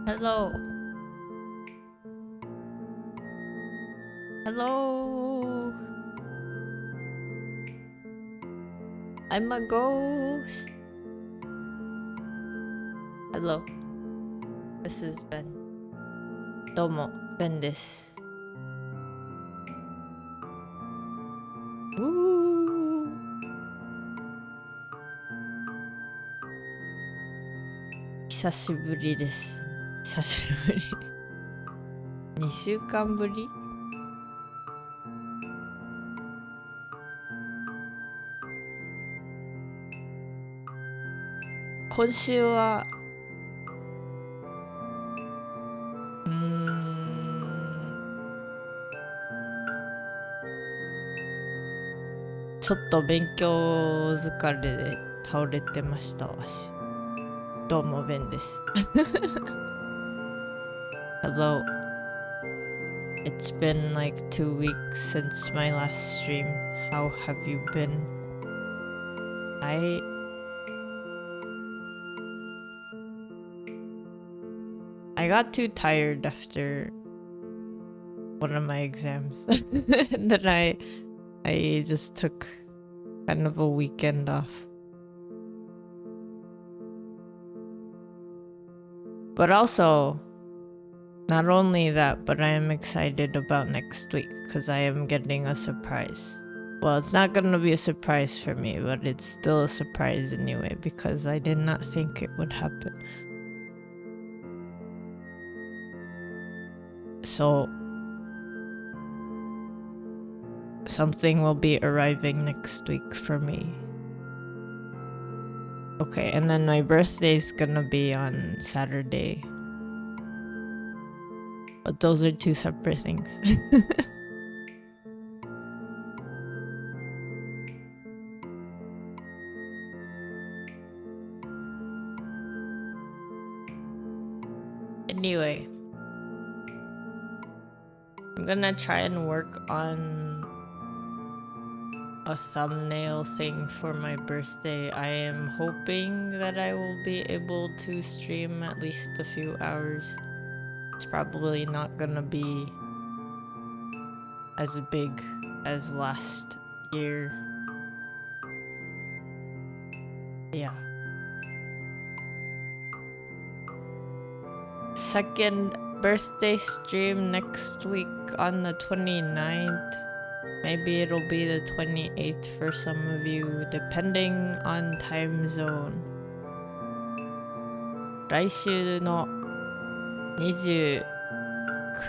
Hello. Hello. I'm a ghost. Hello. This is Ven. どうも、Ven です。久しぶりです。久しぶり。2週間ぶり？今週はちょっと勉強疲れで倒れてましたわし。どうもVenです。Hello. It's been like 2 weeks since my last stream. How have you been? I got too tired after one of my exams. And then I just took kind of a weekend off. But also, not only that, but I am excited about next week because I am getting a surprise. Well, it's not gonna be a surprise for me, but it's still a surprise anyway because I did not think it would happen. So, something will be arriving next week for me. Okay, and then my birthday's gonna be on Saturday. But those are two separate things. Anyway, I'm gonna try and work on a thumbnail thing for my birthday. I am hoping that I will be able to stream at least a few hours. It's probably not gonna be as big as last year. Yeah. Second birthday stream next week on the 29th. Maybe it'll be the 28th for some of you, depending on time zone. 来週の29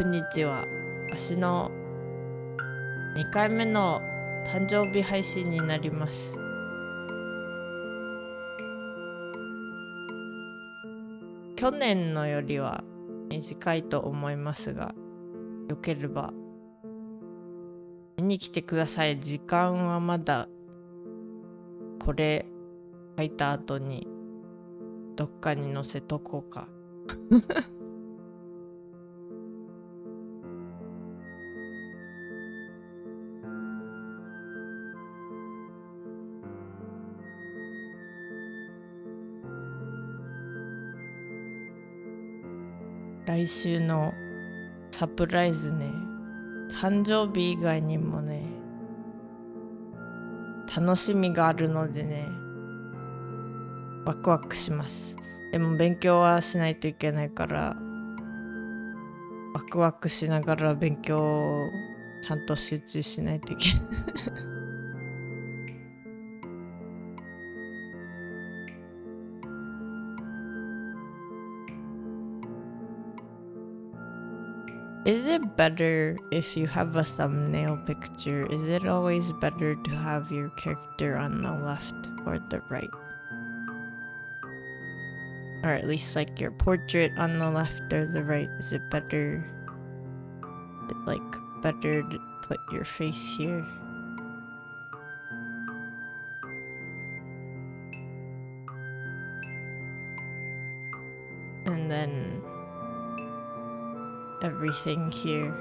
日は私の2回目の誕生日配信になります。去年のよりは短いと思いますが、よければ見に来てください。時間はまだこれ書いた後にどっかに載せとこうか。来週のサプライズね、誕生日以外にもね、楽しみがあるのでね、ワクワクします。でも勉強はしないといけないから、ワクワクしながら勉強をちゃんと集中しないといけない。Is it better if you have a thumbnail picture? Is it always better to have your character on the left or the right? Or at least like your portrait on the left or the right? Is it better to put your face here? And then everything here.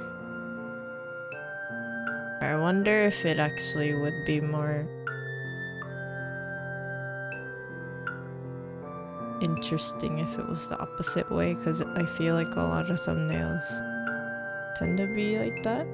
I wonder if it actually would be more interesting if it was the opposite way, because I feel like a lot of thumbnails tend to be like that.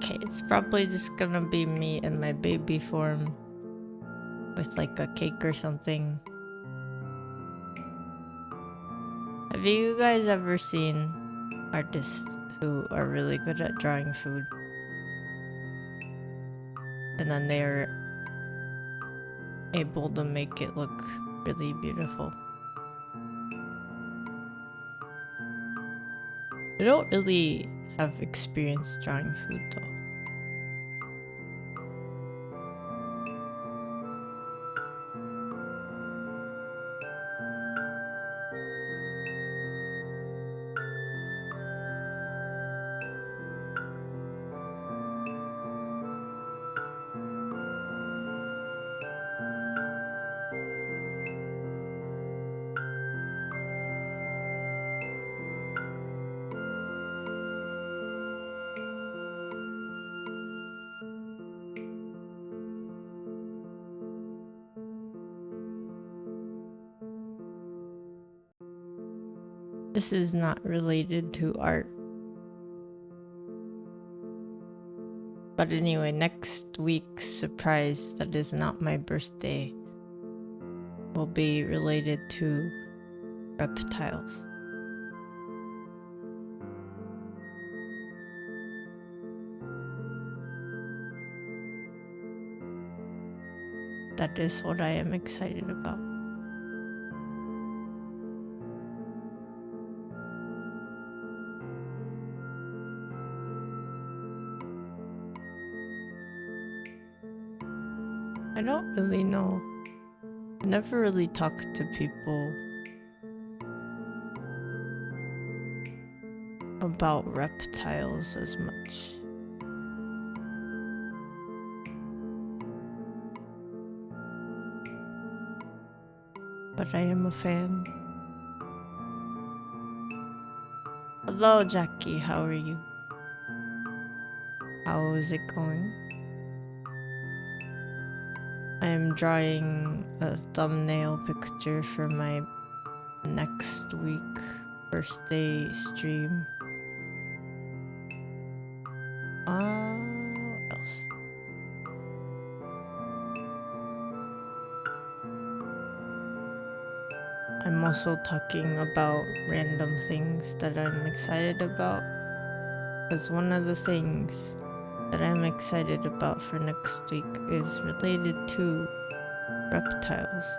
Okay, it's probably just gonna be me in my baby form with like a cake or something. Have you guys ever seen artists who are really good at drawing food? And then they're able to make it look really beautiful. I don't really have experience drawing food though. This is not related to art. But anyway, next week's surprise that is not my birthday will be related to reptiles. That is what I am excited about. I don't really know. I never really talked to people about reptiles as much. But I am a fan. Hello, Jackie. How are you? How is it going? I am drawing a thumbnail picture for my next week birthday stream. What else? I'm also talking about random things that I'm excited about. Because one of the things that I'm excited about for next week is related to reptiles.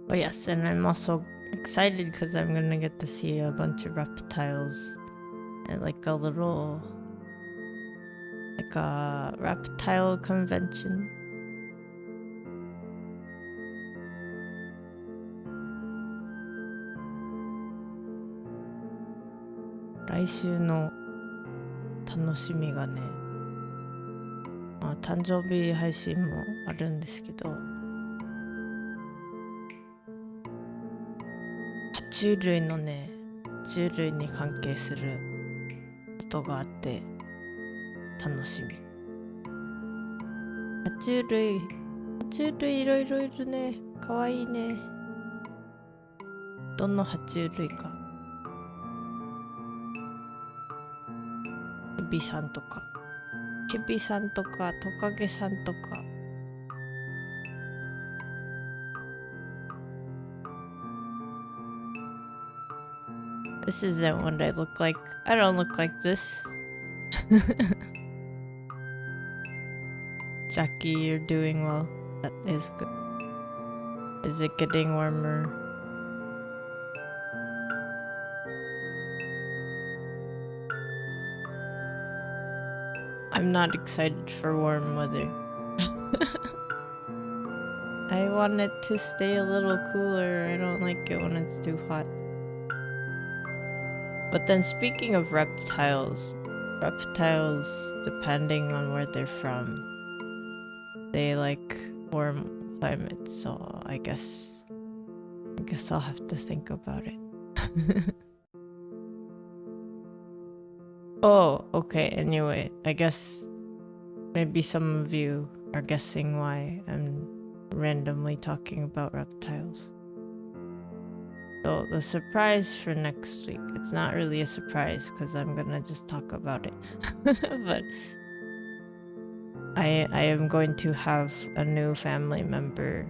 But yes, and I'm also excited because I'm gonna get to see a bunch of reptiles at like a reptile convention. Next weekの楽しみがね誕生日配信もあるんですけど、爬虫類のね、爬虫類に関係することがあって楽しみ。爬虫類いろいろいるね。かわいいね。どの爬虫類か。ヘビさんとかトカゲさんとか。This isn't what I look like. I don't look like this. Jackie, you're doing well. That is good. Is it getting warmer? I'm not excited for warm weather. I want it to stay a little cooler. I don't like it when it's too hot. But then speaking of reptiles, depending on where they're from, they like warm climates, so I guess I'll have to think about it. Oh, okay, anyway, I guess maybe some of you are guessing why I'm randomly talking about reptiles. So the surprise for next week, it's not really a surprise because I'm gonna just talk about it. But I am going to have a new family member,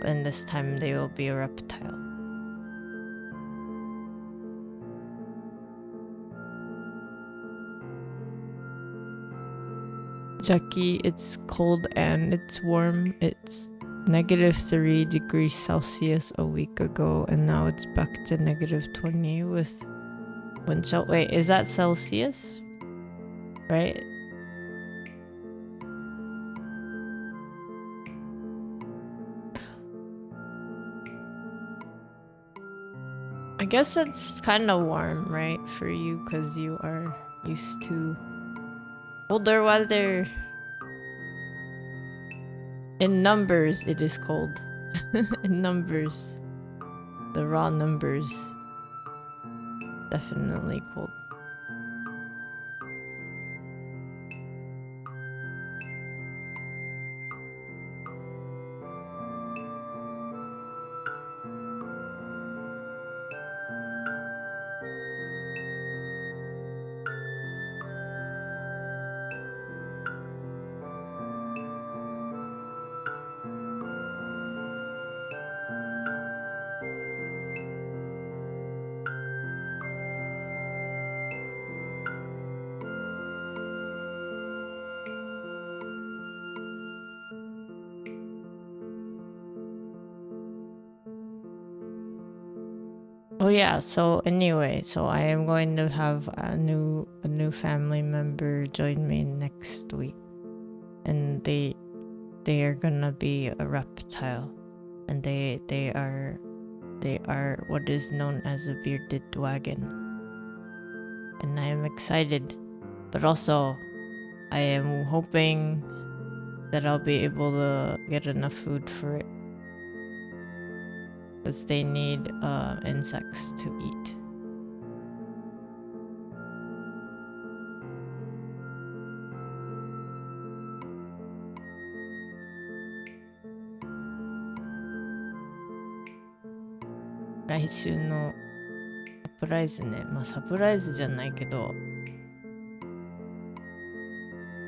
and this time they will be a reptile. Jackie, it's cold and it's warm. It's -3 degrees Celsius a week ago, and now it's back to -20 with wind chill. Wait, is that Celsius? Right? I guess it's kind of warm, right, for you, because you are used to colder weather. In numbers, it is cold. In numbers. The raw numbers. Definitely cold. Oh yeah, so anyway, so I am going to have a new family member join me next week. And they are gonna be a reptile. And they are what is known as a bearded wagon. And I am excited, but also I am hoping that I'll be able to get enough food for it, because they need insects to eat.来週のサプライズね。まあサプライズじゃないけど、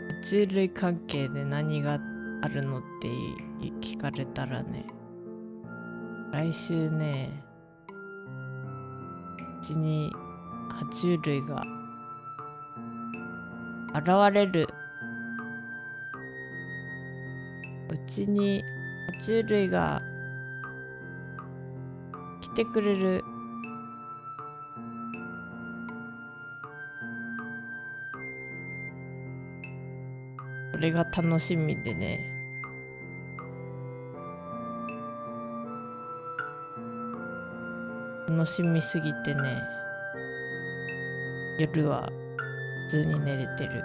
爬虫類関係で何があるのって聞かれたらね、来週ね、うちに爬虫類が現れる。うちに爬虫類が来てくれる。それが楽しみでね。楽しみすぎてね、夜は普通に寝れてる。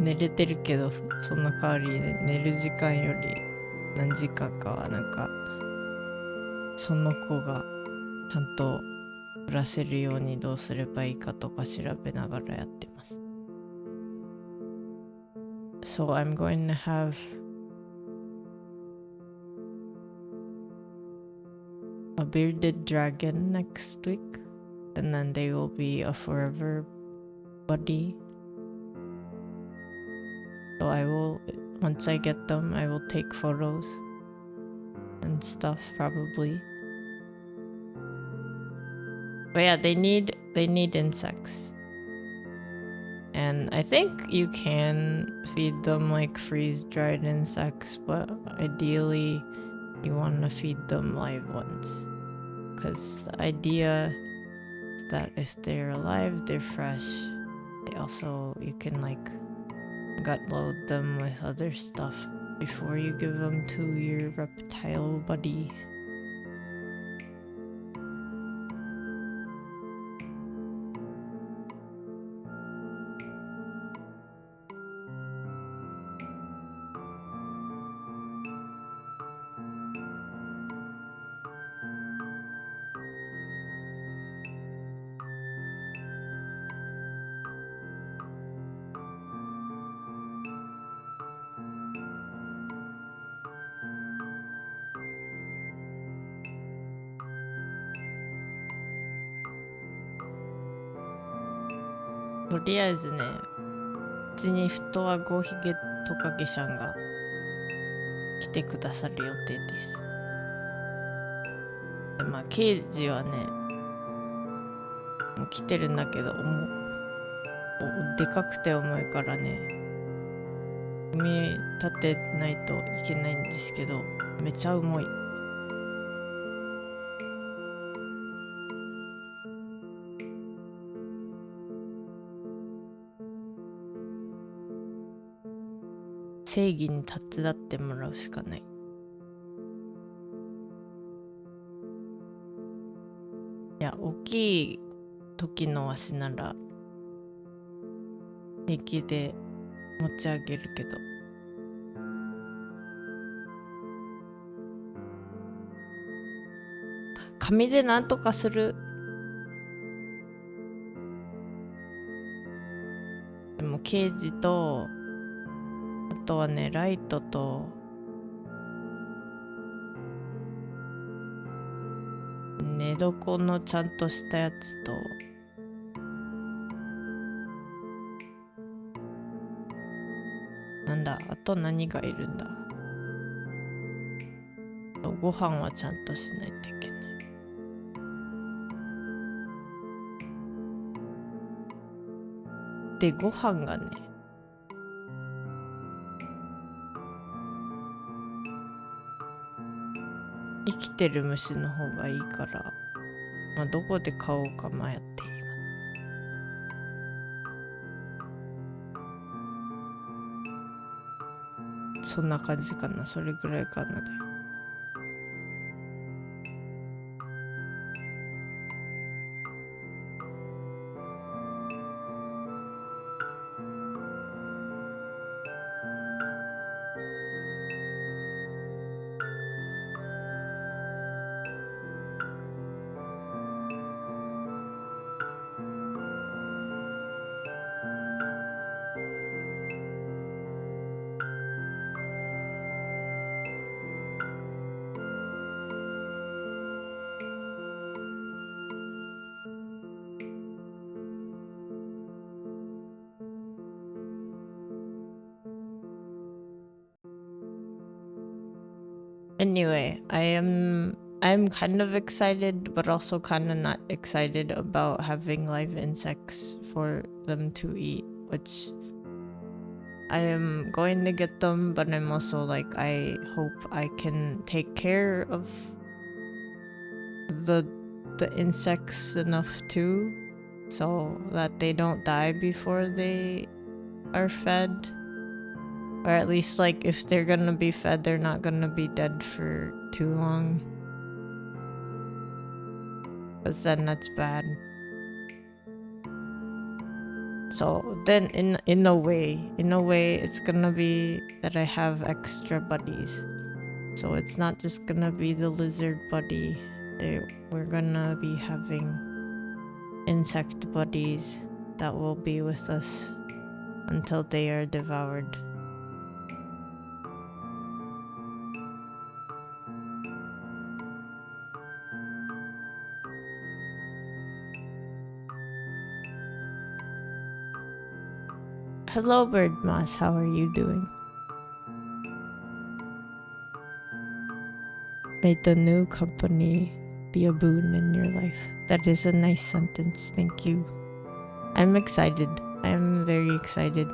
寝れてるけど、その代わり、ね、寝る時間より何時間かはなんかその子がちゃんと暮らせるようにどうすればいいかとか調べながらやってます。So I'm going to have a bearded dragon next week, and then they will be a forever buddy. So I will, once I get them, I will take photos and stuff probably. But yeah, they need insects. And I think you can feed them like freeze-dried insects, but ideally you want to feed them live ones. Because the idea is that if they're alive, they're fresh. They also, you can like gut load them with other stuff before you give them to your reptile buddy.とりあえずね、うちにフットワゴヒゲトカゲシャンが来てくださる予定です。でまあケージはねもう来てるんだけど、でかくて重いからね組み立てないといけないんですけど、めちゃ重い。正義に手伝ってもらうしかない。いや、大きい時のわしなら平気で持ち上げるけど、紙でなんとかする。でもケージとあとはねライトと寝床のちゃんとしたやつとなんだ、あと何がいるんだ。ご飯はちゃんとしないといけない。でご飯がね生きてる虫の方がいいから、まあ、どこで買おうか迷っています。そんな感じかな、それぐらいかなだよ。Anyway, I'm kind of excited, but also kind of not excited about having live insects for them to eat, which I am going to get them, but I'm also like, I hope I can take care of the insects enough too, so that they don't die before they are fed. Or at least like if they're gonna be fed, they're not gonna be dead for too long, because then that's bad. So then in a way it's gonna be that I have extra buddies. So it's not just gonna be the lizard buddy. We're gonna be having insect buddies that will be with us until they are devoured. Hello, Bird Moss. How are you doing? May the new company be a boon in your life. That is a nice sentence. Thank you. I'm excited. I'm very excited.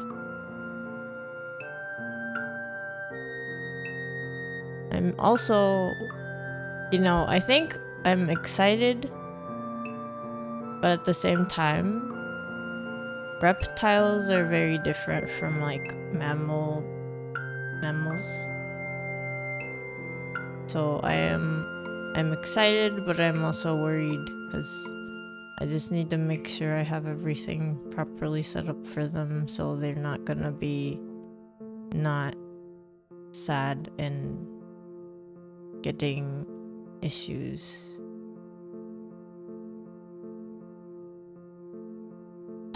I'm also, I think I'm excited, but at the same time, reptiles are very different from like mammals. So I'm excited, but I'm also worried because I just need to make sure I have everything properly set up for them so they're not gonna be not sad and getting issues.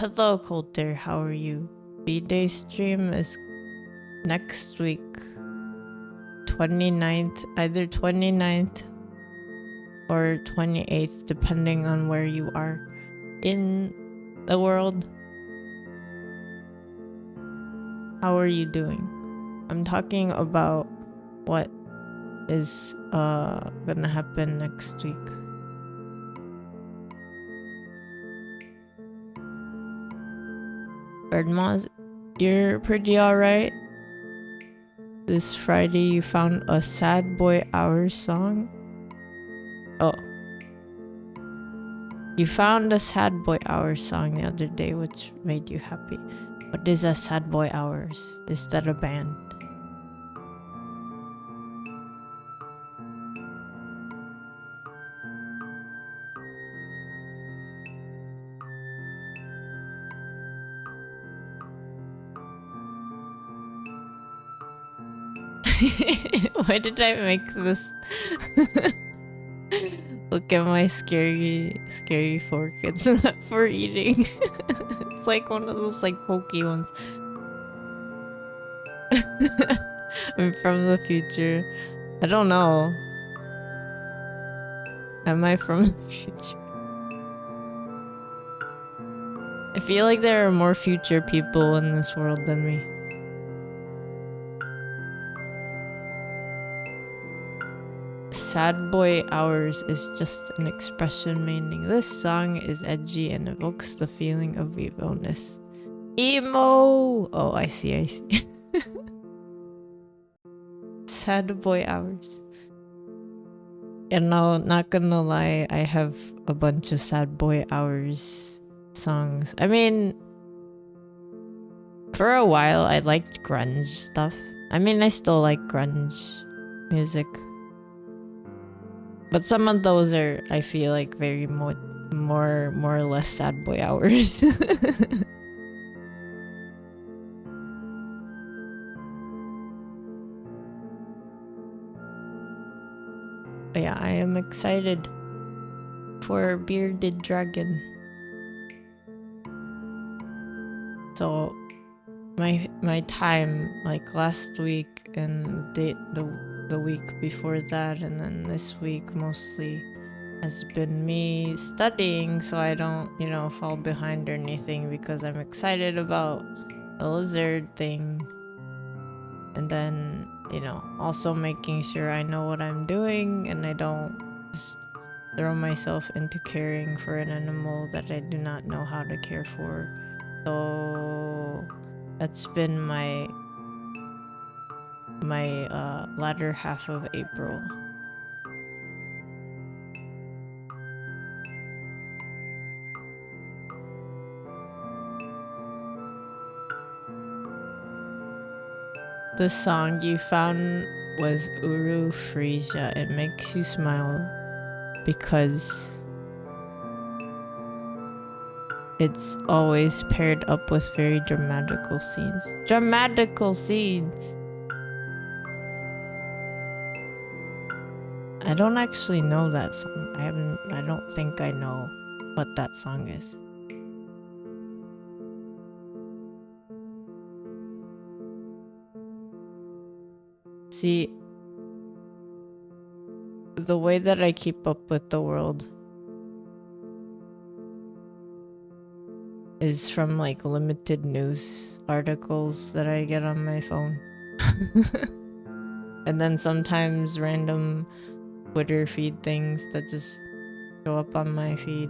Hello, Coulter. How are you? B-Day stream is next week, 29th, either 29th or 28th, depending on where you are in the world. How are you doing? I'm talking about what is gonna happen next week. Birdmoz, you're pretty alright. This Friday you found a Sad Boy Hours song? Oh. You found a Sad Boy Hours song the other day, which made you happy. What is a Sad Boy Hours? Is that a band? Why did I make this? Look at my scary fork. It's not for eating. It's like one of those like pokey ones. I'm from the future. I don't know. Am I from the future? I feel like there are more future people in this world than me. Sad Boy Hours is just an expression meaning this song is edgy and evokes the feeling of emo-ness. Emo! Oh, I see. Sad Boy Hours. Not gonna lie, I have a bunch of Sad Boy Hours songs. I mean, for a while I liked grunge stuff. I mean, I still like grunge music. But some of those are, I feel like, very more or less Sad Boy Hours. But yeah, I am excited for Bearded Dragon. So my time, like last week and the week before that, and then this week mostly has been me studying so I don't, fall behind or anything because I'm excited about the lizard thing. And then, also making sure I know what I'm doing and I don't just throw myself into caring for an animal that I do not know how to care for. So that's been my latter half of April. The song you found was Uru Frisia. It makes you smile because it's always paired up with very dramatical scenes. Dramatical scenes! I don't actually know that song. I don't think I know what that song is. See, the way that I keep up with the world is from like limited news articles that I get on my phone. And then sometimes random Twitter feed things that just show up on my feed.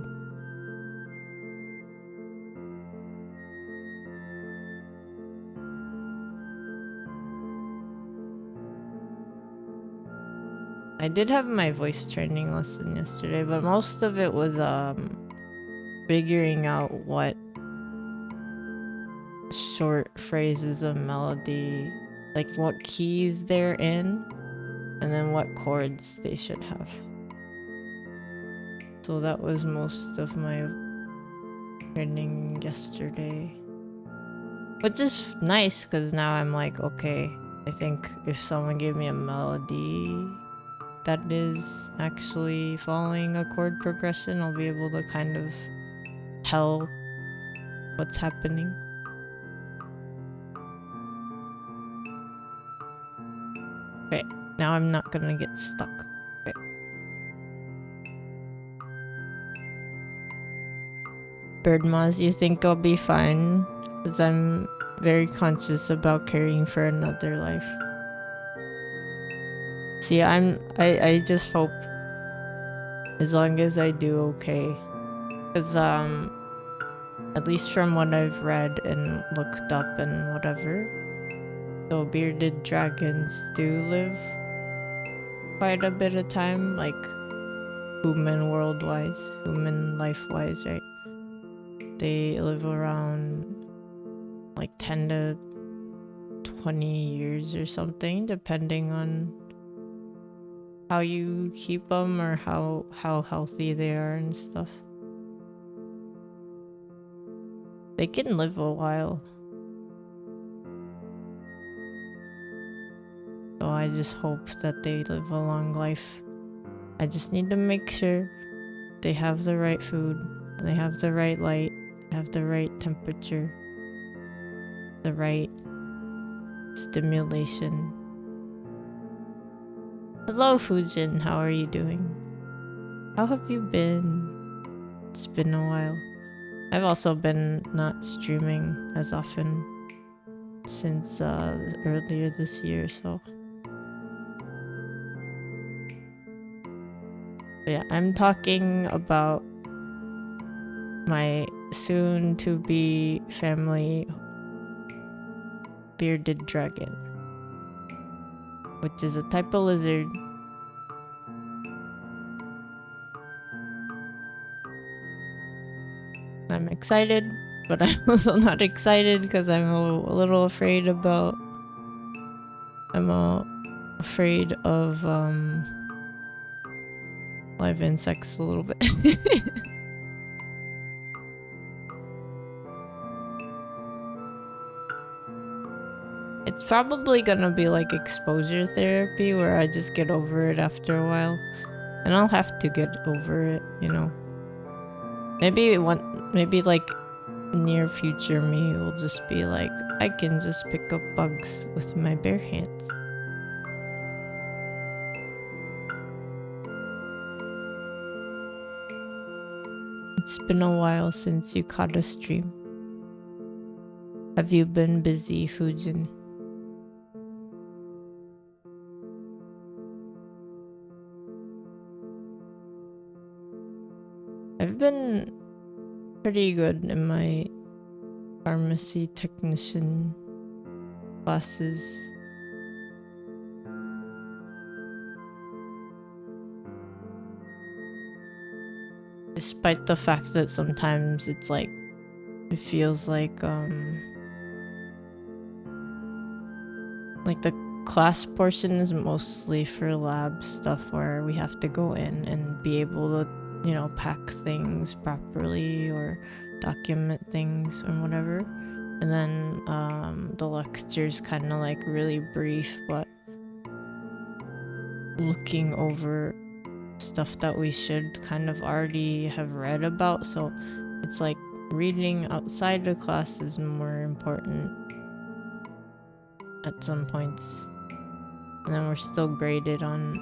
I did have my voice training lesson yesterday, but most of it was figuring out what short phrases of melody, like what keys they're in, and then what chords they should have. So that was most of my training yesterday. Which is nice, because now I'm like, okay, I think if someone gave me a melody that is actually following a chord progression, I'll be able to kind of tell what's happening. Okay, now I'm not gonna get stuck. Okay. Birdmoz, you think I'll be fine? Because I'm very conscious about caring for another life. See, I just hope as long as I do okay. Because at least from what I've read and looked up and whatever, so bearded dragons do live quite a bit of time, like human world-wise, human life-wise, right? They live around like 10 to 20 years or something, depending on how you keep them or how healthy they are and stuff. They can live a while. So I just hope that they live a long life. I just need to make sure they have the right food, they have the right light, they have the right temperature, the right stimulation. Hello Fujin, how are you doing? How have you been? It's been a while. I've also been not streaming as often since earlier this year, so. But yeah, I'm talking about my soon-to-be family bearded dragon, which is a type of lizard. I'm excited, but I'm also not excited because I'm a little afraid about... I'm afraid of live insects a little bit. It's probably gonna be like exposure therapy where I just get over it after a while. And I'll have to get over it, you know. Maybe like near future me will just be like, I can just pick up bugs with my bare hands. It's been a while since you caught a stream. Have you been busy, Fujin? I've been pretty good in my pharmacy technician classes. Despite the fact that sometimes it's like, it feels like the class portion is mostly for lab stuff where we have to go in and be able to, you know, pack things properly or document things or whatever. And then the lecture's kind of like really brief, but looking over stuff that we should kind of already have read about. So it's like reading outside of class is more important at some points. And then we're still graded on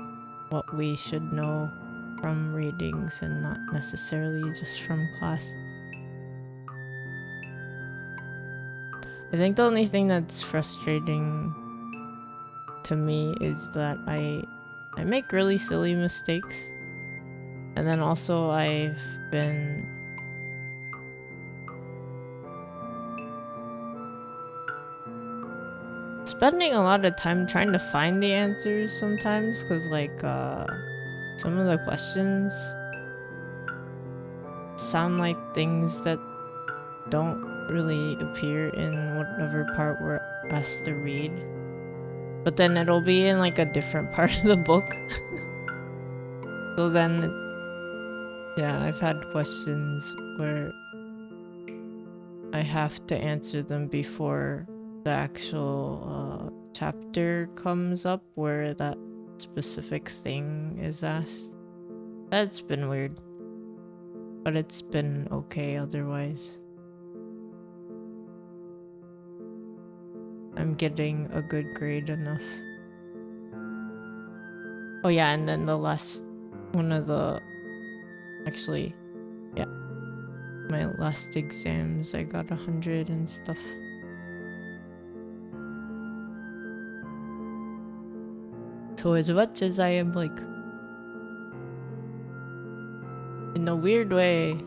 what we should know from readings and not necessarily just from class. I think the only thing that's frustrating to me is that I make really silly mistakes. And then also I've been spending a lot of time trying to find the answers sometimes, because like some of the questions sound like things that don't really appear in whatever part we're asked to read, but then it'll be in like a different part of the book. So then yeah, I've had questions where I have to answer them before the actual chapter comes up where that specific thing is asked. That's been weird, but it's been okay otherwise. I'm getting a good grade enough. Oh yeah, and then the last one of the, actually, yeah, my last exams I got 100 and stuff. So as much as I am like, in a weird way,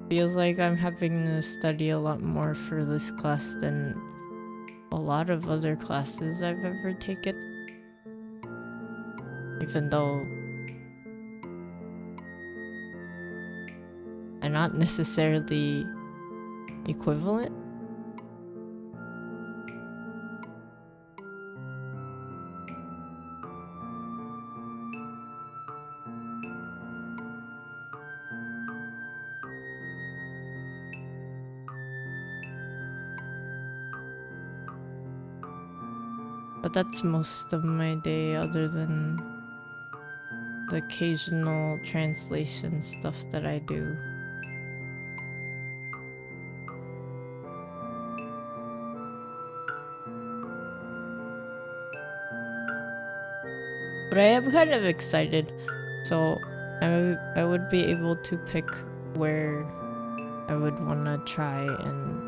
feels like I'm having to study a lot more for this class than a lot of other classes I've ever taken. Even though they're not necessarily equivalent. But that's most of my day, other than the occasional translation stuff that I do. But I am kind of excited, so I would be able to pick where I would want to try and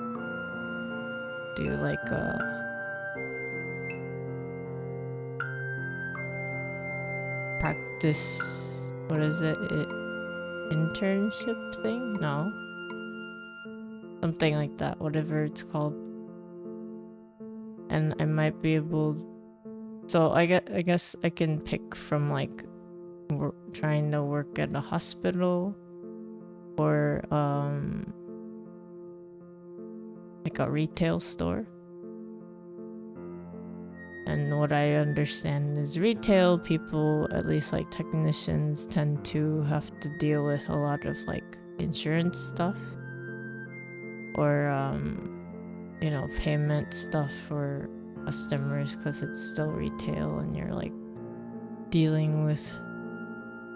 do like a practice, what is it, internship thing? No, something like that, whatever it's called. And I might be able, so I guess I can pick from like trying to work at a hospital or like a retail store. And what I understand is retail people, at least like technicians, tend to have to deal with a lot of like insurance stuff or you know, payment stuff for customers, because it's still retail and you're like dealing with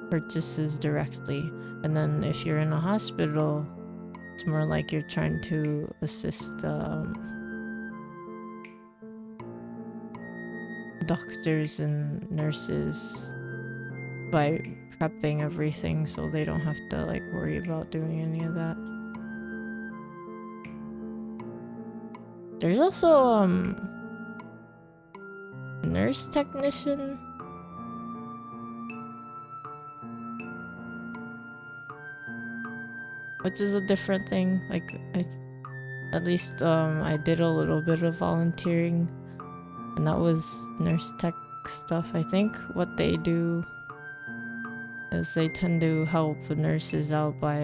purchases directly. And then if you're in a hospital, it's more like you're trying to assist doctors and nurses by prepping everything so they don't have to like worry about doing any of that. There's also nurse technician, which is a different thing. Like at least I did a little bit of volunteering, and that was nurse tech stuff. I think what they do is they tend to help nurses out by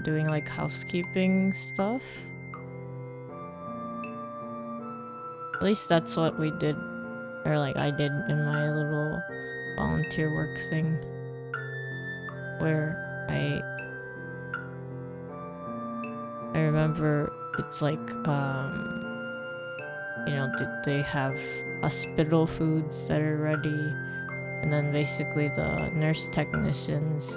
doing like housekeeping stuff. At least that's what we did, or like I did in my little volunteer work thing, where I I remember it's like they have hospital foods that are ready, and then basically the nurse technicians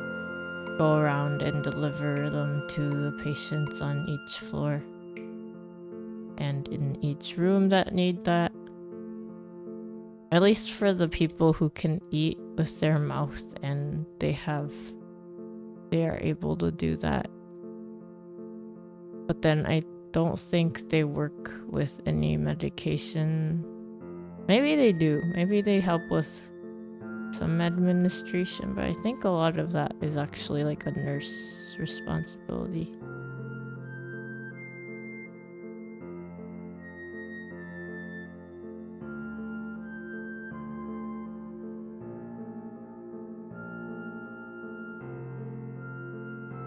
go around and deliver them to the patients on each floor and in each room that need that. At least for the people who can eat with their mouth and they are able to do that. But then I don't think they work with any medication. Maybe they do. Maybe they help with some administration, but I think a lot of that is actually like a nurse responsibility.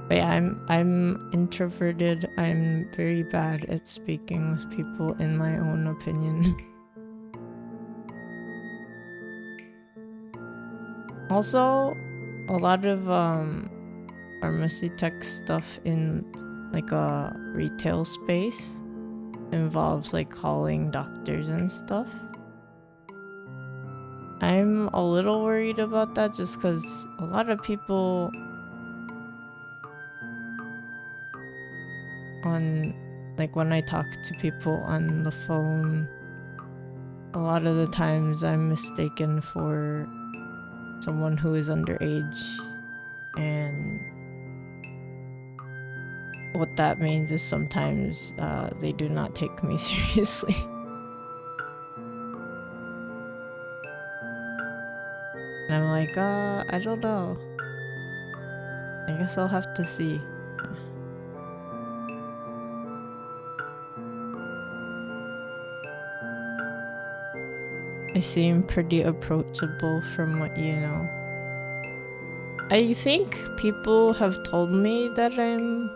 But yeah, I'm introverted. I'm very bad at speaking with people, in my own opinion. Also, a lot of pharmacy tech stuff in like a retail space involves like calling doctors and stuff. I'm a little worried about that just because a lot of people when I talk to people on the phone, a lot of the times I'm mistaken for someone who is underage, and what that means is sometimes they do not take me seriously. And I'm like, I don't know. I guess I'll have to see. I seem pretty approachable from what you know. I think people have told me that I'm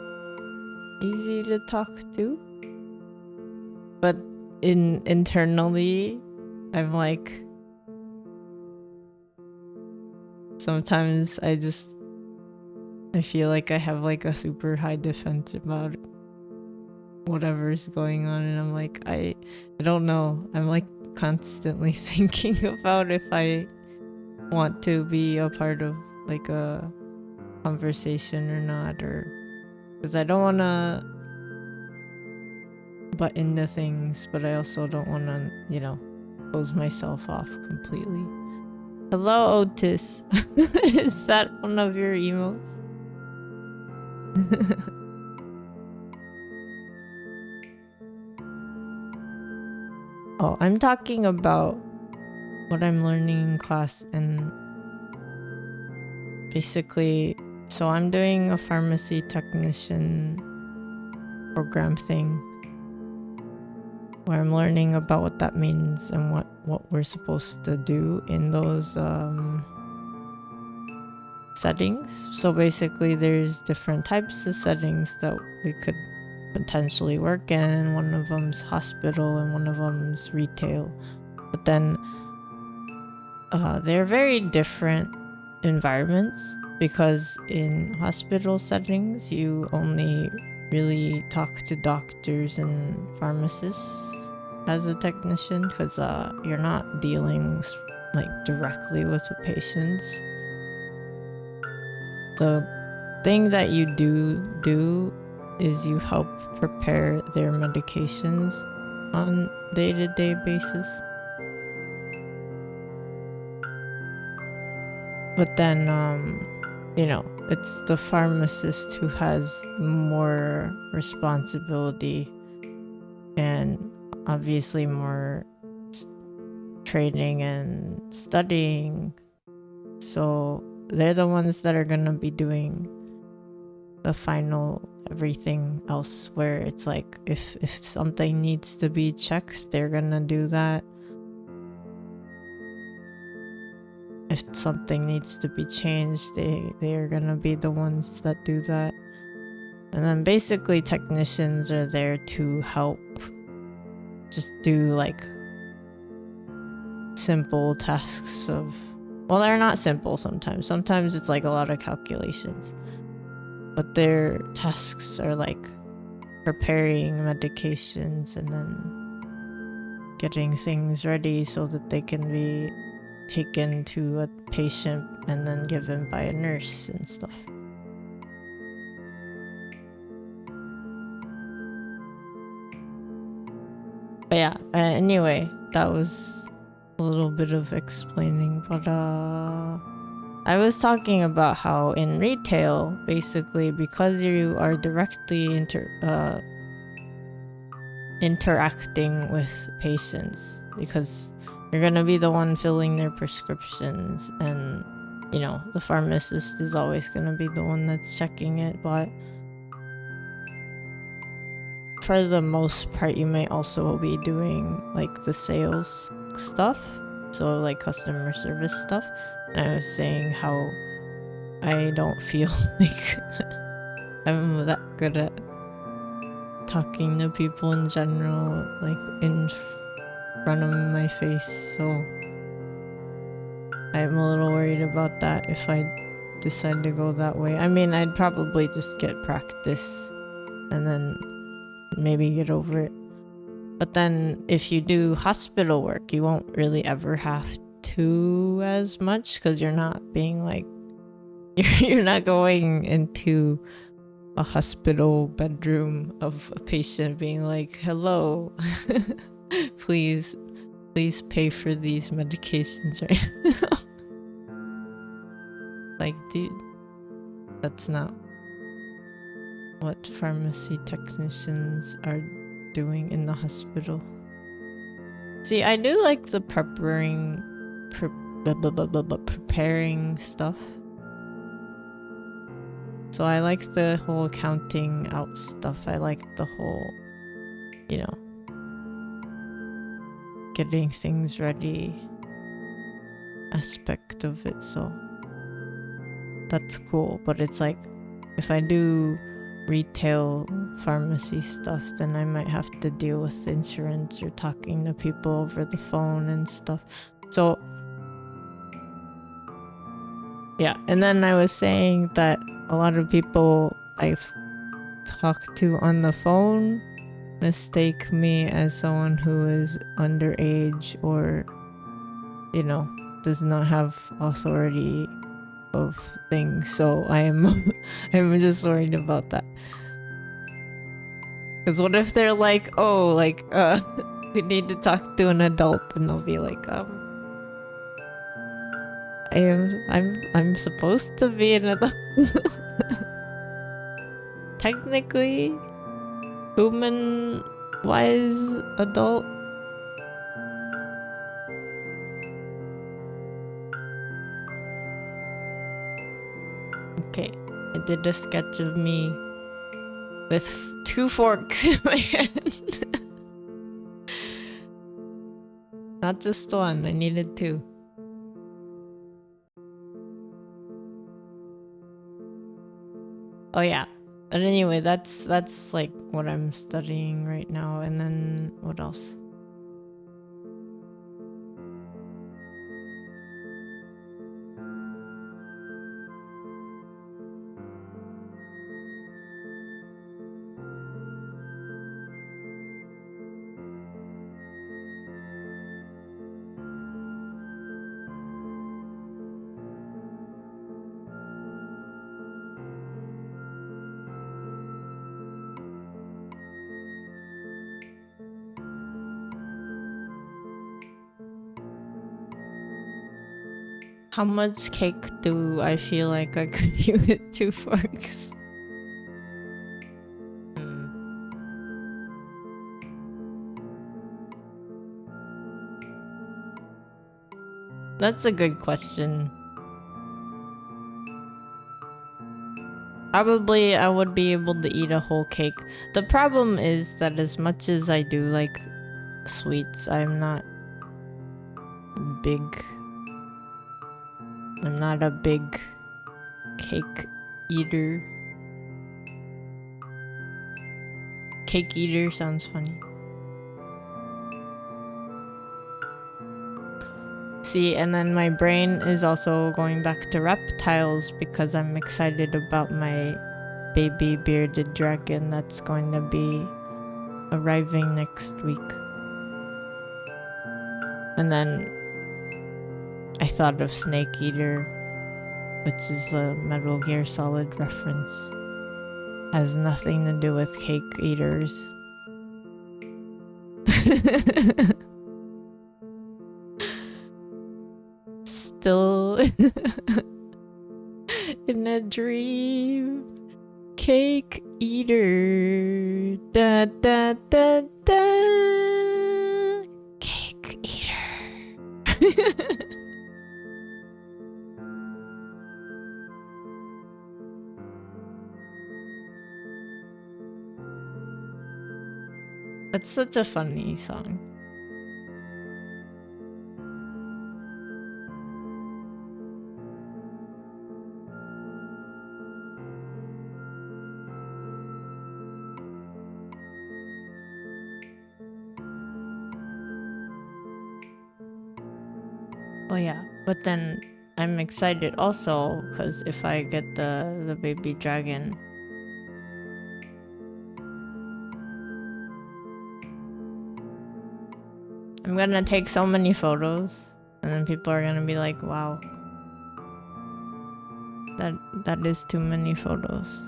easy to talk to, but internally I'm like, sometimes I feel like I have like a super high defense about whatever's going on, and I'm like, I don't know. I'm like constantly thinking about if I want to be a part of like a conversation or not, or because I don't want to butt into things, but I also don't want to, close myself off completely. Hello, Otis. Is that one of your emotes? Oh, I'm talking about what I'm learning in class, and basically, so I'm doing a pharmacy technician program thing where I'm learning about what that means and what we're supposed to do in those settings. So basically there's different types of settings that we could potentially work in. One of them's hospital and one of them's retail. But then they're very different environments, because in hospital settings you only really talk to doctors and pharmacists as a technician, because you're not dealing like directly with the patients. The thing that you do is you help prepare their medications on day-to-day basis. But then it's the pharmacist who has more responsibility and obviously more training and studying. So they're the ones that are gonna be doing the final everything else, where it's like if something needs to be checked, they're gonna do that. If something needs to be changed, they are gonna be the ones that do that. And then basically technicians are there to help just do like simple tasks of, well, they're not simple sometimes. Sometimes it's like a lot of calculations. But their tasks are like preparing medications and then getting things ready so that they can be taken to a patient and then given by a nurse and stuff. But yeah, anyway, that was a little bit of explaining, but I was talking about how in retail, basically, because you are directly interacting with patients, because you're gonna be the one filling their prescriptions, and you know, the pharmacist is always gonna be the one that's checking it, but for the most part, you may also be doing like the sales stuff, so like customer service stuff. And I was saying how I don't feel like I'm that good at talking to people in general, like in front of my face, so I'm a little worried about that if I decide to go that way. I mean, I'd probably just get practice and then maybe get over it. But then if you do hospital work, you won't really ever have to as much, because you're not being like, you're not going into a hospital bedroom of a patient being like, hello, please pay for these medications right now. Like, dude, that's not what pharmacy technicians are doing in the hospital. See, I do like the preparing stuff. So I like the whole counting out stuff. I like the whole, you know, getting things ready aspect of it. So that's cool. But it's like, if I do retail pharmacy stuff, then I might have to deal with insurance or talking to people over the phone and stuff. So yeah, and then I was saying that a lot of people I've talked to on the phone mistake me as someone who is underage or, you know, does not have authority of things. So I'm just worried about that. Because what if they're like, oh, like, we need to talk to an adult, and I'll be like, I'm supposed to be an adult. Technically, human-wise adult. Okay, I did a sketch of me with 2 forks in my hand. Not just 1, I needed 2. Oh yeah, but anyway, that's like what I'm studying right now. And then what else? How much cake do I feel like I could eat with 2 forks? That's a good question. Probably I would be able to eat a whole cake. The problem is that as much as I do like sweets, I'm not a big cake eater. Cake eater sounds funny. See, and then my brain is also going back to reptiles because I'm excited about my baby bearded dragon that's going to be arriving next week. And then I thought of Snake Eater, which is a Metal Gear Solid reference. Has nothing to do with cake eaters. Still in a dream. Cake eater. Da da da da. Cake eater. It's such a funny song. Oh yeah, but then I'm excited also because if I get the baby dragon, I'm gonna take so many photos, and then people are gonna be like, wow, that is too many photos.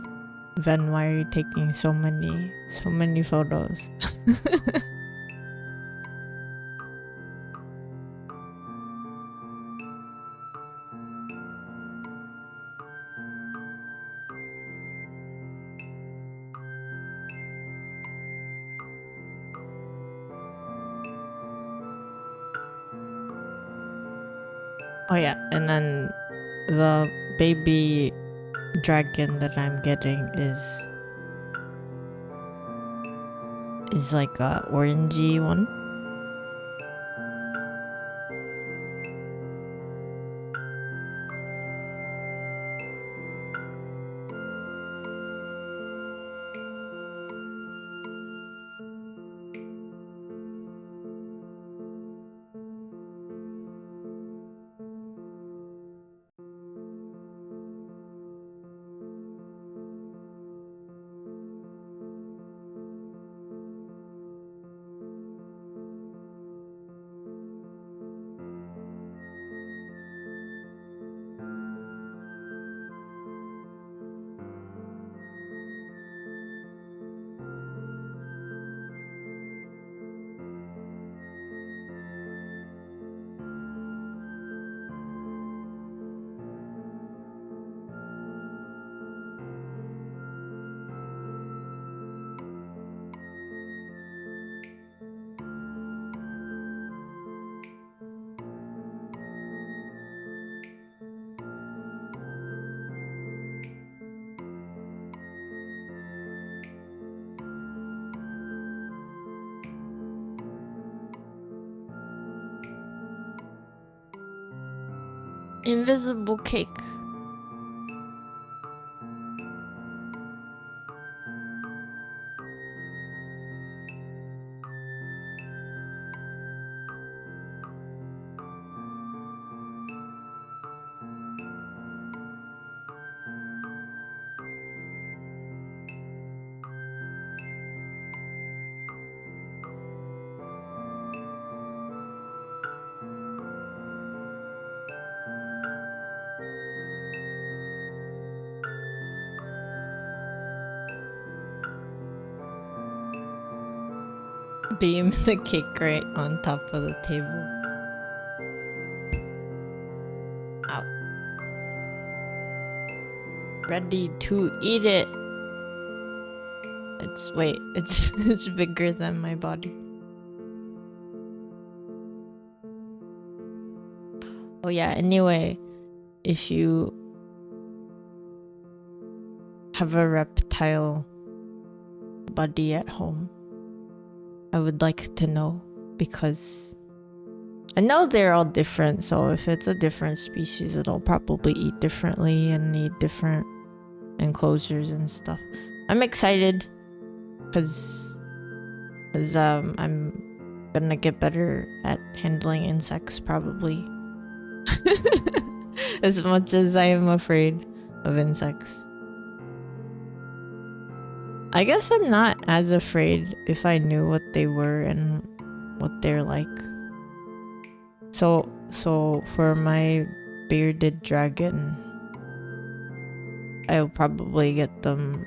Ven, why are you taking so many photos? Oh yeah, and then the baby dragon that I'm getting is like a orangey one. Invisible cake. Beam the cake right on top of the table. Ow. Ready to eat it. It's bigger than my body. Oh yeah, anyway, if you have a reptile buddy at home, I would like to know, because I know they're all different, so if it's a different species, it'll probably eat differently and need different enclosures and stuff. I'm excited because I'm gonna get better at handling insects probably. As much as I am afraid of insects. I guess I'm not as afraid if I knew what they were and what they're like. So for my bearded dragon, I'll probably get them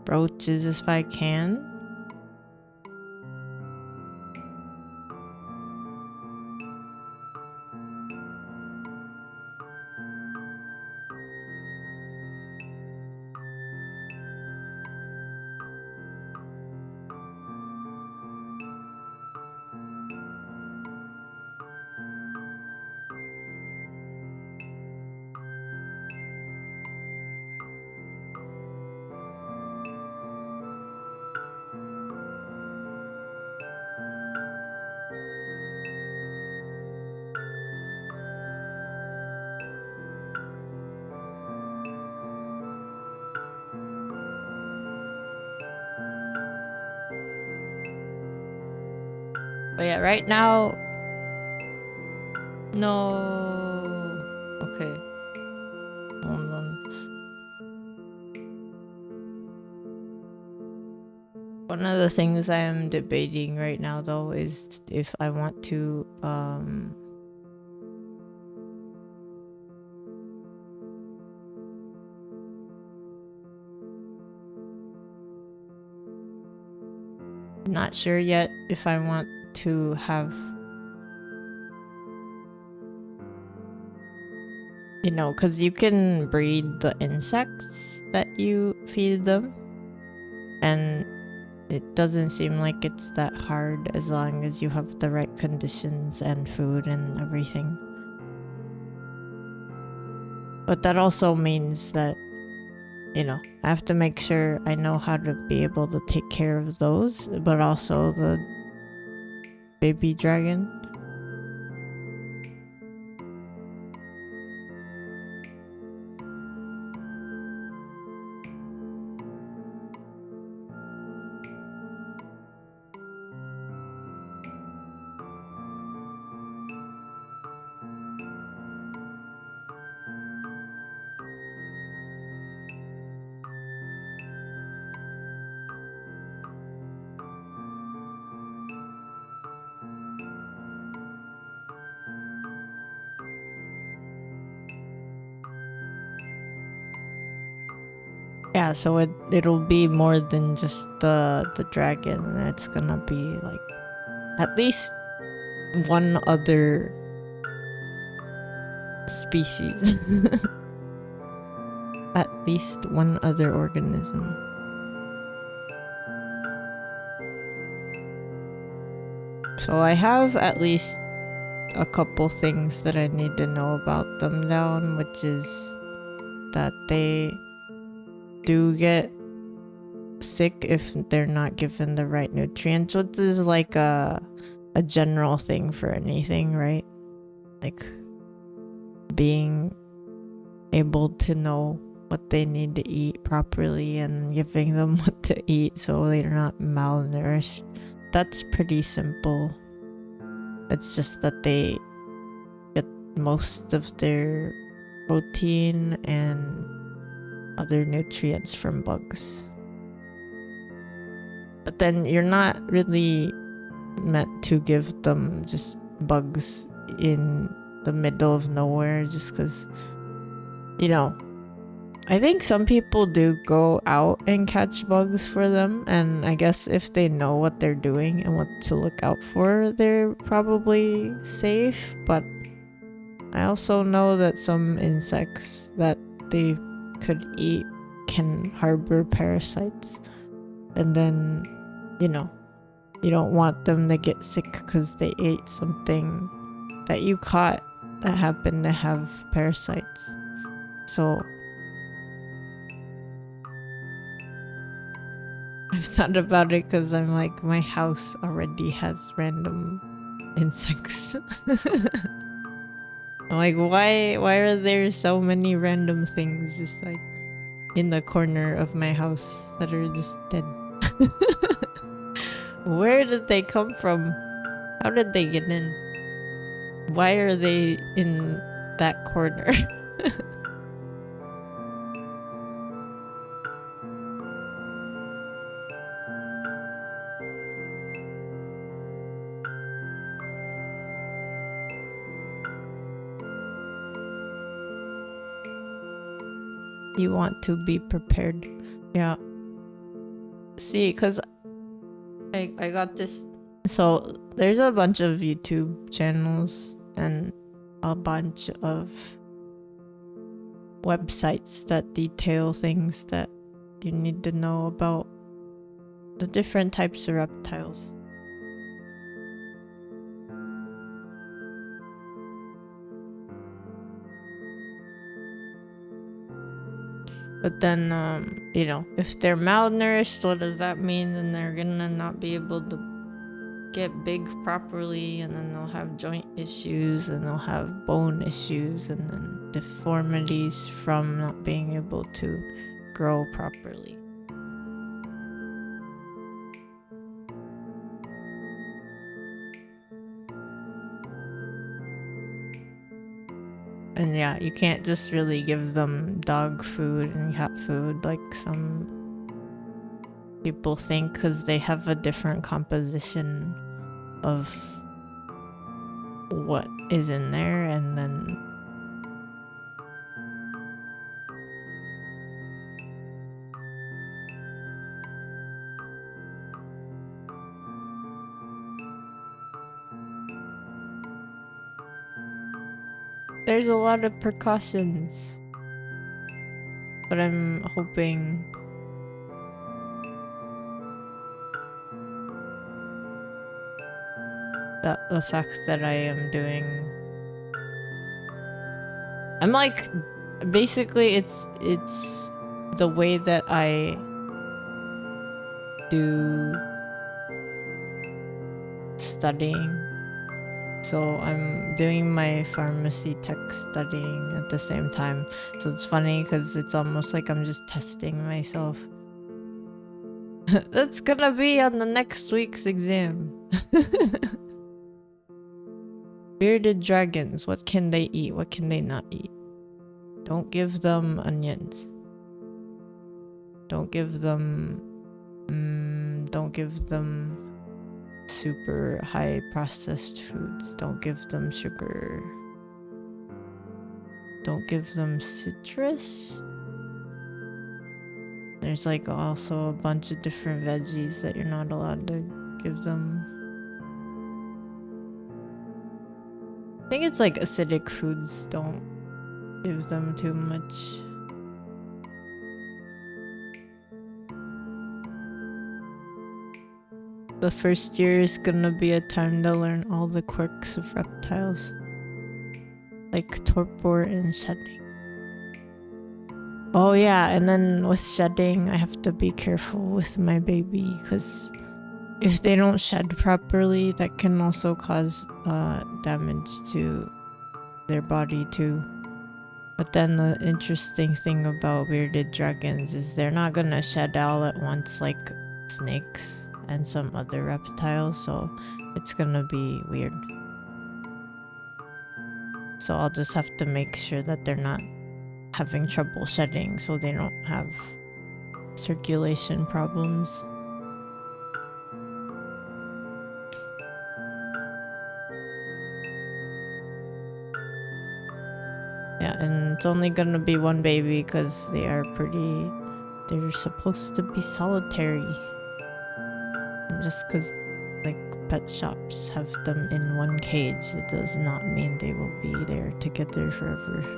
brooches if I can. But yeah, right now, no. Okay, hold on. One of the things I am debating right now, though, is if I want to not sure yet if I want to have, you know, because you can breed the insects that you feed them, and it doesn't seem like it's that hard as long as you have the right conditions and food and everything. But that also means that, you know, I have to make sure I know how to be able to take care of those, but also the baby dragon. Yeah, so it'll be more than just the dragon. It's gonna be like at least one other species. At least one other organism. So I have at least a couple things that I need to know about them down, which is that they do get sick if they're not given the right nutrients, which is like a general thing for anything, right? Like being able to know what they need to eat properly and giving them what to eat so they're not malnourished. That's pretty simple. It's just that they get most of their protein and other nutrients from bugs. But then you're not really meant to give them just bugs in the middle of nowhere just because, you know, I think some people do go out and catch bugs for them, and I guess if they know what they're doing and what to look out for, they're probably safe. But I also know that some insects that they could eat can harbor parasites, and then, you know, you don't want them to get sick because they ate something that you caught that happened to have parasites. So I've thought about it because I'm like, my house already has random insects. I'm like, why are there so many random things just like in the corner of my house that are just dead? Where did they come from? How did they get in? Why are they in that corner? You want to be prepared. Yeah. See, because I got this. So there's a bunch of YouTube channels and a bunch of websites that detail things that you need to know about the different types of reptiles. But then, you know, if they're malnourished, what does that mean? Then they're gonna not be able to get big properly, and then they'll have joint issues, and they'll have bone issues, and then deformities from not being able to grow properly. And yeah, you can't just really give them dog food and cat food like some people think, because they have a different composition of what is in there, and then there's a lot of precautions. But I'm hoping that the fact that I am doing, I'm like, basically it's the way that I do studying. So I'm doing my pharmacy tech studying at the same time. So it's funny because it's almost like I'm just testing myself. That's gonna be on the next week's exam. Bearded dragons, what can they eat? What can they not eat? Don't give them onions. Don't give them super high processed foods. Don't give them sugar. Don't give them citrus. There's like also a bunch of different veggies that you're not allowed to give them. I think it's like acidic foods, don't give them too much. The first year is gonna be a time to learn all the quirks of reptiles, like torpor and shedding. Oh yeah, and then with shedding, I have to be careful with my baby, because if they don't shed properly, that can also cause damage to their body too. But then the interesting thing about bearded dragons is they're not gonna shed all at once like snakes and some other reptiles, so it's gonna be weird. So I'll just have to make sure that they're not having trouble shedding, so they don't have circulation problems. Yeah, and it's only gonna be one baby because they're supposed to be solitary. And just because like pet shops have them in one cage, that does not mean they will be there together forever.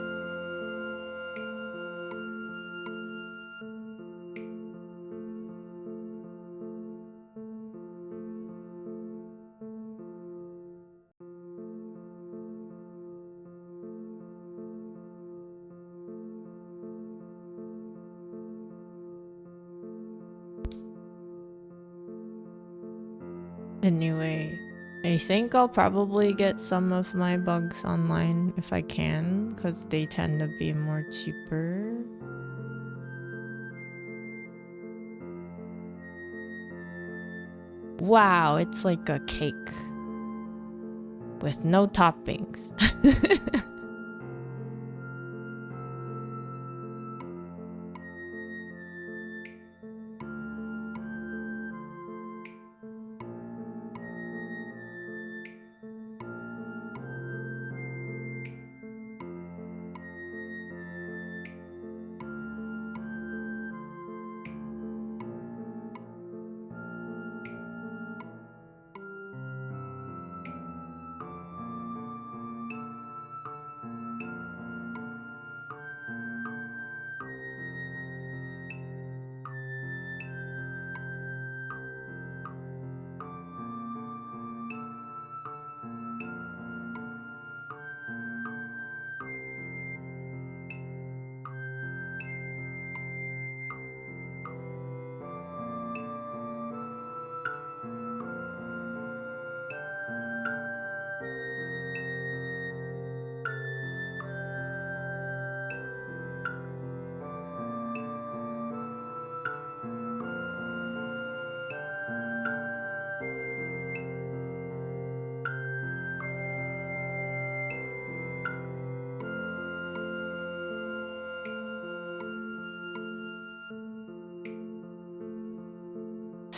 Anyway, I think I'll probably get some of my bugs online if I can, because they tend to be more cheaper. Wow, it's like a cake with no toppings.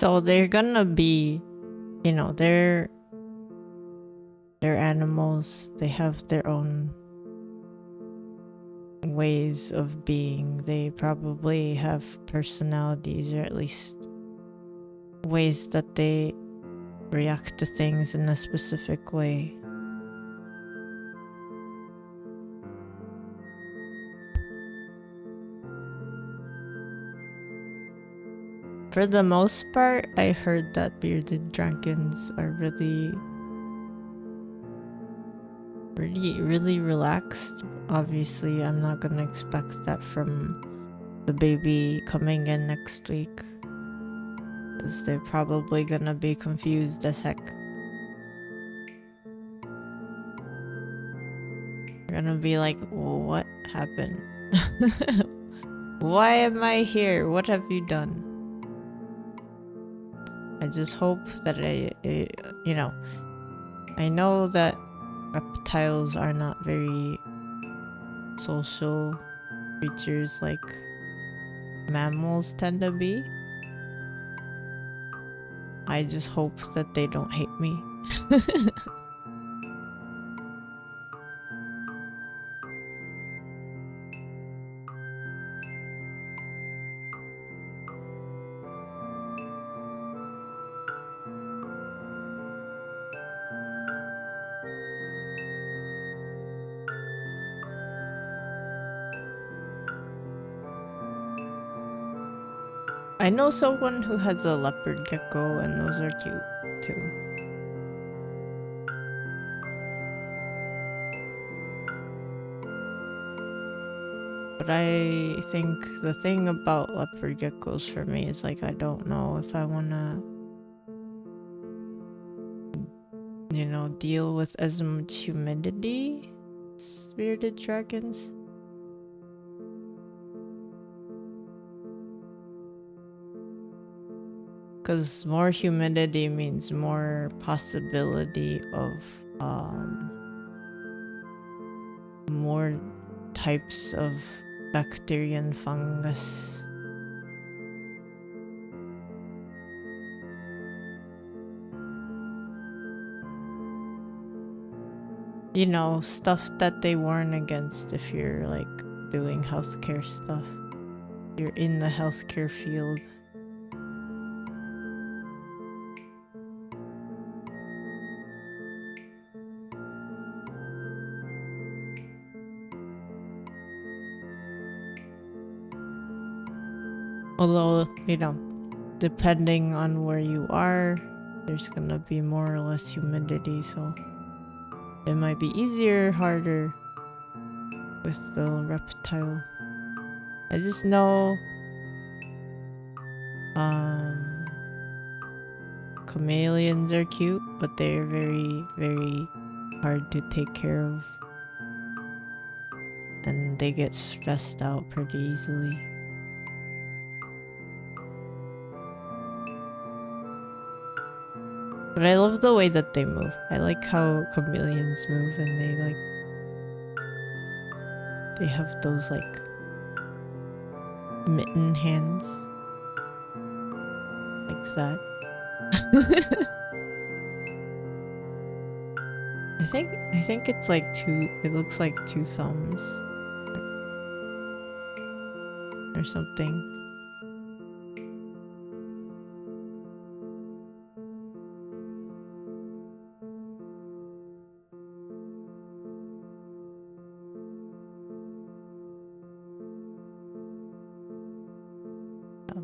So they're gonna be, they're animals. They have their own ways of being. They probably have personalities, or at least ways that they react to things in a specific way. For the most part, I heard that bearded dragons are really relaxed. Obviously, I'm not gonna expect that from the baby coming in next week, because they're probably gonna be confused as heck. They're gonna be like, what happened? Why am I here? What have you done? I just hope that I know that reptiles are not very social creatures like mammals tend to be. I just hope that they don't hate me. I know someone who has a leopard gecko, and those are cute too. But I think the thing about leopard geckos for me is like, I don't know if I wanna, deal with as much humidity as bearded dragons. Because more humidity means more possibility of more types of bacteria and fungus. Stuff that they warn against if you're like doing healthcare stuff. You're in the healthcare field. Although, depending on where you are, there's gonna be more or less humidity, so it might be easier or harder with the reptile. I just know chameleons are cute, but they're very, very hard to take care of. And they get stressed out pretty easily. But I love the way that they move. I like how chameleons move, and they have those like mitten hands. Like that. I think it's like it looks like two thumbs. Or something.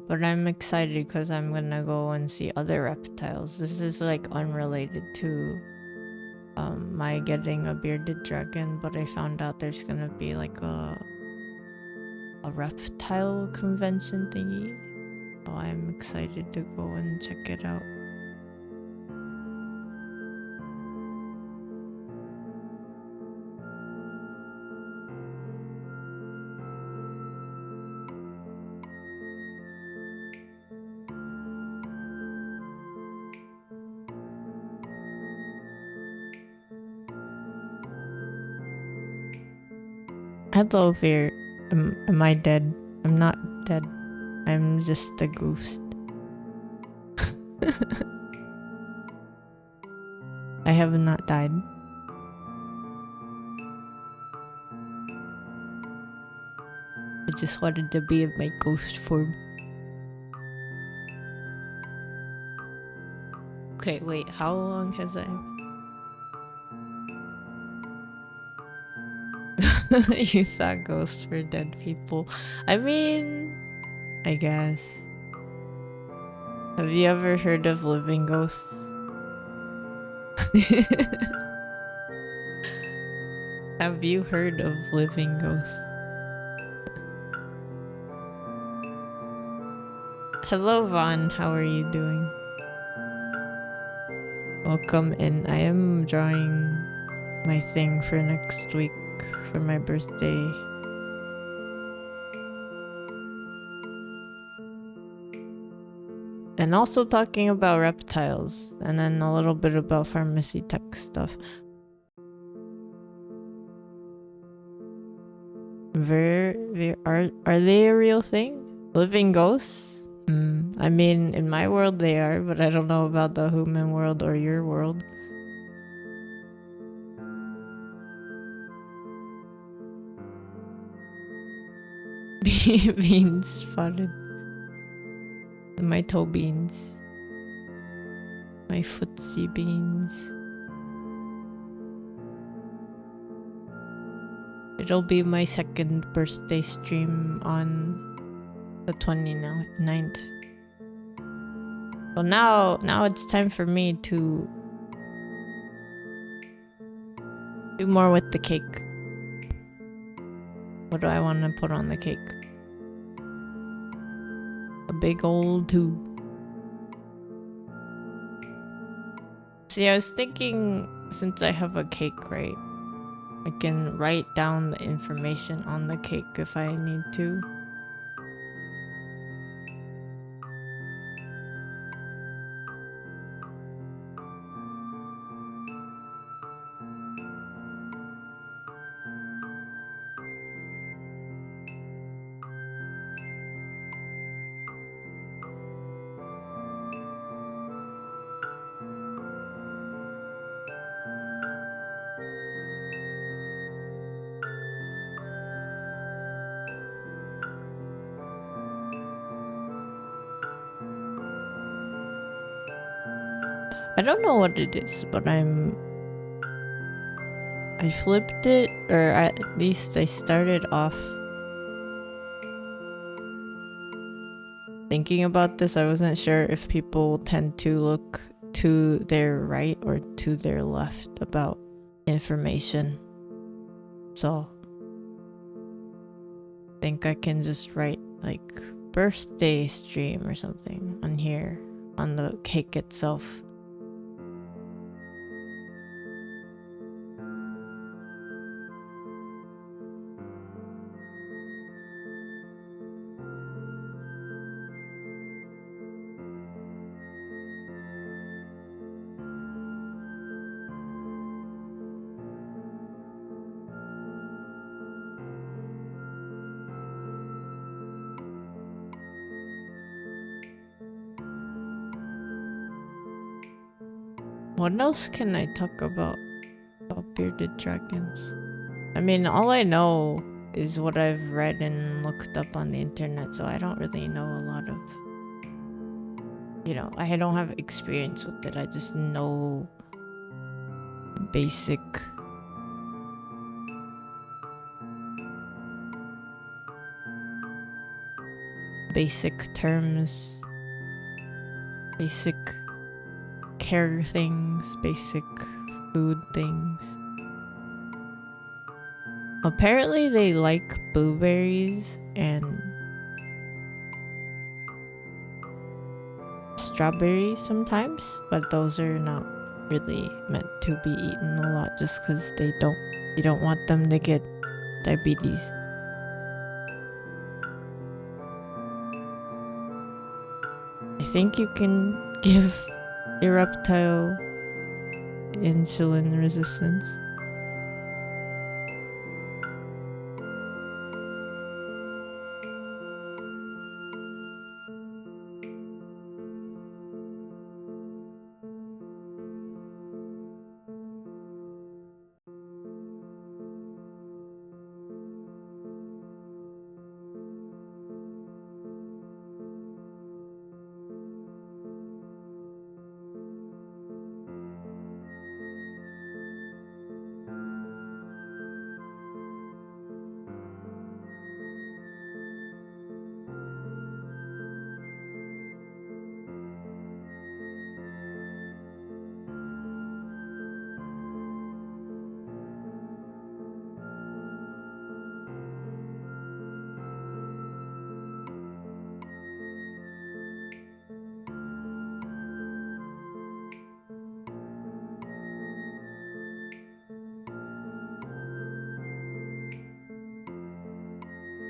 But I'm excited because I'm gonna go and see other reptiles. This is like unrelated to my getting a bearded dragon, but I found out there's gonna be like a reptile convention thingy. So I'm excited to go and check it out. Hello, Veer. Am I dead? I'm not dead. I'm just a ghost. I have not died. I just wanted to be in my ghost form. Okay, wait, how long has I... You saw ghosts for dead people. I mean, I guess. Have you ever heard of living ghosts? Have you heard of living ghosts? Hello, Vaughn. How are you doing? Welcome in. I am drawing my thing for next week for my birthday. And also talking about reptiles, and then a little bit about pharmacy tech stuff. Are they a real thing? Living ghosts? I mean, in my world they are, but I don't know about the human world or your world. Beans spotted. My toe beans. My footsie beans. It'll be my second birthday stream on the 29th. So now it's time for me to do more with the cake. What do I want to put on the cake? A big old tube. See, I was thinking, since I have a cake, right? I can write down the information on the cake if I need to. I don't know what it is, but I flipped it, or at least I started off thinking about this. I wasn't sure if people tend to look to their right or to their left about information. So I think I can just write like birthday stream or something on here on the cake itself. What else can I talk about bearded dragons? I mean, all I know is what I've read and looked up on the internet, so I don't really know a lot of, I don't have experience with it. I just know basic terms, basic care things, basic food things. Apparently they like blueberries and strawberries sometimes, but those are not really meant to be eaten a lot just because you don't want them to get diabetes. I think you can give your reptile insulin resistance.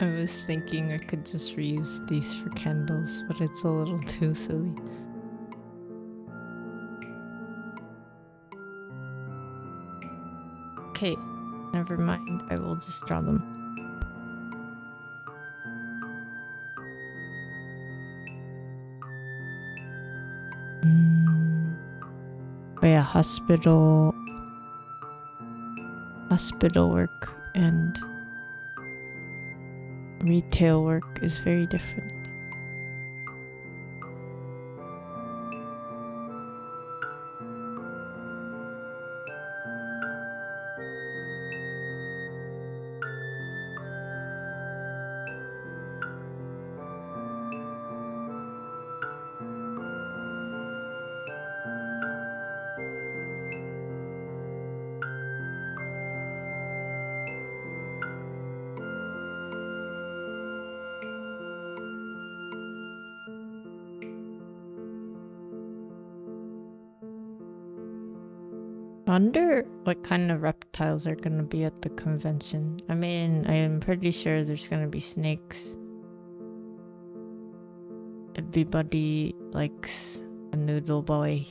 I was thinking I could just reuse these for candles, but it's a little too silly. Okay, never mind. I will just draw them. Oh yeah, hospital work and retail work is very different. I wonder what kind of reptiles are gonna be at the convention. I mean, I'm pretty sure there's gonna be snakes. Everybody likes a noodle boy.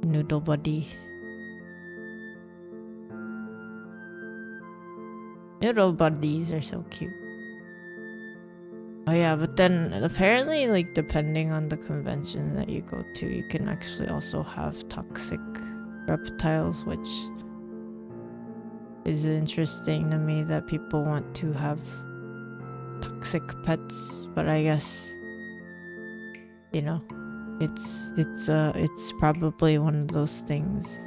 Noodle buddy. Noodle buddies are so cute. Oh yeah, but then apparently, like, depending on the convention that you go to, you can actually also have toxic reptiles, which is interesting to me that people want to have toxic pets, but I guess, you know, it's probably one of those things.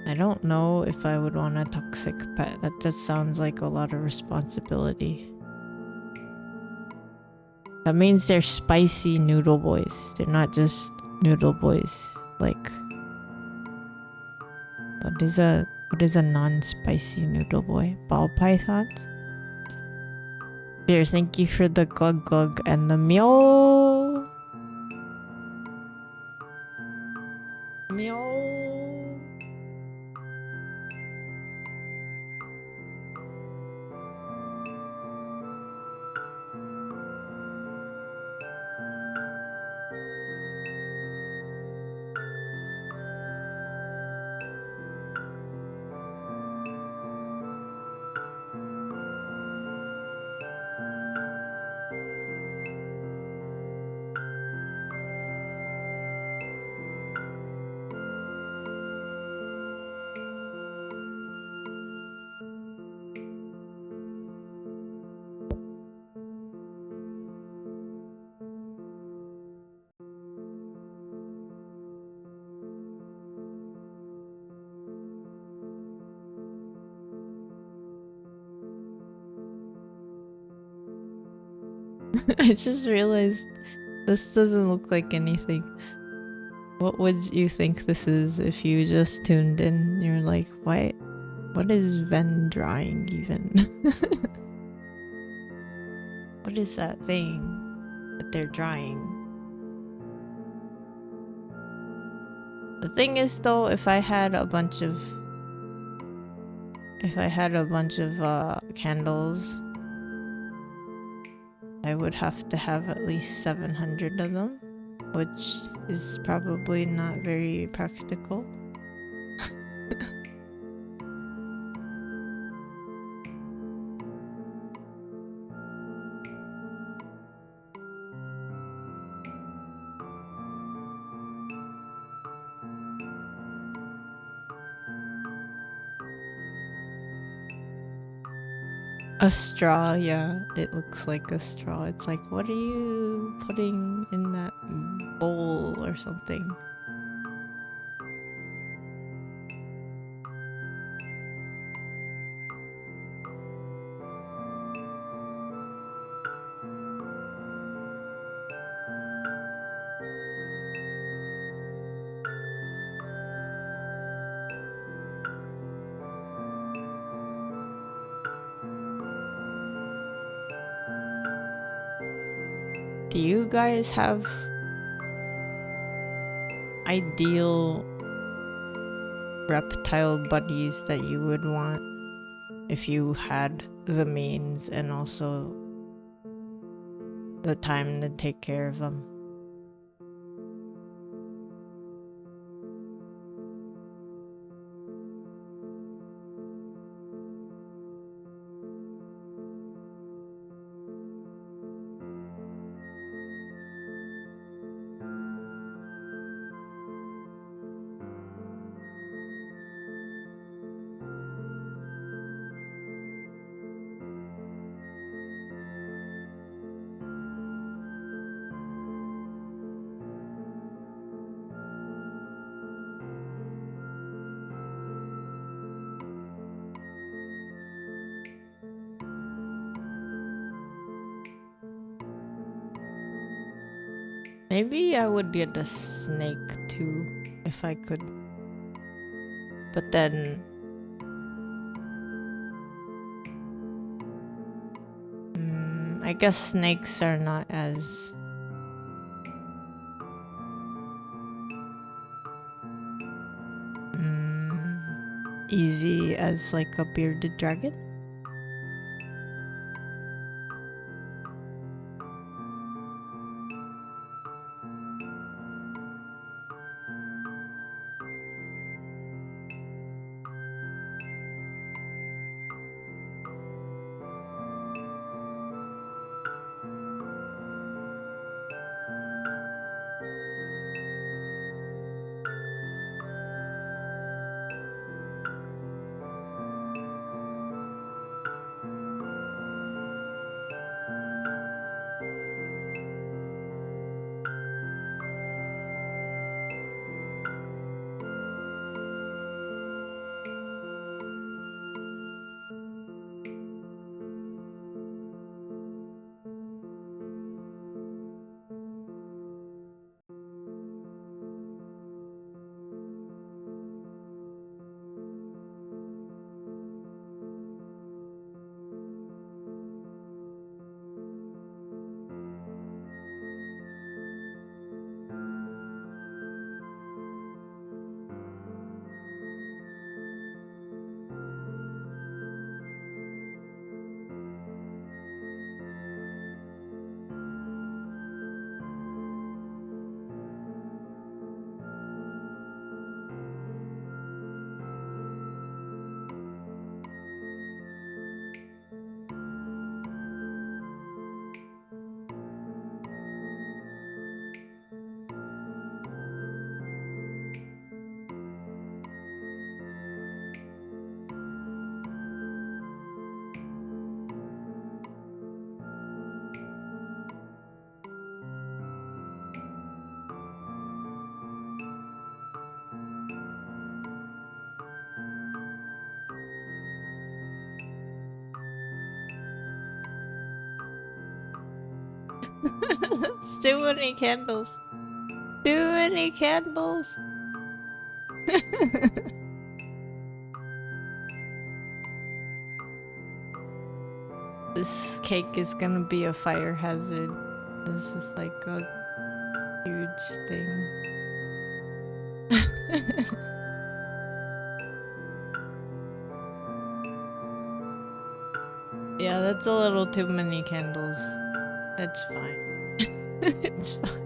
I don't know if I would want a toxic pet. That just sounds like a lot of responsibility. That means they're spicy noodle boys. They're not just noodle boys. Like, what is a non-spicy noodle boy? Ball pythons? Here, thank you for the glug glug and the meow. Meow. I just realized this doesn't look like anything. What would you think this is if you just tuned in? You're like, what is Ven drawing even? What is that thing that they're drawing? The thing is though, if I had a bunch of candles, I would have to have at least 700 of them, which is probably not very practical. A straw, yeah, it looks like a straw. It's like, what are you putting in that bowl or something? Do you guys have ideal reptile buddies that you would want if you had the means and also the time to take care of them. Maybe I would get a snake too, if I could. But then... I guess snakes are not as... easy as like a bearded dragon. It's too many candles. Too many candles. This cake is gonna be a fire hazard. This is like a huge thing. Yeah, that's a little too many candles. It's fine. It's fine.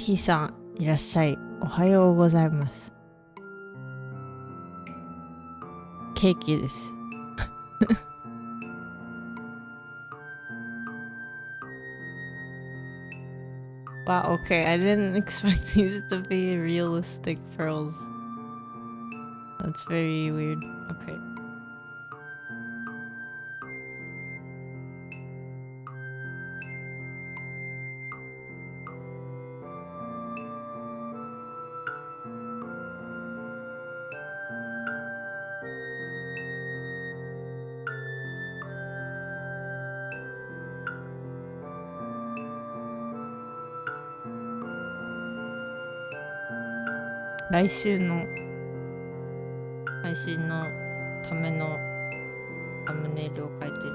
P さん、いらっしゃい。おはようございます。ケーキです。Wow, okay. I didn't expect these to be realistic pearls. That's very weird. Okay. (来週の配信のためのサムネイルを書いてる。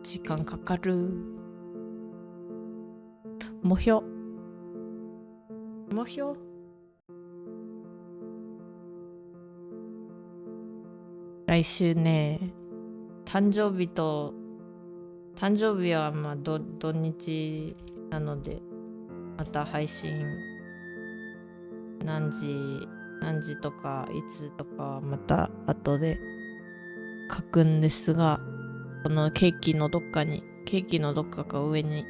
時間かかる。もひょ来週ね、誕生日はまあ土日なので、また配信何時とかいつとかはまた後で書くんですが、このケーキのどっかか上に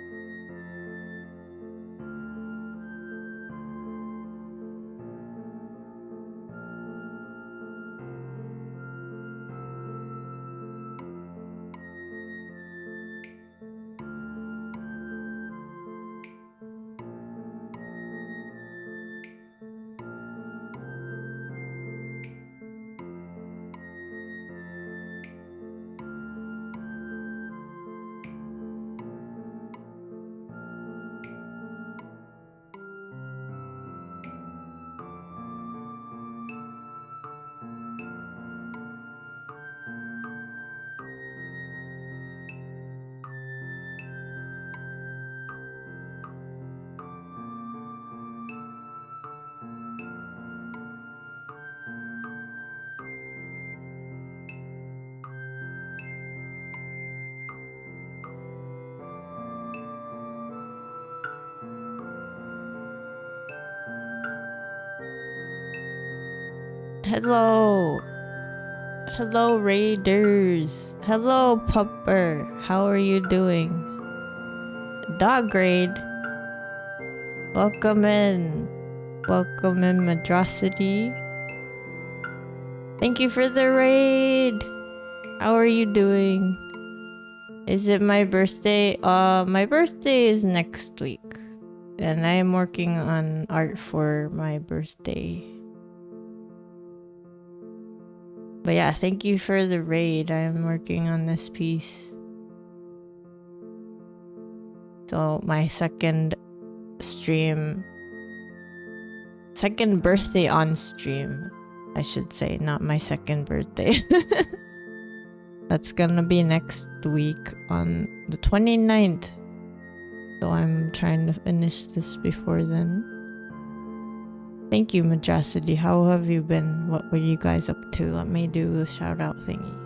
Hello Raiders. Hello Pupper. How are you doing? Dog Raid. Welcome in Madrasity. Thank you for the raid. How are you doing? Is it my birthday? My birthday is next week, and I am working on art for my birthday. But yeah, thank you for the raid. I am working on this piece. So my second birthday on stream, I should say, not my second birthday. That's gonna be next week on the 29th. So I'm trying to finish this before then. Thank you, Madrasity. How have you been? What were you guys up to? Let me do a shout out thingy.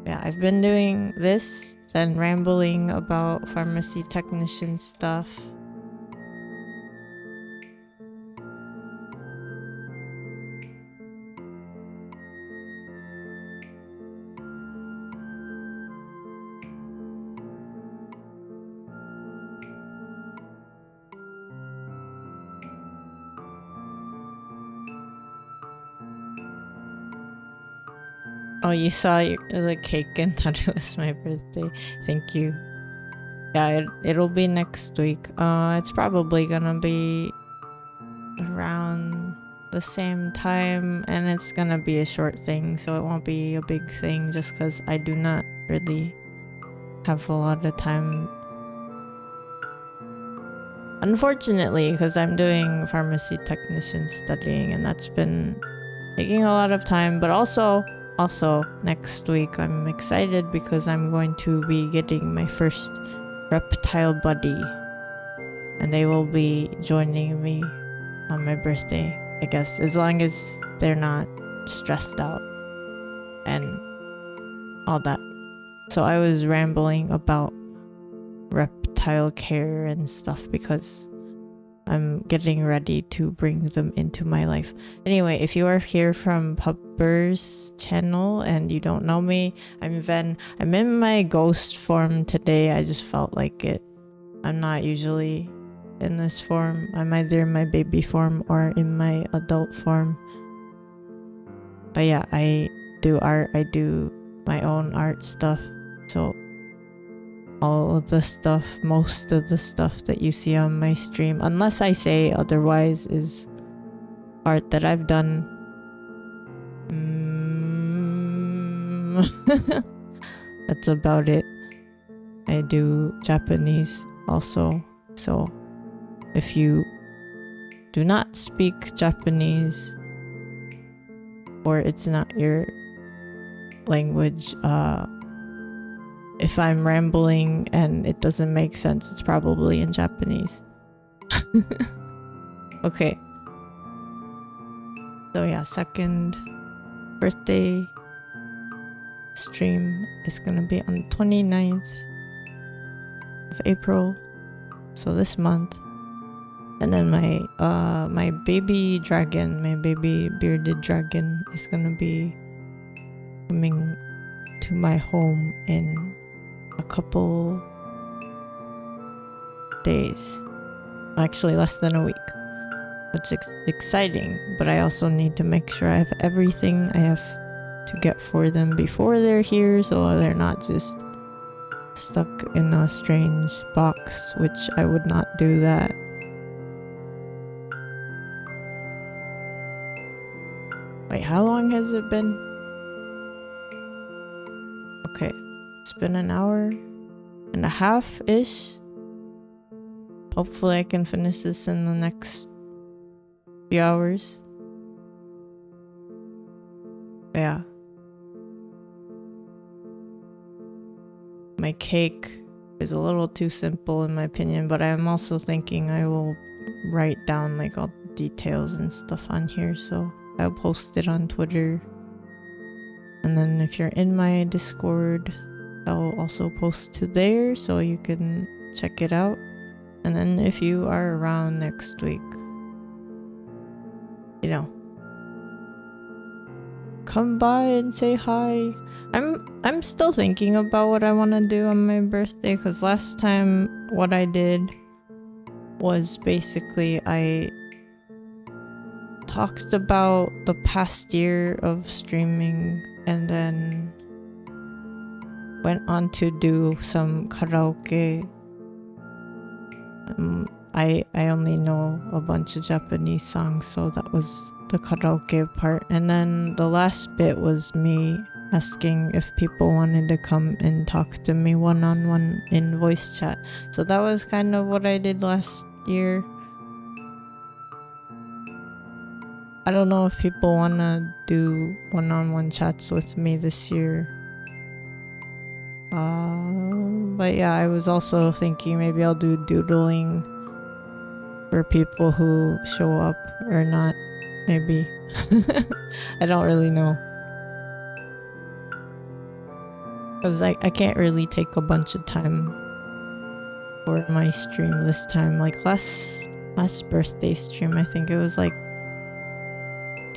Yeah, I've been doing this, then rambling about pharmacy technician stuff. Oh, you saw the cake and thought it was my birthday. Thank you. Yeah, it'll be next week. It's probably gonna be around the same time, and it's gonna be a short thing, so it won't be a big thing just because I do not really have a lot of time. Unfortunately, because I'm doing pharmacy technician studying, and that's been taking a lot of time, but also next week I'm excited because I'm going to be getting my first reptile buddy, and they will be joining me on my birthday, I guess, as long as they're not stressed out and all that. So I was rambling about reptile care and stuff because I'm getting ready to bring them into my life. Anyway, if you are here from Pupper's channel and you don't know me, I'm Ven. I'm in my ghost form today. I just felt like it. I'm not usually in this form. I'm either in my baby form or in my adult form. But yeah, I do art. I do my own art stuff. So all of the stuff, most of the stuff that you see on my stream, unless I say otherwise, is art that I've done. That's about it. I do Japanese also, so if you do not speak Japanese or it's not your language, if I'm rambling and it doesn't make sense, it's probably in Japanese. Okay. So yeah, second birthday stream is gonna be on the 29th of April. So this month. And then my baby dragon, my baby bearded dragon is gonna be coming to my home in a couple days, actually less than a week, which is exciting, but I also need to make sure I have everything I have to get for them before they're here, so they're not just stuck in a strange box, which I would not do that. Wait, how long has it been? Okay, it's been an hour and a half-ish. Hopefully I can finish this in the next few hours. Yeah. My cake is a little too simple in my opinion, but I'm also thinking I will write down like all the details and stuff on here, so I'll post it on Twitter. And then if you're in my Discord, I'll also post to there so you can check it out. And then if you are around next week, you know, come by and say hi. I'm still thinking about what I want to do on my birthday, because last time what I did was basically I talked about the past year of streaming and then went on to do some karaoke. I only know a bunch of Japanese songs, so that was the karaoke part. And then the last bit was me asking if people wanted to come and talk to me one-on-one in voice chat. So that was kind of what I did last year. I don't know if people want to do one-on-one chats with me this year. But yeah, I was also thinking maybe I'll do doodling for people who show up or not. Maybe. I don't really know. Because I can't really take a bunch of time for my stream this time. Like last birthday stream, I think it was like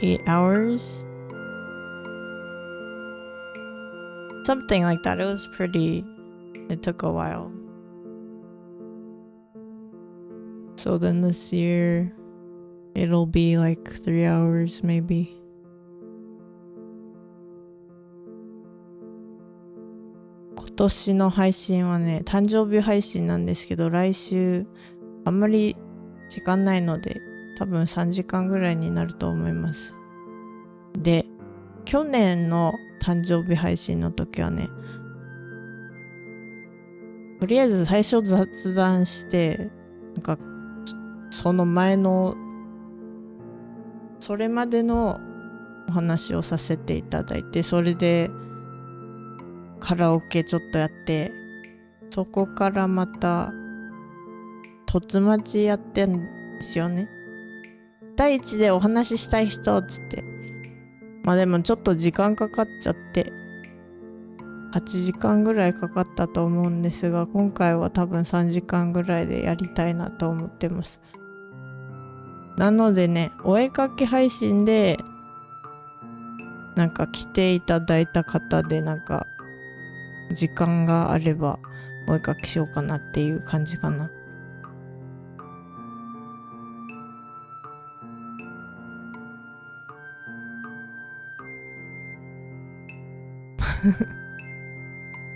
8 hours. Something like that. It took a while. So then this year, it'll be like 3 hours maybe.今年の配信はね、誕生日配信なんですけど、来週あんまり時間ないので、多分3時間ぐらいになると思います。で、去年の誕生日配信の時はね、とりあえず最初雑談して、なんかその前のそれまでのお話をさせていただいて、それでカラオケちょっとやって、そこからまた突待ちやってんですよね。第一でお話ししたい人っつって、まあでもちょっと時間かかっちゃって、8時間ぐらいかかったと思うんですが、今回は多分3時間ぐらいでやりたいなと思ってます。なのでね、お絵かき配信でなんか来ていただいた方でなんか時間があればお絵かきしようかなっていう感じかな。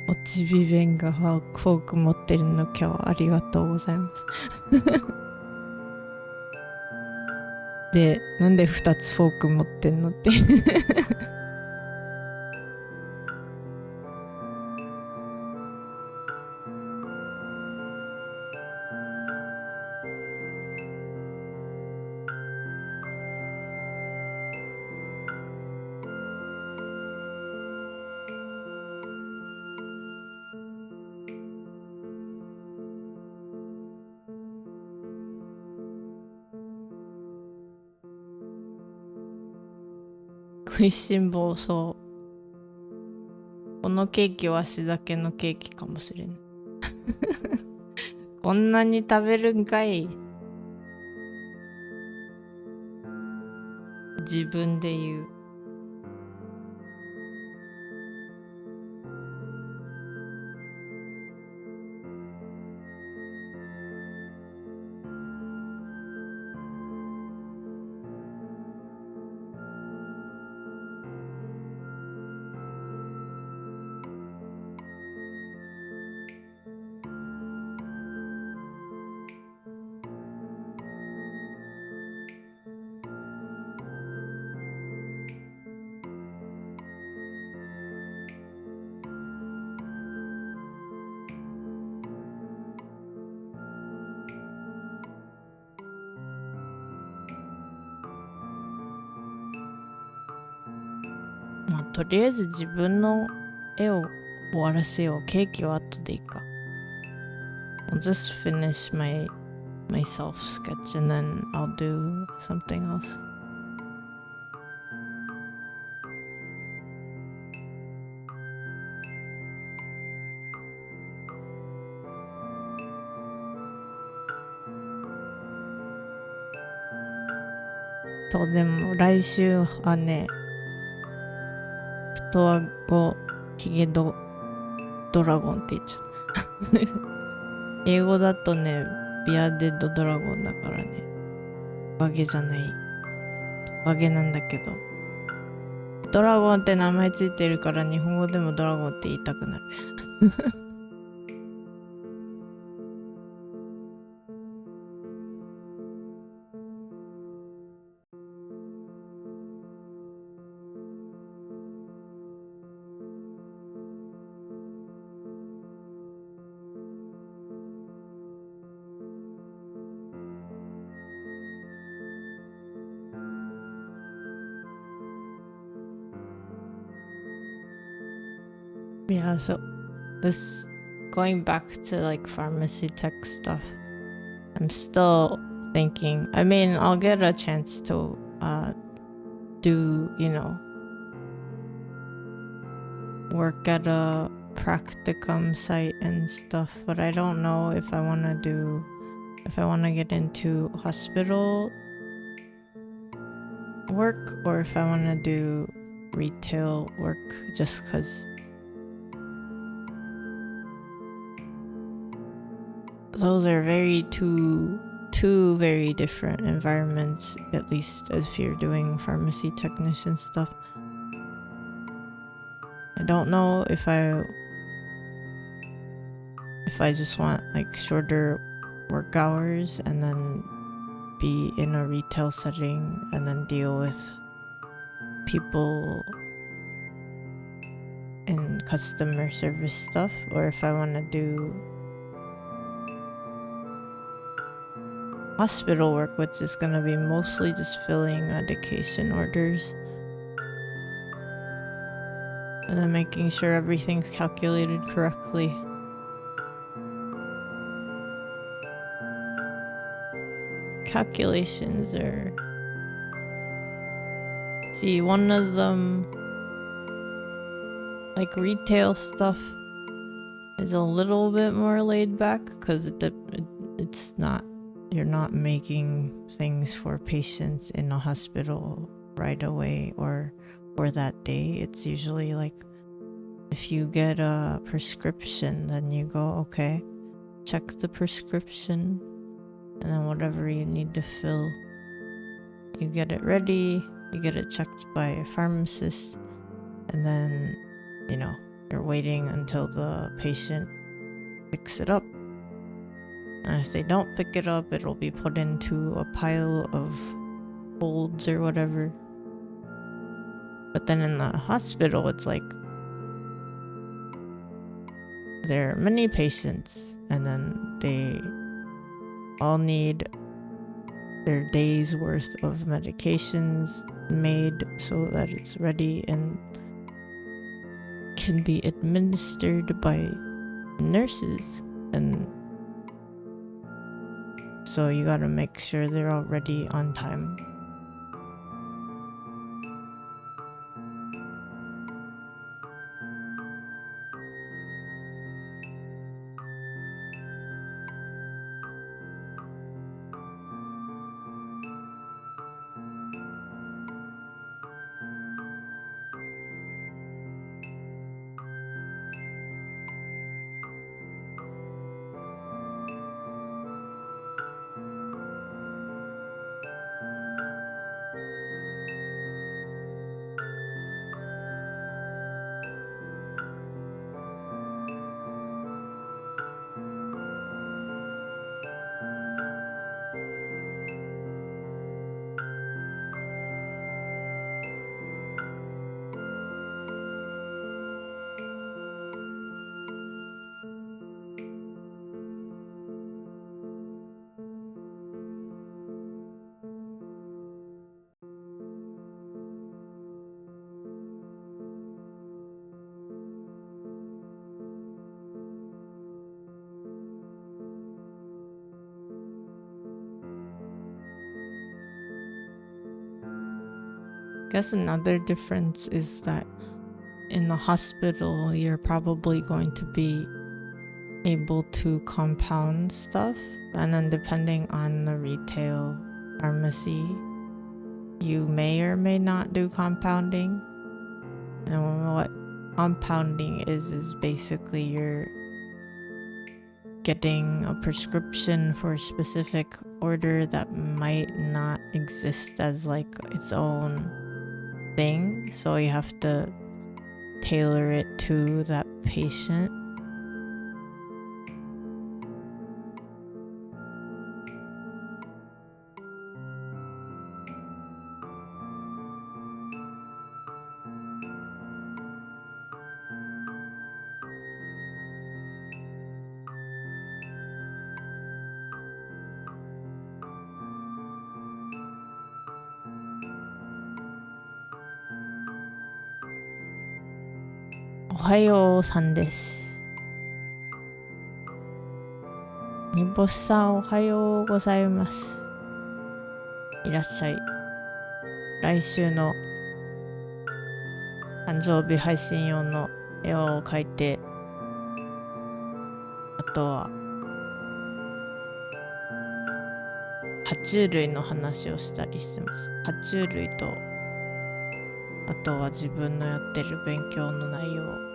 おちび弁がフォーク持ってるの今日はありがとうございます。で、なんで2つフォーク持ってんのって食いしん坊そう。このケーキは足だけのケーキかもしれん。こんなに食べるんかい。自分で言う。まあ、とりあえず自分の絵を終わらせよう。ケーキは後でいいか。I'll just finish myself sketch and then I'll do something else. そうでも来週はね、太あごヒゲドラゴンって言っちゃった。英語だとね、ビアデッドドラゴンだからね。トカゲじゃない。トカゲなんだけど。ドラゴンって名前ついてるから日本語でもドラゴンって言いたくなる。Yeah, so this going back to like pharmacy tech stuff, I'm still thinking, I mean, I'll get a chance to do, work at a practicum site and stuff, but I don't know if I want to get into hospital work or if I want to do retail work just because those are two very different environments, at least if you're doing pharmacy technician stuff. I don't know if I just want like shorter work hours and then be in a retail setting and then deal with people in customer service stuff, or if I want to do hospital work, which is going to be mostly just filling medication orders and then making sure everything's calculated correctly. Calculations are... See, one of them like retail stuff is a little bit more laid back because it's not, you're not making things for patients in a hospital right away or that day. It's usually like if you get a prescription, then you go, okay, check the prescription, and then whatever you need to fill, you get it ready, you get it checked by a pharmacist, and then, you know, you're waiting until the patient picks it up. And if they don't pick it up, it'll be put into a pile of holds or whatever. But then in the hospital, it's like there are many patients, and then they all need their day's worth of medications made so that it's ready and can be administered by nurses. And so you gotta make sure they're all ready on time. I guess another difference is that in the hospital, you're probably going to be able to compound stuff, and then depending on the retail pharmacy, you may or may not do compounding. And what compounding is basically you're getting a prescription for a specific order that might not exist as like its own thing, so you have to tailor it to that patient. Ohayo san desu. にぼっさんおはようございます。いらっしゃい。来週の誕生日配信用の絵を描いて、あとは爬虫類の話をしたりしてます。爬虫類と、あとは自分のやってる勉強の内容。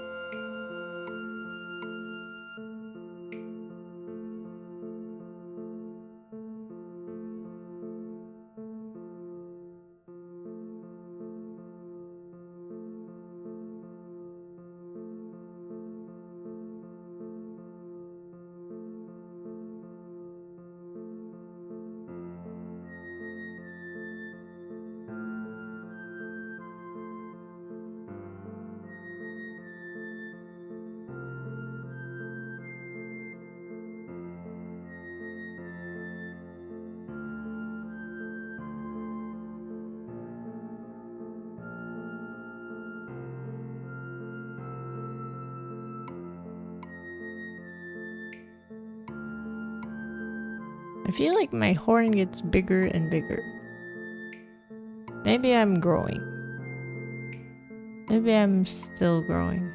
I feel like my horn gets bigger and bigger. Maybe I'm growing. Maybe I'm still growing.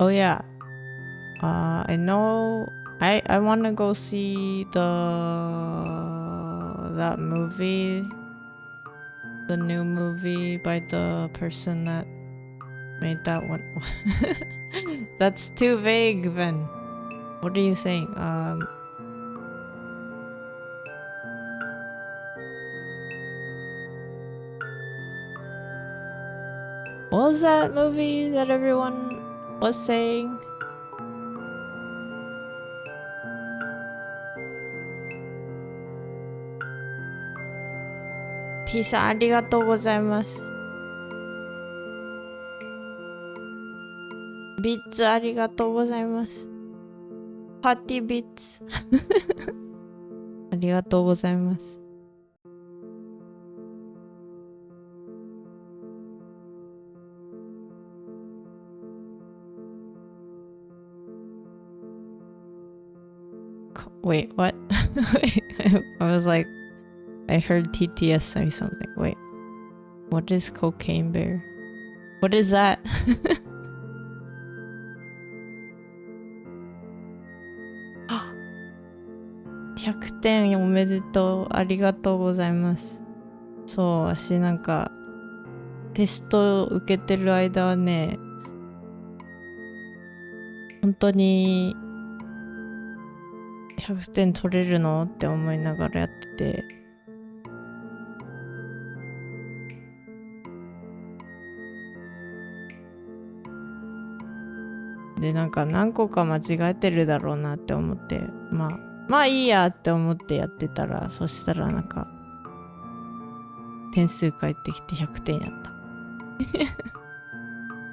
Oh yeah. I know. I want to go see that movie, the new movie by the person that made that one. That's too vague, Ven. What are you saying? What was that movie that everyone was saying? Peace ありがとうございます。ビッツありがとうございます。パーティービッツありがとうございます。Wait, what? I was like, I heard TTS say something. Wait, what is Cocaine Bear? What is that? 100点おめでとう。ありがとうございます。そう、私なんかテストを受けてる間はね、本当に100点取れるのって思いながらやってて、でなんか何個か間違えてるだろうなって思って、まあいいやって思ってやってたら、そしたらなんか点数返ってきて100点やった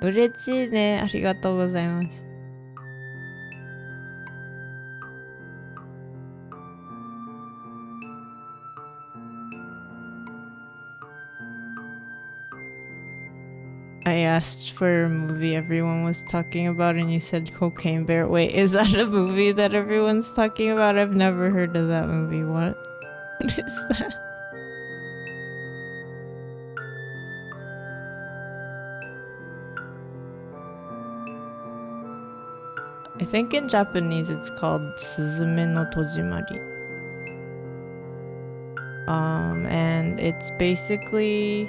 嬉しいね。ありがとうございます。I asked for a movie everyone was talking about and you said Cocaine Bear. Wait, is that a movie that everyone's talking about? I've never heard of that movie. What is that? I think in Japanese it's called Suzume no Tojimari. And it's basically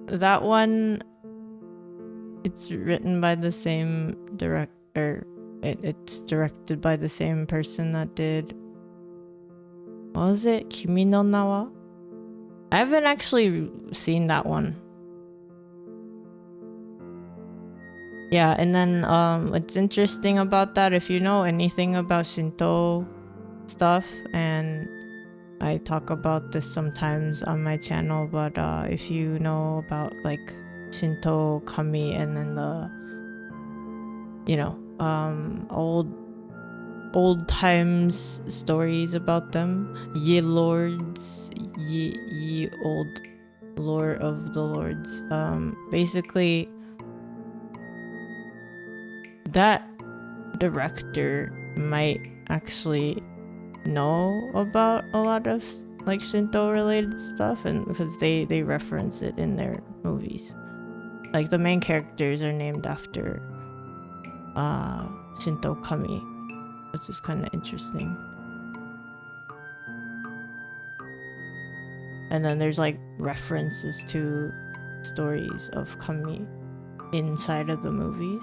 that one. It's written by the same director. It's directed by the same person that did, what was it? Kimi no Nawa? I haven't actually seen that one. Yeah, and then what's interesting about that, if you know anything about Shinto stuff, and I talk about this sometimes on my channel, but if you know about like Shinto kami and then the, you know, old times stories about them, ye lords, ye old lore of the lords, basically that director might actually know about a lot of like Shinto related stuff, and because they reference it in their movies. Like the main characters are named after Shinto kami, which is kind of interesting. And then there's like references to stories of kami inside of the movies.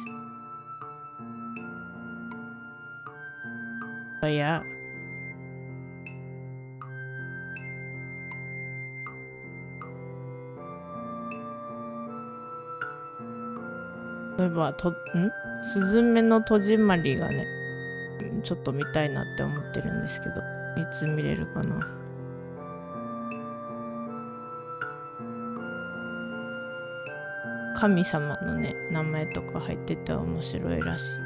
But yeah.スズメの戸締まりがね、ちょっと見たいなって思ってるんですけど、いつ見れるかな。神様のね、名前とか入ってて面白いらしい。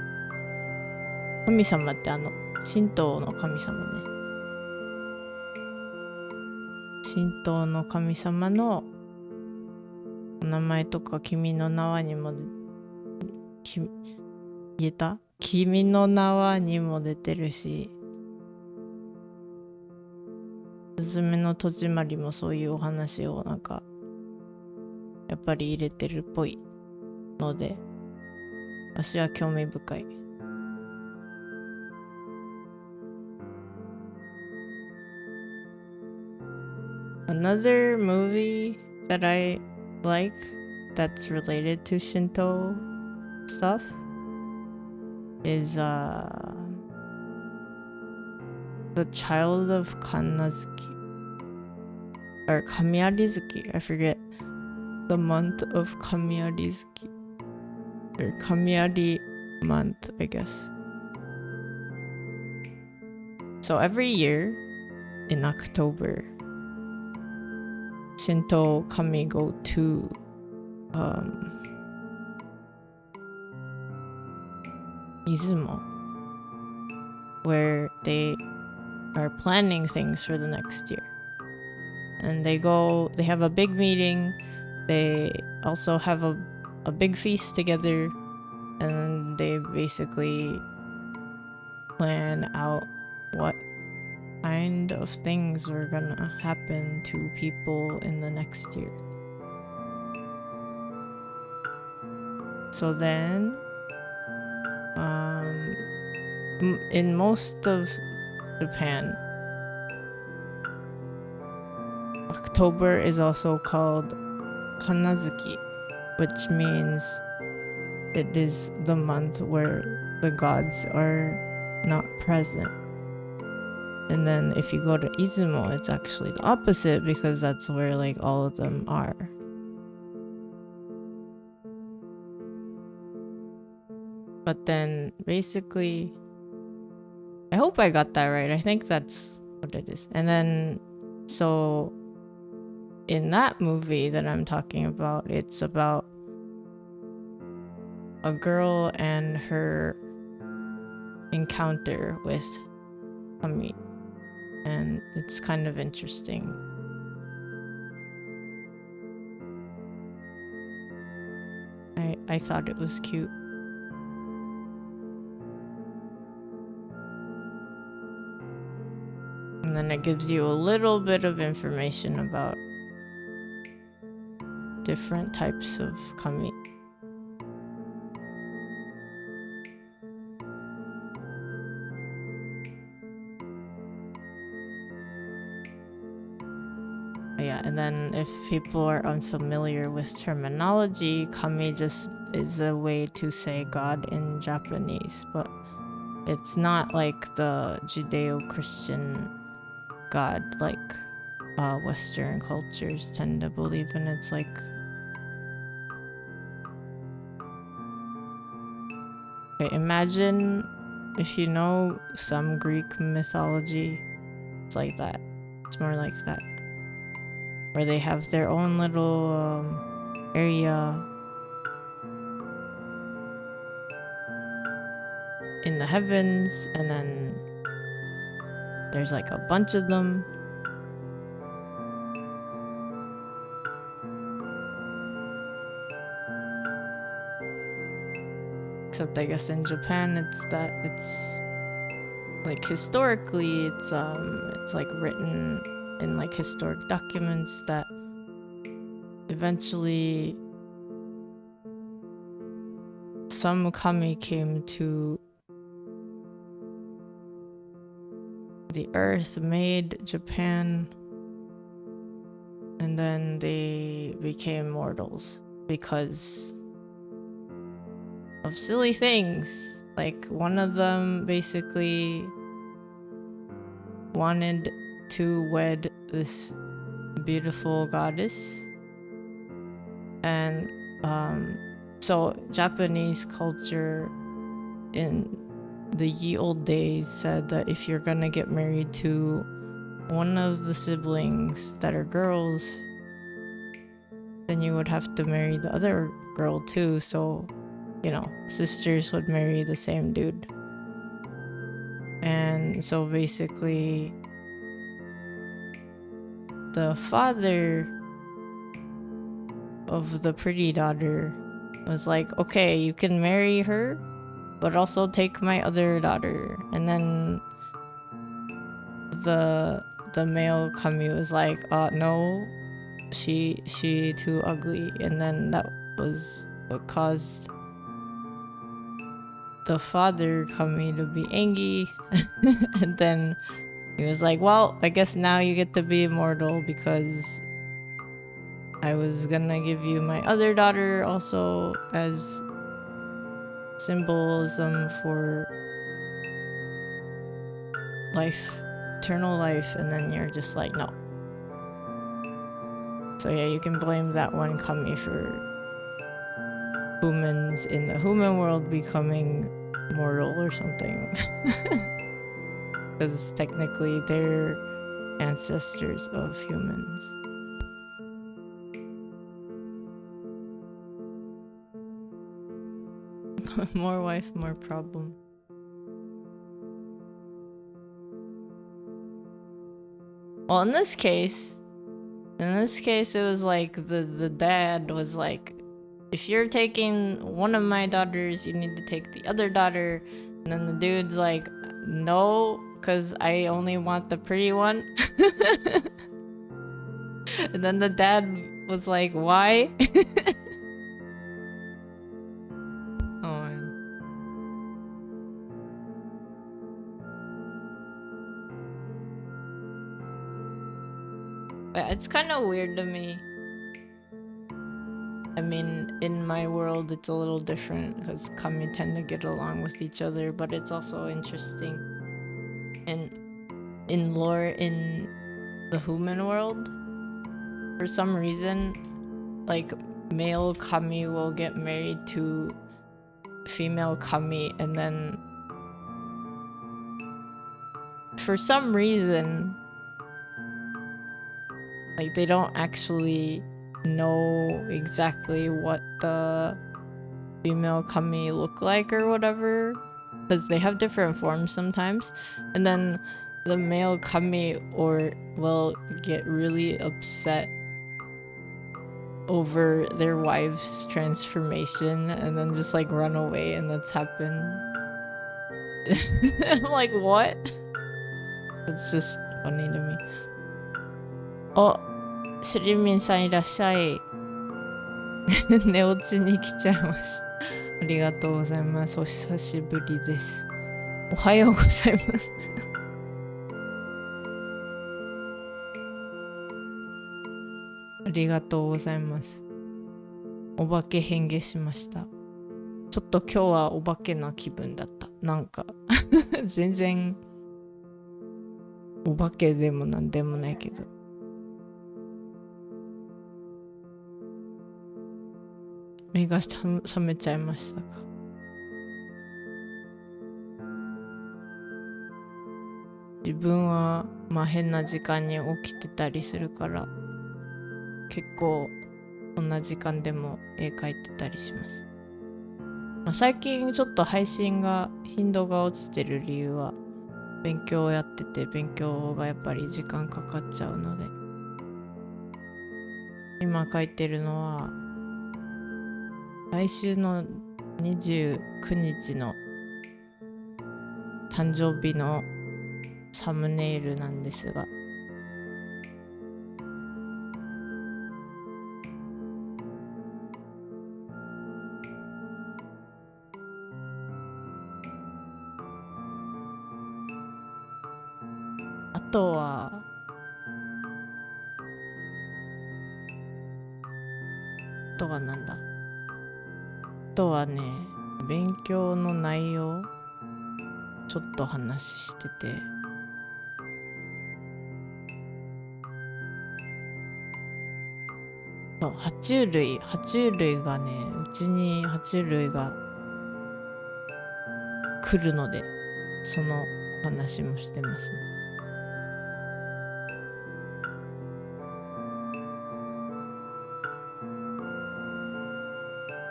神様って神道の神様ね。神道の神様のお名前とか、君の名はにも言えた？君の名はにも出てるし、すずめの戸締まりもそういうお話をなんかやっぱり入れてるっぽいので、私は興味深い。Another movie that I like that's related to Shinto stuff is The Child of Kanazuki or Kamiarizuki. I forget the month of Kamiarizuki or Kamiari month, I guess. So every year in October, Shinto kami go to Izumo, where they are planning things for the next year. And they have a big meeting. They also have a big feast together, and they basically plan out what kind of things were gonna happen to people in the next year. So then, in most of Japan, October is also called Kanazuki, which means it is the month where the gods are not present. And then if you go to Izumo, it's actually the opposite, because that's where like all of them are. But then basically, I hope I got that right. I think that's what it is. And then, so in that movie that I'm talking about, it's about a girl and her encounter with Kami. And it's kind of interesting. I thought it was cute. And then it gives you a little bit of information about different types of kami. Yeah, and then if people are unfamiliar with terminology, kami just is a way to say God in Japanese, but it's not like the Judeo-Christian God like Western cultures tend to believe in. It's like okay, imagine if you know some Greek mythology, it's like that. It's more like that, where they have their own little area in the heavens, and then there's like a bunch of them. Except I guess in Japan it's like historically it's like written in like historic documents that eventually some kami came to the earth, made Japan, and then they became mortals because of silly things. Like one of them basically wanted to wed this beautiful goddess, and so Japanese culture in the ye old days said that if you're gonna get married to one of the siblings that are girls, then you would have to marry the other girl too, so you know, sisters would marry the same dude. And so basically the father of the pretty daughter was like, okay, you can marry her, but also take my other daughter. And then the the male kami was like, no, she too ugly, and then that was what caused the father kami to be angry. And then he was like, well, I guess now you get to be immortal because I was gonna give you my other daughter also as symbolism for life, eternal life, and then you're just like, no. So yeah, you can blame that one kami for humans in the human world becoming mortal or something. Because technically they're ancestors of humans. More wife, more problem. Well, in this case, it was like the dad was like, if you're taking one of my daughters, you need to take the other daughter. And then the dude's like, no, because I only want the pretty one. And then the dad was like, why? Oh, man. But it's kind of weird to me. I mean, in my world, it's a little different because kami tend to get along with each other, but it's also interesting. And in lore in the human world, for some reason, like, male kami will get married to female kami, and then for some reason, like, they don't actually know exactly what the female kami look like or whatever, because they have different forms sometimes, and then the male kami will get really upset over their wife's transformation and then just like run away, and that's happened. I'm like, what? It's just funny to me. Oh, シリミンさんいらっしゃい。寝落ちに来ちゃいました。ありがとうございます。お久しぶりです。おはようございます。ありがとうございます。お化け変化しました。ちょっと今日はお化けな気分だった。なんか全然お化けでもなんでもないけど。目が覚めちゃいましたか。自分はまあ変な時間に起きてたりするから結構そんな時間でも絵描いてたりします。まあ、最近ちょっと配信が頻度が落ちてる理由は勉強をやってて、勉強がやっぱり時間かかっちゃうので、今描いてるのは来週の29日の誕生日のサムネイルなんですが、あとはなんだ、あとはね、勉強の内容ちょっと話してて、爬虫類がね、うちに爬虫類が来るので、そのお話もしてますね。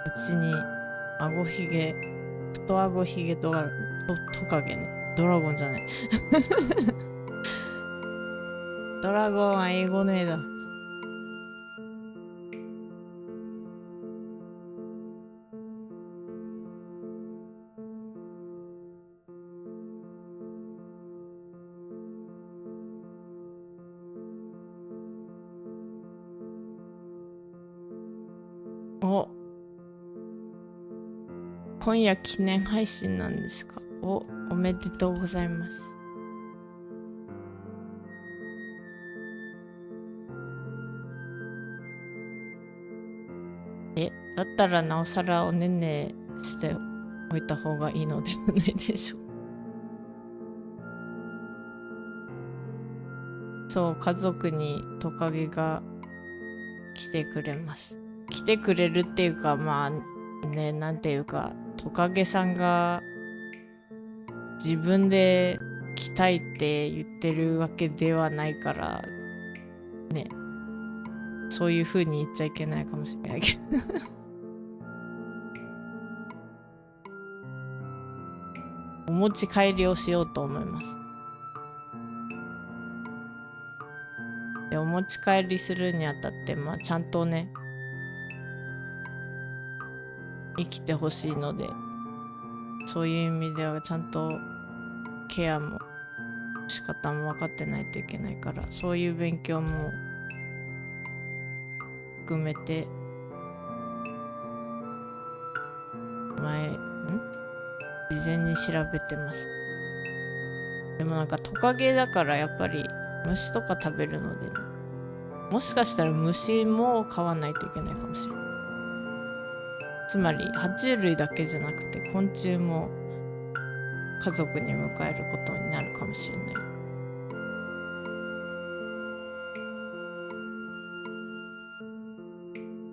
うちに太あごひげトカゲね、ドラゴンじゃないドラゴンは英語の絵だ。お、今夜記念配信なんですか？おめでとうございます。だったらなおさらおねんねしておいた方がいいのではないでしょうか。そう、家族にトカゲが来てくれます。来てくれるっていうか、まあね、なんていうか、トカゲさんが自分で来たいって言ってるわけではないからね、そういう風に言っちゃいけないかもしれないけどお持ち帰りをしようと思います。で、お持ち帰りするにあたって、まあちゃんとね生きてほしいので、そういう意味ではちゃんとケアも仕方も分かってないといけないから、そういう勉強も含めて事前に調べてます。でもなんかトカゲだからやっぱり虫とか食べるのでね、もしかしたら虫も飼わないといけないかもしれない。つまり爬虫類だけじゃなくて昆虫も家族に迎えることになるかもしれない。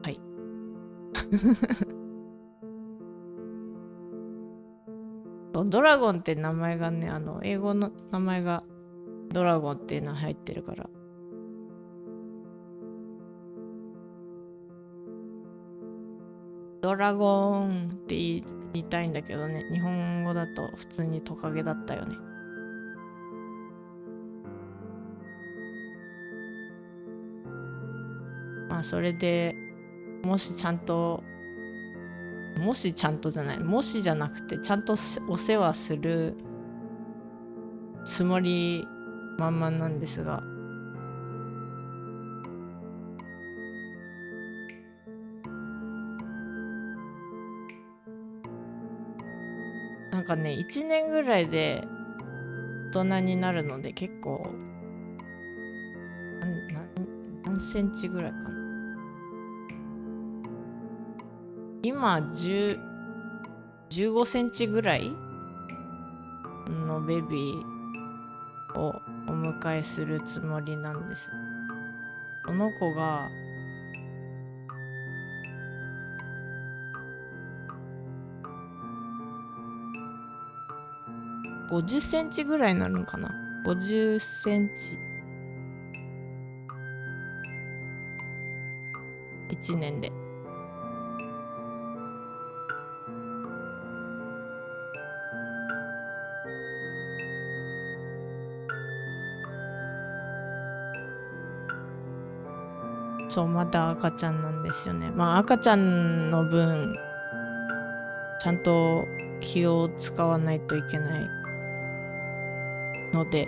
はいドラゴンって名前がね、英語の名前がドラゴンっていうの入ってるから、ドラゴンって言いたいんだけどね、日本語だと普通にトカゲだったよね。まあそれでもしじゃなくてちゃんとお世話するつもり満々なんですが、なんかね1年ぐらいで大人になるので、結構何センチぐらいかな、今15センチぐらいのベビーをお迎えするつもりなんです。その子が50センチぐらいになるのかな。50センチ1年で。そう、まだ赤ちゃんなんですよね。まあ赤ちゃんの分ちゃんと気を使わないといけないので、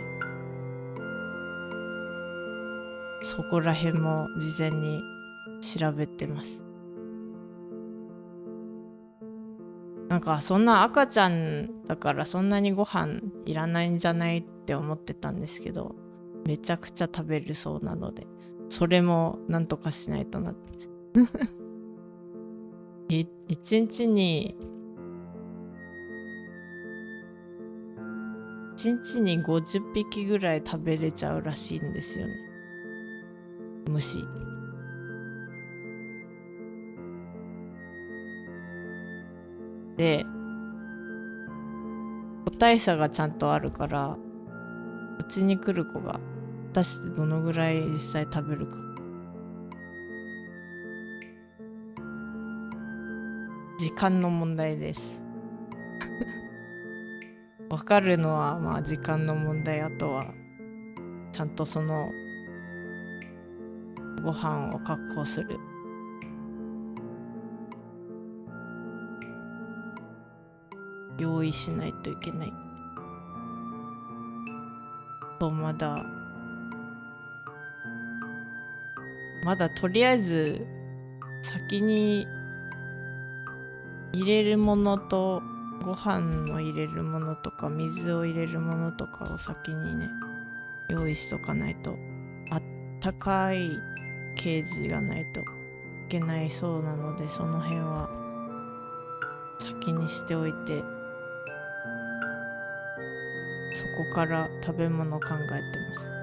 そこら辺も事前に調べてます。なんかそんな赤ちゃんだからそんなにご飯いらないんじゃないって思ってたんですけど、めちゃくちゃ食べるそうなので、それもなんとかしないとなって1日に50匹ぐらい食べれちゃうらしいんですよね、虫。で、個体差がちゃんとあるから、うちに来る子が果たしてどのぐらい実際食べるか、時間の問題ですわかるのはまあ時間の問題。あとはちゃんとそのご飯を確保する、用意しないといけないと、まだとりあえず先に入れるものとご飯を入れるものとか水を入れるものとかを先にね用意しとかないと、あったかいケージがないといけないそうなので、その辺は先にしておいて、そこから食べ物を考えてます。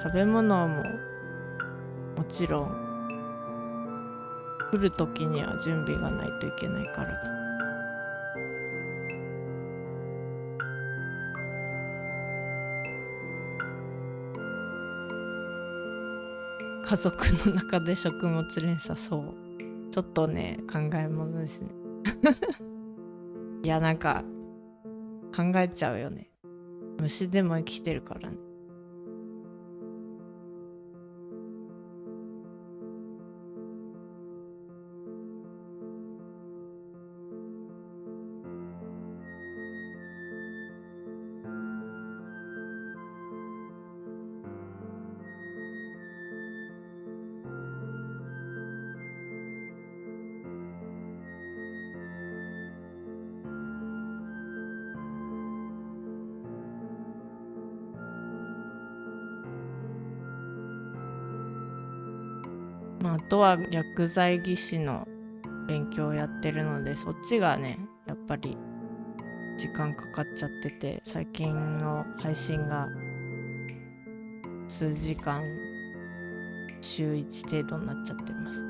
食べ物ももちろん来る時には準備がないといけないから、家族の中で食物連鎖、そうちょっとね考え物ですねいやなんか考えちゃうよね。虫でも生きてるからね。あとは薬剤技師の勉強をやってるので、そっちがねやっぱり時間かかっちゃってて、最近の配信が数時間週1程度になっちゃってます。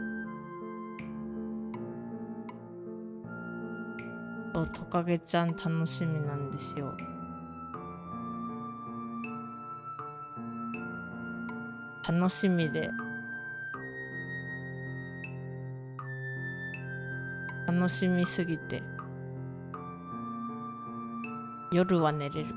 トカゲちゃん楽しみなんですよ。楽しみで楽しみすぎて夜は寝れる。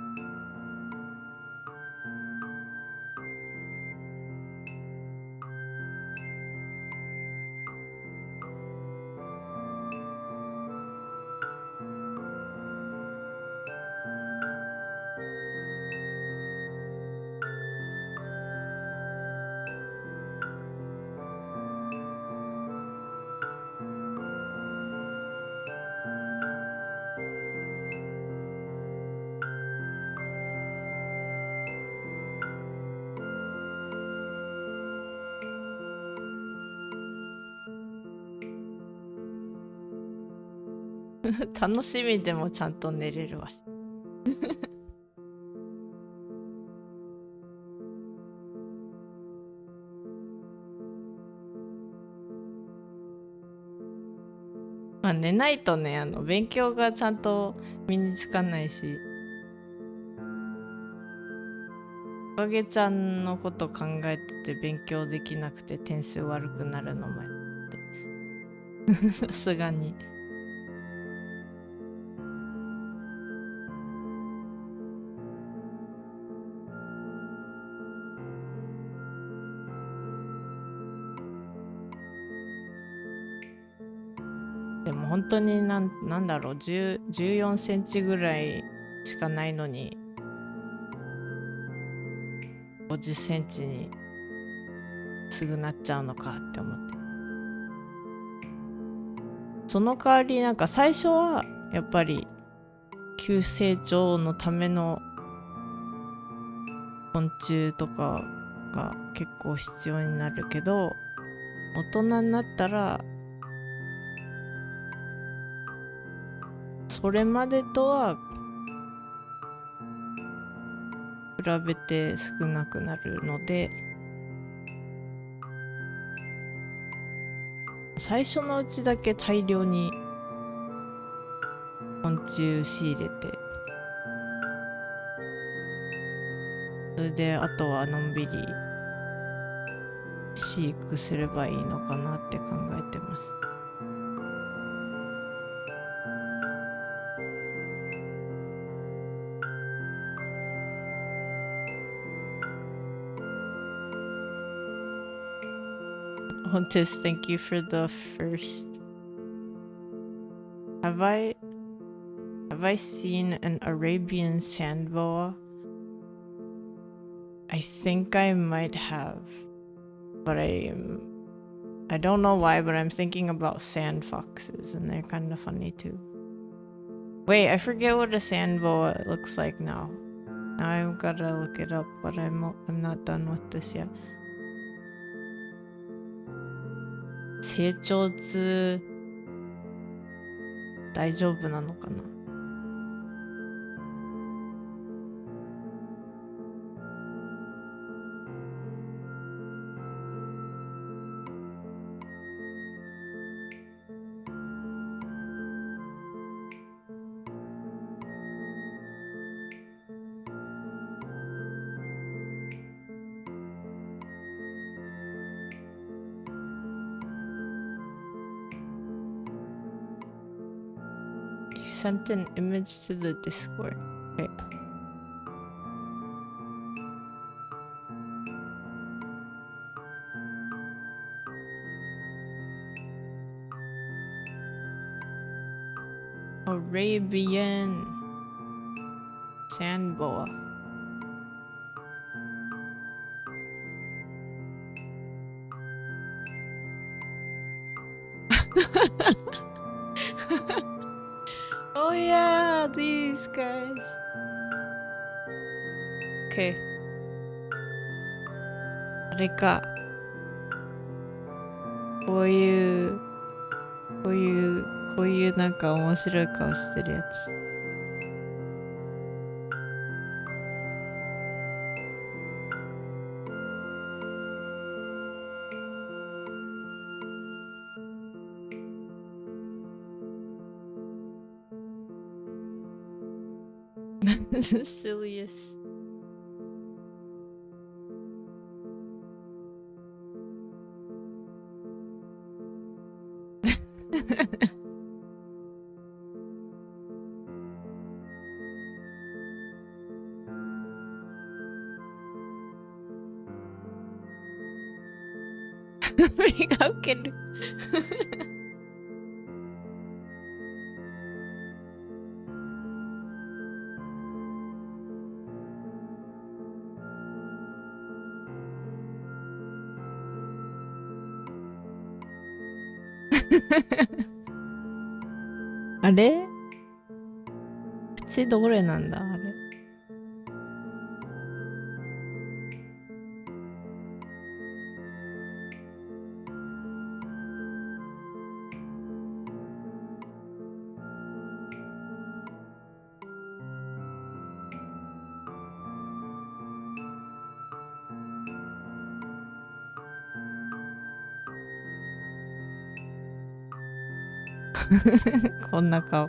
楽しみでもちゃんと寝れるわまあ寝ないとね勉強がちゃんと身につかないし、おかげちゃんのこと考えてて勉強できなくて点数悪くなるのもやってさすがに。でも本当になんだろう、14センチぐらいしかないのに50センチにすぐなっちゃうのかって思って、その代わりなんか最初はやっぱり急成長のための昆虫とかが結構必要になるけど、大人になったらそれまでとは比べて少なくなるので、最初のうちだけ大量に昆虫仕入れて、それであとはのんびり飼育すればいいのかなって考えてます。Hontis, thank you for the first. Have I seen an Arabian sand boa? I think I might have, but I don't know why, but I'm thinking about sand foxes and they're kind of funny too. Wait, I forget what a sand boa looks like now. Now I've gotta look it up, but I'm not done with this yet. 成長痛大丈夫なのかなYou sent an image to the Discord. Okay. Arabian sand boa. Oh yeah, these guys. Okay. あれか。こういうなんか面白い顔してるやつ。The silliest. Bring out kid.あれ口どれなんだあれこんな顔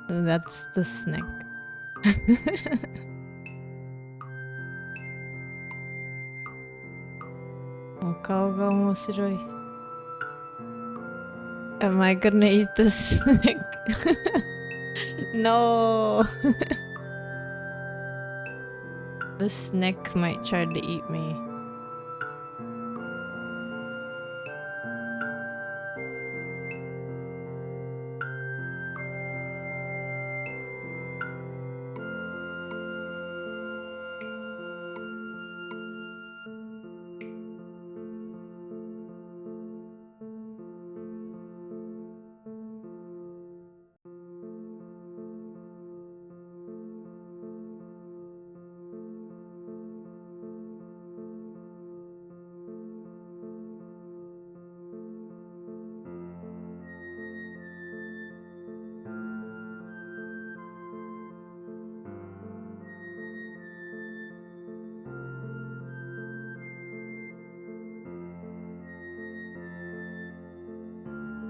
That's the snake お顔が面白い Am I gonna eat the snake? No The snake might try to eat me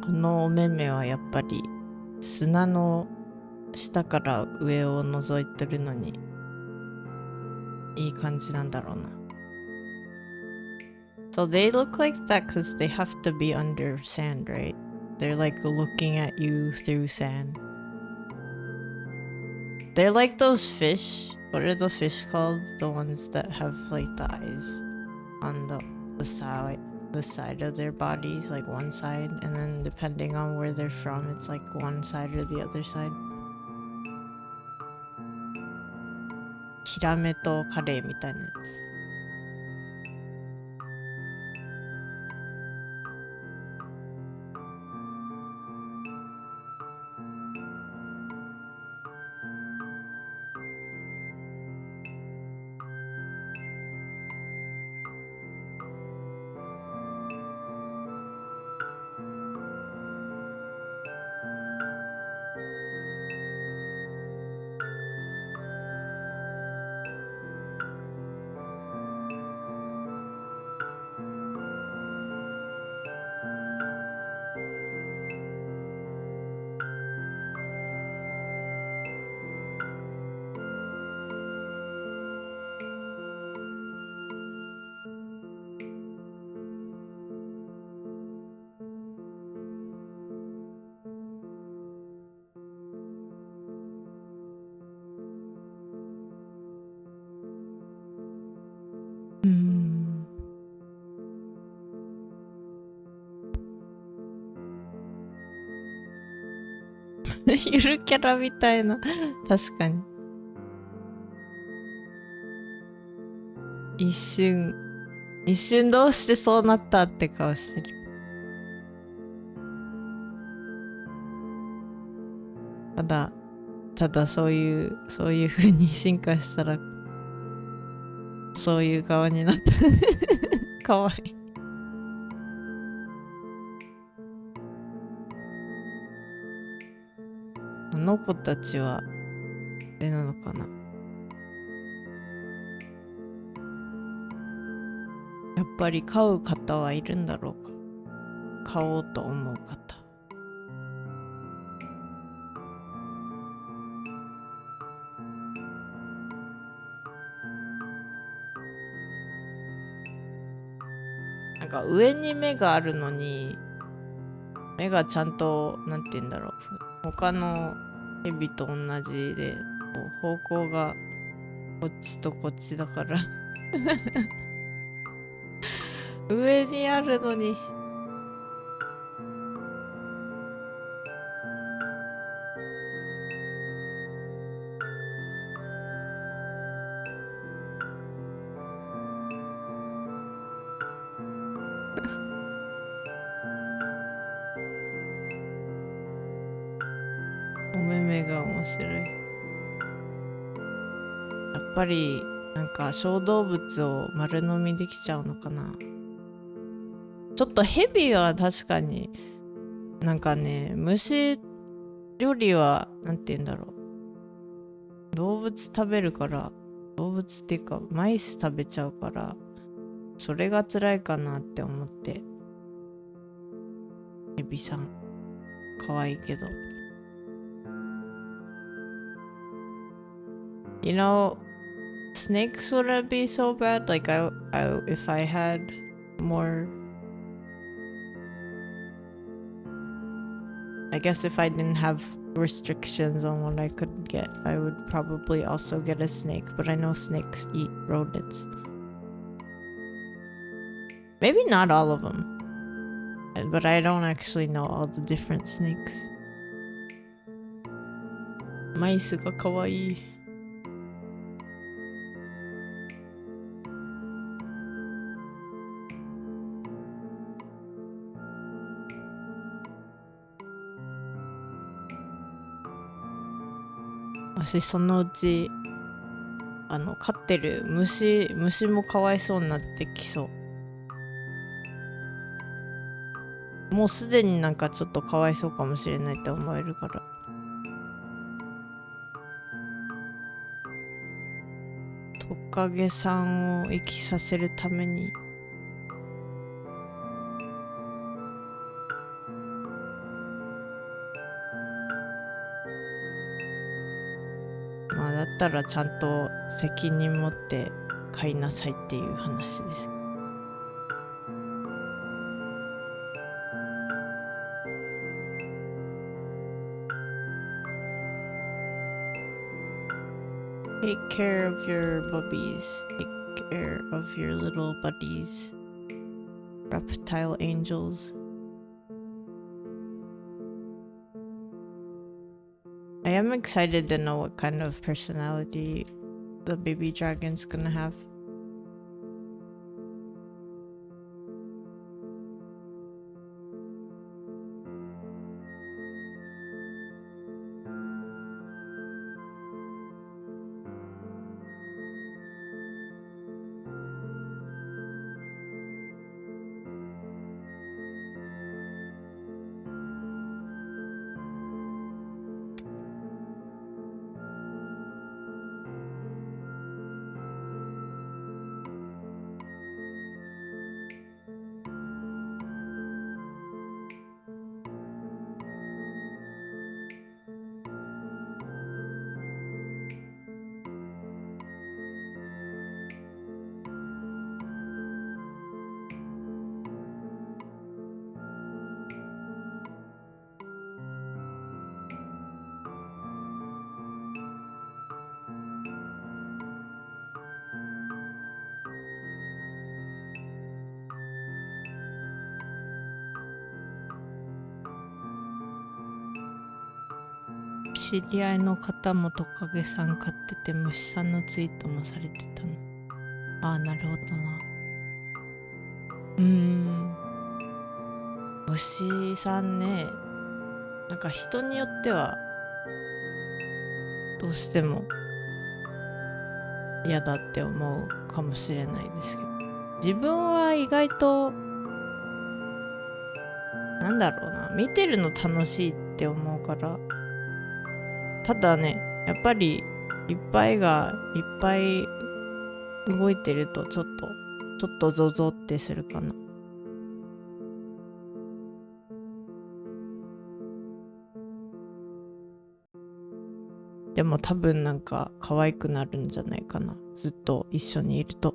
このお目目はやっぱり砂の下から上を覗いてるのにいい感じなんだろうな。So they look like that because they have to be under sand, right? They're like looking at you through sand. They're like those fish. What are the fish called? The ones that have like the eyes on the side of their bodies, like one side, and then depending on where they're from, it's like one side or the other side. ヒラメとカレイみたいなやつ。ゆるキャラみたいな。確かに。一瞬どうしてそうなったって顔してる。ただそういう風に進化したら、そういう顔になった。かわいい。あの子たちは、あれなのかな。やっぱり飼う方はいるんだろうか。飼おうと思う方。なんか上に目があるのに、目がちゃんと、なんて言うんだろう。他のヘビと同じで、方向がこっちとこっちだから上にあるのに。お目目が面白い。やっぱりなんか小動物を丸飲みできちゃうのかな。ちょっとヘビは確かになんかね、虫よりはなんて言うんだろう、動物食べるから、動物っていうかマイス食べちゃうから、それが辛いかなって思って。ヘビさん可愛いけど、you know, snakes wouldn't be so bad. Like if I had more, I guess if I didn't have restrictions on what I could get, I would probably also get a snake. But I know snakes eat rodents. Maybe not all of them, but I don't actually know all the different snakes. マイスが可愛い。私そのうち飼ってる虫もかわいそうになってきそう。もうすでになんかちょっとかわいそうかもしれないって思えるから。トカゲさんを生きさせるために。まあだったらちゃんと責任持って飼いなさいっていう話です。Take care of your bubbies. Take care of your little buddies. Reptile angels. I am excited to know what kind of personality the baby dragon's gonna have. 知り合いの方もトカゲさん飼ってて、虫さんのツイートもされてたの。ああ、なるほどな。虫さんね、なんか人によってはどうしても嫌だって思うかもしれないですけど、自分は意外となんだろうな、見てるの楽しいって思うから。ただね、やっぱりいっぱい動いてるとちょっとゾゾってするかな。でも多分なんか可愛くなるんじゃないかな、ずっと一緒にいると。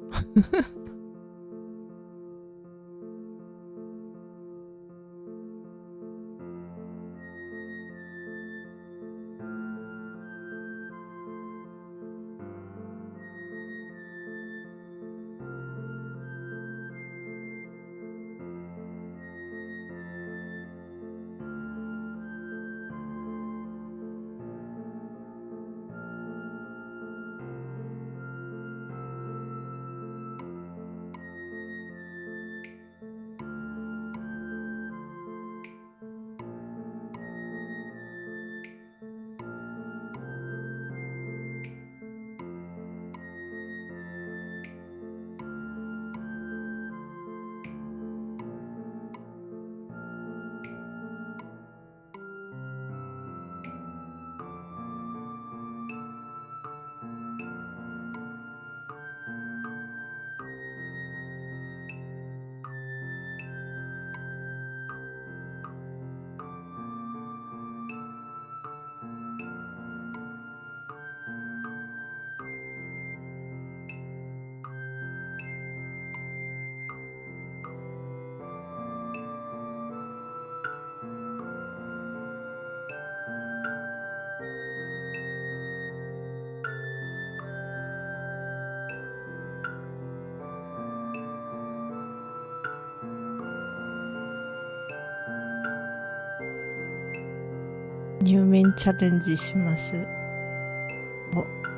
入眠チャレンジします。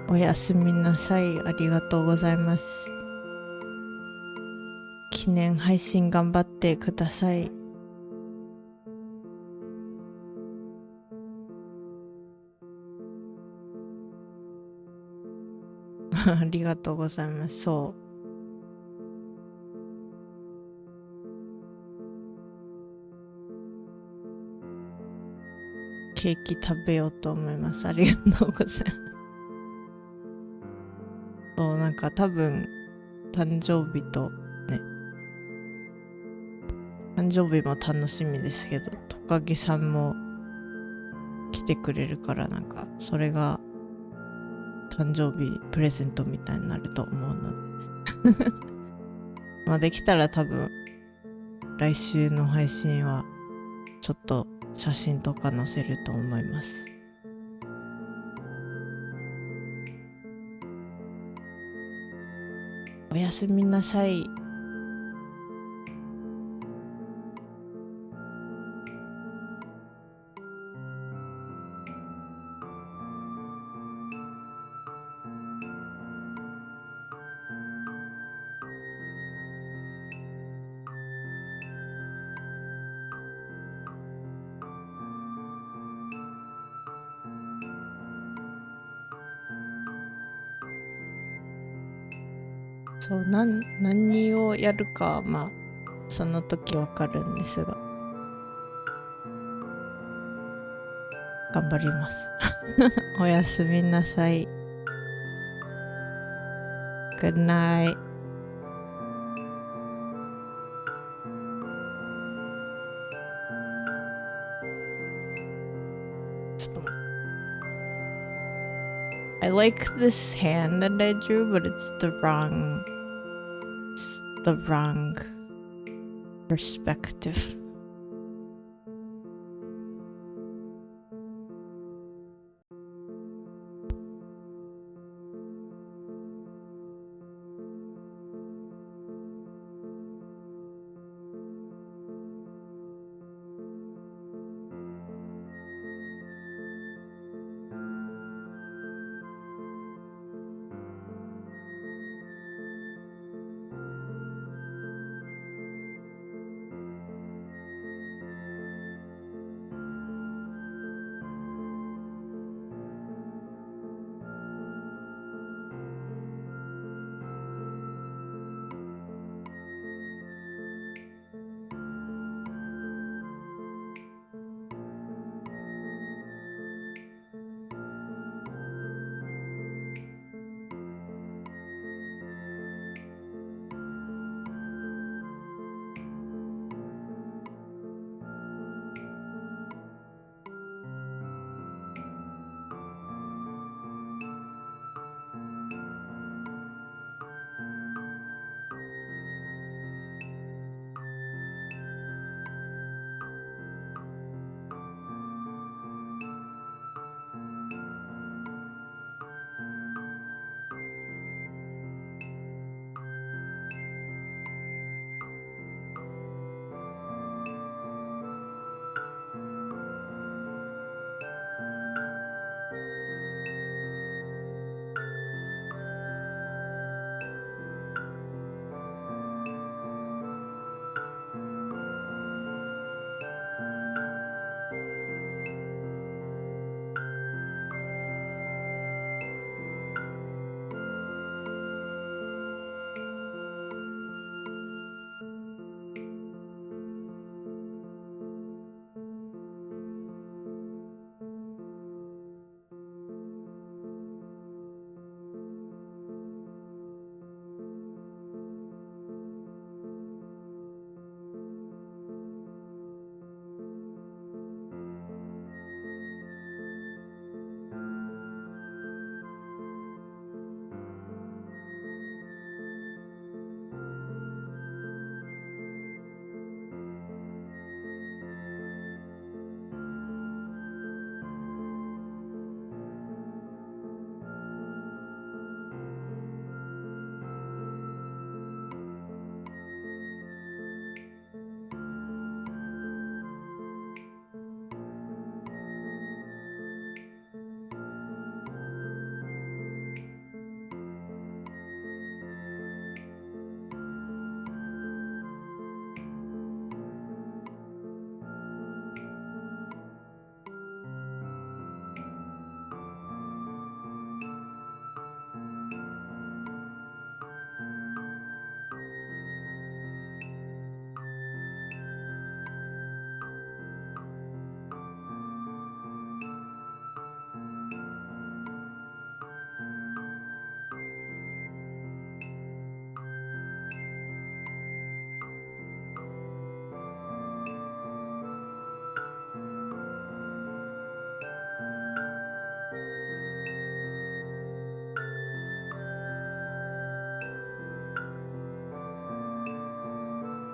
おやすみなさい。ありがとうございます。記念配信頑張ってください。ありがとうございます。そう。ケーキ食べようと思います。ありがとうございます。そう、なんか多分、誕生日とね、誕生日も楽しみですけど、トカゲさんも来てくれるから、なんか、それが誕生日プレゼントみたいになると思うので。まあできたら多分、来週の配信は、ちょっと写真とか載せると思います。おやすみなさい。そう、何をやるか、まあ、その時わかるんですが、頑張ります。おやすみなさい。Good night. ちょっと待って。I like this hand that I drew, but it's the wrong perspective.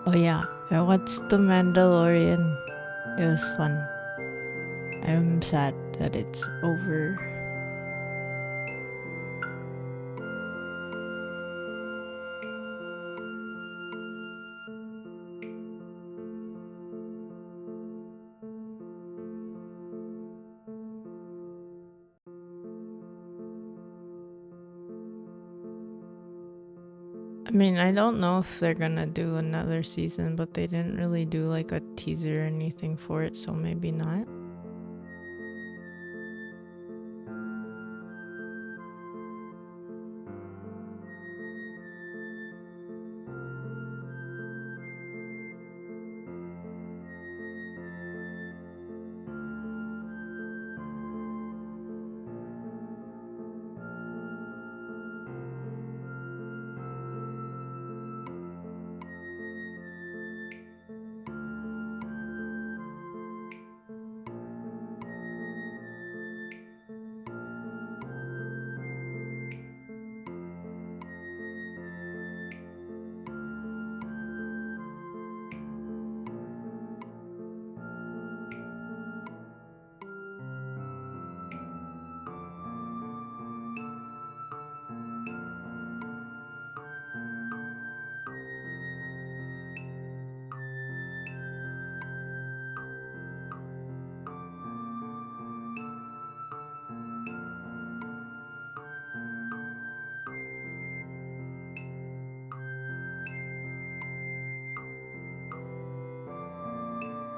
Oh yeah, I watched The Mandalorian. It was fun. I'm sad that it's over. I mean, I don't know if they're gonna do another season, but they didn't really do like a teaser or anything for it, so maybe not.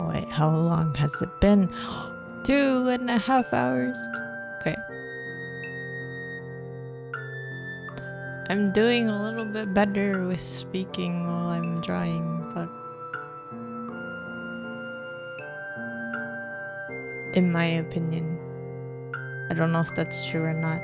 Wait, how long has it been? 2.5 hours. Okay. I'm doing a little bit better with speaking while I'm drawing, but in my opinion, I don't know if that's true or not.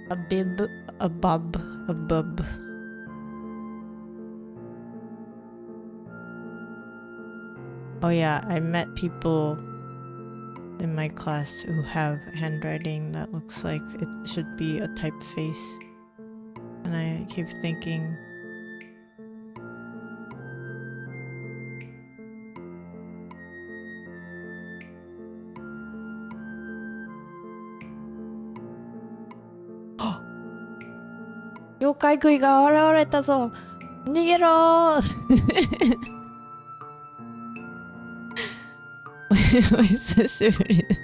A bib, a bub, a bub. Oh yeah, I met people in my class who have handwriting that looks like it should be a typeface. And I keep thinking, oh! 妖怪食いが現れたぞ逃げろーお久しぶりです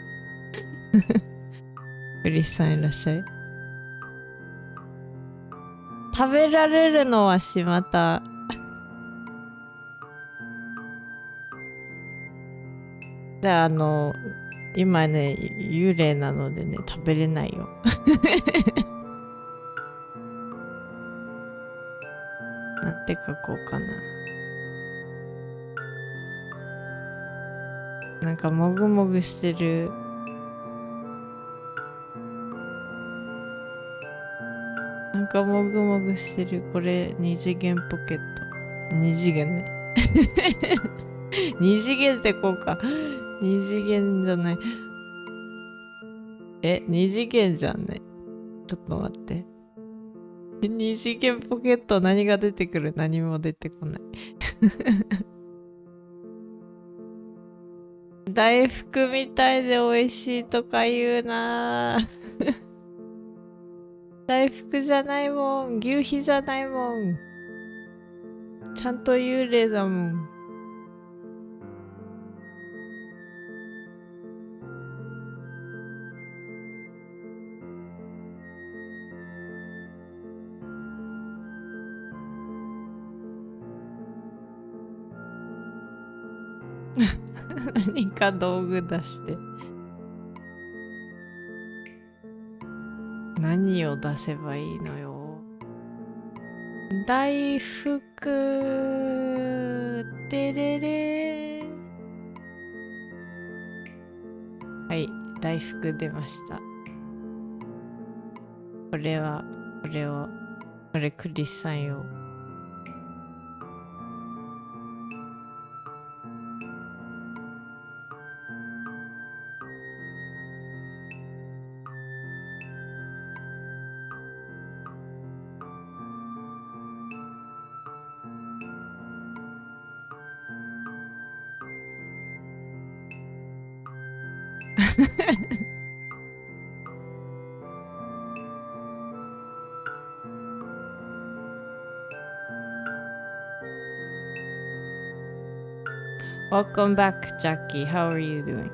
クリスさんいらっしゃい。食べられるのはしまったじゃあ今ね幽霊なのでね食べれないよなんて書こうかな。なんかもぐもぐしてる。なんかもぐもぐしてる。これ二次元ポケット。二次元ね。二次元ってこうか。二次元じゃない。二次元じゃんね。ちょっと待って。二次元ポケット何が出てくる？何も出てこない。大福みたいで美味しいとか言うな大福じゃないもん。牛皮じゃないもん。ちゃんと幽霊だもん。何か道具出して何を出せばいいのよ。大福てれれ。はい、大福出ました。これクリスさんよ。Welcome back, Jackie. How are you doing?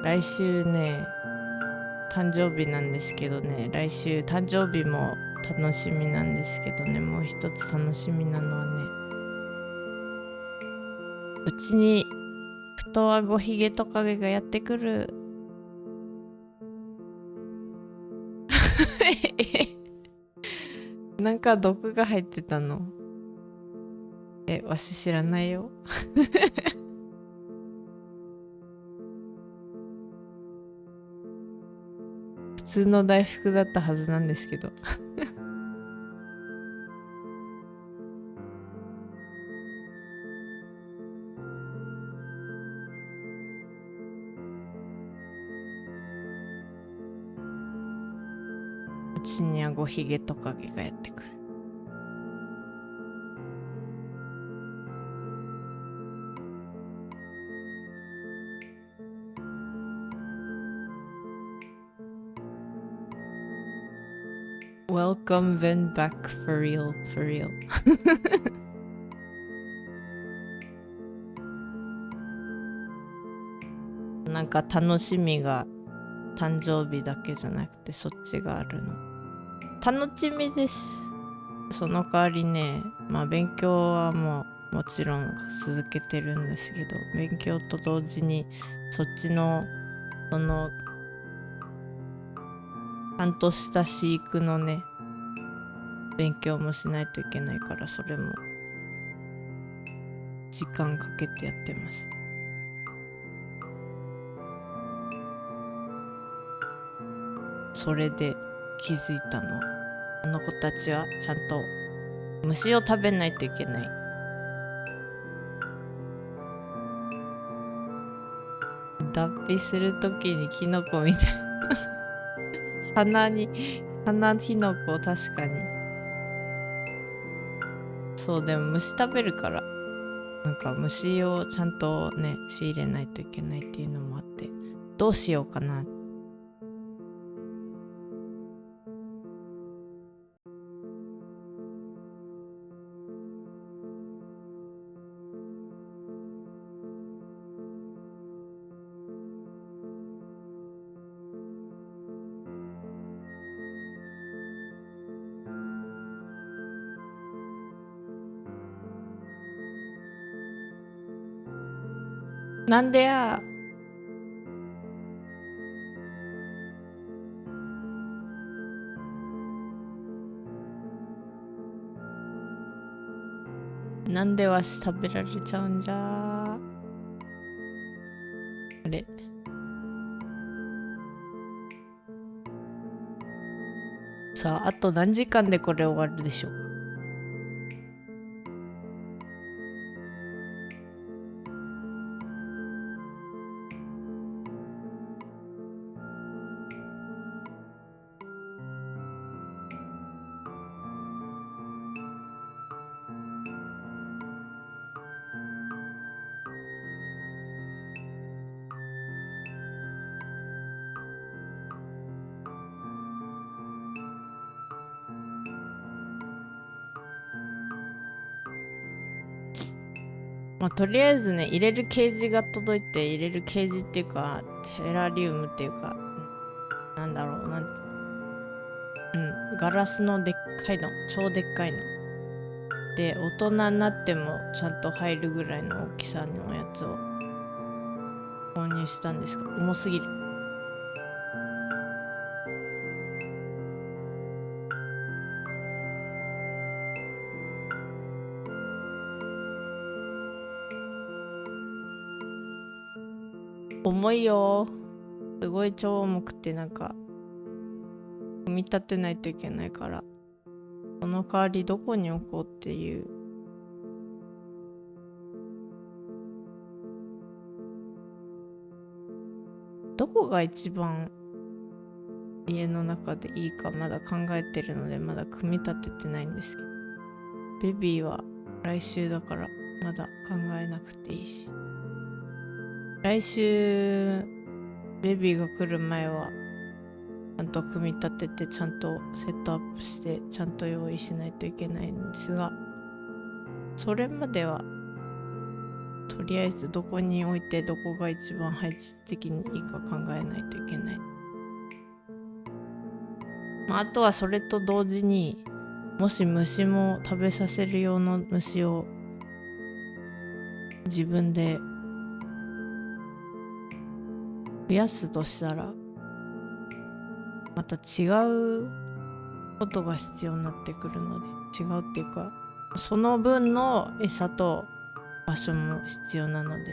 来週ね、誕生日なんですけどね、来週誕生日も楽しみなんですけどね、もう一つ楽しみなのはね、うちに太あごひげトカゲがやってくる。なんか毒が入ってたの？わし知らないよ。普通の大福だったはずなんですけど。うちにあごひげトカゲがやってくる。Welcome Ven back for real, for real. なんか楽しみが誕生日だけじゃなくてそっちがあるの。楽しみです。その代わりね、勉強はもちろん続けてるんですけど、勉強と同時にそっちのそのちゃんとした飼育のね勉強もしないといけないから、それも時間かけてやってます。それで気づいたの。あの子たちはちゃんと虫を食べないといけない。脱皮するときにキノコみたいな花キノコ、確かにそう。でも虫食べるから、なんか虫をちゃんとね仕入れないといけないっていうのもあって、どうしようかな。なんでや。なんでわし食べられちゃうんじゃ。あれ、さあ、あと何時間でこれ終わるでしょうか。とりあえずね、入れるケージが届いて、入れるケージっていうかテラリウムっていうか、なんだろう、ガラスのでっかいの、超でっかいので、大人になってもちゃんと入るぐらいの大きさのやつを購入したんですが、重すぎる。重いよ。すごい超重くて、なんか組み立てないといけないから、その代わりどこに置こうっていう。どこが一番家の中でいいかまだ考えてるので、まだ組み立ててないんですけど、ベビーは来週だからまだ考えなくていいし、来週ベビーが来る前はちゃんと組み立てて、ちゃんとセットアップして、ちゃんと用意しないといけないんですが、それまではとりあえずどこに置いて、どこが一番配置的にいいか考えないといけない。あとはそれと同時に、もし虫も食べさせる用の虫を自分で増やすとしたら、また違うことが必要になってくるので、違うっていうか、その分の餌と場所も必要なのでね。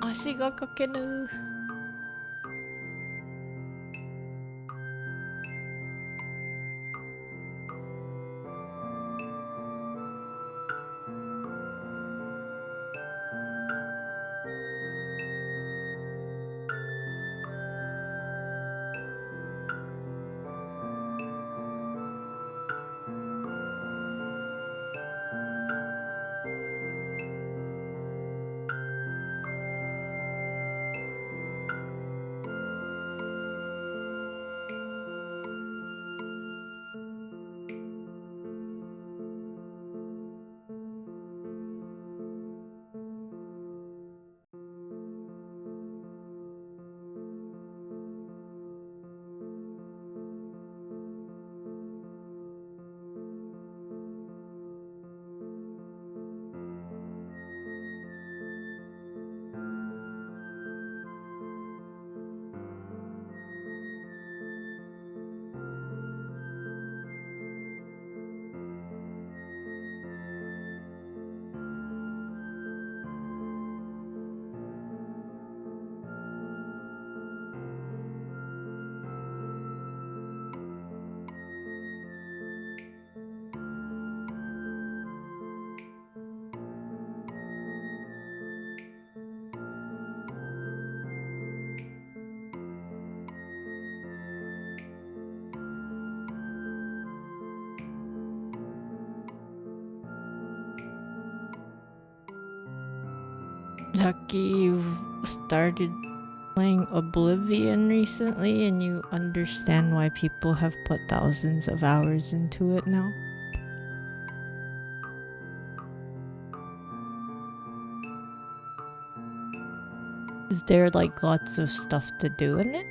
足がかける。Jackie, you've started playing Oblivion recently, and you understand why people have put thousands of hours into it now? Is there like lots of stuff to do in it?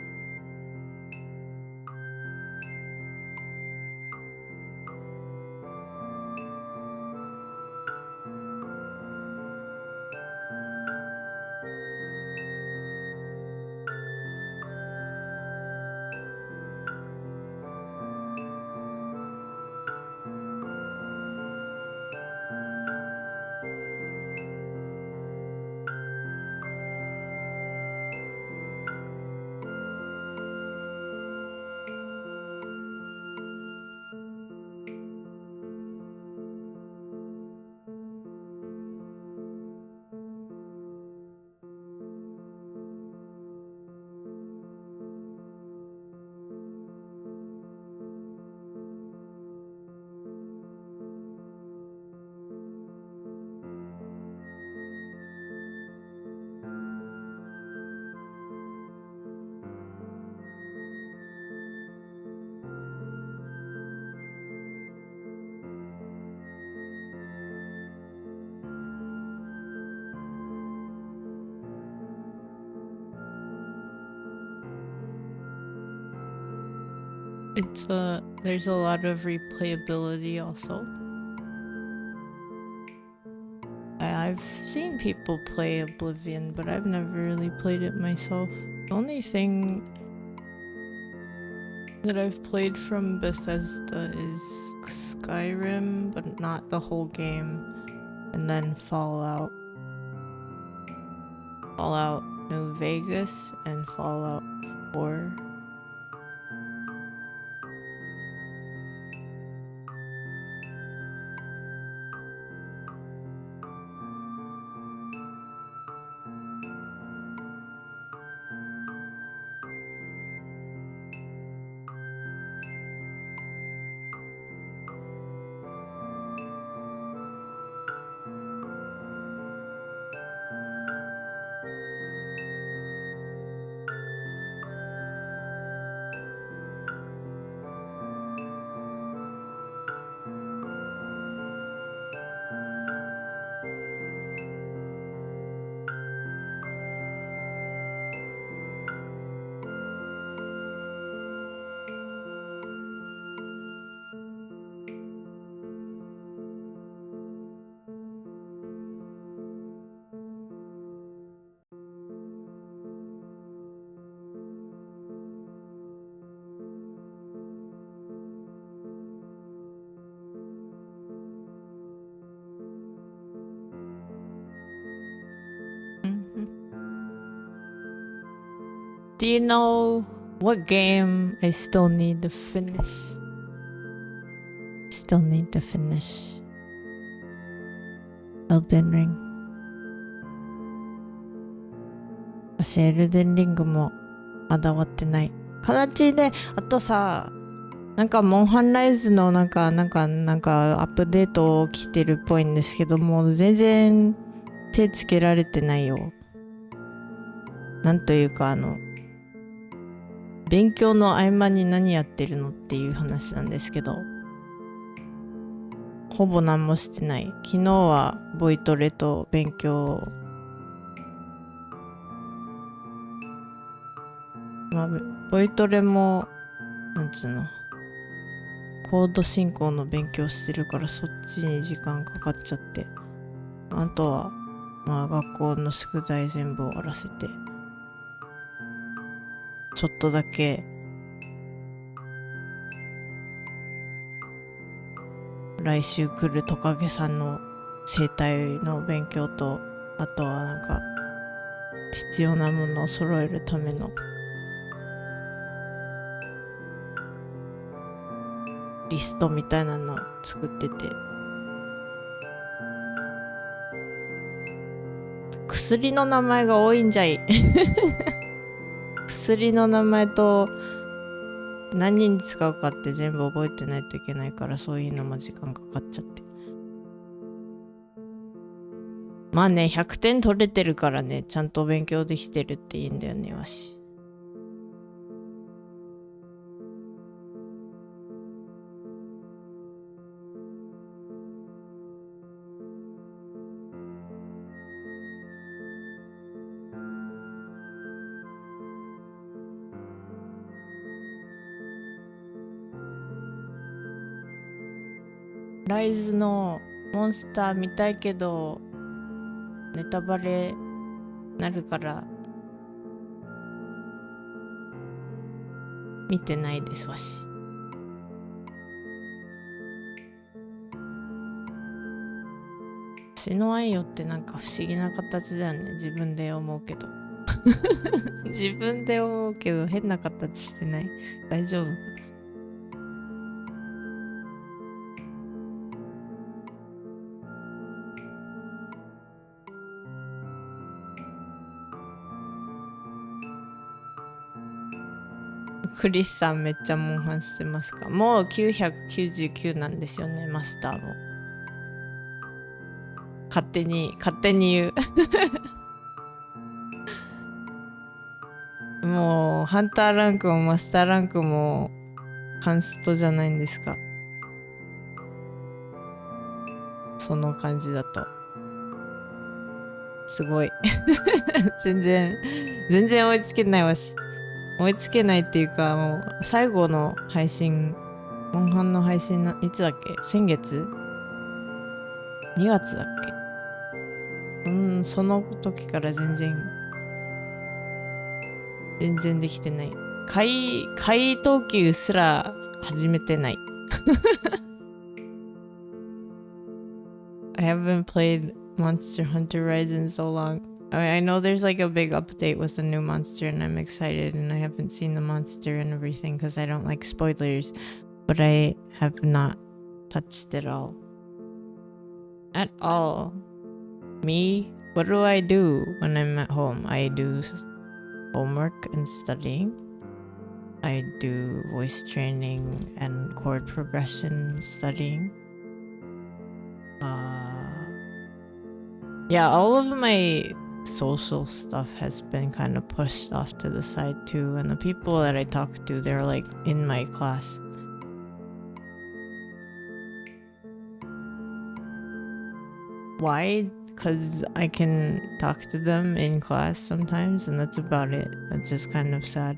It's there's a lot of replayability also. I've seen people play Oblivion, but I've never really played it myself. The only thing that I've played from Bethesda is Skyrim, but not the whole game, and then Fallout New Vegas, and Fallout 4. Do you know what game I still need to finish? Elden Ring. 私エルデンリングもまだ終わってない。形で、あとさ、なんかモンハンライズのなんかアップデート来てるっぽいんですけども、全然手つけられてないよ。なんというか勉強の合間に何やってるのっていう話なんですけど、ほぼ何もしてない。昨日はボイトレと勉強、ボイトレもなんつうの、コード進行の勉強してるからそっちに時間かかっちゃって、あとは学校の宿題全部終わらせて、ちょっとだけ来週来るトカゲさんの生態の勉強と、あとはなんか必要なものを揃えるためのリストみたいなの作ってて、薬の名前が多いんじゃい薬の名前と何に使うかって全部覚えてないといけないから、そういうのも時間かかっちゃって。まあね、100点取れてるからね、ちゃんと勉強できてるっていいんだよね、わし。ライズのモンスター見たいけどネタバレなるから見てないですわし。血の愛よってなんか不思議な形だよね、自分で思うけど自分で思うけど変な形してない？大丈夫か？クリスさんめっちゃモンハンしてますか？もう999なんですよね、マスターも。勝手に言うもうハンターランクもマスターランクもカンストじゃないんですか？その感じだとすごい全然追いつけないわし。追いつけないっていうか、もう最後の配信モンハンの配信いつだっけ？先月 ?2 月だっけ？その時から全然できてない。怪盗球すら始めてない。I haven't played Monster Hunter Rise in so long. I know there's like a big update with the new monster and I'm excited and I haven't seen the monster and everything because I don't like spoilers, but I have not touched it all. At all. Me? What do I do when I'm at home? I do homework and studying. I do voice training and chord progression studying. Yeah, all of my social stuff has been kind of pushed off to the side too, and the people that I talk to, they're like in my class. Why? Because I can talk to them in class sometimes, and that's about it. That's just kind of sad.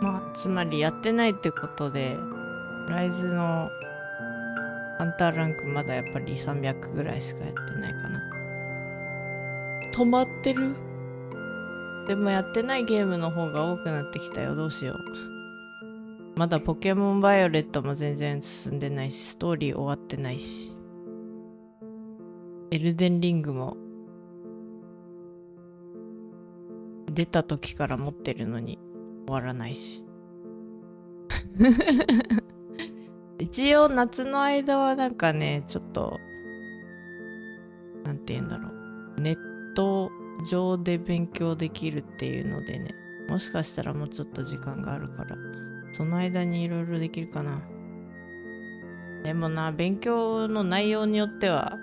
まあ、つまりやってないってことで、ライズのハンターランクまだやっぱり300ぐらいしかやってないかな。止まってる。でもやってないゲームの方が多くなってきたよ。どうしよう。まだポケモンバイオレットも全然進んでないし、ストーリー終わってないし。エルデンリングも出た時から持ってるのに終わらないし。一応夏の間はなんかね、ちょっとなんて言うんだろう、ネット上で勉強できるっていうのでね、もしかしたらもうちょっと時間があるからその間にいろいろできるかな。でもな、勉強の内容によっては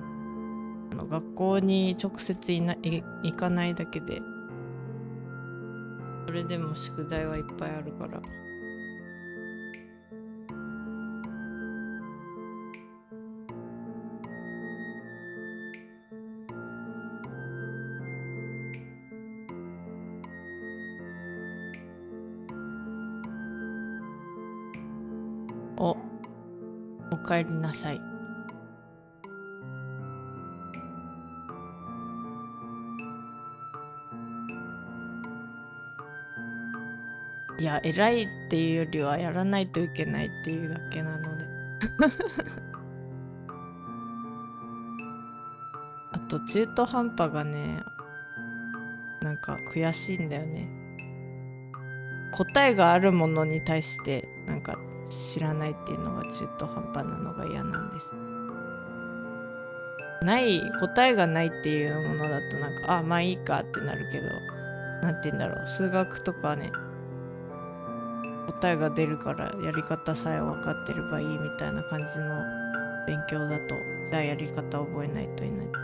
学校に直接行かないだけでそれでも宿題はいっぱいあるから。おかえりなさい。いや、偉いっていうよりはやらないといけないっていうだけなので。あと中途半端がね、なんか悔しいんだよね。答えがあるものに対してなんか知らないっていうのが中途半端なのが嫌なんです。答えがないっていうものだとなんかまあいいかってなるけど、なんて言うんだろう、数学とかね、答えが出るからやり方さえ分かってればいいみたいな感じの勉強だと、じゃあやり方覚えないといないって。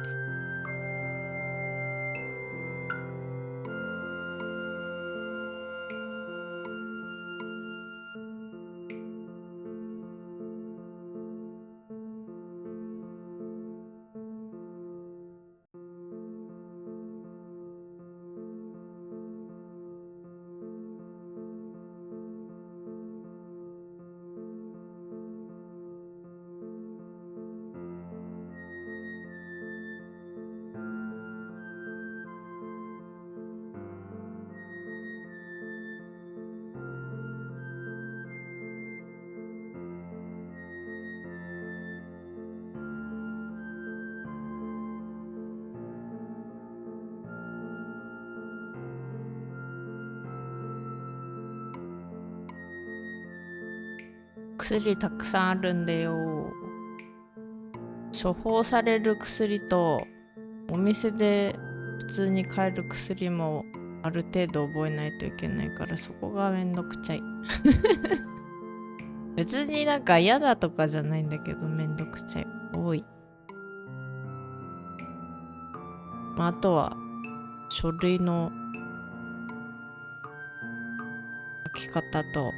薬たくさんあるんだよ。処方される薬とお店で普通に買える薬もある程度覚えないといけないから、そこがめんどくちゃい。別になんか嫌だとかじゃないんだけど、めんどくちゃい多い。あとは書類の書き方と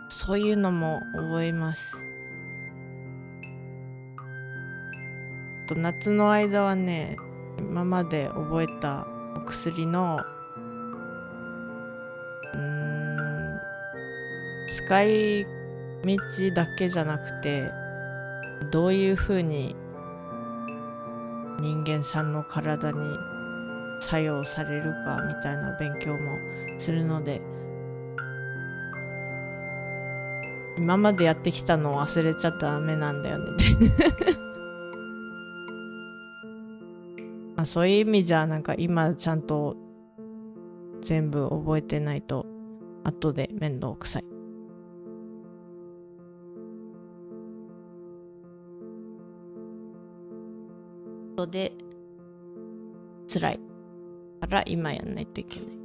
そういうのも覚えます。と夏の間はね、今まで覚えたお薬の使い道だけじゃなくて、どういう風に人間さんの体に作用されるかみたいな勉強もするので、今までやってきたのを忘れちゃダメなんだよね。そういう意味じゃなんか今ちゃんと全部覚えてないと後で面倒くさい。後で辛いから今やんないといけない。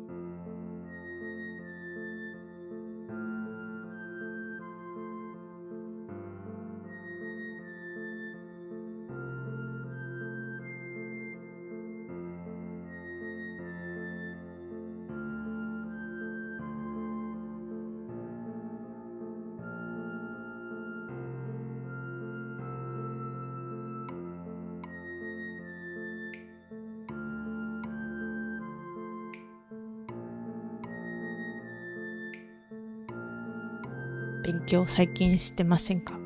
勉強最近してませんか？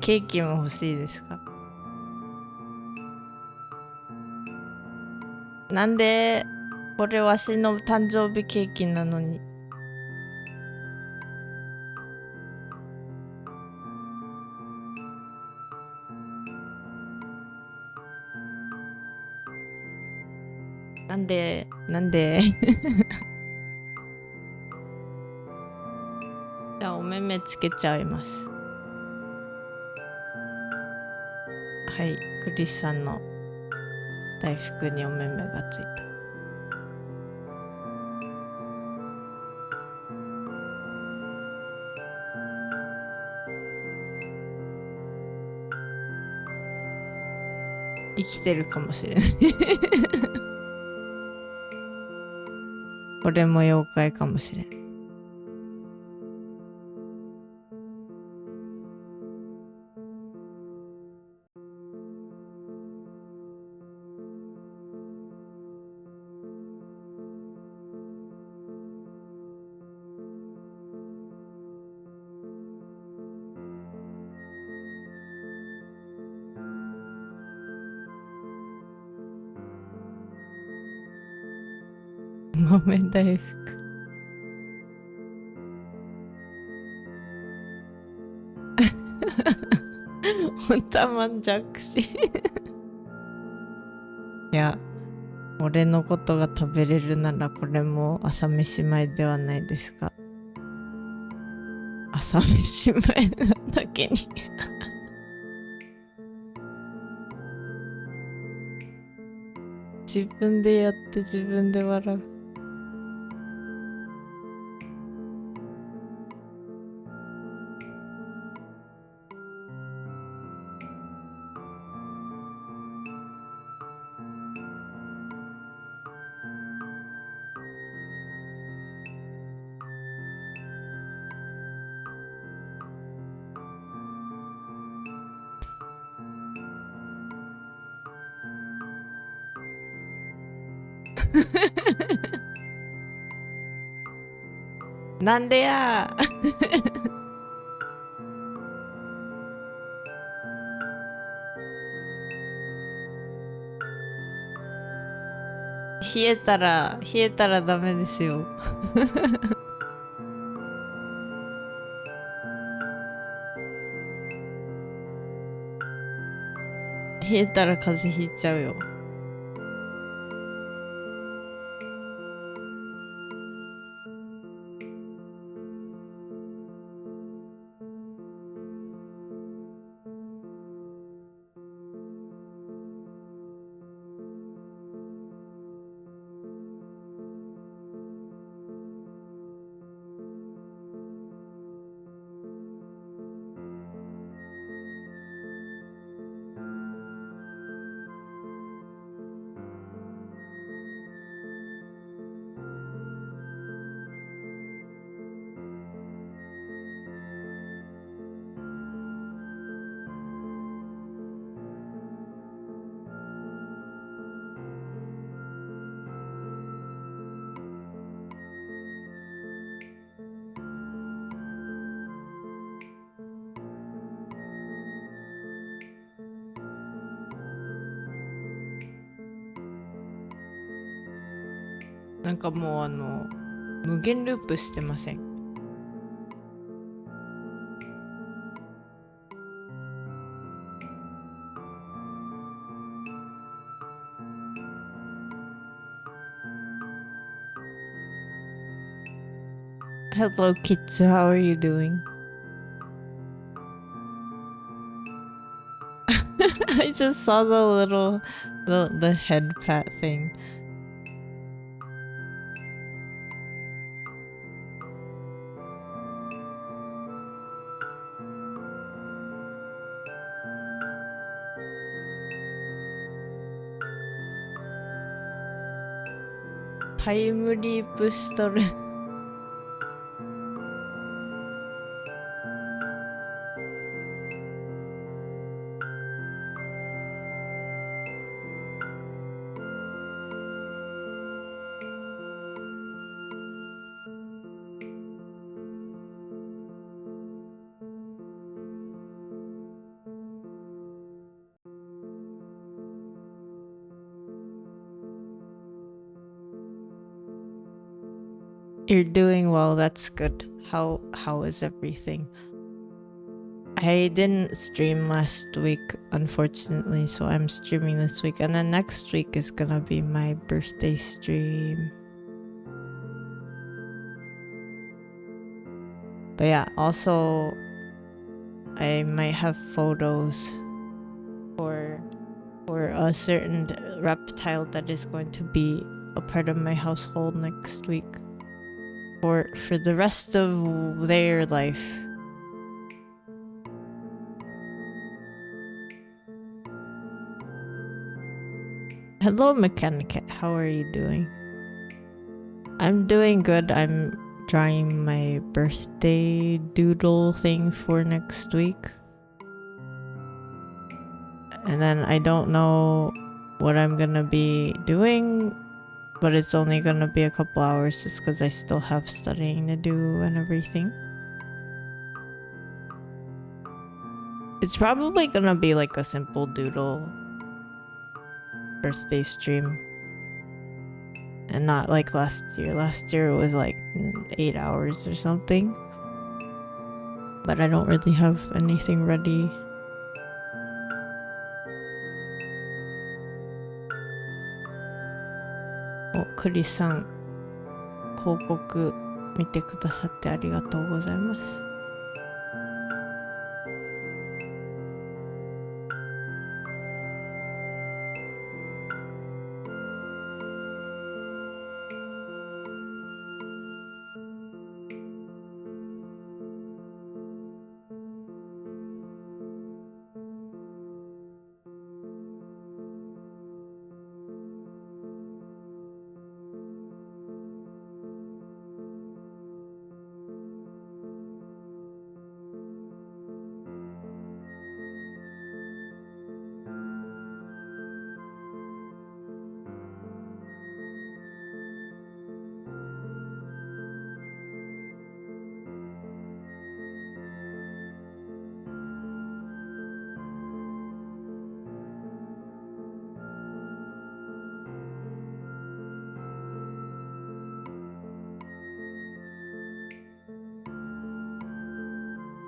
ケーキも欲しいですか？なんでこれわしの誕生日ケーキなのに。なんでじゃあお目目つけちゃいます。はい、クリスさんの大福にお目目がついた。生きてるかもしれない。これも妖怪かもしれん。豆大福。おたまじゃくし。いや、俺のことが食べれるならこれも朝飯前ではないですか？朝飯前なだけに。自分でやって自分で笑う。なんでや。冷えたらダメですよ。冷えたら風邪ひいちゃうよ。なんかもう無限ループしてません？Hello kids, how are you doing? I just saw the head pat thing. 타임 리프しとる。You're doing well, that's good. How is everything? I didn't stream last week, unfortunately, so I'm streaming this week. And then next week is gonna be my birthday stream. But yeah, also, I might have photos for a certain reptile that is going to be a part of my household next week. For the rest of their life. Hello, Mechanic. How are you doing? I'm doing good. I'm drawing my birthday doodle thing for next week. And then I don't know what I'm gonna be doing, but it's only gonna be a couple hours just because I still have studying to do and everything. It's probably gonna be like a simple doodle birthday stream. And not like last year. Last year it was like 8 hours or something. But I don't really have anything ready. Oh, クリさん、広告見てくださってありがとうございます。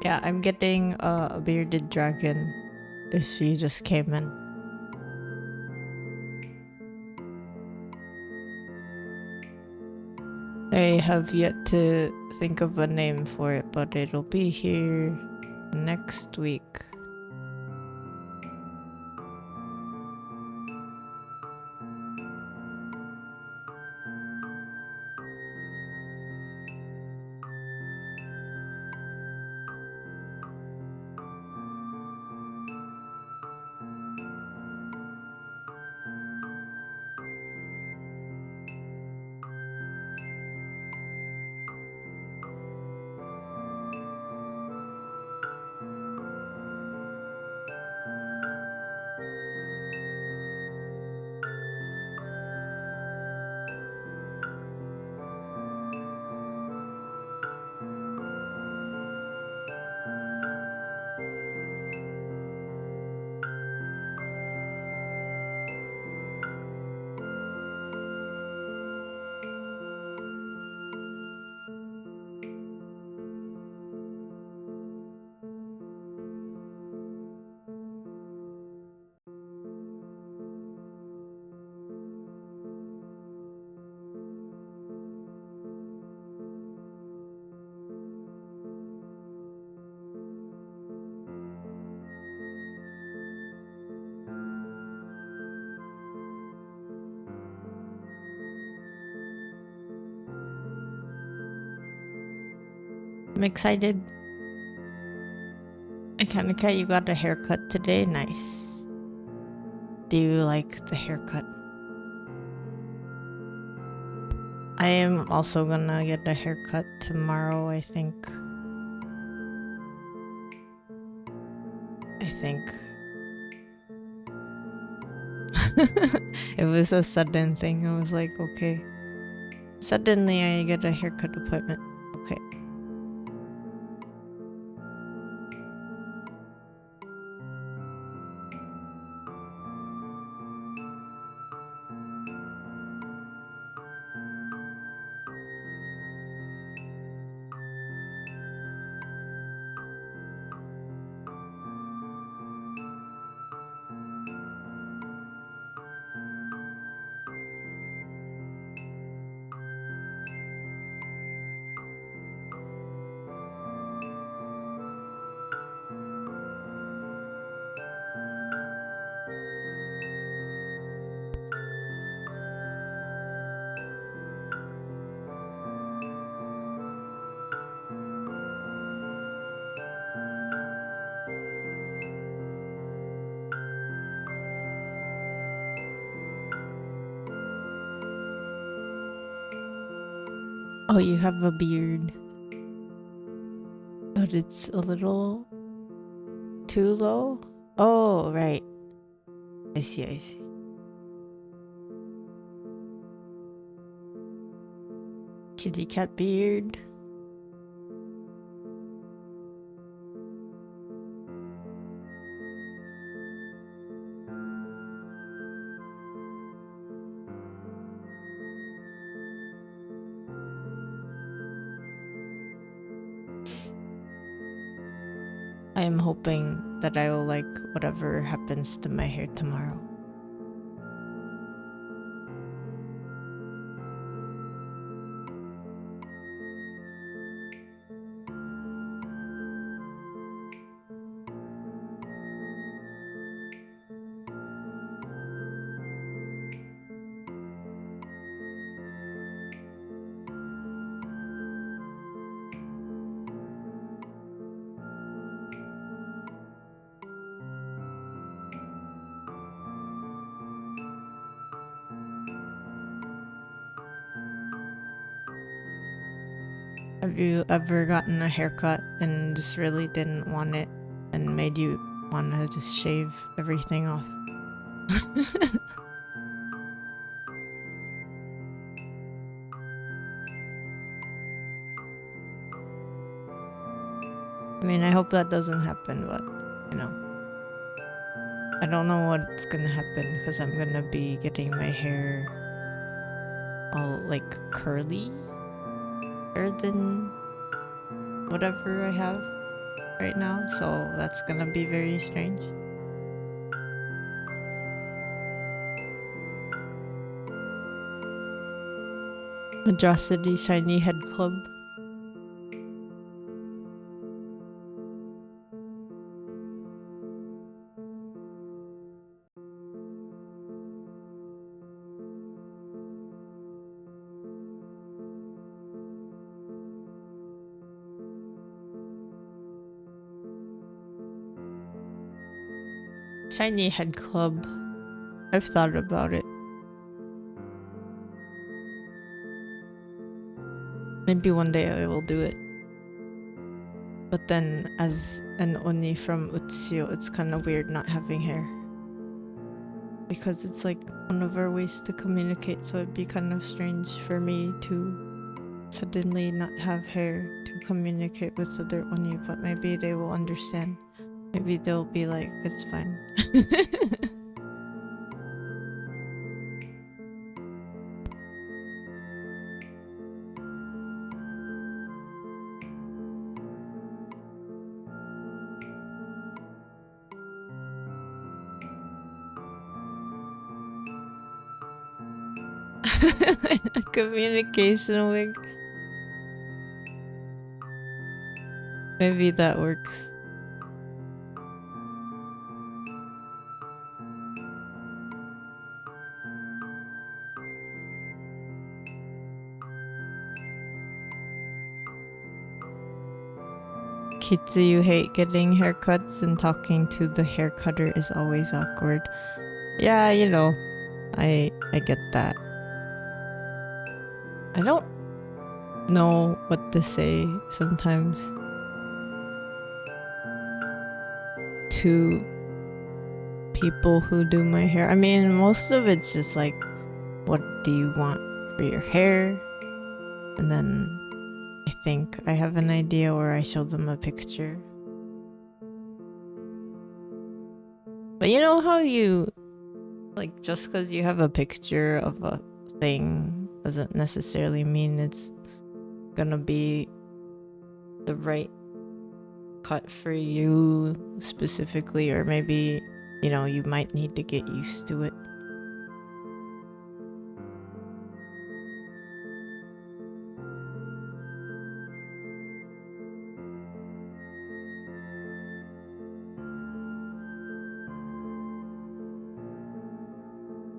Yeah, I'm getting a bearded dragon if she just came in. have yet to think of a name for it, but it'll be here next week. I'm excited. Mechanica, you got a haircut today? Nice. Do you like the haircut? I am also gonna get a haircut tomorrow, I think. It was a sudden thing. I was like, okay. Suddenly I get a haircut appointment. Okay. Oh, you have a beard. But it's a little too low? Oh, right. I see. Kitty cat beard. I am hoping that I will like whatever happens to my hair tomorrow. Have you ever gotten a haircut and just really didn't want it and made you want to just shave everything off? I mean, I hope that doesn't happen, but, you know. I don't know what's gonna happen because I'm gonna be getting my hair all, like, curly. Than whatever I have right now, so that's gonna be very strange. Atrocity Shiny Head Club. Shiny Head Club. I've thought about it. Maybe one day I will do it. But then, as an Oni from Utsuyo, it's kind of weird not having hair. Because it's like one of our ways to communicate, so it'd be kind of strange for me to suddenly not have hair to communicate with other Oni, but maybe they will understand. Maybe they'll be like, it's fine. Communication wig. Maybe that works. Kitsu, you hate getting haircuts and talking to the hair cutter is always awkward. Yeah, you know, I get that. I don't know what to say sometimes to people who do my hair. I mean, most of it's just like, what do you want for your hair? And then I think I have an idea, or I show them a picture. But you know how you, like, just because you have a picture of a thing doesn't necessarily mean it's gonna be the right cut for you specifically, or maybe, you know, you might need to get used to it.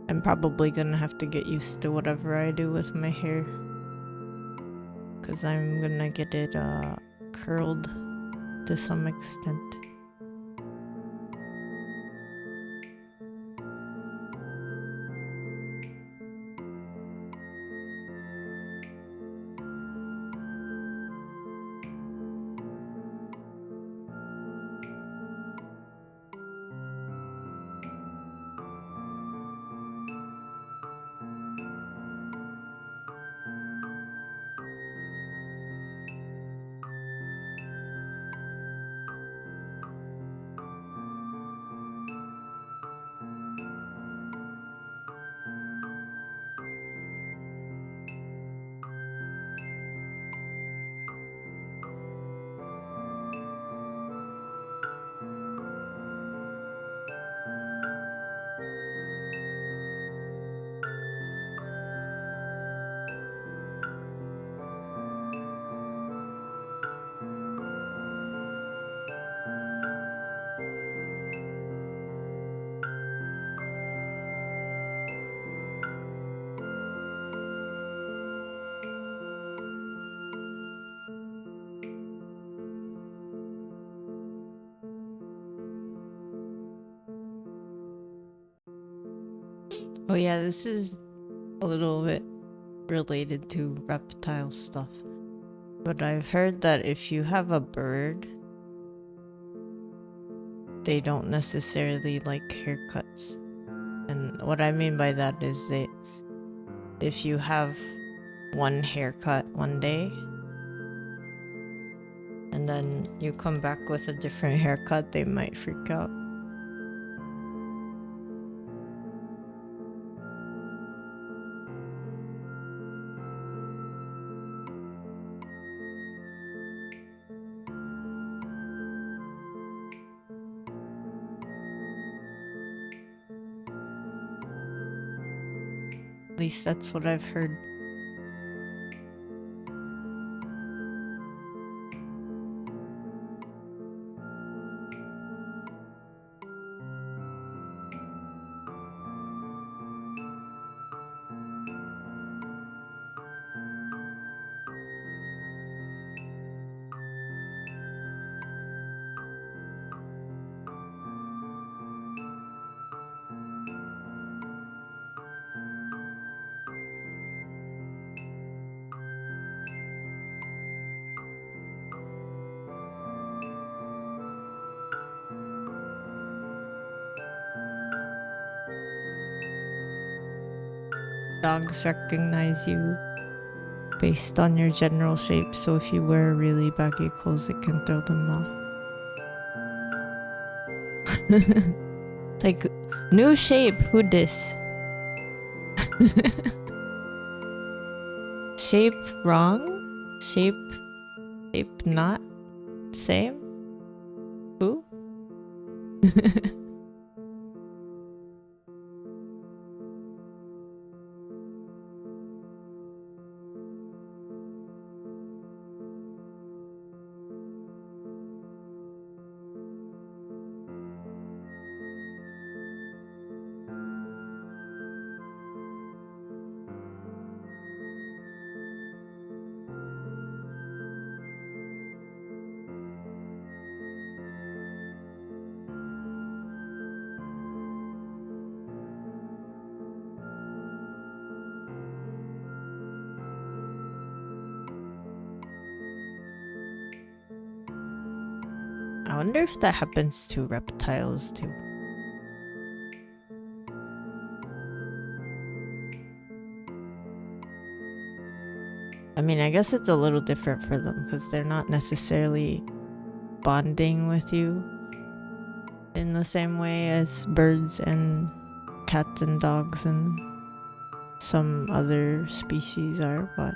I'm probably gonna have to get used to whatever I do with my hair, because I'm gonna get it curled to some extent. Oh yeah, this is a little bit related to reptile stuff, but I've heard that if you have a bird, they don't necessarily like haircuts. And what I mean by that is that if you have one haircut one day and then you come back with a different haircut, they might freak out. At least that's what I've heard. Dogs recognize you based on your general shape, so if you wear really baggy clothes, it can throw them off. Like, new shape, who dis? Shape wrong? Shape not same? Who? I wonder if that happens to reptiles too. I mean, I guess it's a little different for them because they're not necessarily bonding with you in the same way as birds and cats and dogs and some other species are, but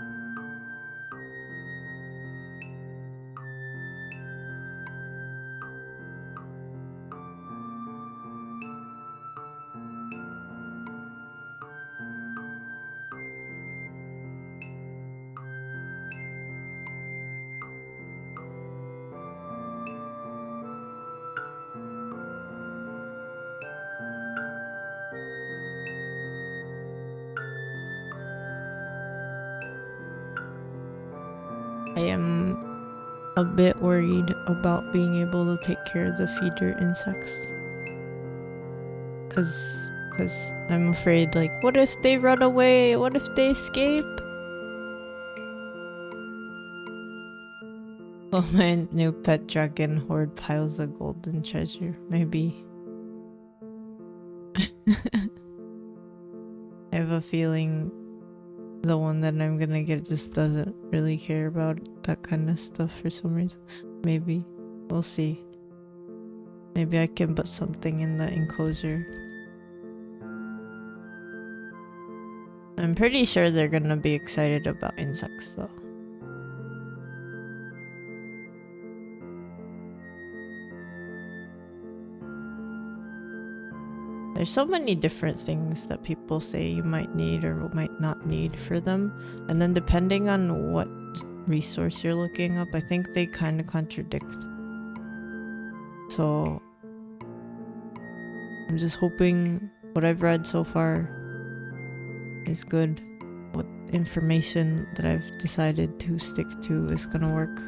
I am a bit worried about being able to take care of the feeder insects. Cause I'm afraid, like, what if they run away? What if they escape? Will my new pet dragon hoard piles of golden treasure? Maybe. I have a feeling the one that I'm gonna get just doesn't really care about that kind of stuff for some reason. Maybe. We'll see. Maybe I can put something in the enclosure. I'm pretty sure they're gonna be excited about insects though. There's so many different things that people say you might need or might not need for them. And then depending on what resource you're looking up, I think they kind of contradict. So I'm just hoping what I've read so far is good. What information that I've decided to stick to is gonna work.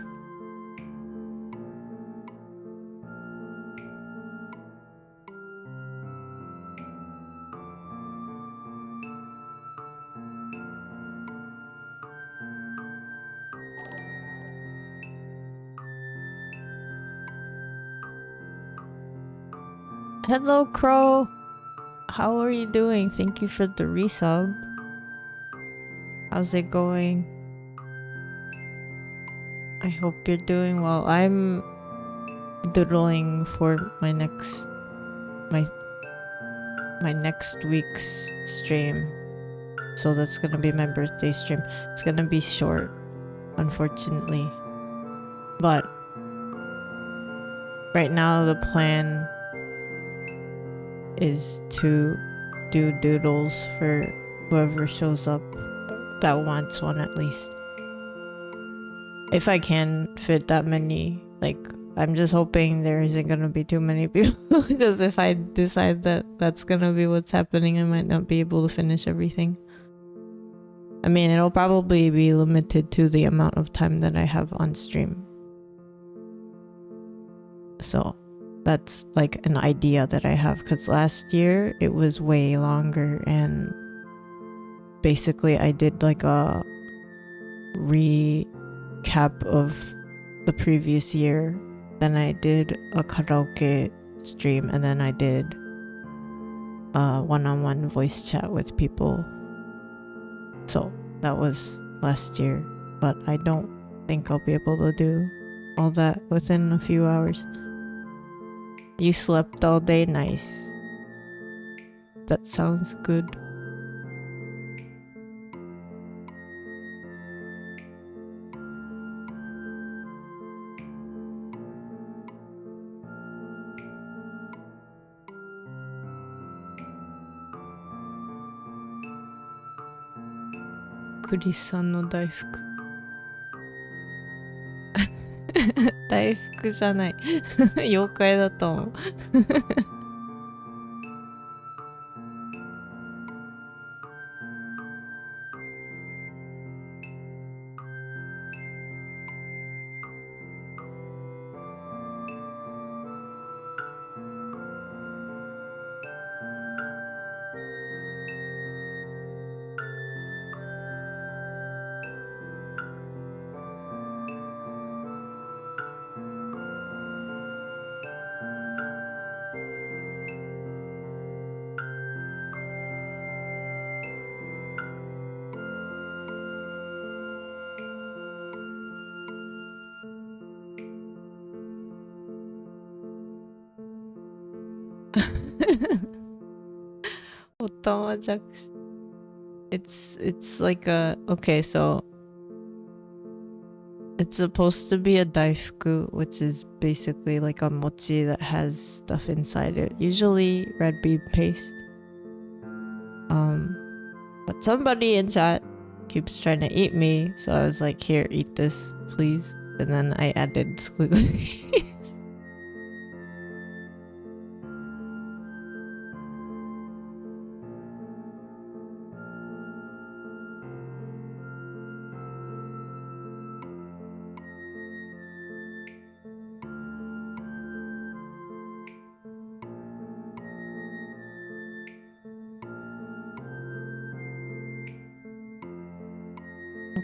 Hello, Crow. How are you doing? Thank you for the resub. How's it going? I hope you're doing well. I'm doodling for my next week's stream. So that's gonna be my birthday stream. It's gonna be short, unfortunately. But right now the plan is to do doodles for whoever shows up that wants one, at least. If I can fit that many, like, I'm just hoping there isn't gonna be too many people because if I decide that that's gonna be what's happening, I might not be able to finish everything. I mean, it'll probably be limited to the amount of time that I have on stream. So that's like an idea that I have, because last year it was way longer and basically I did like a recap of the previous year, then I did a karaoke stream, and then I did one-on-one voice chat with people So that was last year, but I don't think I'll be able to do all that within a few hours. You slept all day, nice. That sounds good. Chris さんの大福大福じゃない妖怪だと思うおたまじゃくし It's like a okay, so it's supposed to be a daifuku, which is basically like a mochi that has stuff inside it, usually red bean paste. But somebody in chat keeps trying to eat me, so I was like, here, eat this, please. And then I added squiggly.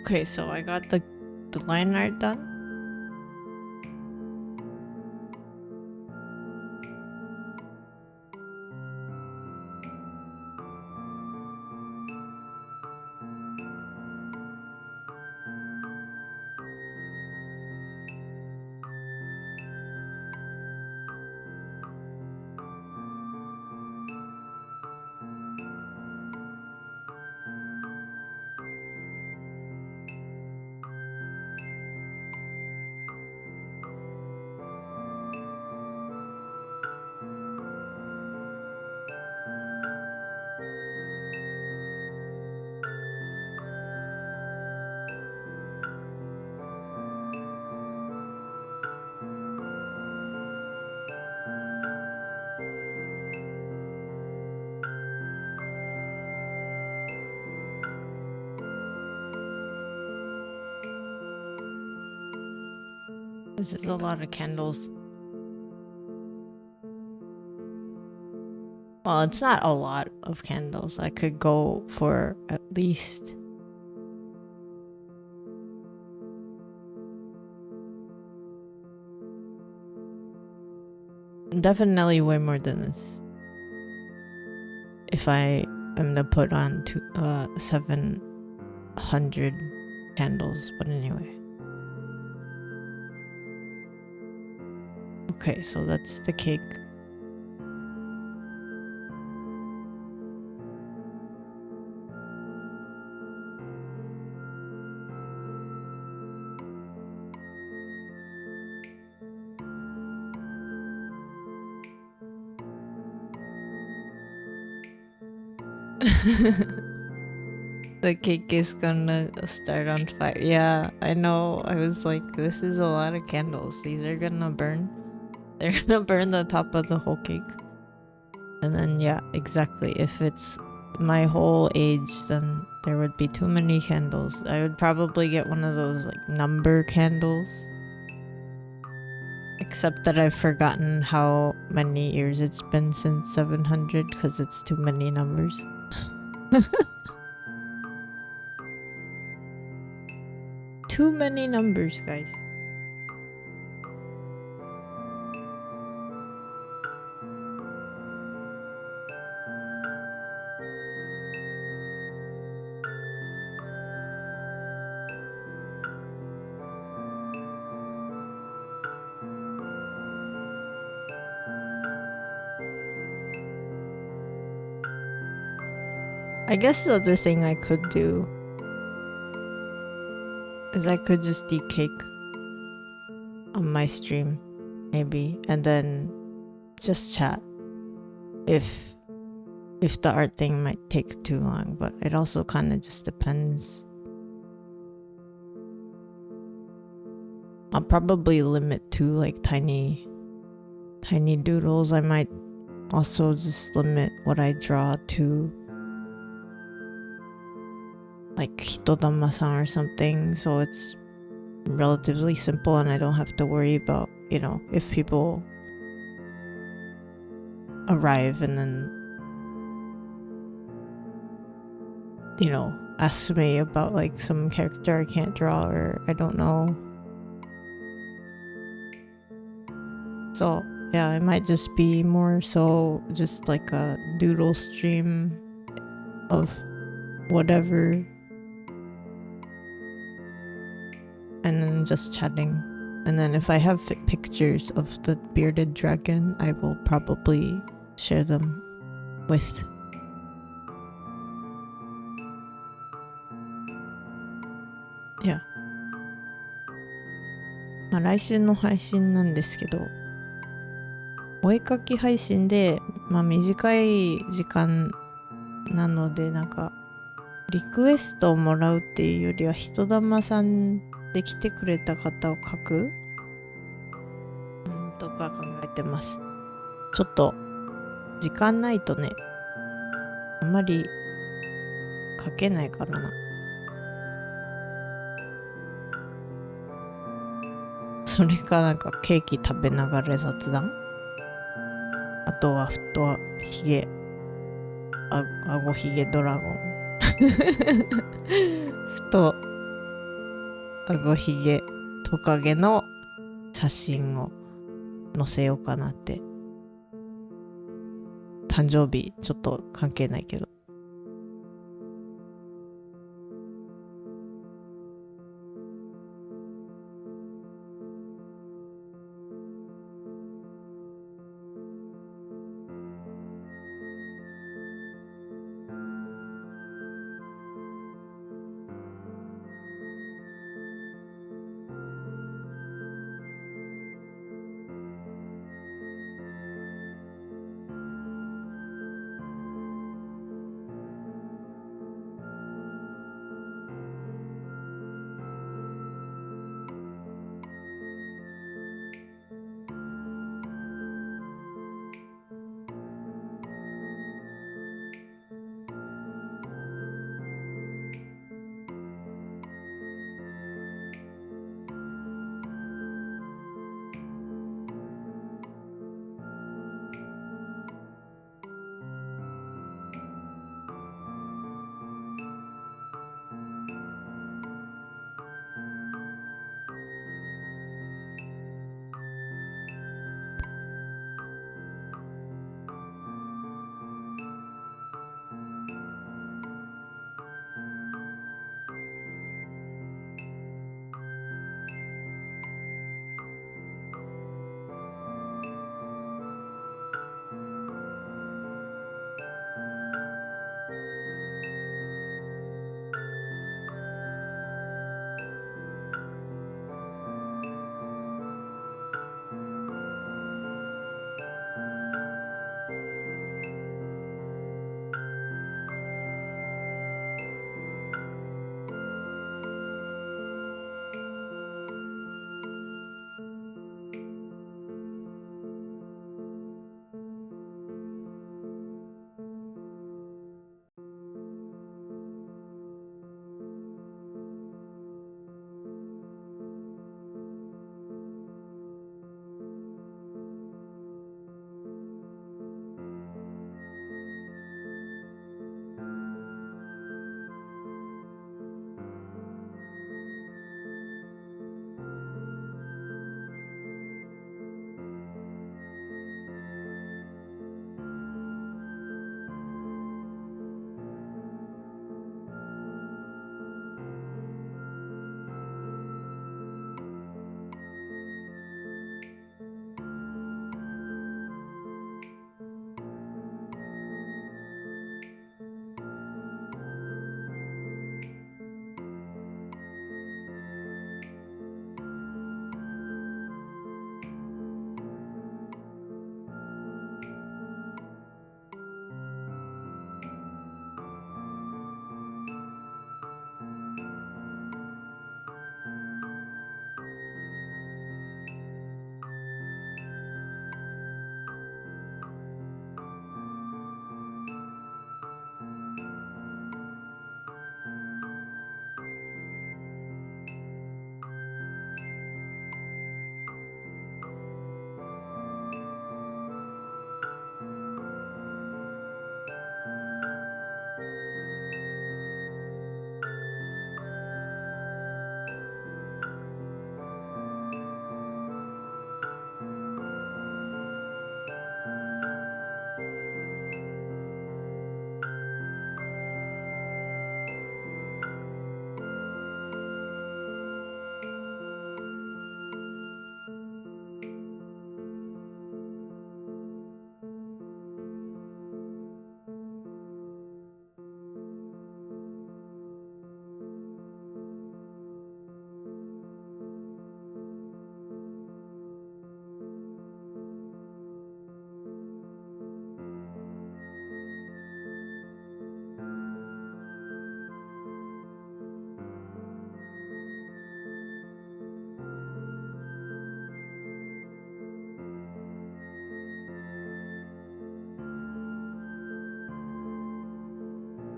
Okay, so I got the line art done. This is a lot of candles. Well, it's not a lot of candles. I could go for at least definitely way more than this. If I am to put on 700 candles, but anyway. Okay, so that's the cake. The cake is gonna start on fire. Yeah, I know. I was like, this is a lot of candles. These are gonna burn. They're gonna burn the top of the whole cake. And then, yeah, exactly. If it's my whole age, then there would be too many candles. I would probably get one of those, like, number candles. Except that I've forgotten how many years it's been since 700 because it's too many numbers. Too many numbers, guys. I guess the other thing I could do is I could just eat cake on my stream, maybe, and then just chat if the art thing might take too long, but it also kind of just depends. I'll probably limit to like tiny doodles. I might also just limit what I draw to like hitodama-san or something, so it's relatively simple and I don't have to worry about, you know, if people arrive and then, you know, ask me about like some character I can't draw or I don't know. So yeah, it might just be more so just like a doodle stream of whatever, and then just chatting. And then if I have pictures of the bearded dragon, I will probably share them with. Yeah. まあ来週の配信なんですけど、お絵かき配信で、まあ短い時間なので、なんかリクエストをもらうっていうよりは人玉さんで来てくれた方を描く、とか考えてます。ちょっと時間ないとね、あんまり描けないからな。それかなんかケーキ食べながら雑談、あとは太ひげ、あごひげドラゴン太あごひげトカゲの写真を載せようかなって。誕生日ちょっと関係ないけど。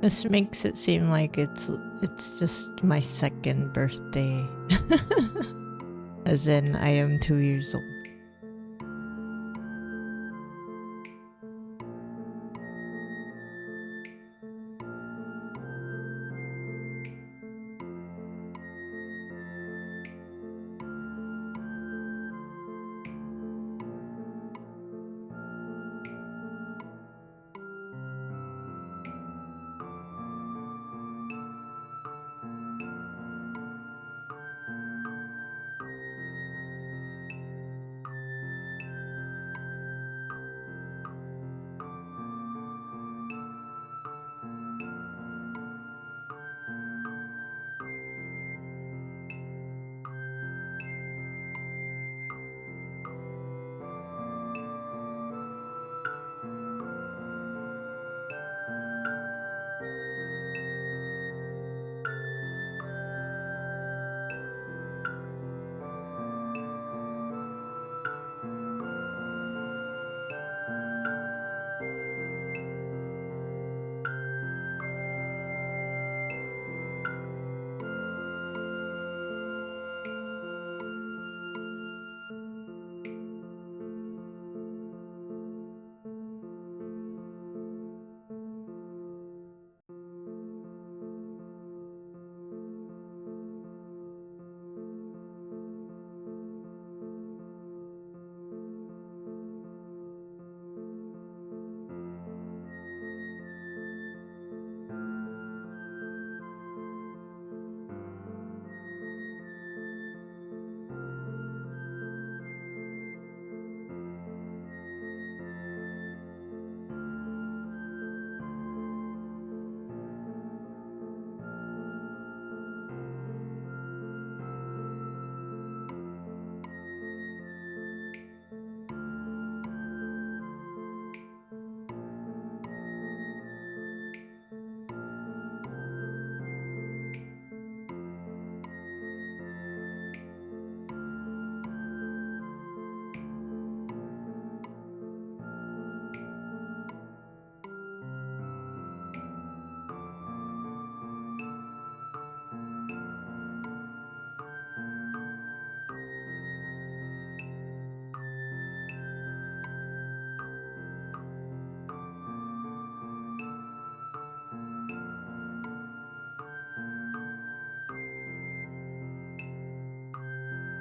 This makes it seem like it's just my second birthday. As in, I am 2 years old.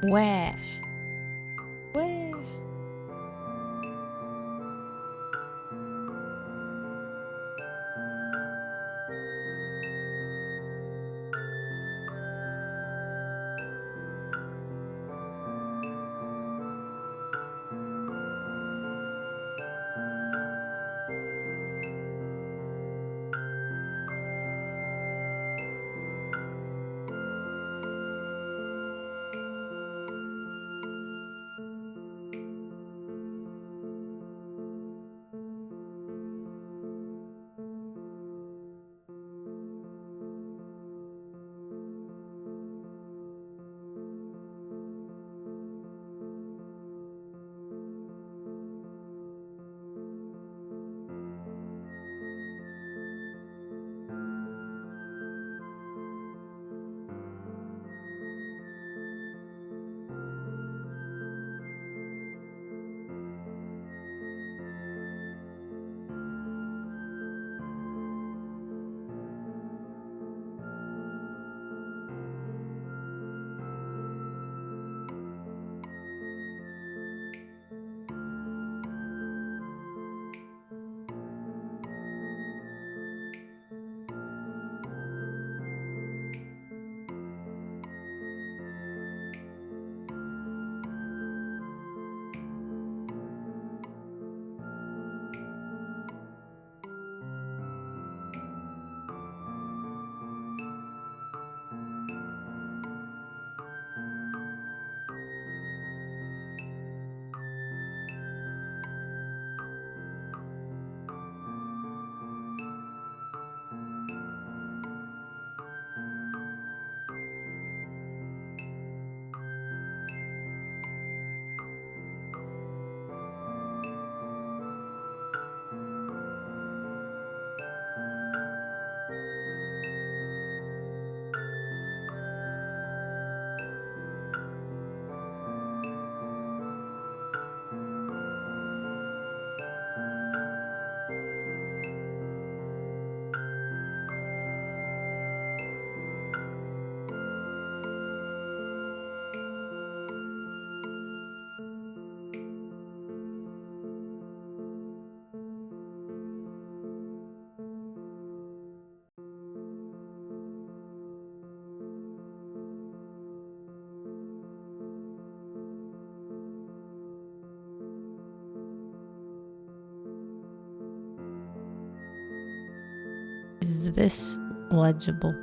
Where? Where? Is this legible?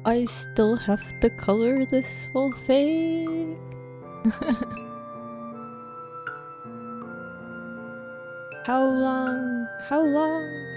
I still have to color this whole thing. How long? How long?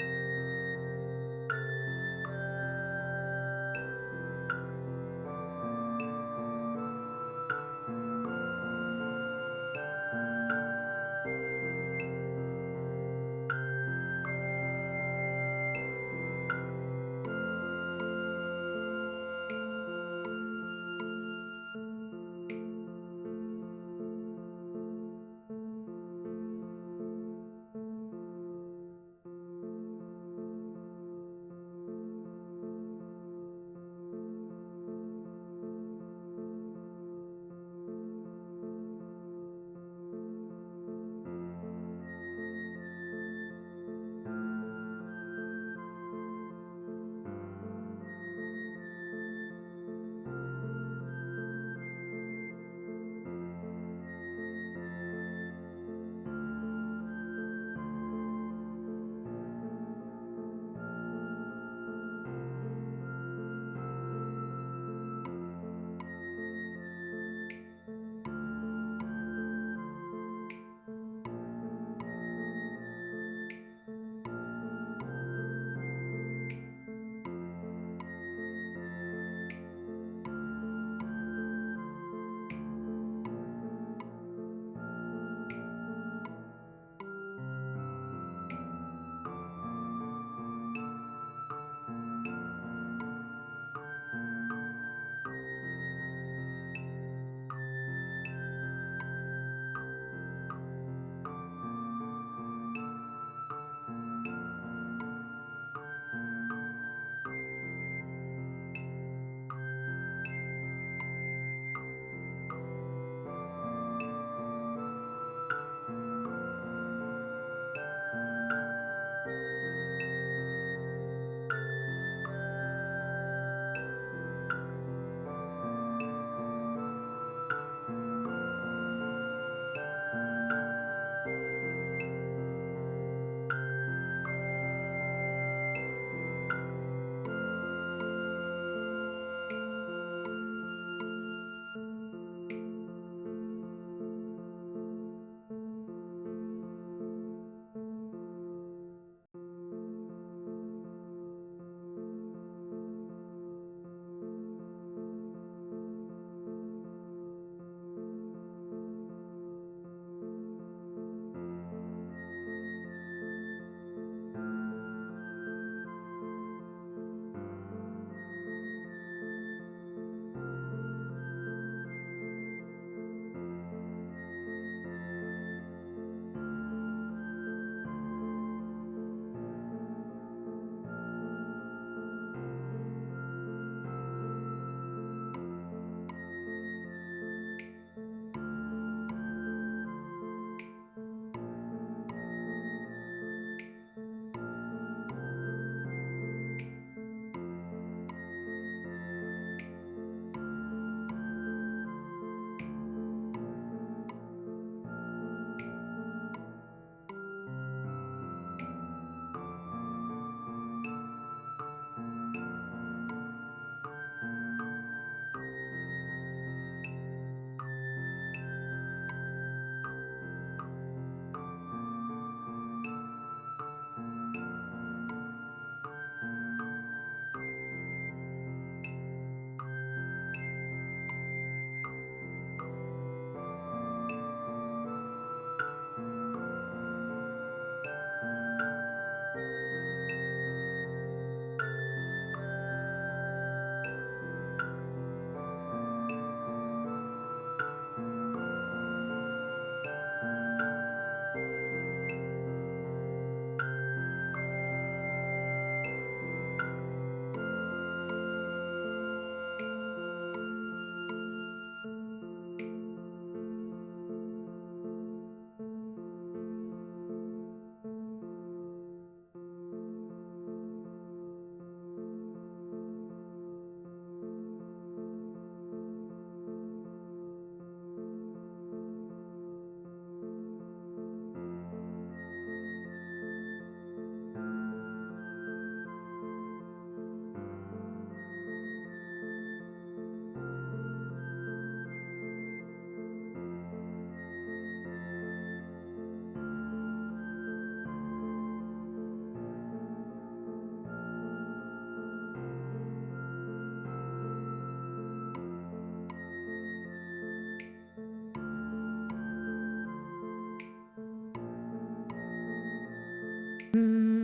うーん。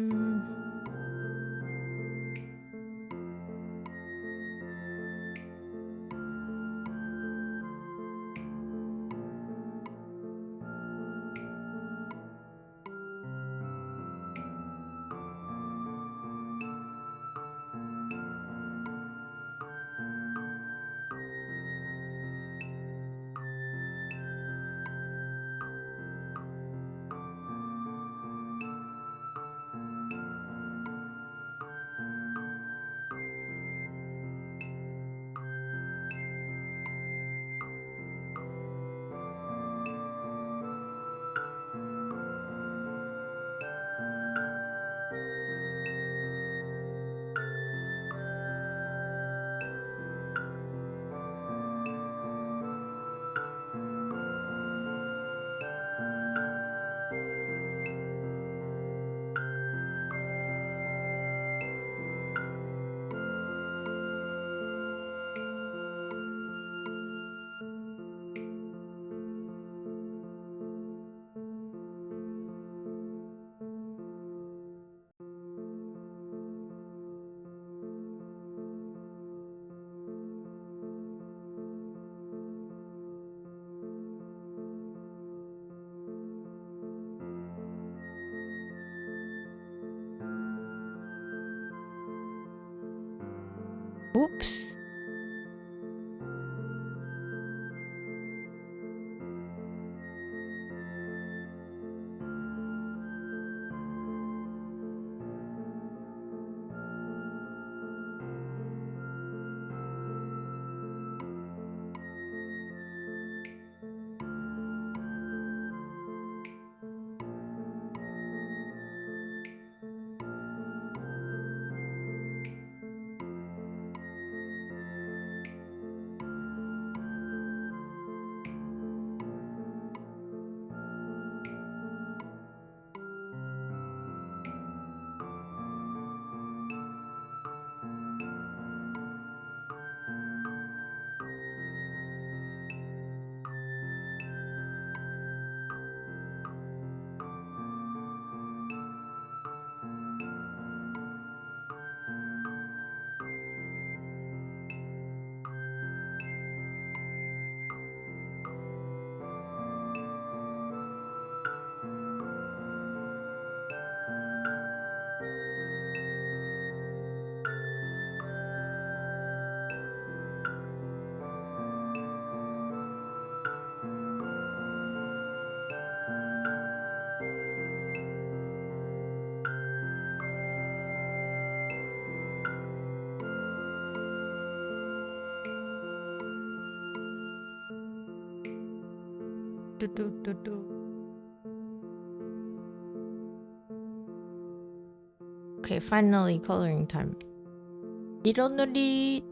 Oops. Okay, finally coloring time. 色塗り。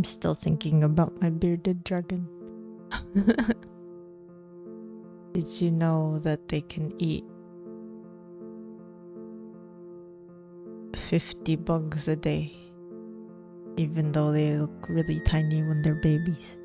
I'm still thinking about my bearded dragon. Did you know that they can eat 50 bugs a day, even though they look really tiny when they're babies?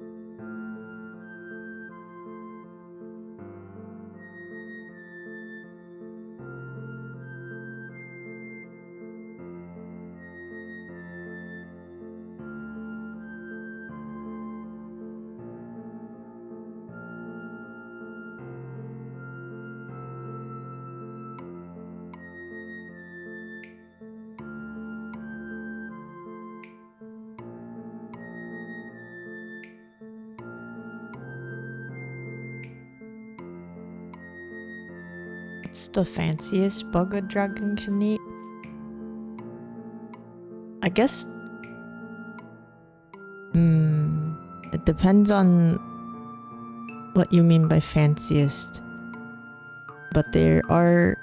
What's the fanciest bug a dragon can eat? I guess it depends on what you mean by fanciest. But there are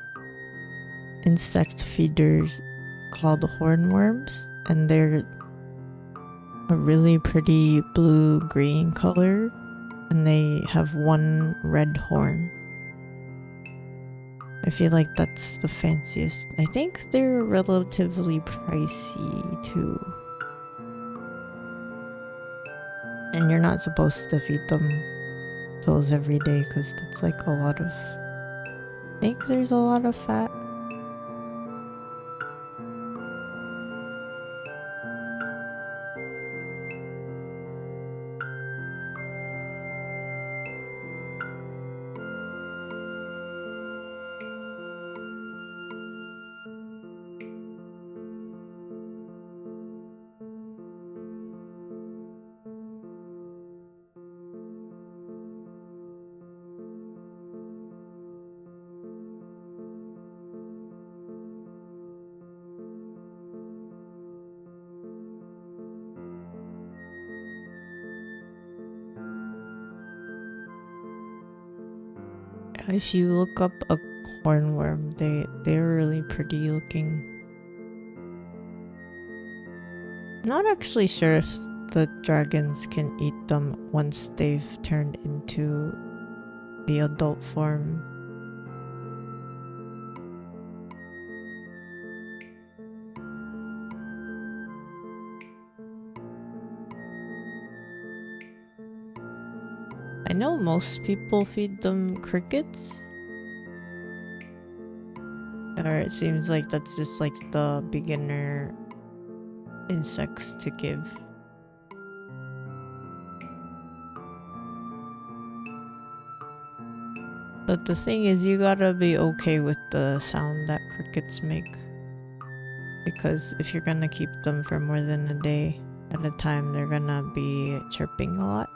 insect feeders called hornworms, and they're a really pretty blue-green color, and they have one red horn. I feel like that's the fanciest. I think they're relatively pricey too. And you're not supposed to feed them those every day because that's like a lot of... I think there's a lot of fat. If you look up a hornworm, they're really pretty looking. Not actually sure if the dragons can eat them once they've turned into the adult form. I know most people feed them crickets. Or it seems like that's just like the beginner insects to give. But the thing is, you gotta be okay with the sound that crickets make. Because if you're gonna keep them for more than a day at a time, they're gonna be chirping a lot.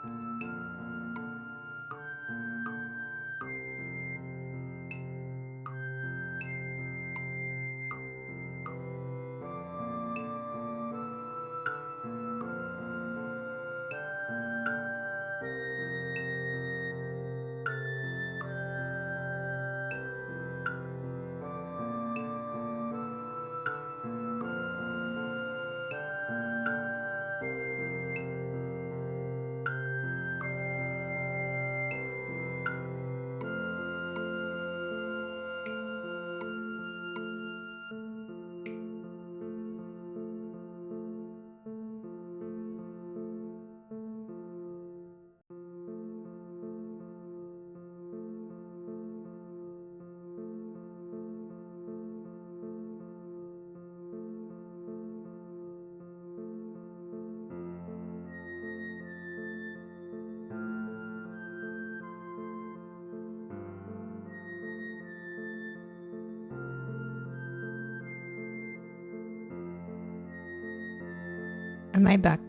Am I back?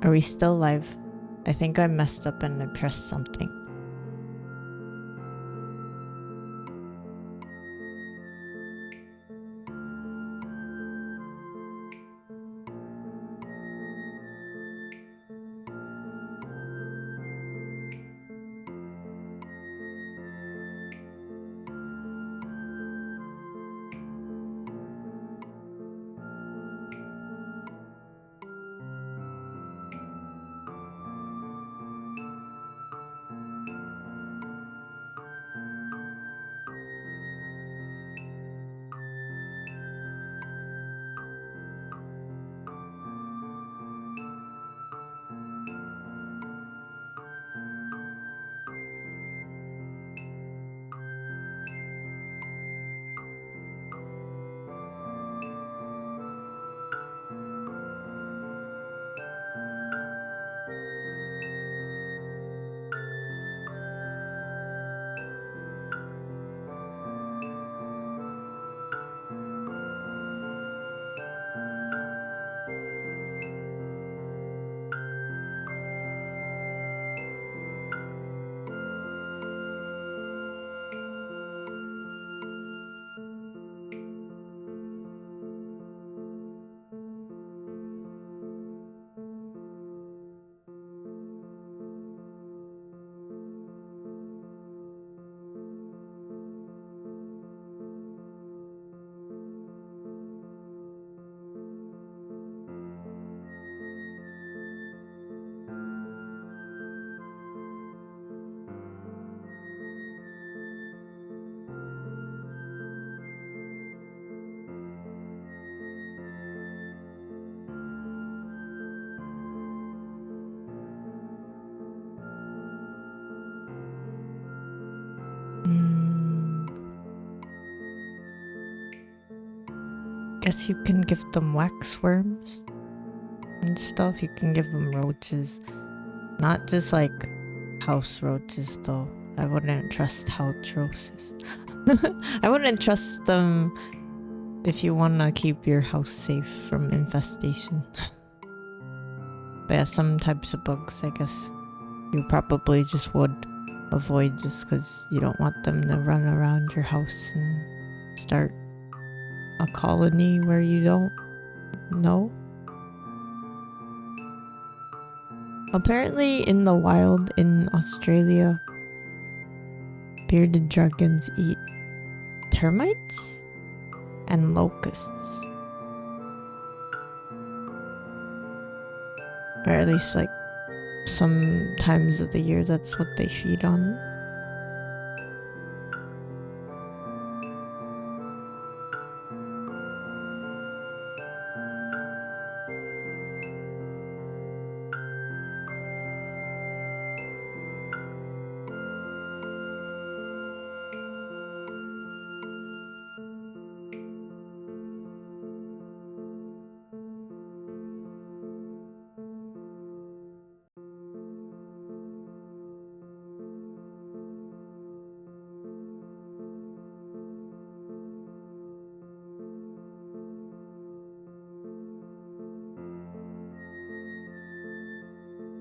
Are we still live? I think I messed up and I pressed something. guess you can give them wax worms and stuff. You can give them roaches. Not just like house roaches though. I wouldn't trust house roaches. I wouldn't trust them if you want to keep your house safe from infestation. But yeah, some types of bugs, I guess, you probably just would avoid just because you don't want them to run around your house and start a colony where you don't know. Apparently in the wild in Australia, bearded dragons eat termites and locusts. Or at least like some times of the year that's what they feed on.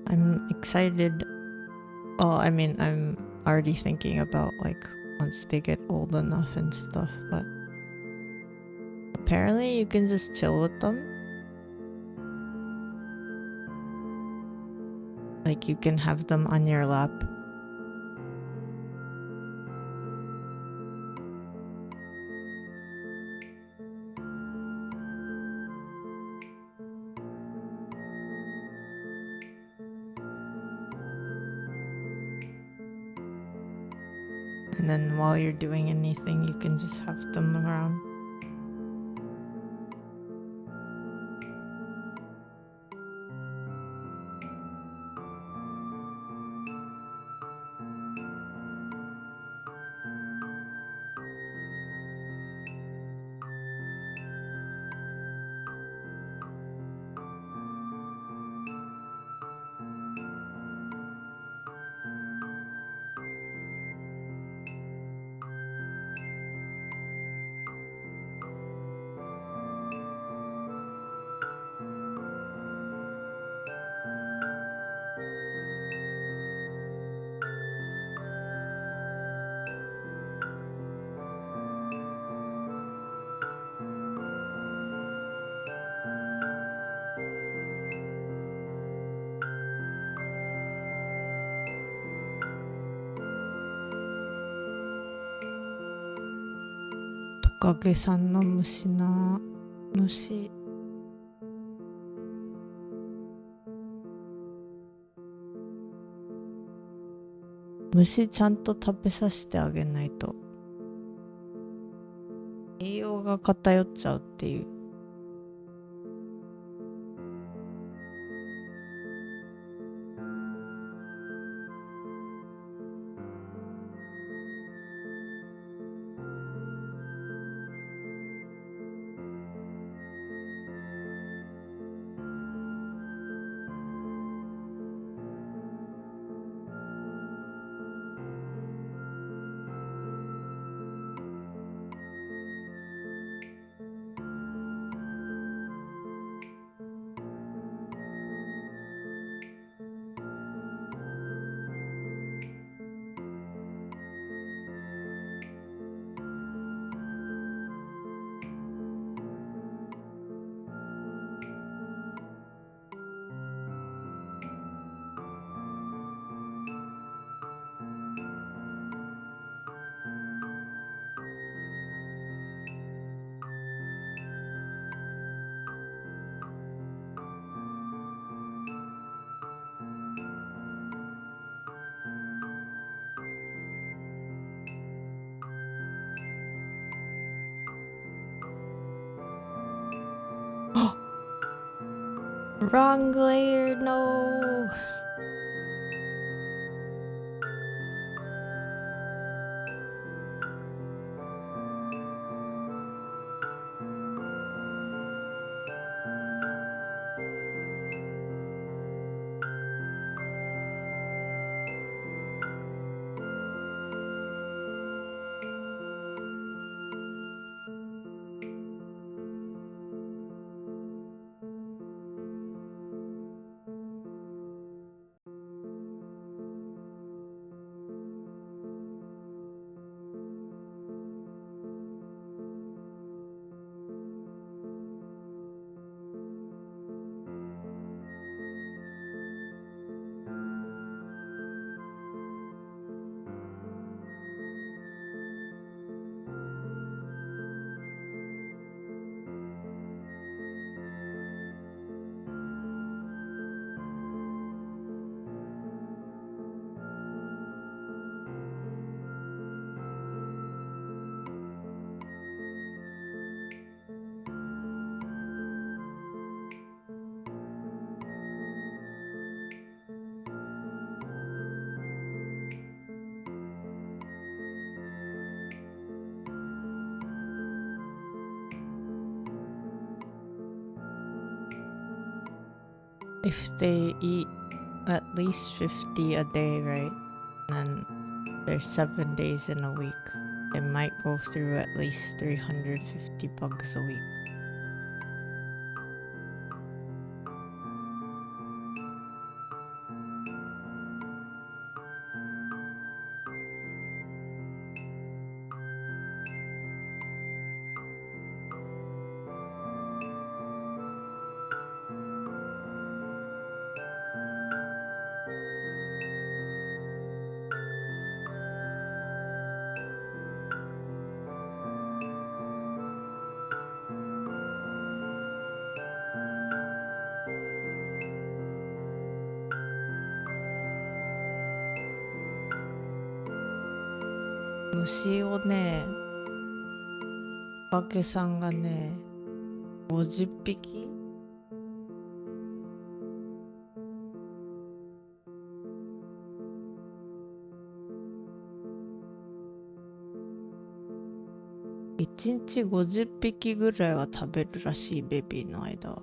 I'm excited. Well, I mean, I'm already thinking about like once they get old enough and stuff, but apparently you can just chill with them. Like you can have them on your lap. And then while you're doing anything, you can just have them around.トカゲさんの虫な虫ちゃんと食べさせてあげないと栄養が偏っちゃうっていう。Wrong layer, no. if they eat at least 50 a day, right? And there's 7 days in a week. They might go through at least 350 bugs a week.虫をね、お化けさんがね、50匹1日50匹ぐらいは食べるらしい、ベビーの間。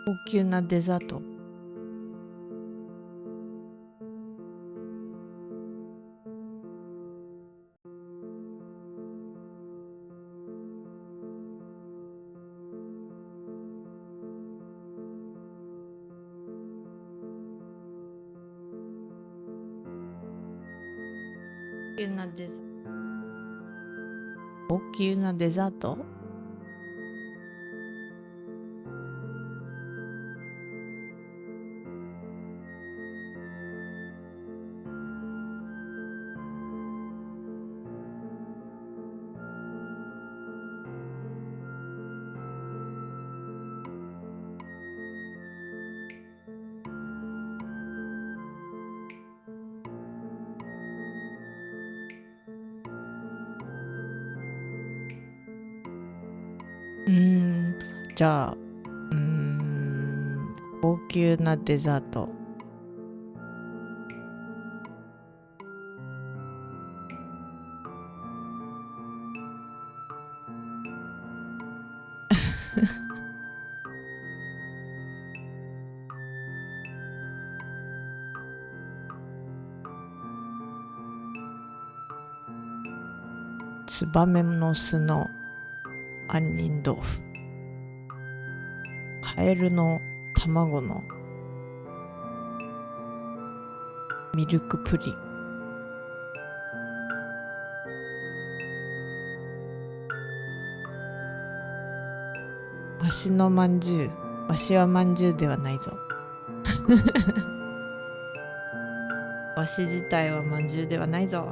高級なデザート。高級なデザート。じゃあ高級なデザート。ツバメの巣の杏仁豆腐。カエルの卵のミルクプリン。わしのまんじゅう。わしはまんじゅうではないぞ。わし自体はまんじゅうではないぞ。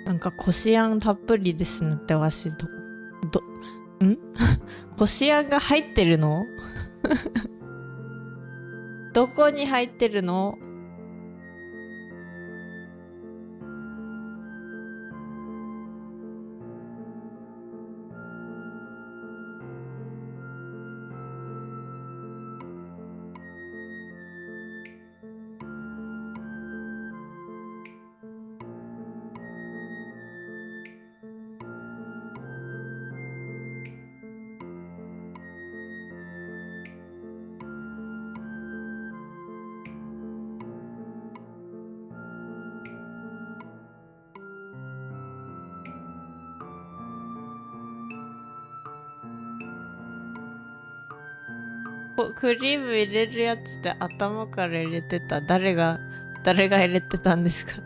なんかこしあんたっぷりですねってわしこしあんが入ってるのどこに入ってるの？クリーム入れるやつって頭から入れてた。誰が入れてたんですか？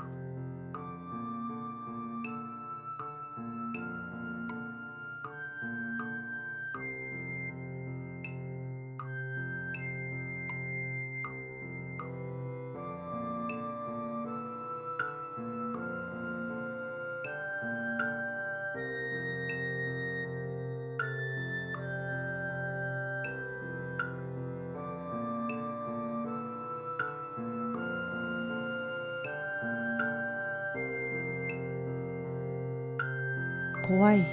怖い。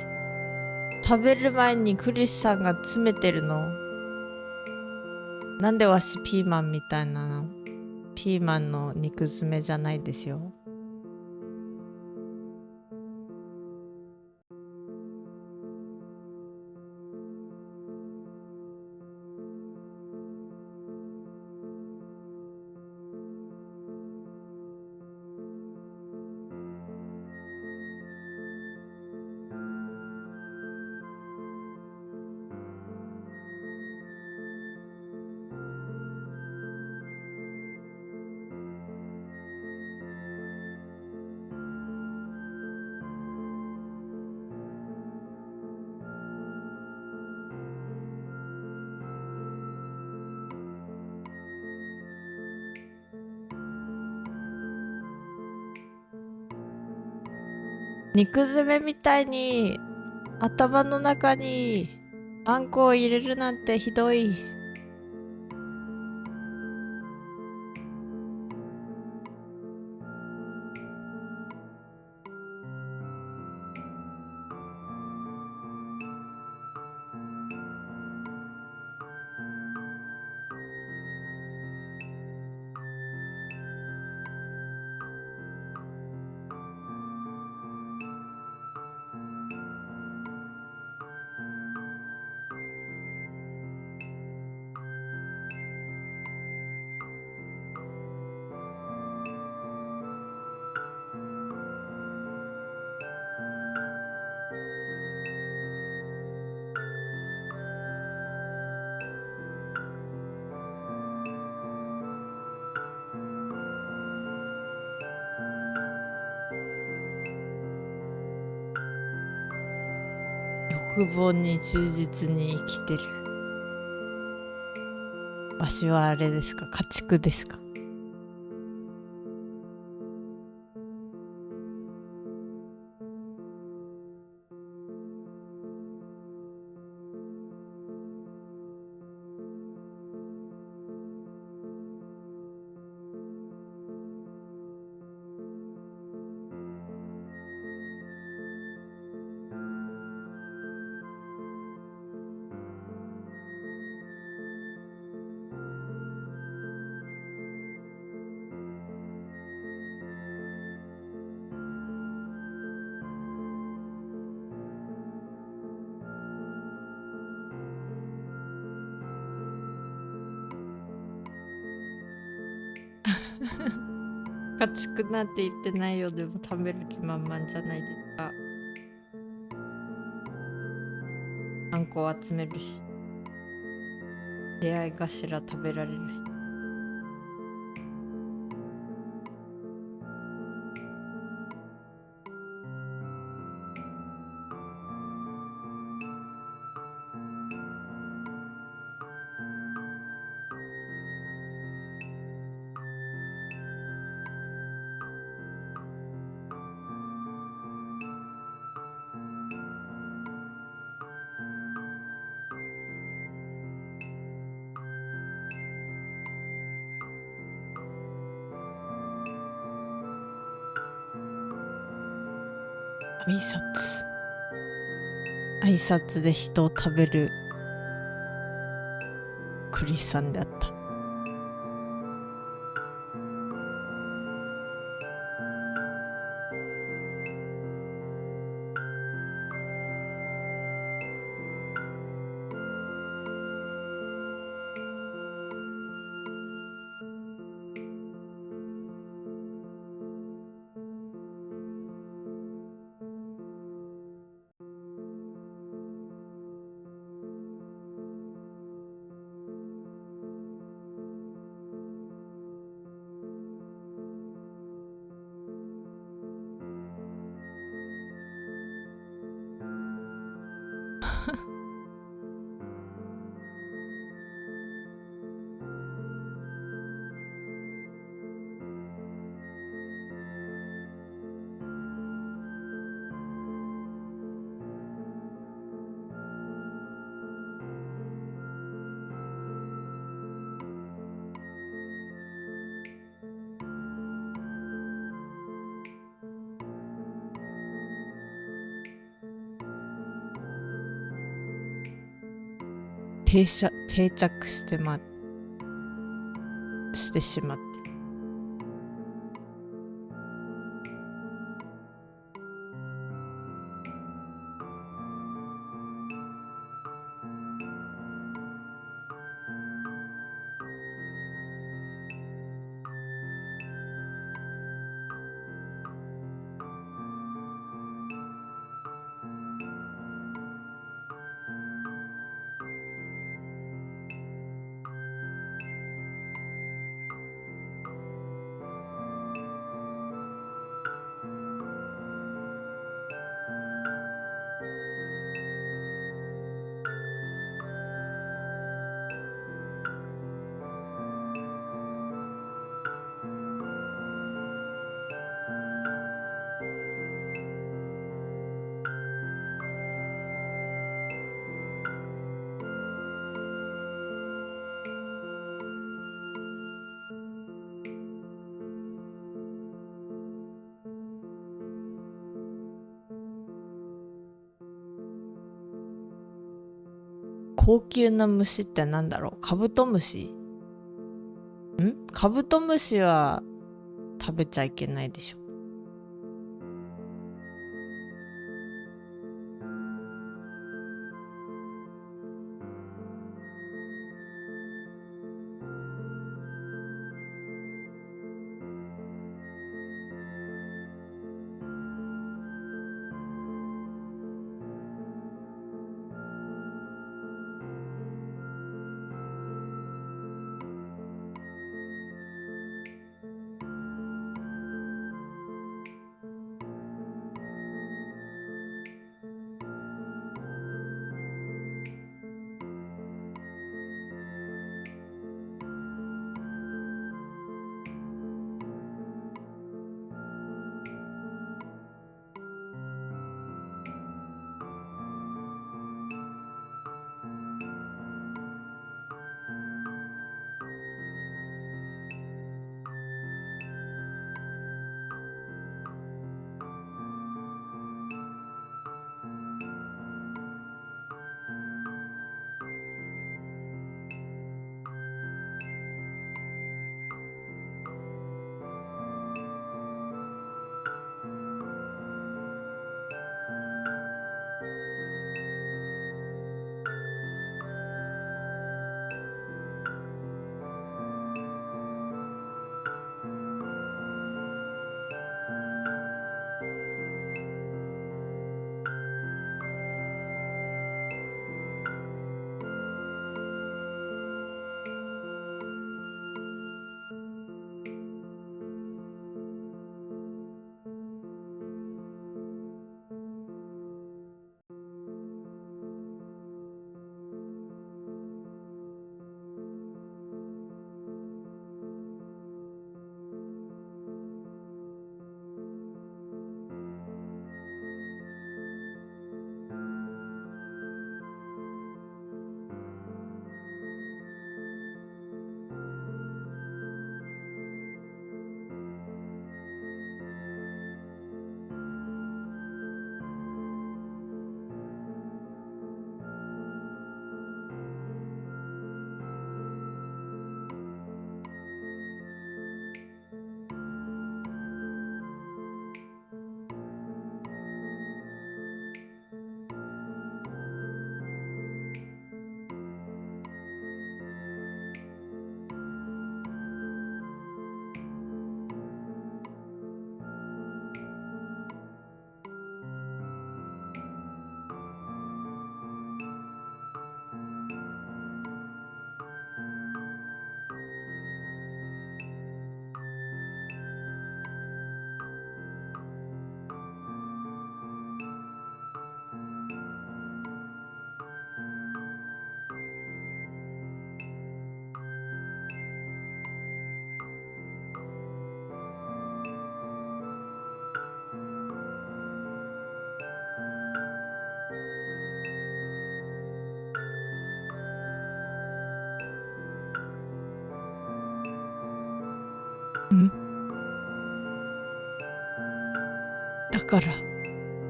食べる前にクリスさんが詰めてるの？なんでわしピーマンみたいなの？ピーマンの肉詰めじゃないですよ。肉詰めみたいに頭の中にあんこを入れるなんてひどい。欲望に忠実に生きてる。わしはあれですか？家畜ですか？家畜なんて言ってないよ。でも食べる気満々じゃないですか。あんこを集めるし、出会い頭食べられるし。挨拶で人を食べるクリスさんであった。定着してしまって。高級な虫ってなんだろう。カブトムシ？カブトムシは食べちゃいけないでしょ。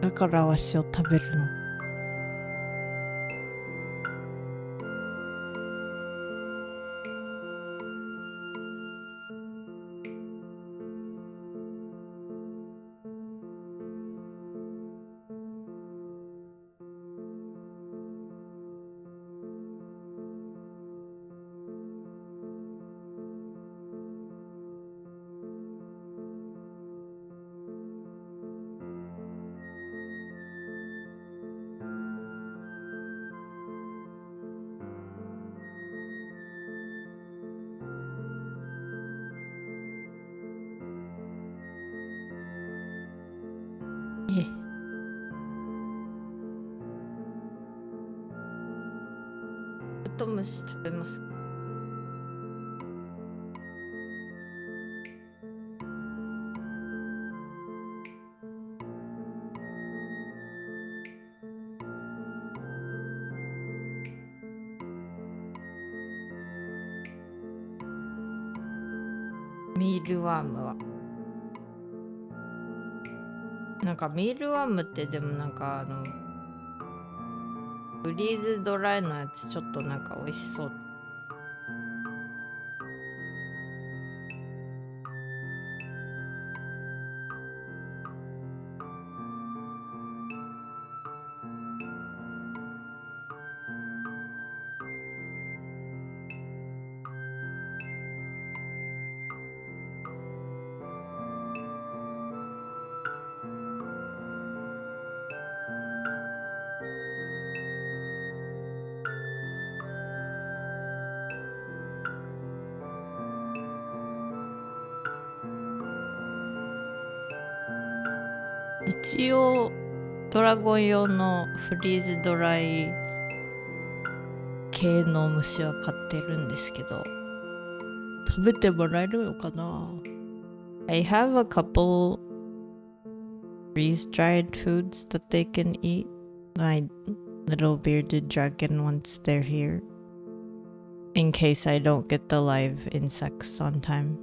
だからわしを食べるの。カブトムシ食べますか？ミールワームはなんかミールワームってでもなんかフリーズドライのやつちょっとなんか美味しそう。一応ドラゴン用のフリーズドライ系の虫は買ってるんですけど、食べてもらえるのかな？ I have a couple freeze-dried foods that they can eat. My little bearded dragon once they're here. In case I don't get the live insects on time.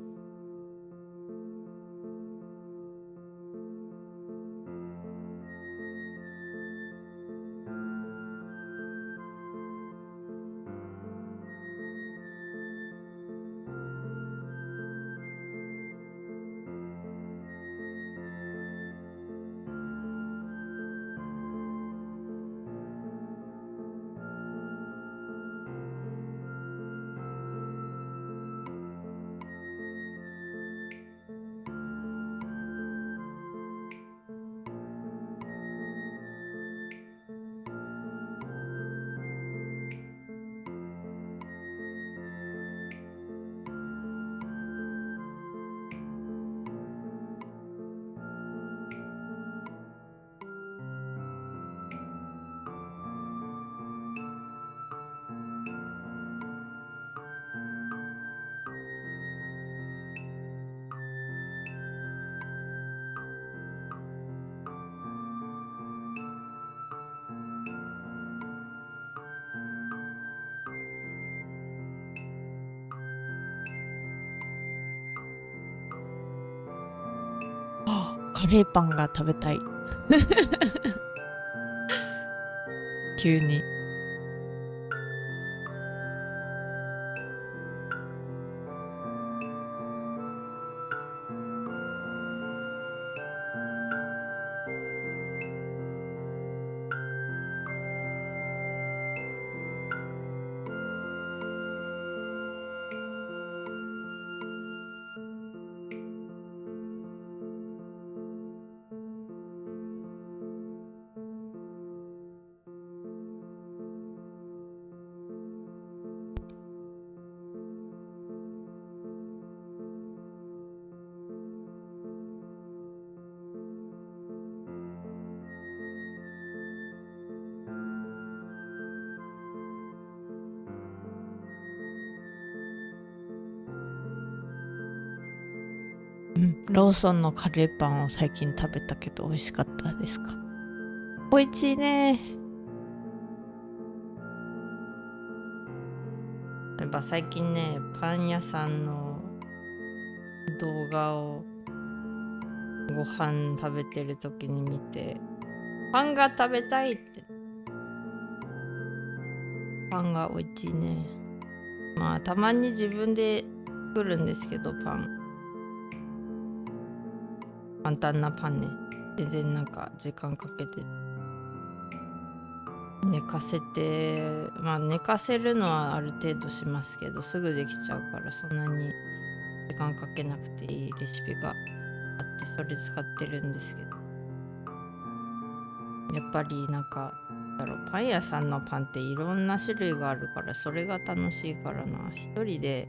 カレーパンが食べたい急に。ローソンのカレーパンを最近食べたけど美味しかったですか？美味しいね。例えば最近ね、パン屋さんの動画をご飯食べてる時に見て、パンが食べたいって。パンが美味しいね。まあたまに自分で作るんですけど、パン簡単なパンね。全然なんか時間かけて寝かせて、まあ寝かせるのはある程度しますけど、すぐできちゃうからそんなに時間かけなくていいレシピがあって、それ使ってるんですけど、やっぱりなんかパン屋さんのパンっていろんな種類があるから、それが楽しいからな。一人で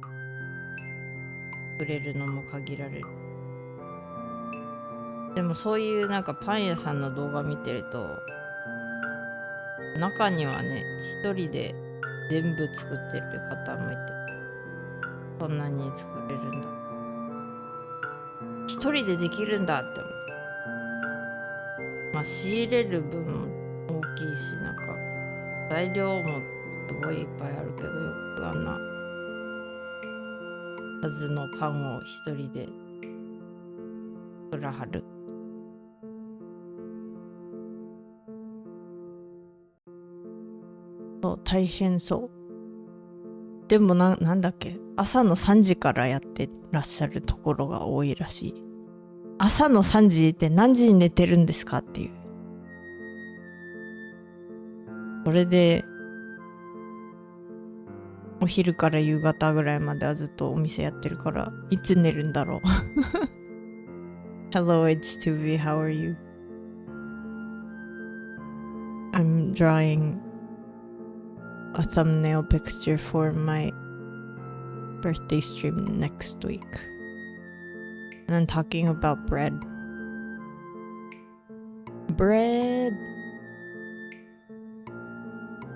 作れるのも限られる。でもそういうなんかパン屋さんの動画見てると、中にはね、一人で全部作ってる方もいて、そんなに作れるんだ、一人でできるんだって思って。まあ仕入れる分も大きいし、なんか材料もすごいいっぱいあるけど、よくあんな数のパンを一人で作らはる。そう大変そう。でもなんだっけ、朝の3時からやってらっしゃるところが多いらしい。朝の3時って何時に寝てるんですかっていう。それでお昼から夕方ぐらいまではずっとお店やってるから、いつ寝るんだろう。Hello H2B, how are you? I'm drawing a thumbnail picture for my birthday stream next week. And I'm talking about bread. Bread!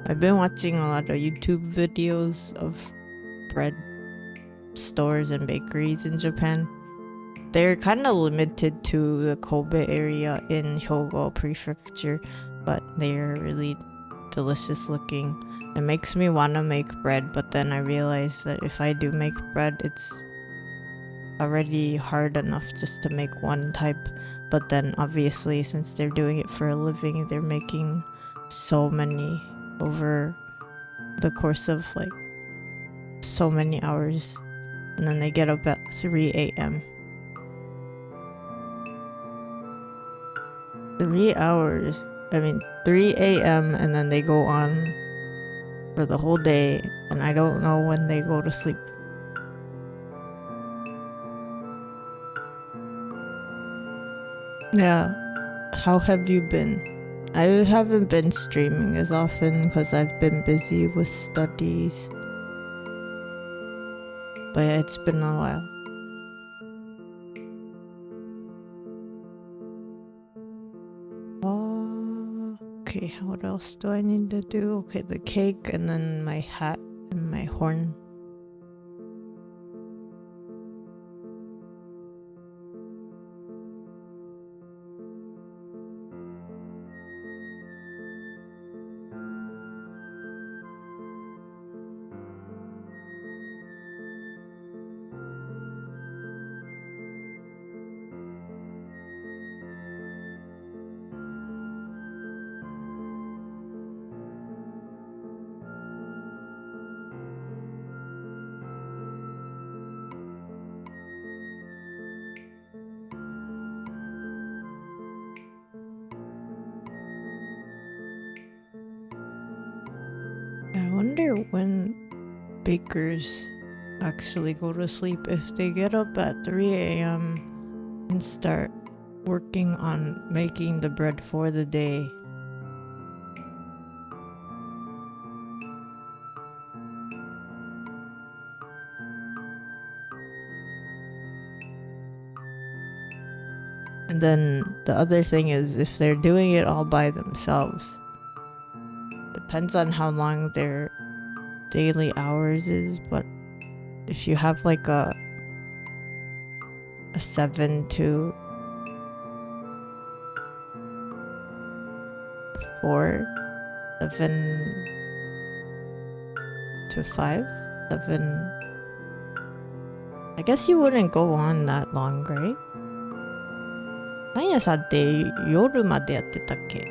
I've been watching a lot of YouTube videos of bread stores and bakeries in Japan. They're kind of limited to the Kobe area in Hyogo Prefecture, but they're really delicious looking. It makes me want to make bread, but then I realize that if I do make bread, it's already hard enough just to make one type. But then obviously, since they're doing it for a living, they're making so many over the course of like so many hours, and then they get up at 3 a.m. 3 hours. I mean 3 a.m. and then they go on for the whole day, and I don't know when they go to sleep. Yeah, how have you been? I haven't been streaming as often because I've been busy with studies, but yeah, it's been a while. Okay, what else do I need to do? Okay, the cake and then my hat and my horn. I wonder when bakers actually go to sleep, if they get up at 3 a.m. and start working on making the bread for the day. And then the other thing is, if they're doing it all by themselves, depends on how long their daily hours is, but if you have like a 7 to 4, 7 to 5, 7 I guess you wouldn't go on that long, right? パン屋さんって夜までやってたっけ？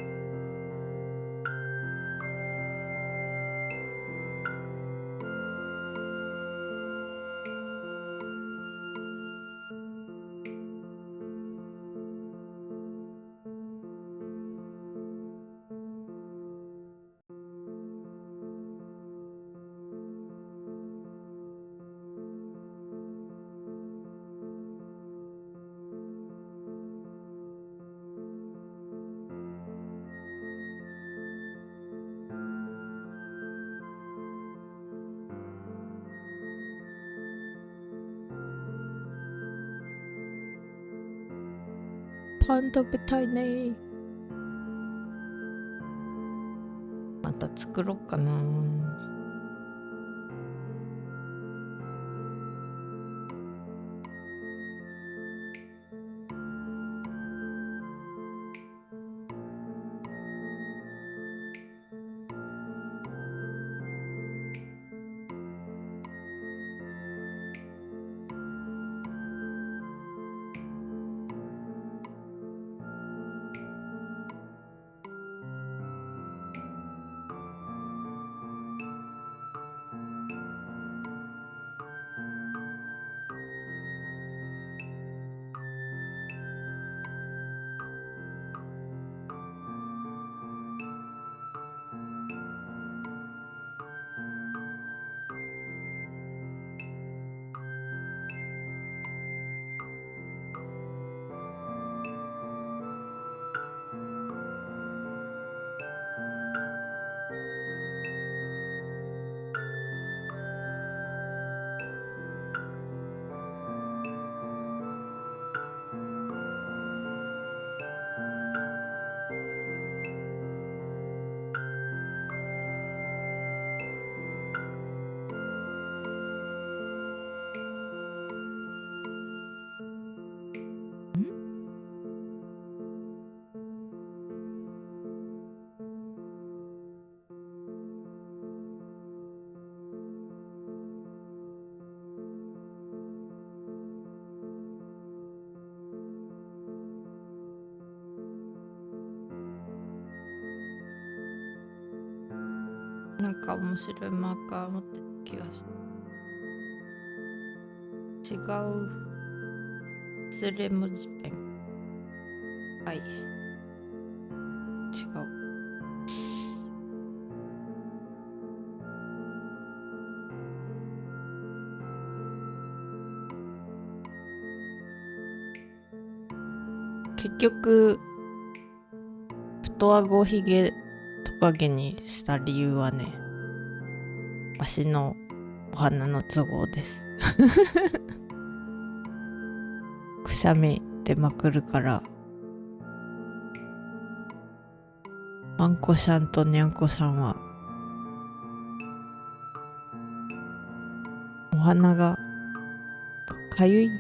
パン食べたいね。また作ろうかな。なんか面白いマーカー持ってる気がして。違う。スレ文字ペン。はい。違う。結局太あごひげトカゲにした理由はね、わしのお花の都合です。くしゃみ出まくるから、ワンコさんとニャンコさんはお花がかゆい。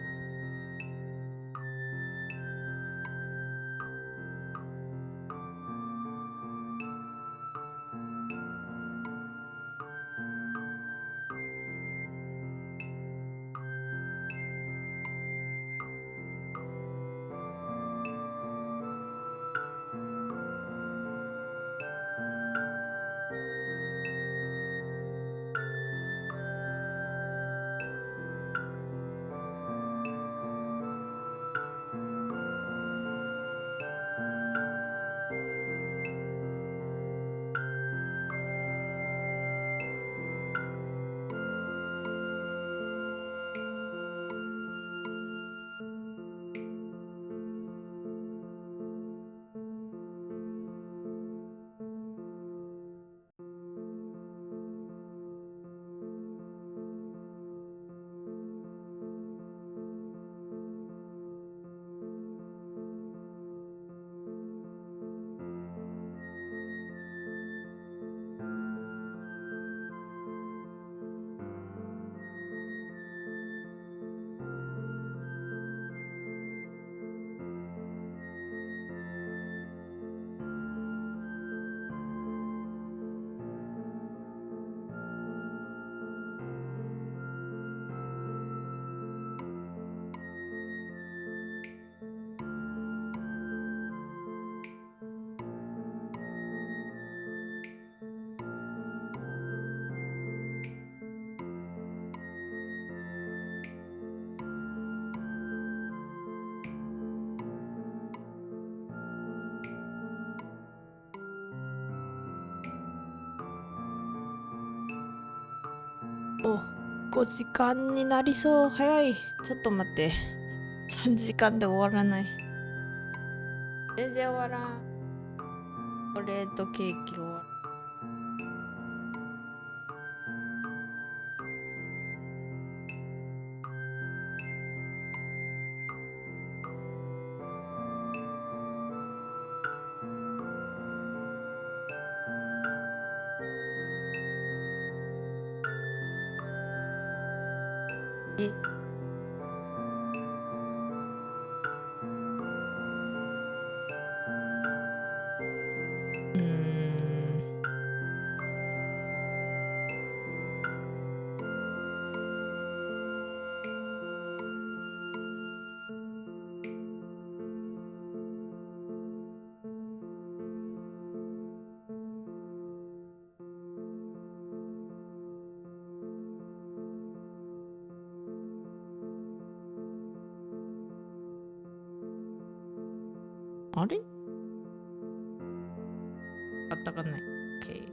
お、5時間になりそう。早い。ちょっと待って。3時間で終わらない。全然終わらん。チョコレートケーキ終わる。え、うーん。あれあったかない。OK。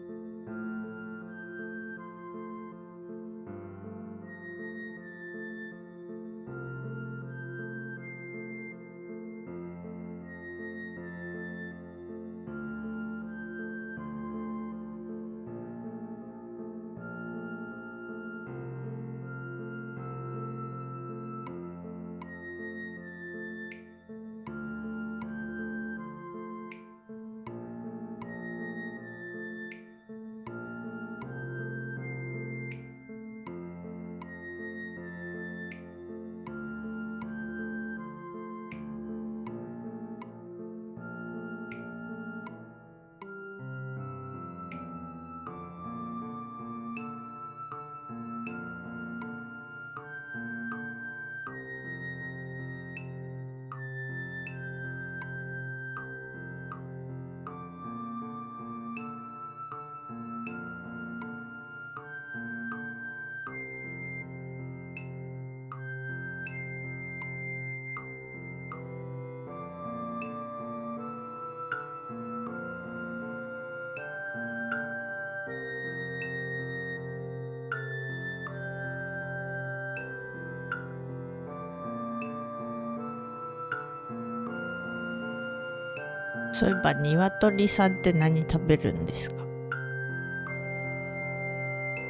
そういえば鶏さんって何食べるんですか？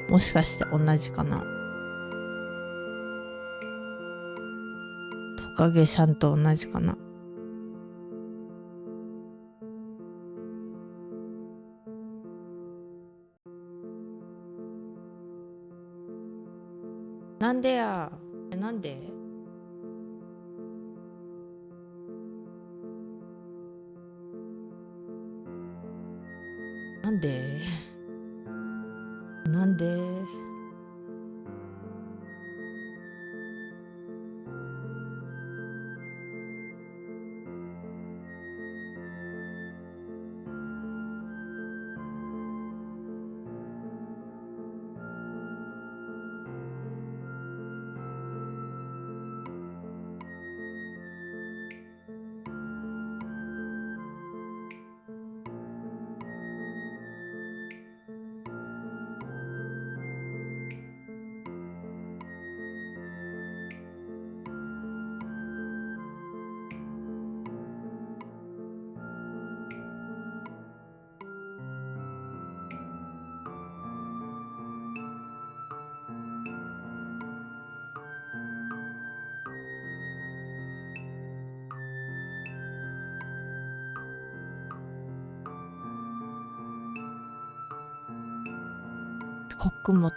もしかして同じかな？トカゲさんと同じかな？なんでや？なんで？なんで？なんで？穀物。好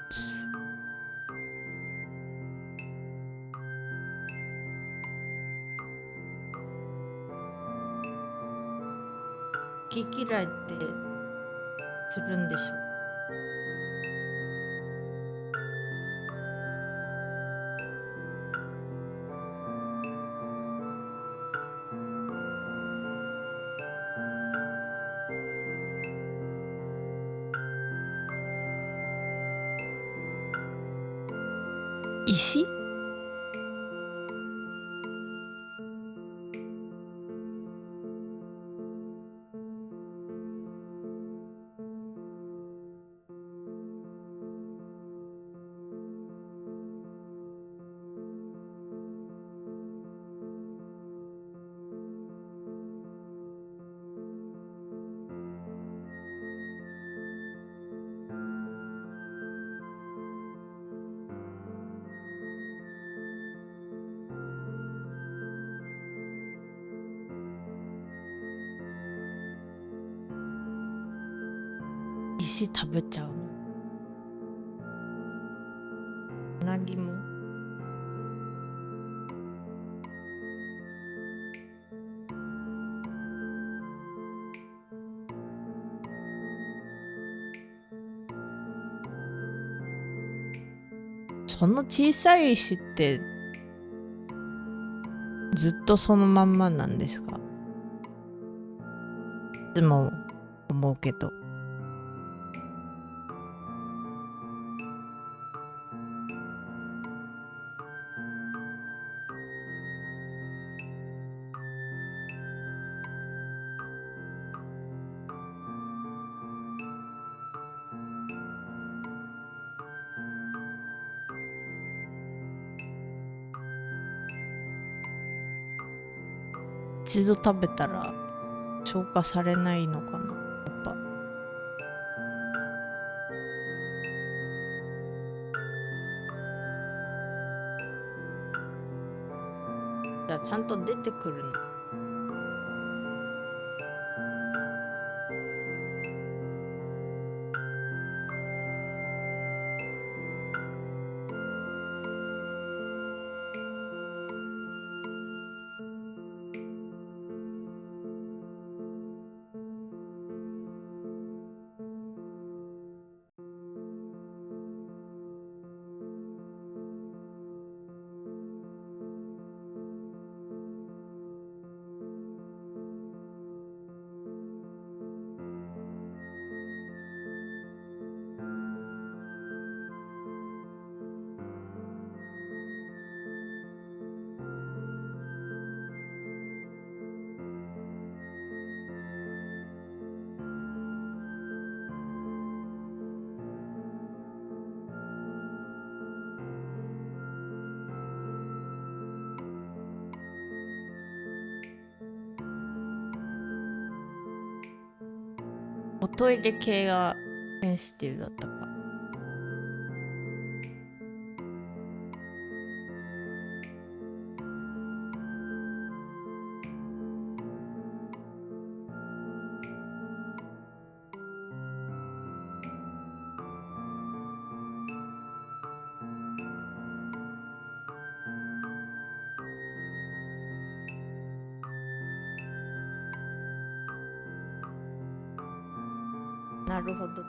き嫌いってするんでしょ？石？石食べちゃうの。うなぎも。その小さい石ってずっとそのまんまなんですか？いつも思うけど。一度食べたら消化されないのかな、やっぱ。じゃあちゃんと出てくるの。おトイレ系がセンシティブだったか。なるほど。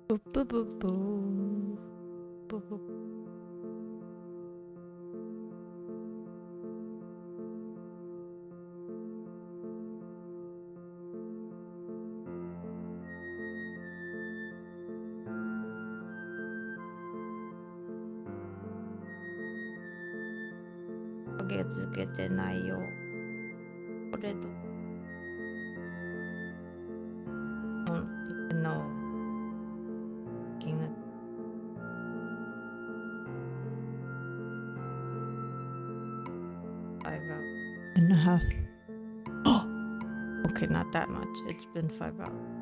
ブブブブブブ。影つけてないよ。これと。No. Looking at 5 hours and a half. Oh! Okay, not that much. It's been 5 hours.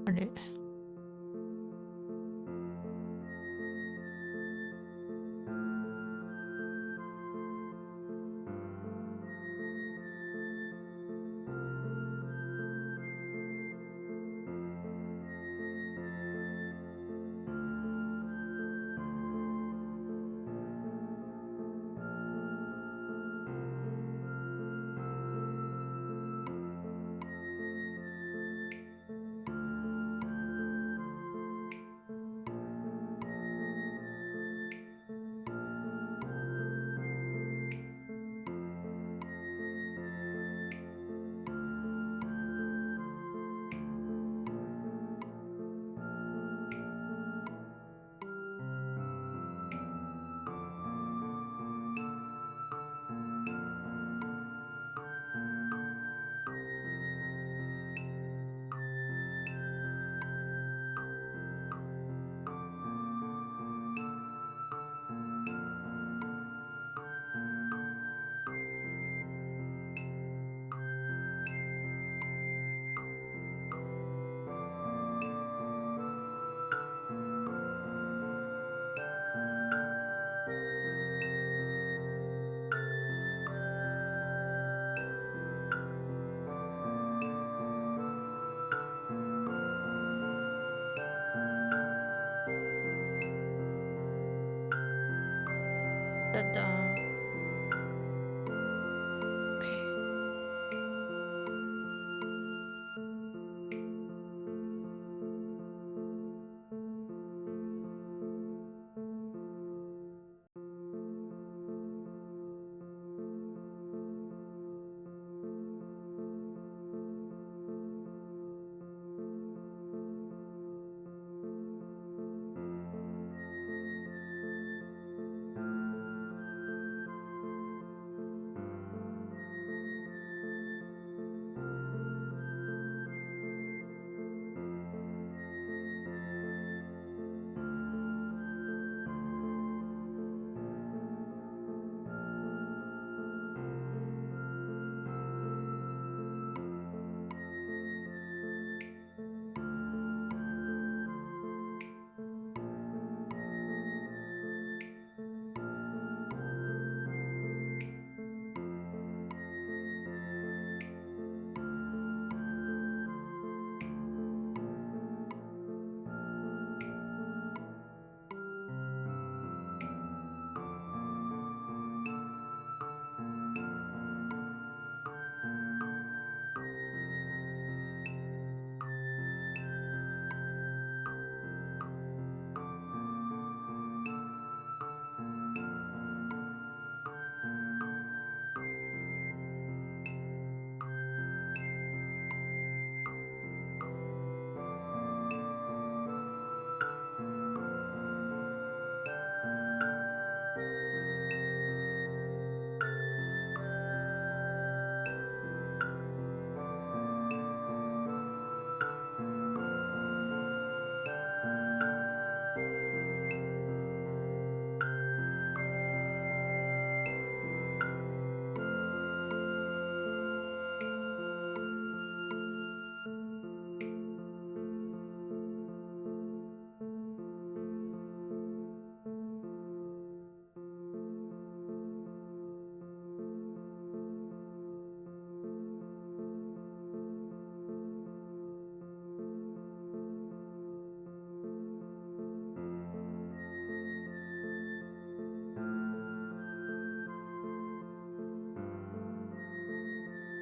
あれ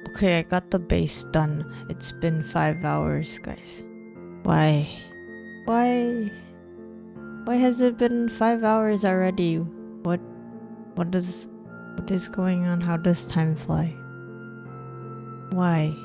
Okay, I got the base done. It's been 5 hours, guys. Why? Why? Why has it been 5 hours already? What is going on? How does time fly? Why?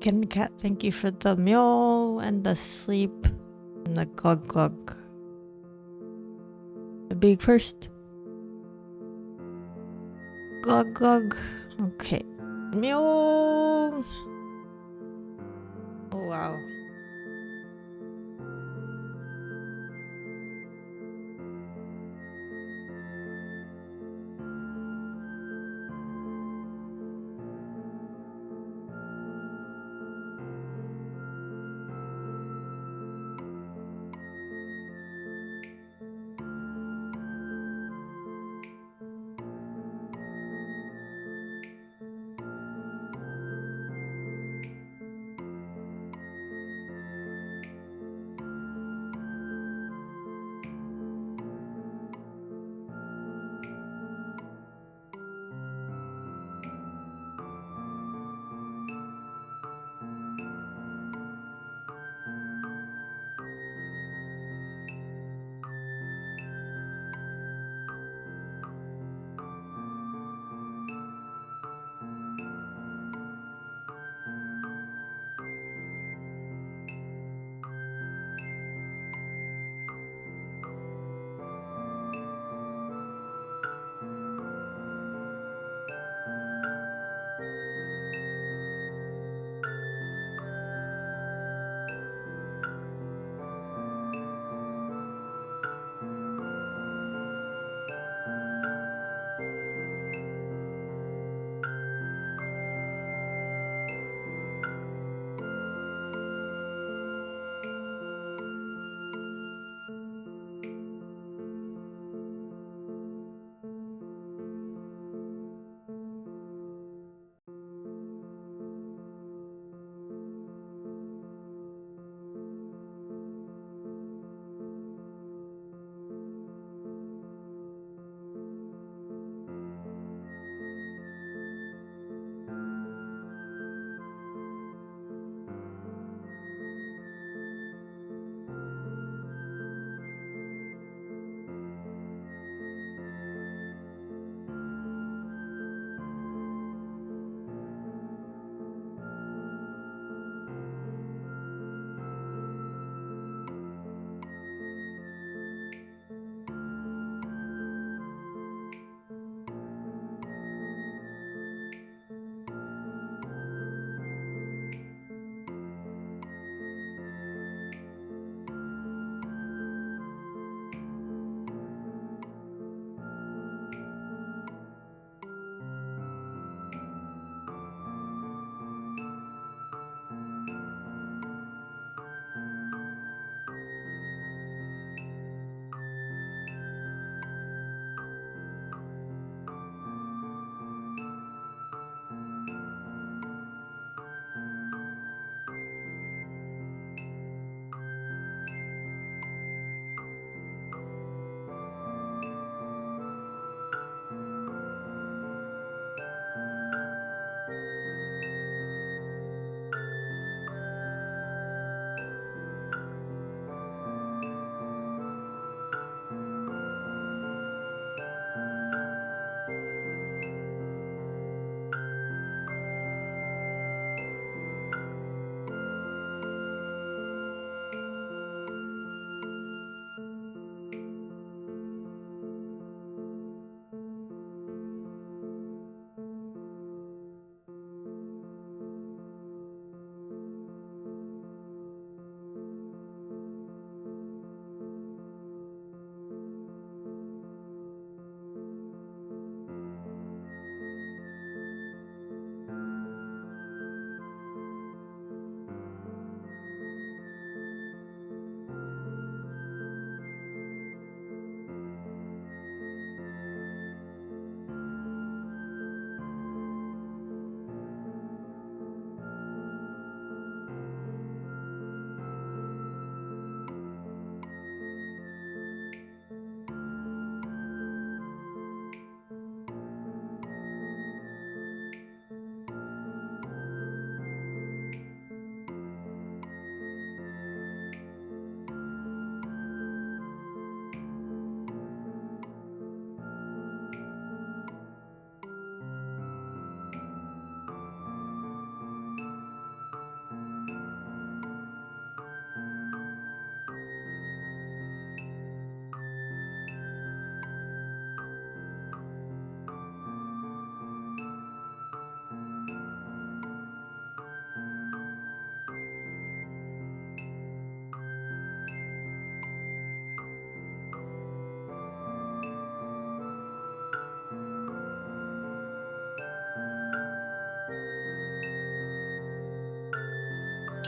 Kitty cat, thank you for the meow and the sleep and the glug glug. The big first. Glug glug. Okay. Meow. Oh wow.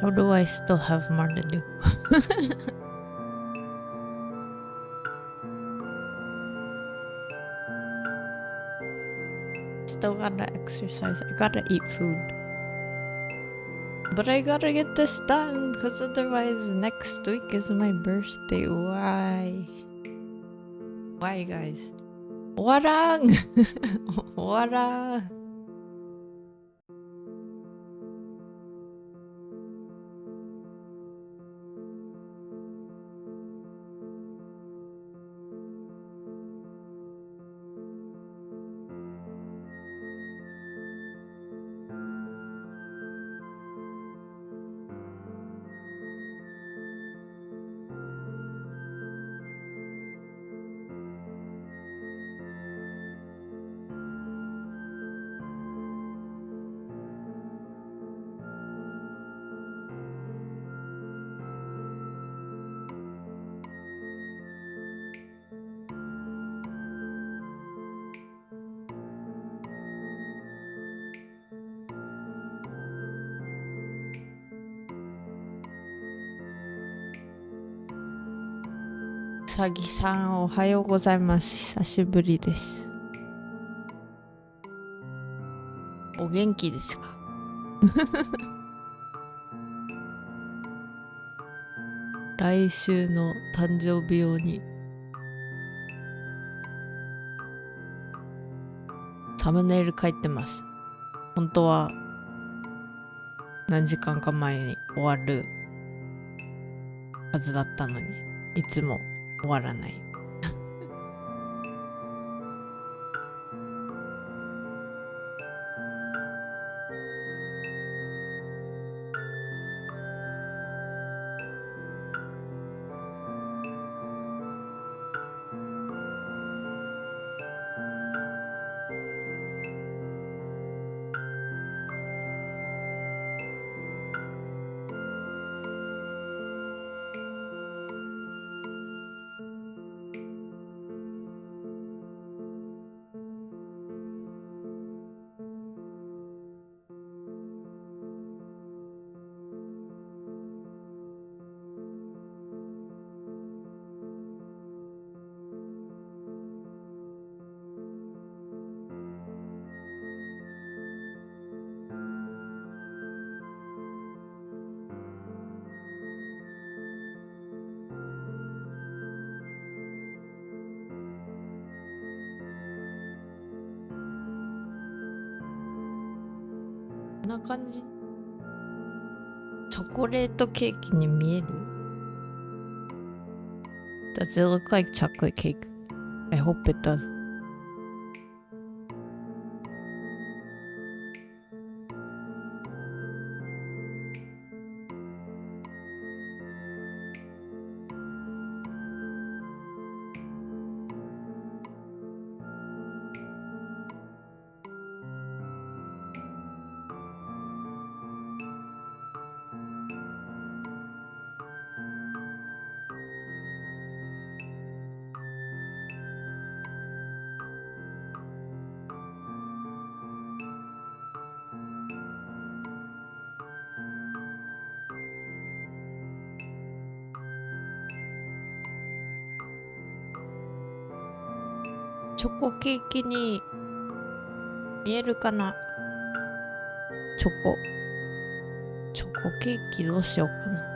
How do I still have more to do? Still gotta exercise. I gotta eat food. But I gotta get this done because otherwise next week is my birthday. Why? Why, guys? Warang! Warang!うさぎさんおはようございます。久しぶりです。お元気ですか？来週の誕生日用にサムネイル書いてます。本当は何時間か前に終わるはずだったのにいつも終わらない。こんな感じ。チョコレートケーキに見える？ Does it look like chocolate cake? I hope it does.チョコケーキに見えるかな？チョコケーキどうしようかな。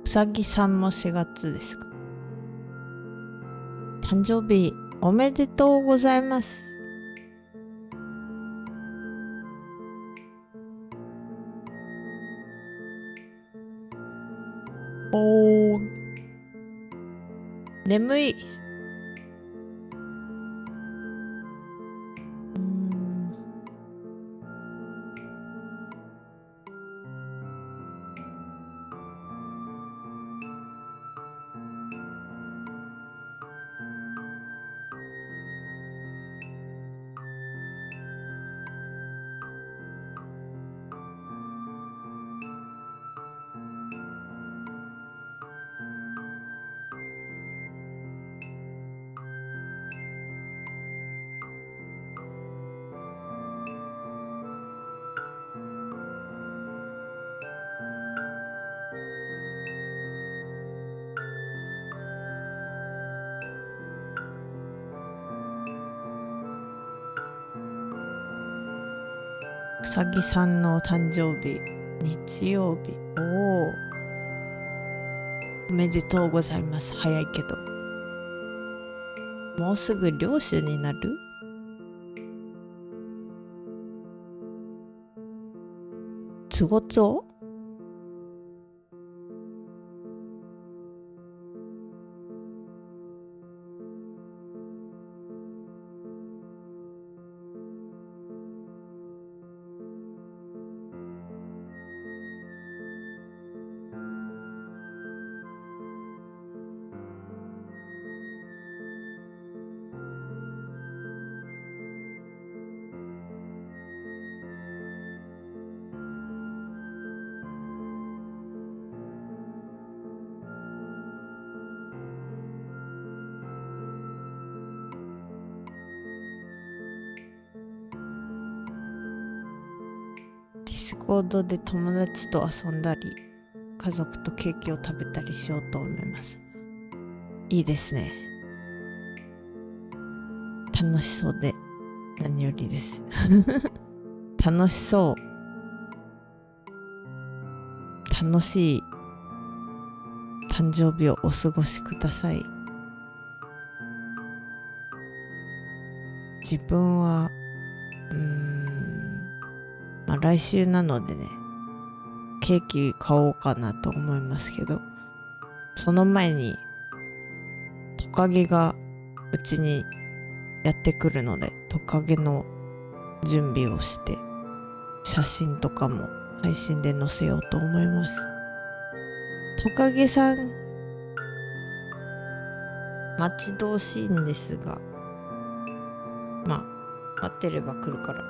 うさぎさんも4月ですか。誕生日おめでとうございます。おー、眠い。うさぎさんのお誕生日日曜日。おめでとうございます。早いけどもうすぐ領主になる。つごつお。ディスコードで友達と遊んだり家族とケーキを食べたりしようと思います。いいですね。楽しそうで何よりです楽しそう。楽しい誕生日をお過ごしください。自分は来週なのでね、ケーキ買おうかなと思いますけど、その前にトカゲがうちにやってくるので、トカゲの準備をして写真とかも配信で載せようと思います。トカゲさん待ち遠しいんですが、待ってれば来るから。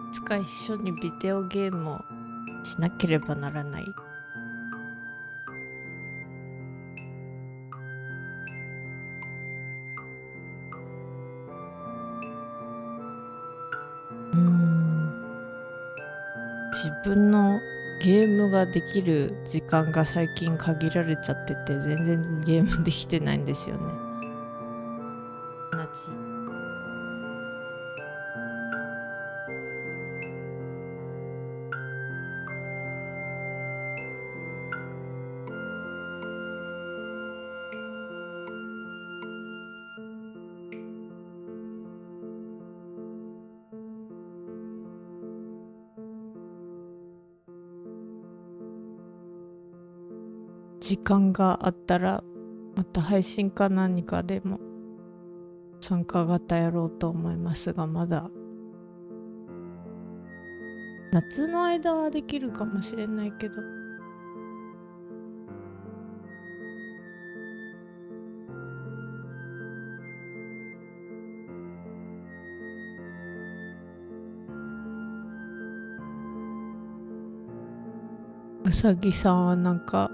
いつか一緒にビデオゲームをしなければならない。自分のゲームができる時間が最近限られちゃってて、全然ゲームできてないんですよね。時間があったらまた配信か何かでも参加型やろうと思いますが、まだ夏の間はできるかもしれないけど、うさぎさんはなんか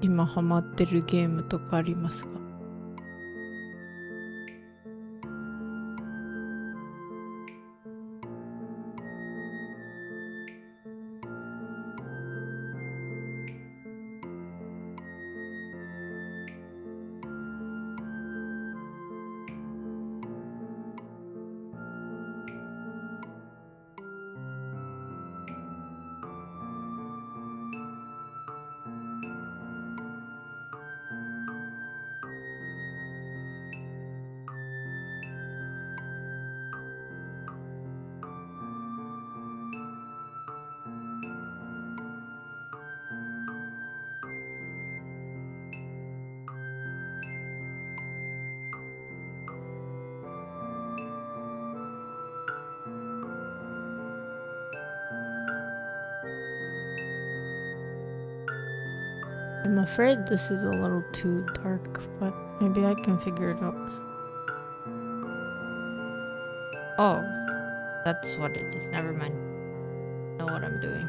今ハマってるゲームとかありますか？I'm afraid this is a little too dark, but maybe I can figure it out. Oh, that's what it is. Never mind. I know what I'm doing.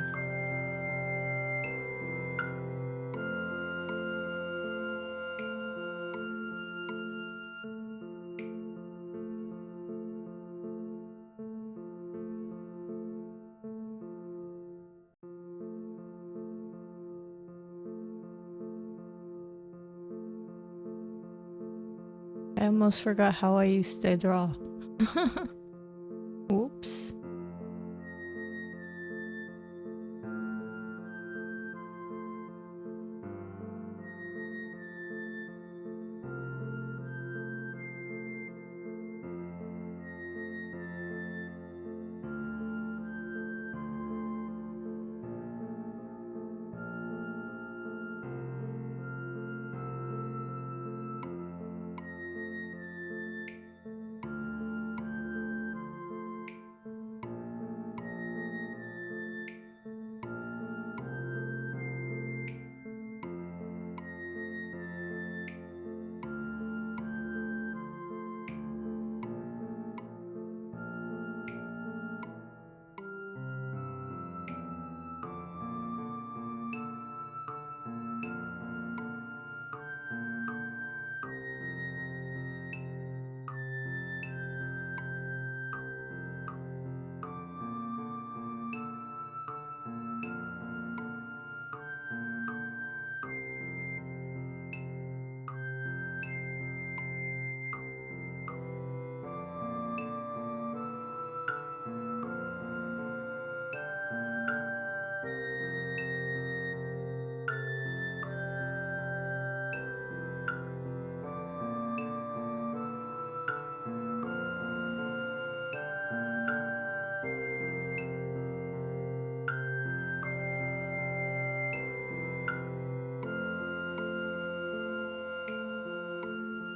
I almost forgot how I used to draw. Oops.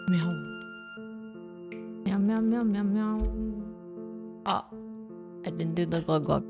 Meow. Meow, meow, meow, meow, meow. Ah, I didn't do the glug glug.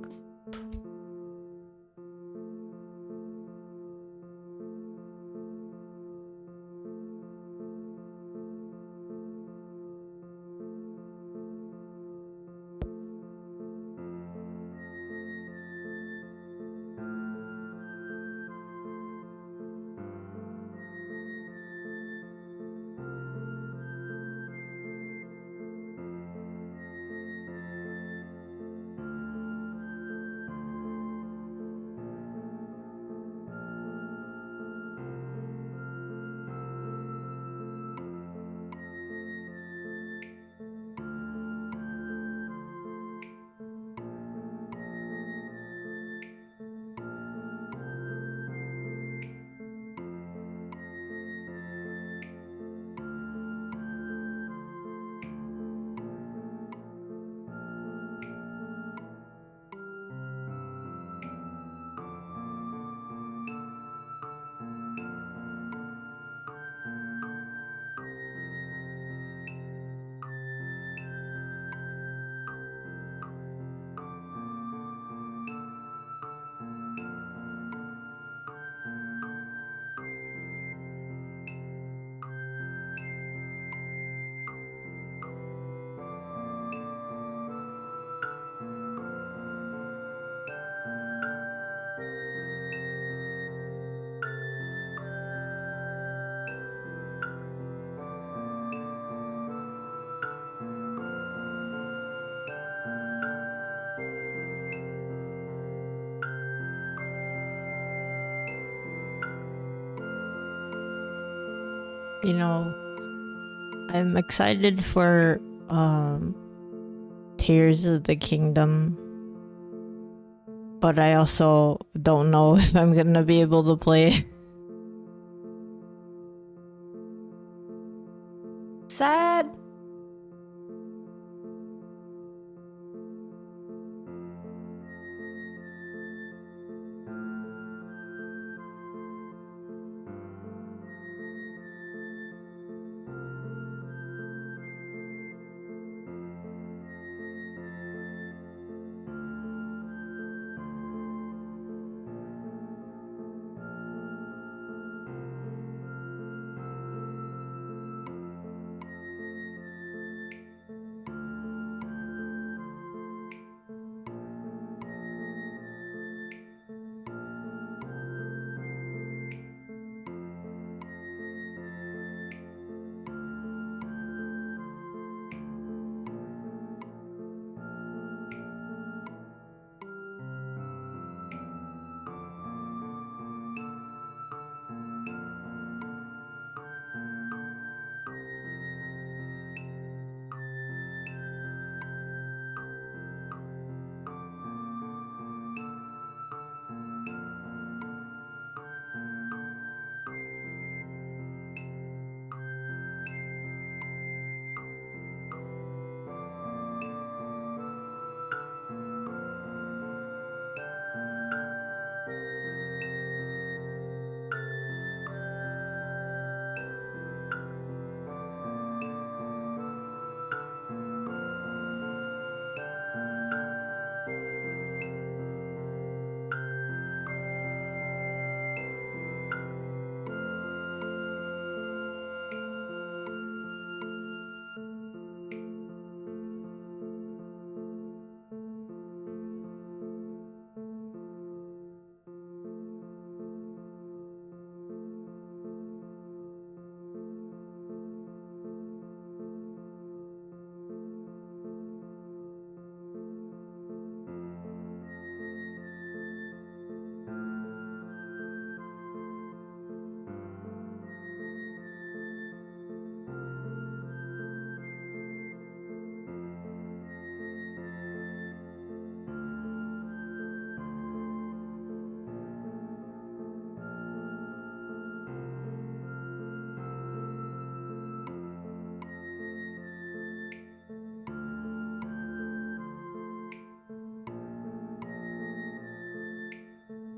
I'm excited for Tears of the Kingdom, but I also don't know if I'm gonna be able to play it. Sad.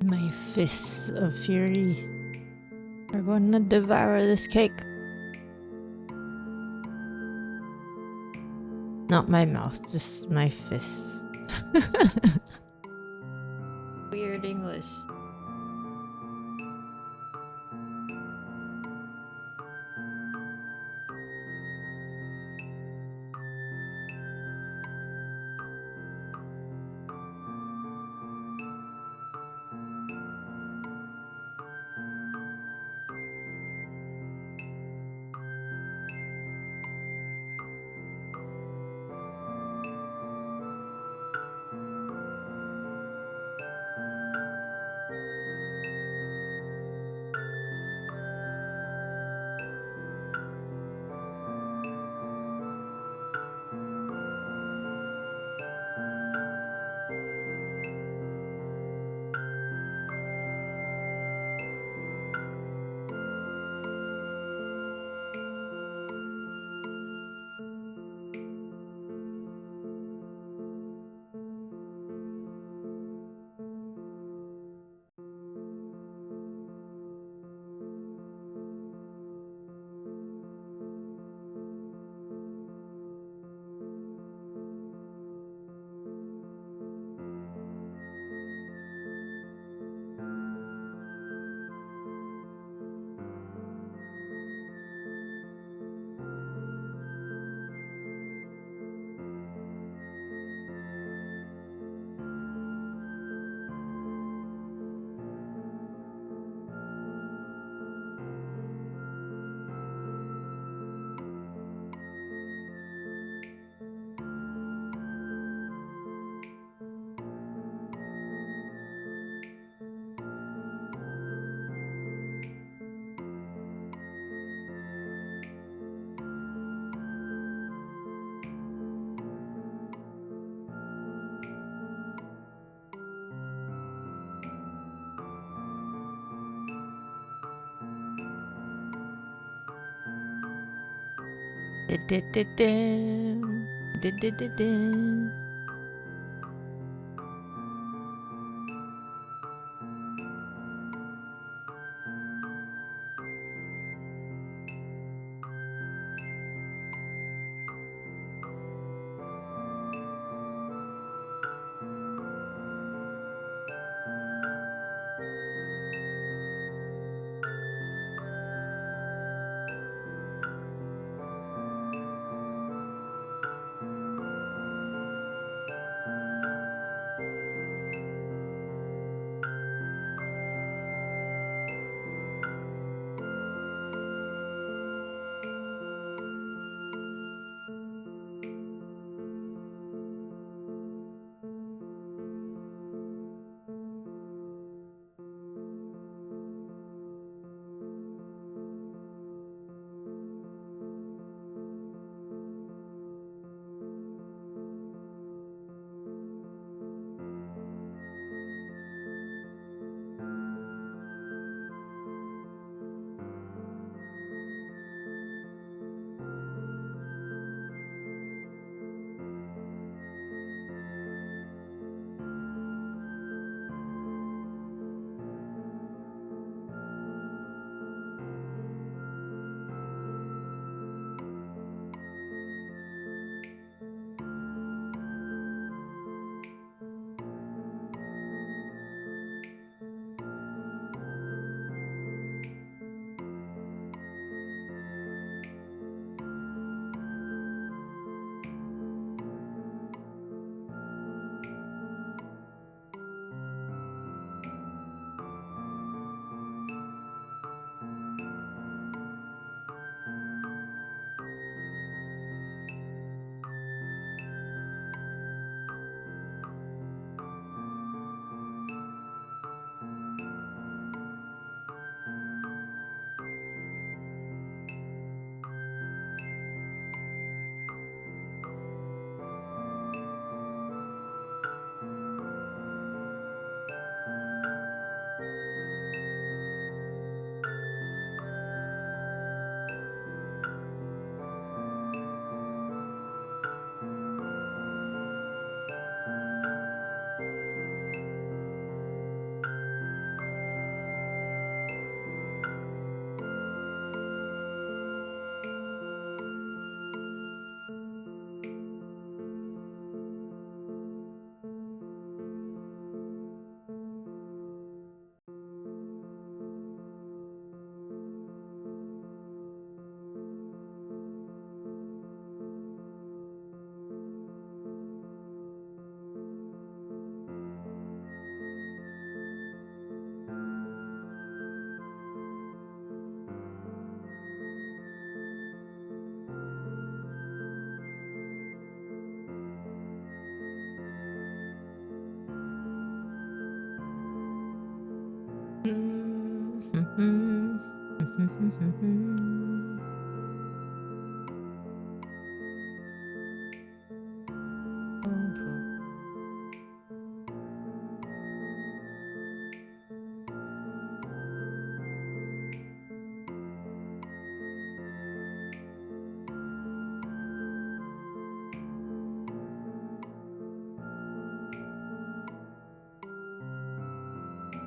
My fists of fury are going to devour this cake. Not my mouth, just my fists. Weird English. ででででーん。ででででーん。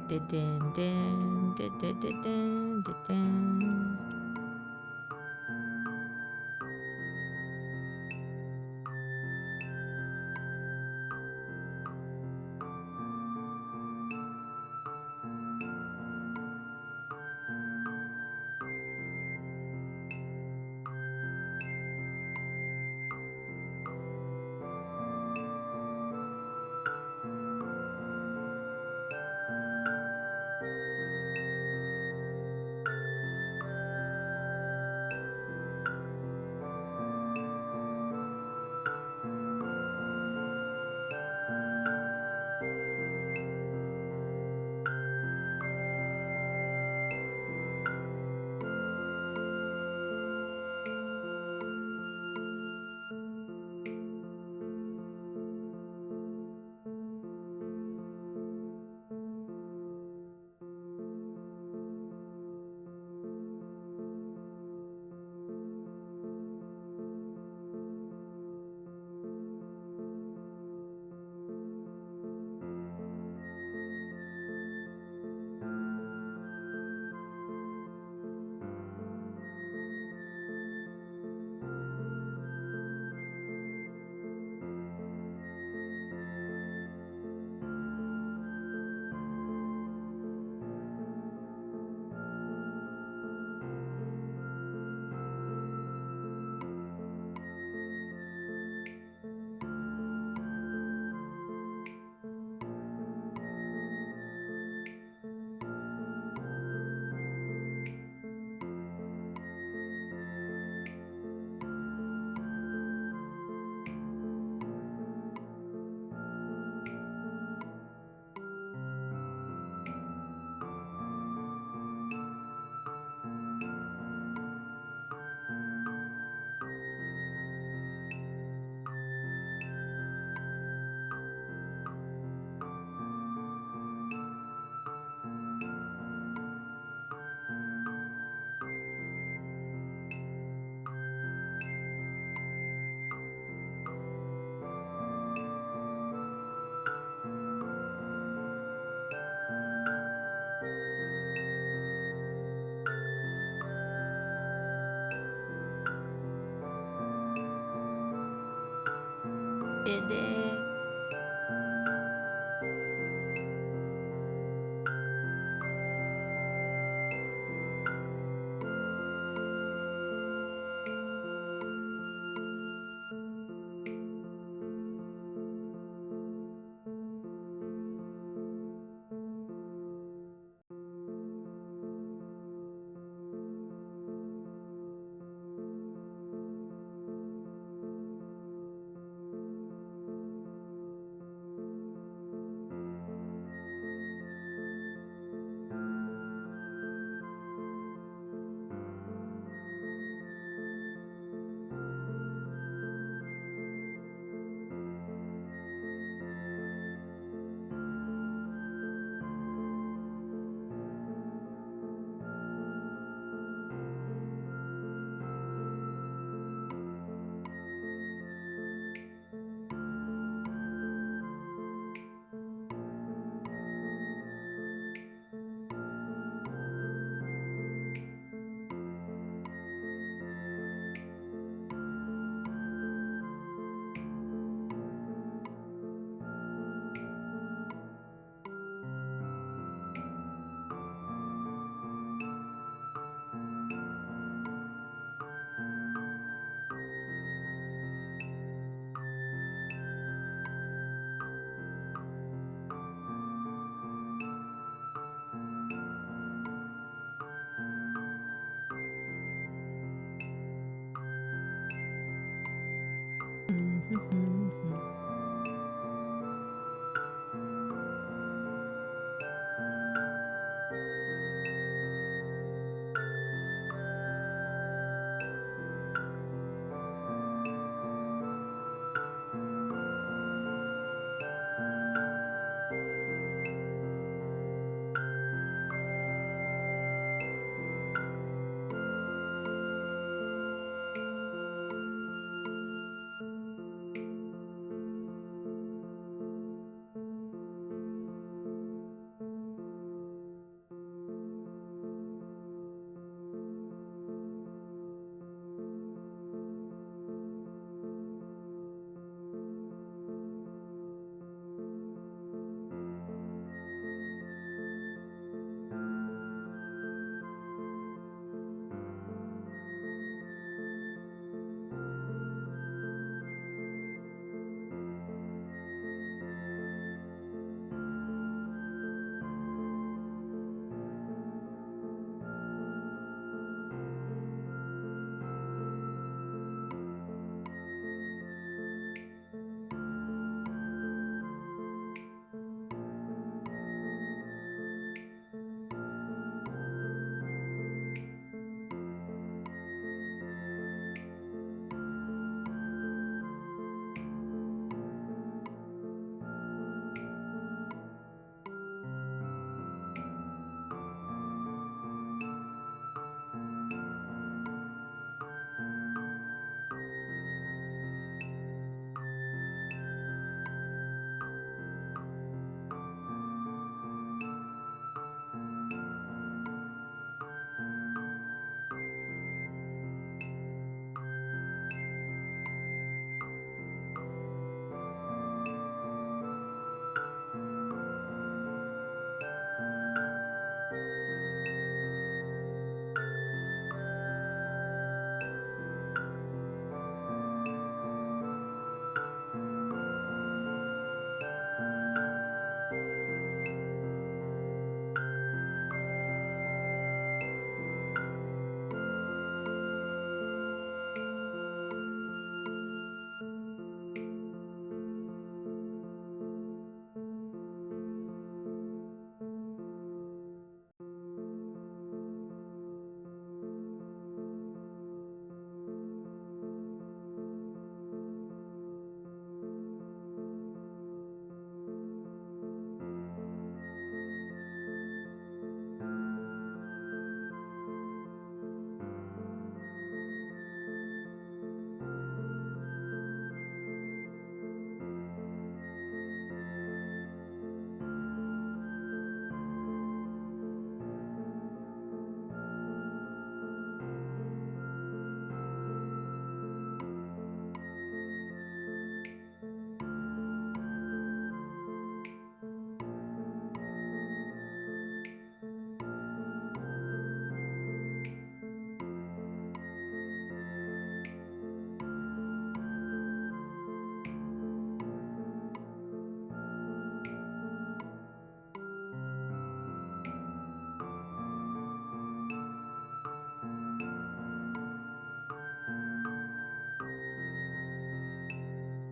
ででんでんででででんででん。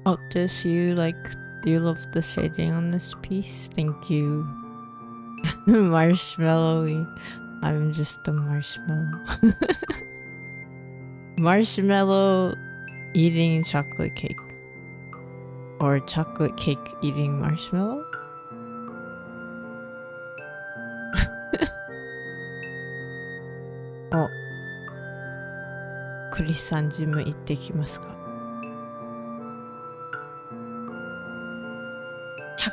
Oh, do you love the shading on this piece? Thank you. Marshmallowy. I'm just a marshmallow. Marshmallow eating chocolate cake. Or chocolate cake eating marshmallow? Oh. クリスさんジム行ってきますか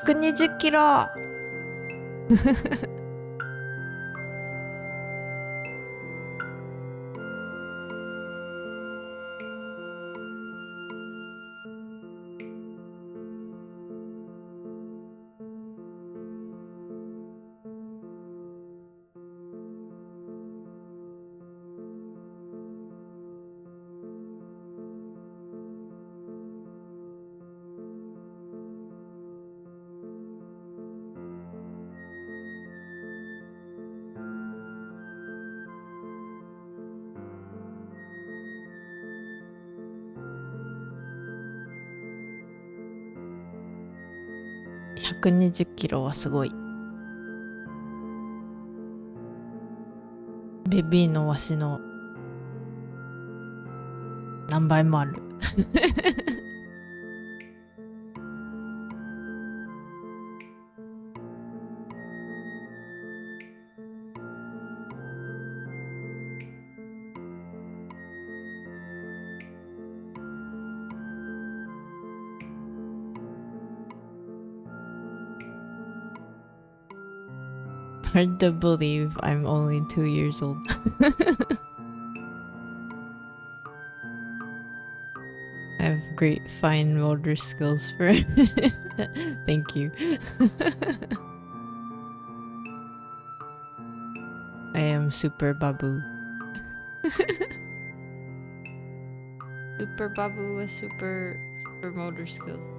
？120キロ120キロはすごい。ベビーのわしの何倍もある。Hard to believe I'm only 2 years old. I have great fine motor skills for it. Thank you. I am super babu. Super babu with super motor skills.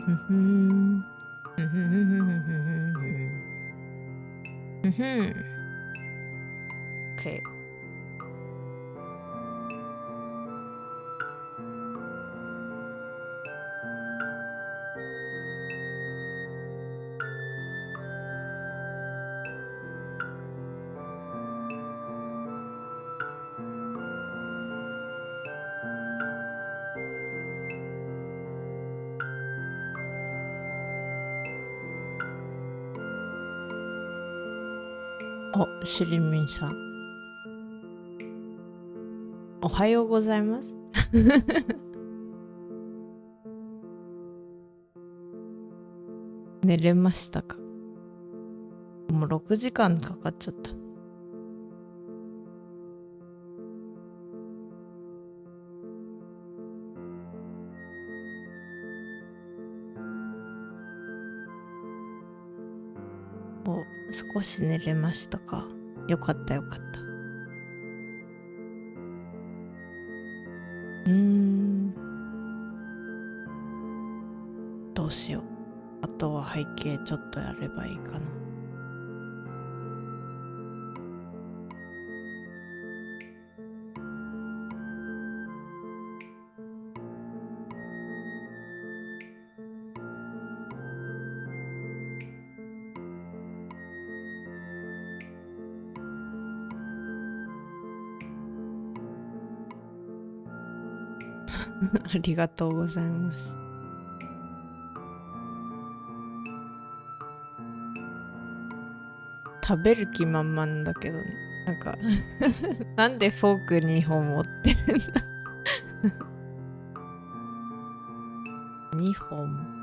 OK。しりみんさん、おはようございます。寝れましたか？もう6時間かかっちゃった。少し寝れましたか？よかったよかった。どうしよう。あとは背景ちょっとやればいいかな。ありがとうございます。食べる気満々だけどね。なんかなんでフォーク2本持ってるんだ。2本。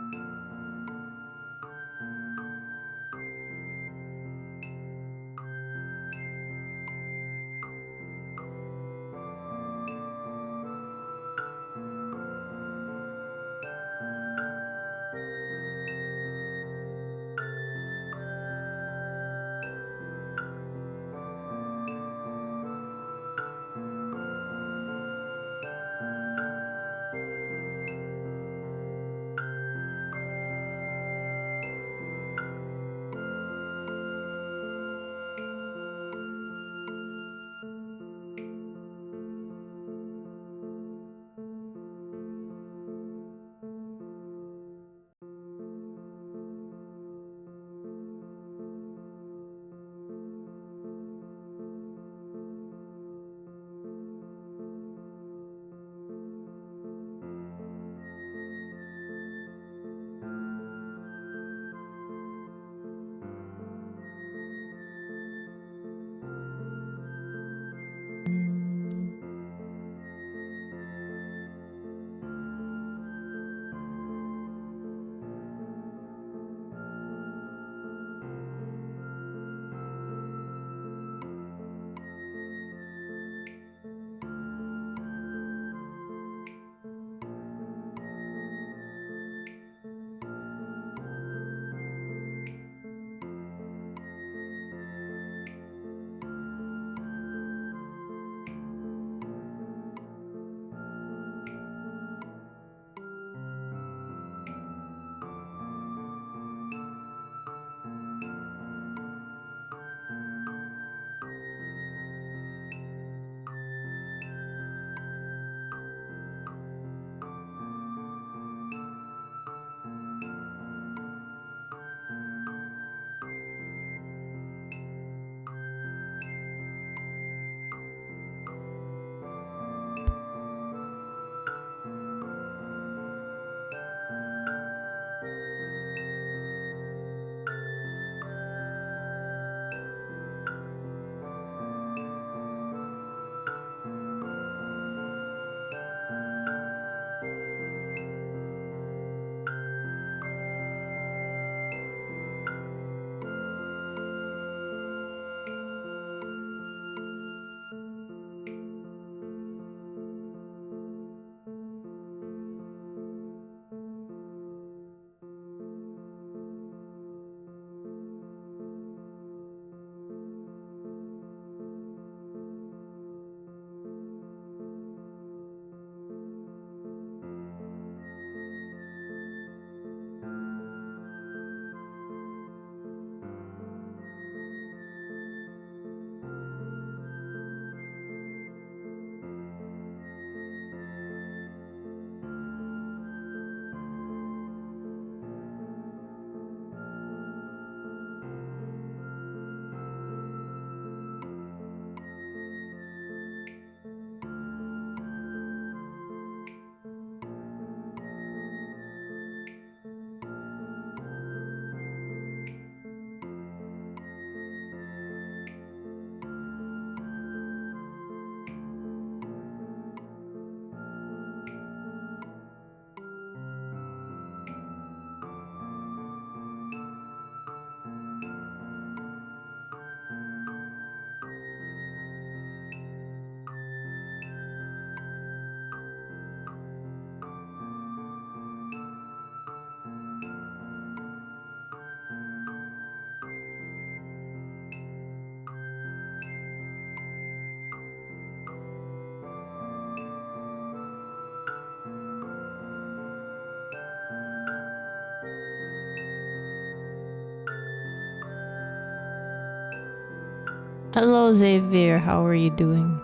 Hello, Xavier. How are you doing?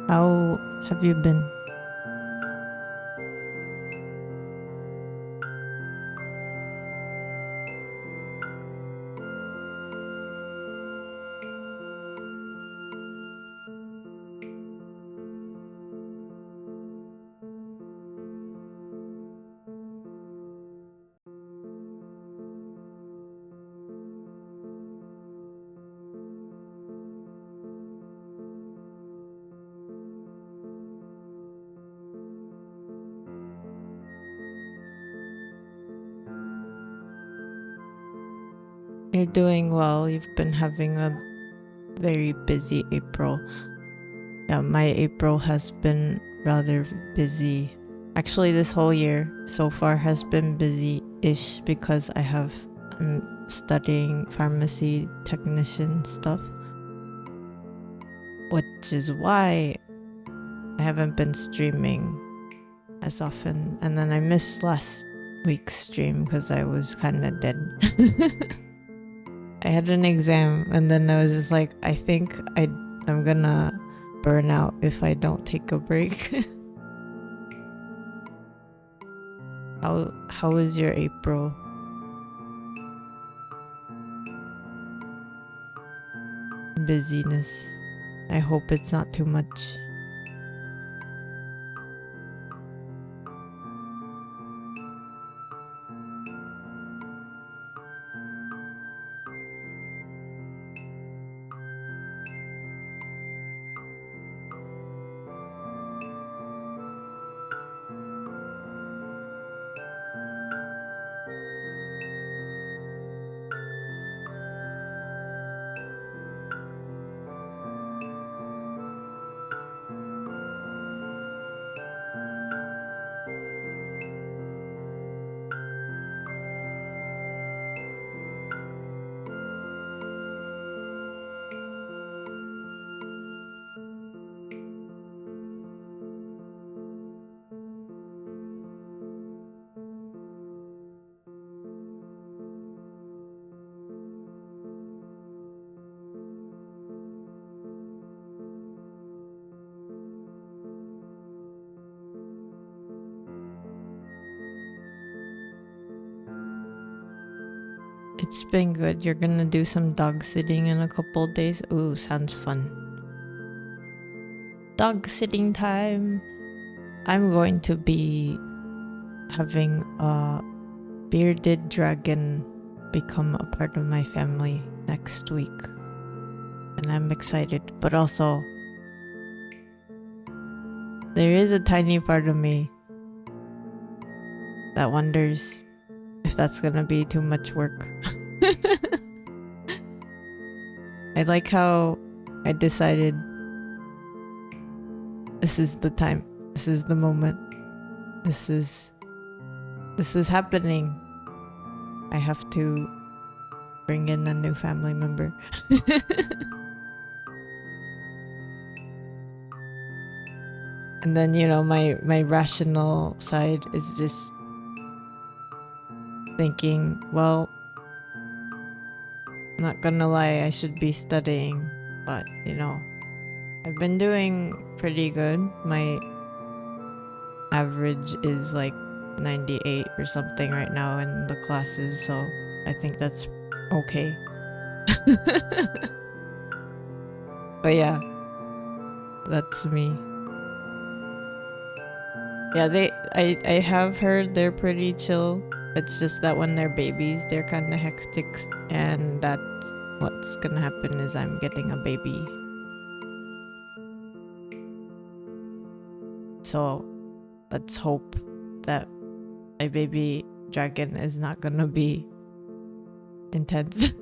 How have you been? You're doing well. You've been having a very busy April. Yeah, my April has been rather busy. Actually, this whole year so far has been busy-ish because I'm studying pharmacy technician stuff, which is why I haven't been streaming as often. And then I missed last week's stream because I was kind of dead. I had an exam and then I was just like, I think I'm gonna burn out if I don't take a break. How was your April? Busyness. I hope it's not too much. It's been good. You're gonna do some dog sitting in a couple days. Ooh, sounds fun. Dog sitting time. I'm going to be having a bearded dragon become a part of my family next week. And I'm excited, but also there is a tiny part of me that wonders if that's gonna be too much work. I like how I decided this is the time, this is the moment, this is happening. I have to bring in a new family member. And then, you know, my rational side is just thinking, well, I'm not gonna lie, I should be studying, but you know, I've been doing pretty good. My average is like 98 or something right now in the classes, so I think that's okay. But yeah, that's me. Yeah, I have heard they're pretty chill. It's just that when they're babies, they're kind of hectic, and that's what's gonna happen is I'm getting a baby. So let's hope that my baby dragon is not gonna be intense.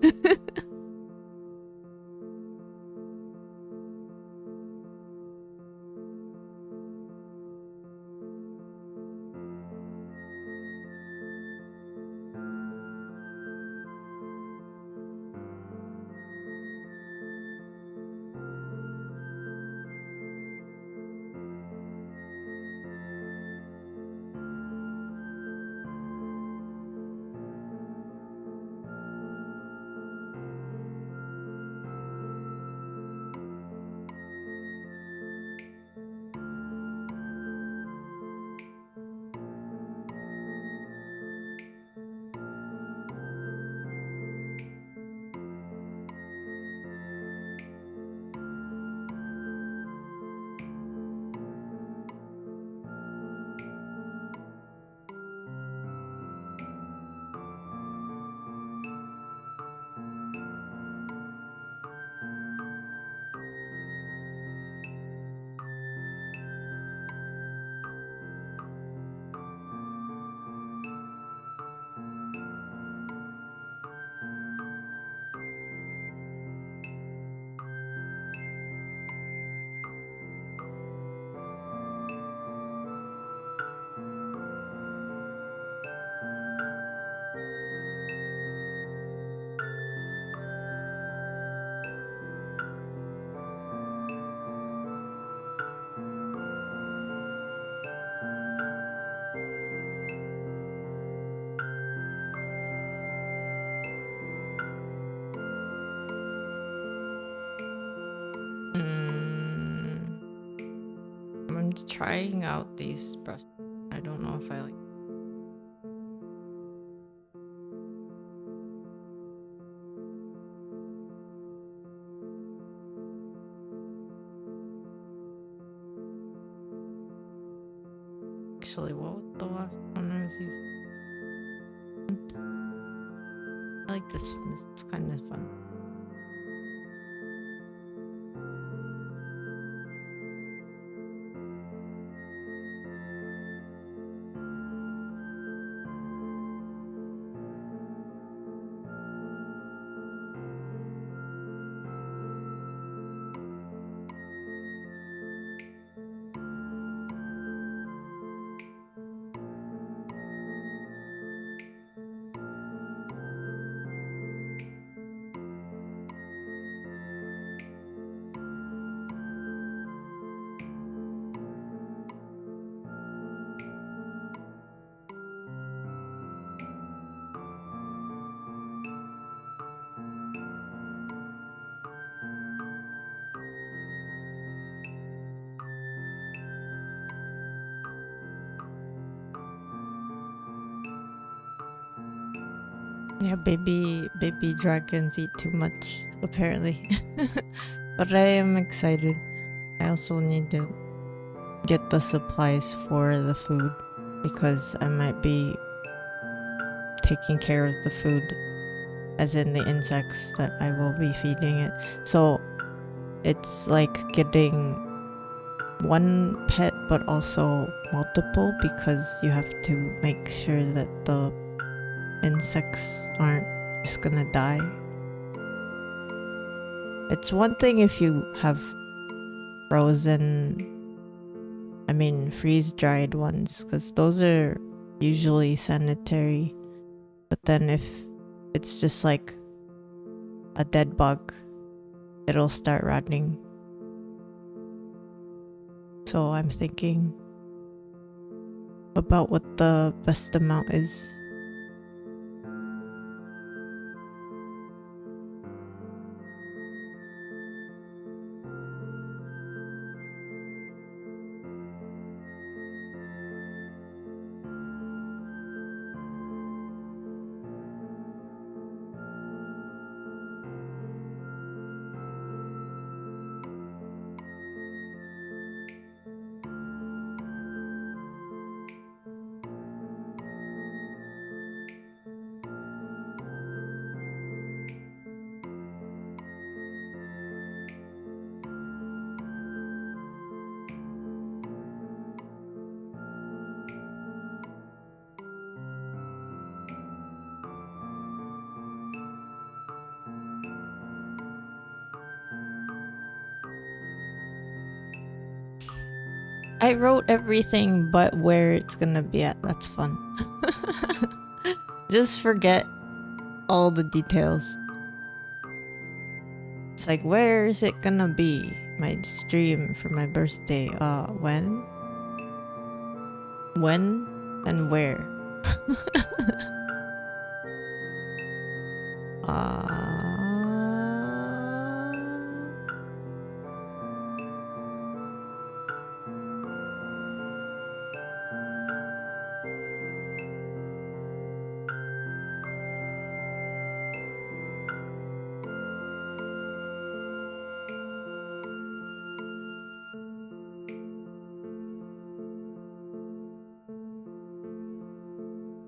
trying out these brushes. I don't know if I like. Actually, what was the last one I was using? I like this one. This is kind of fun. Yeah, baby dragons eat too much, apparently. But I am excited. I also need to get the supplies for the food because I might be taking care of the food, as in the insects that I will be feeding it. So it's like getting one pet but also multiple, because you have to make sure that the insects aren't just gonna die. It's one thing if you have freeze-dried ones, because those are usually sanitary. But then if it's just like a dead bug, it'll start rotting. So I'm thinking about what the best amount is. I wrote everything but where it's gonna be at. That's fun. Just forget all the details. It's like, where is it gonna be? My stream for my birthday. When? When and where?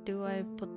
Do I put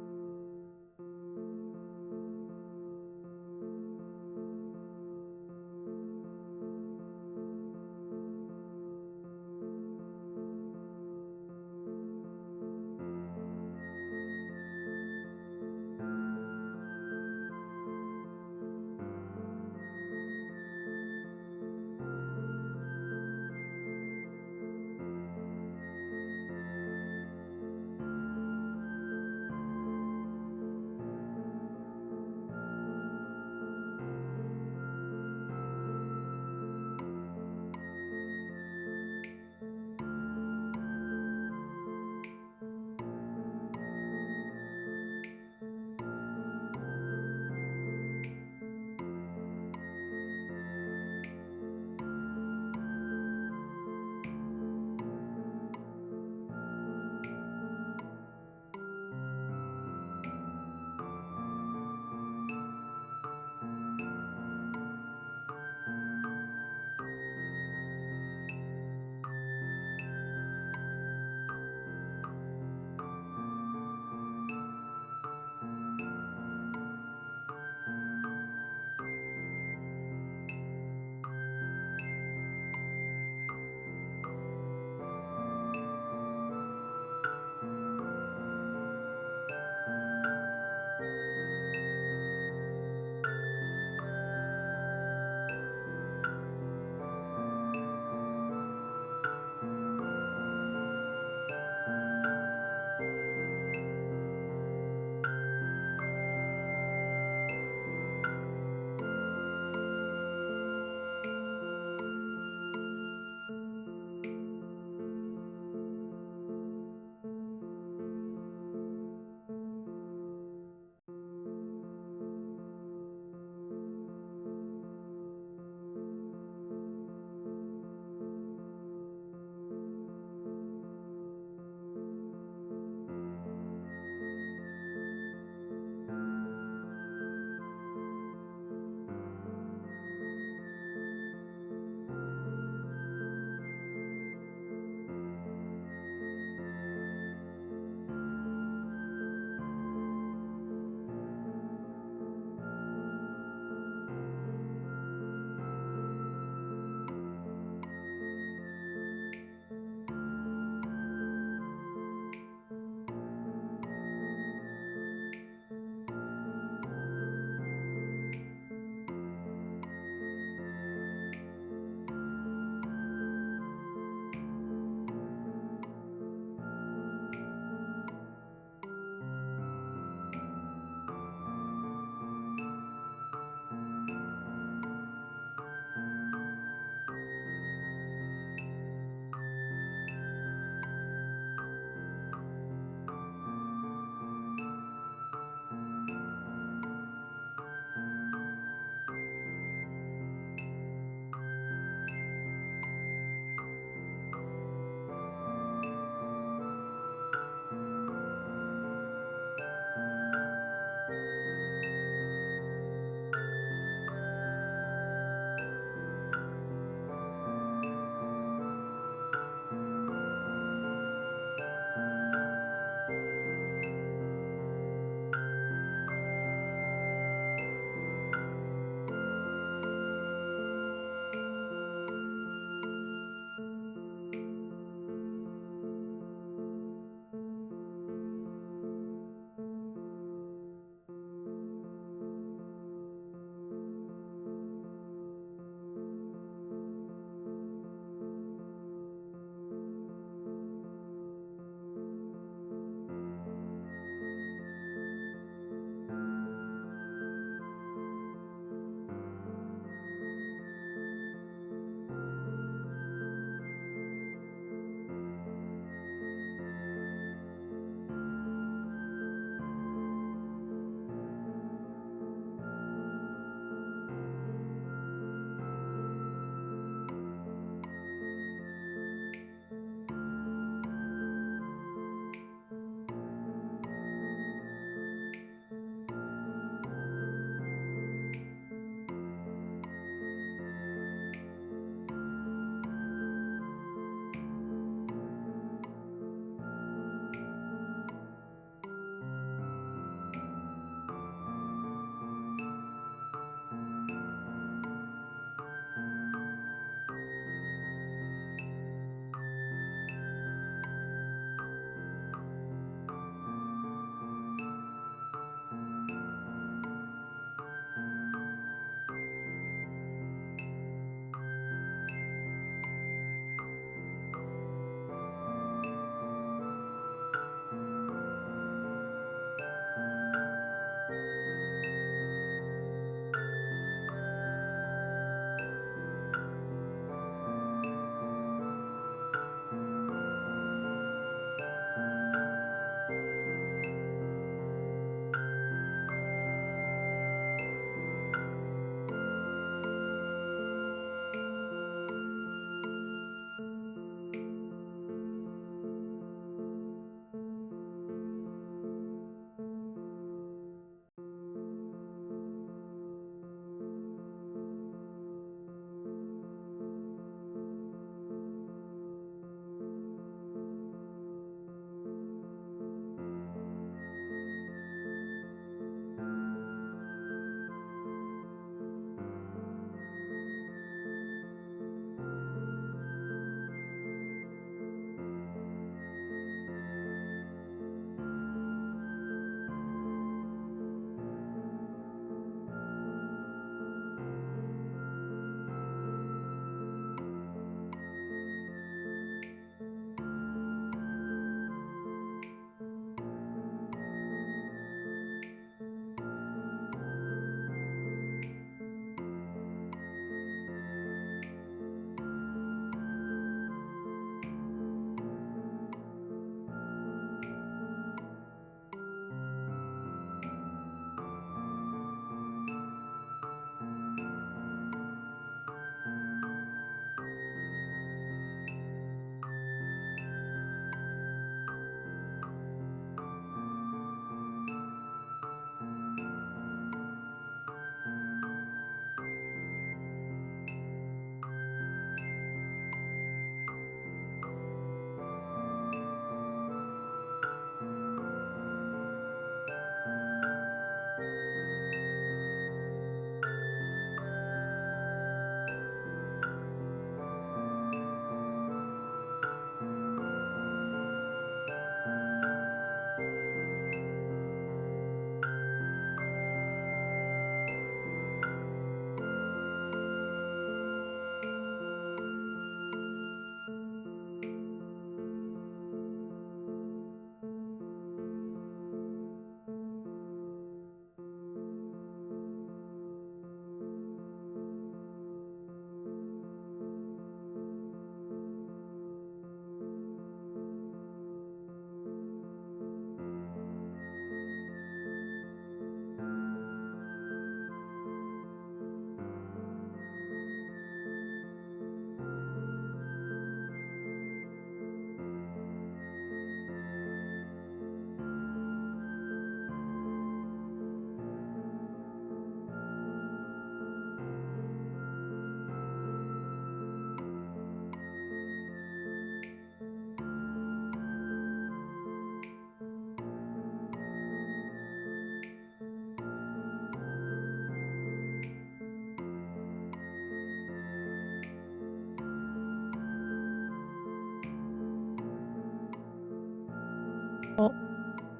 Oh,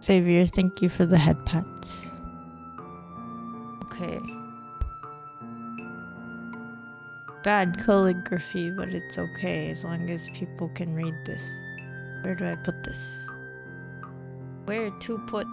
Xavier, thank you for the head pats. Okay. Bad calligraphy, but it's okay as long as people can read this. Where do I put this? Where to put?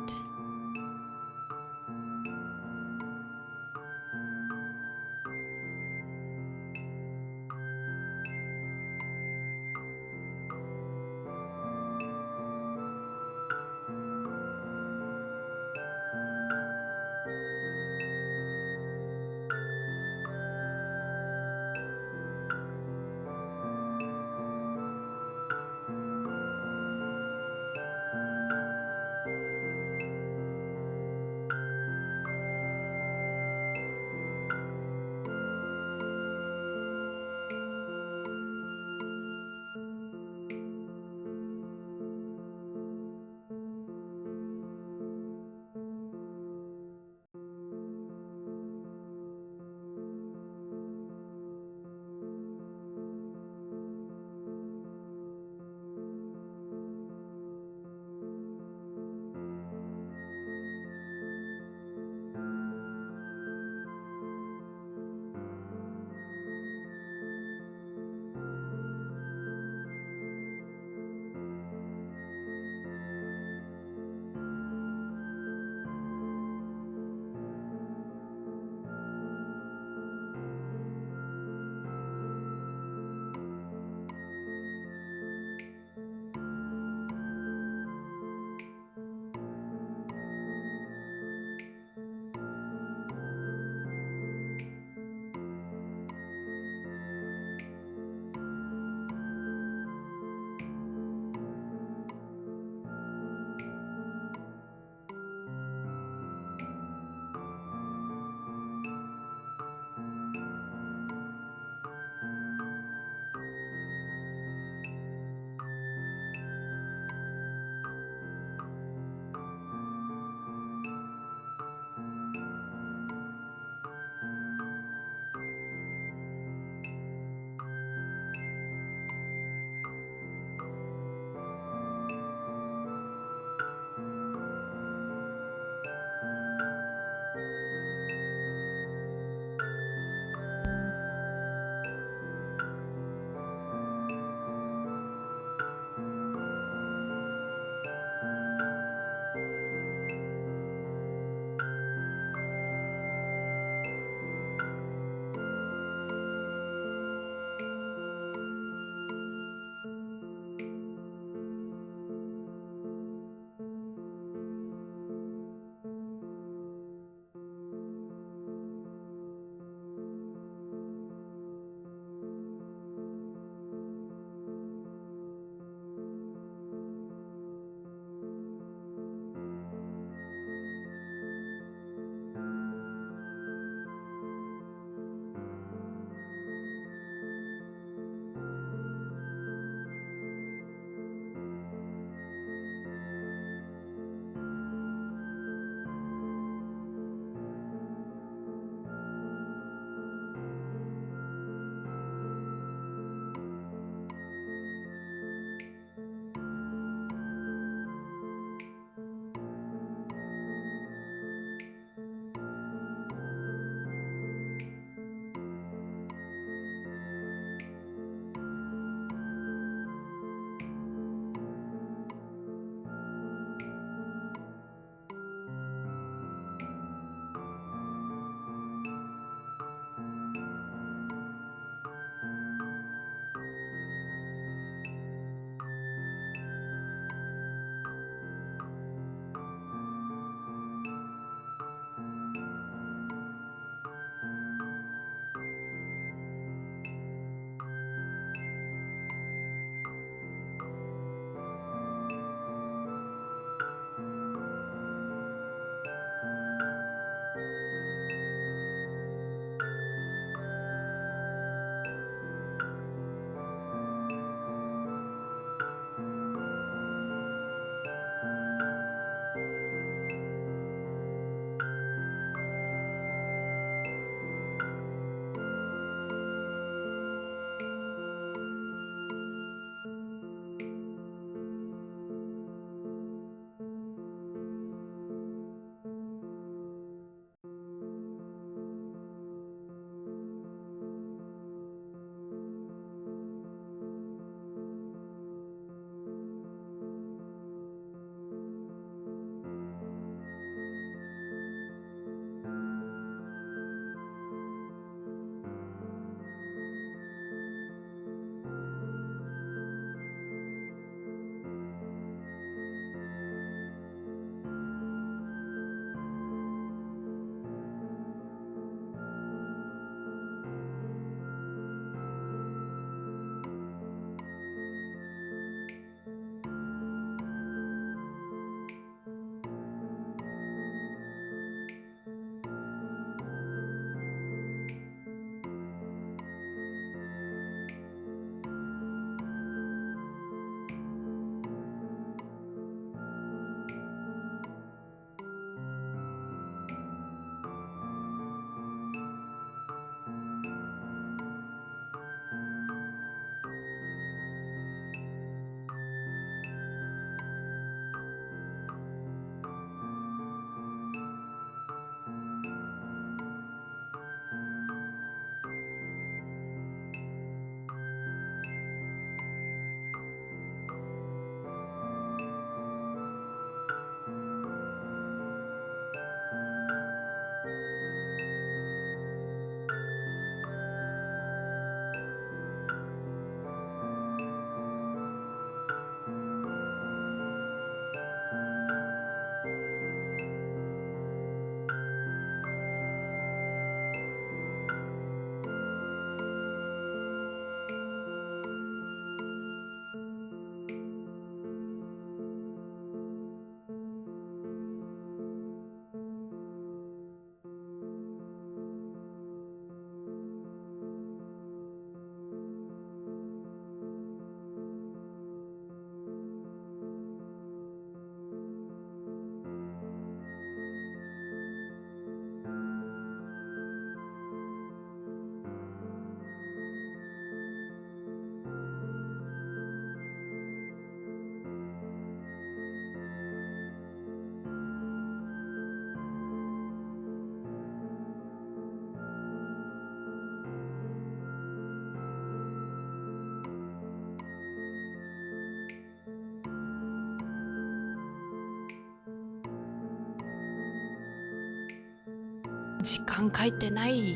時間書いてない。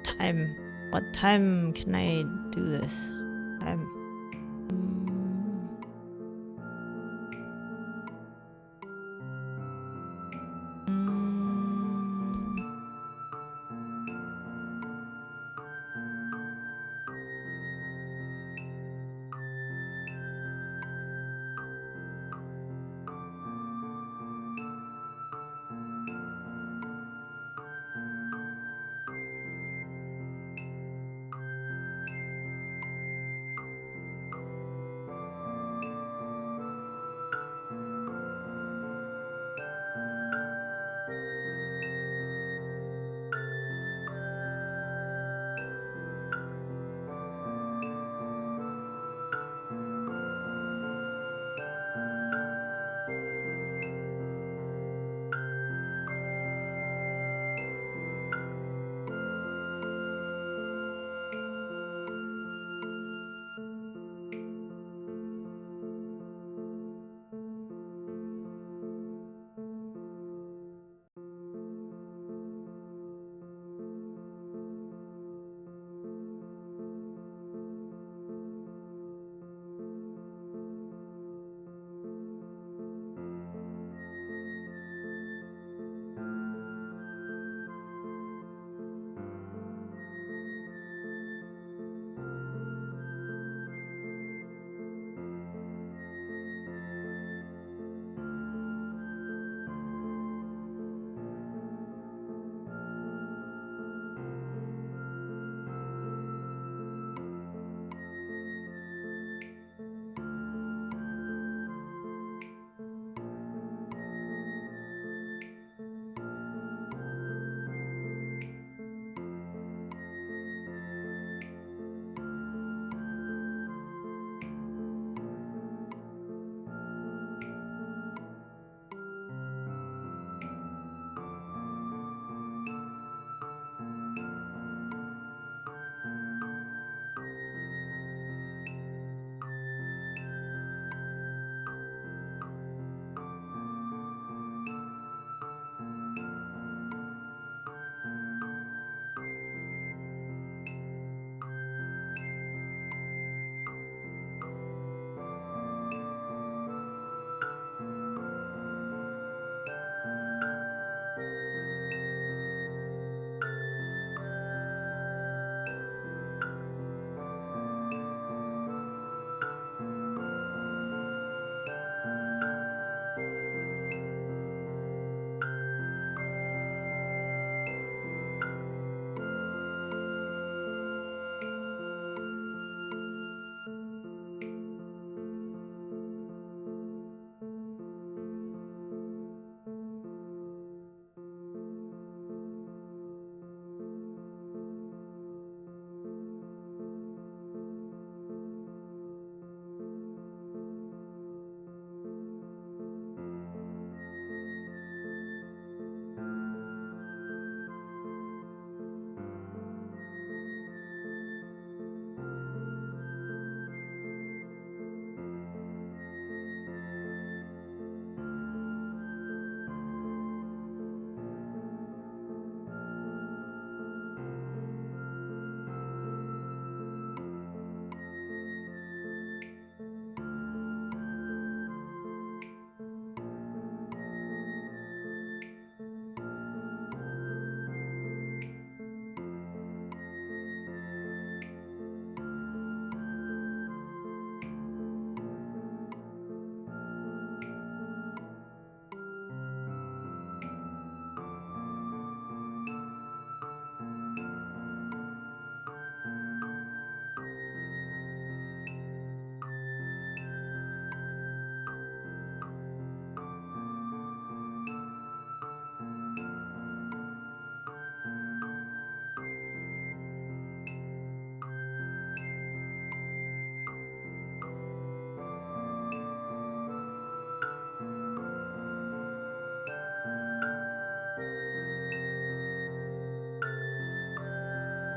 Time. What time can I do this? Time.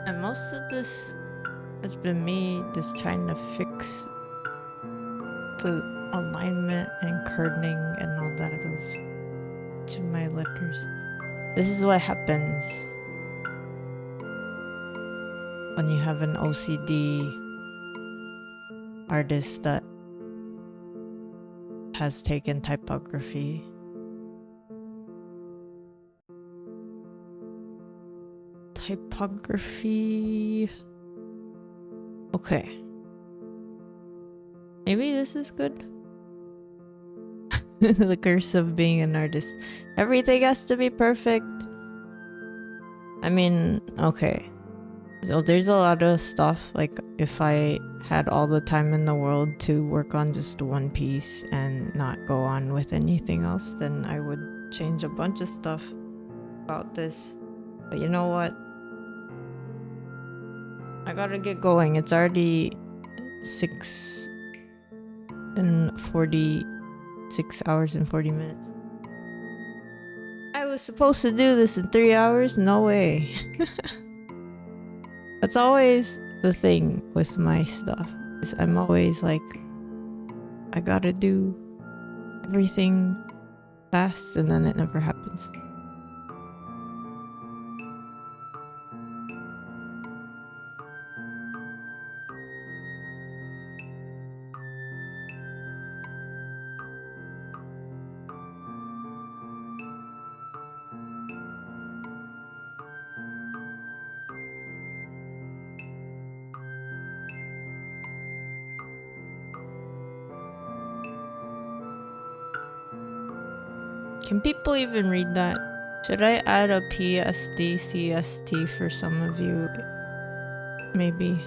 And most of this has been me just trying to fix the alignment and kerning and all that of each of my letters. This is what happens when you have an OCD artist that has taken typography. Typography. Okay. Maybe this is good. The curse of being an artist. Everything has to be perfect. I mean, okay. So there's a lot of stuff. Like, if I had all the time in the world to work on just one piece and not go on with anything else, then I would change a bunch of stuff about this. But you know what? I gotta get going. It's already 6 hours and 40 minutes. I was supposed to do this in 3 hours? No way. That's always the thing with my stuff. Is I'm always like, I gotta do everything fast, and then it never happens. Can people even read that? Should I add a PSD, CST for some of you? Maybe.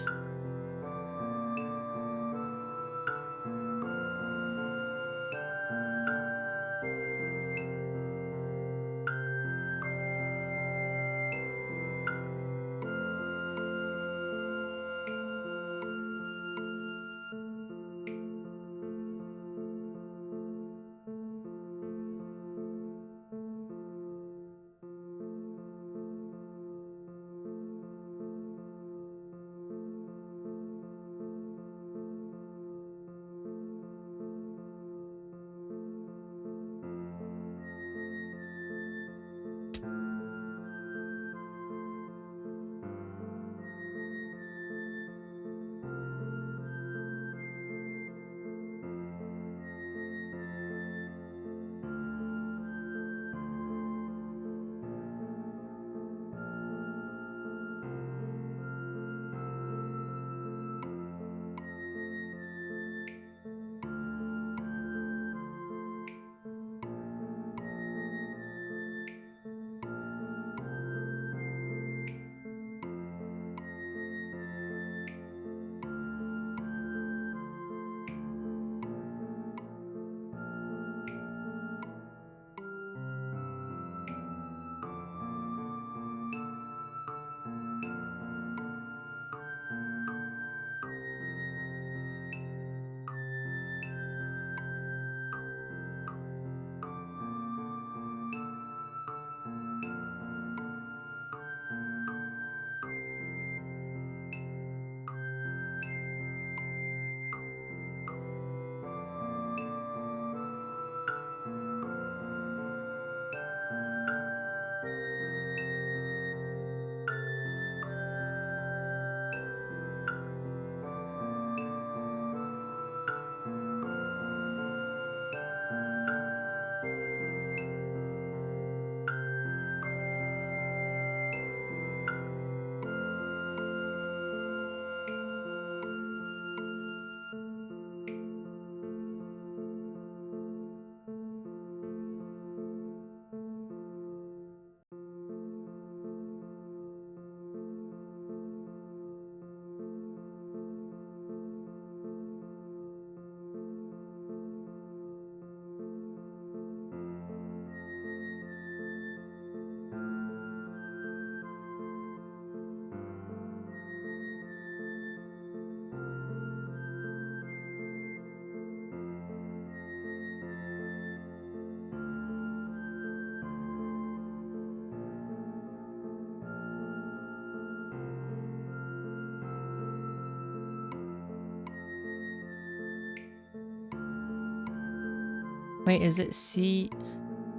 Wait, is it C?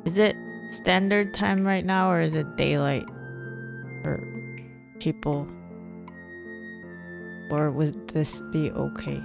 Is it standard time right now, or is it daylight for people? Or would this be okay?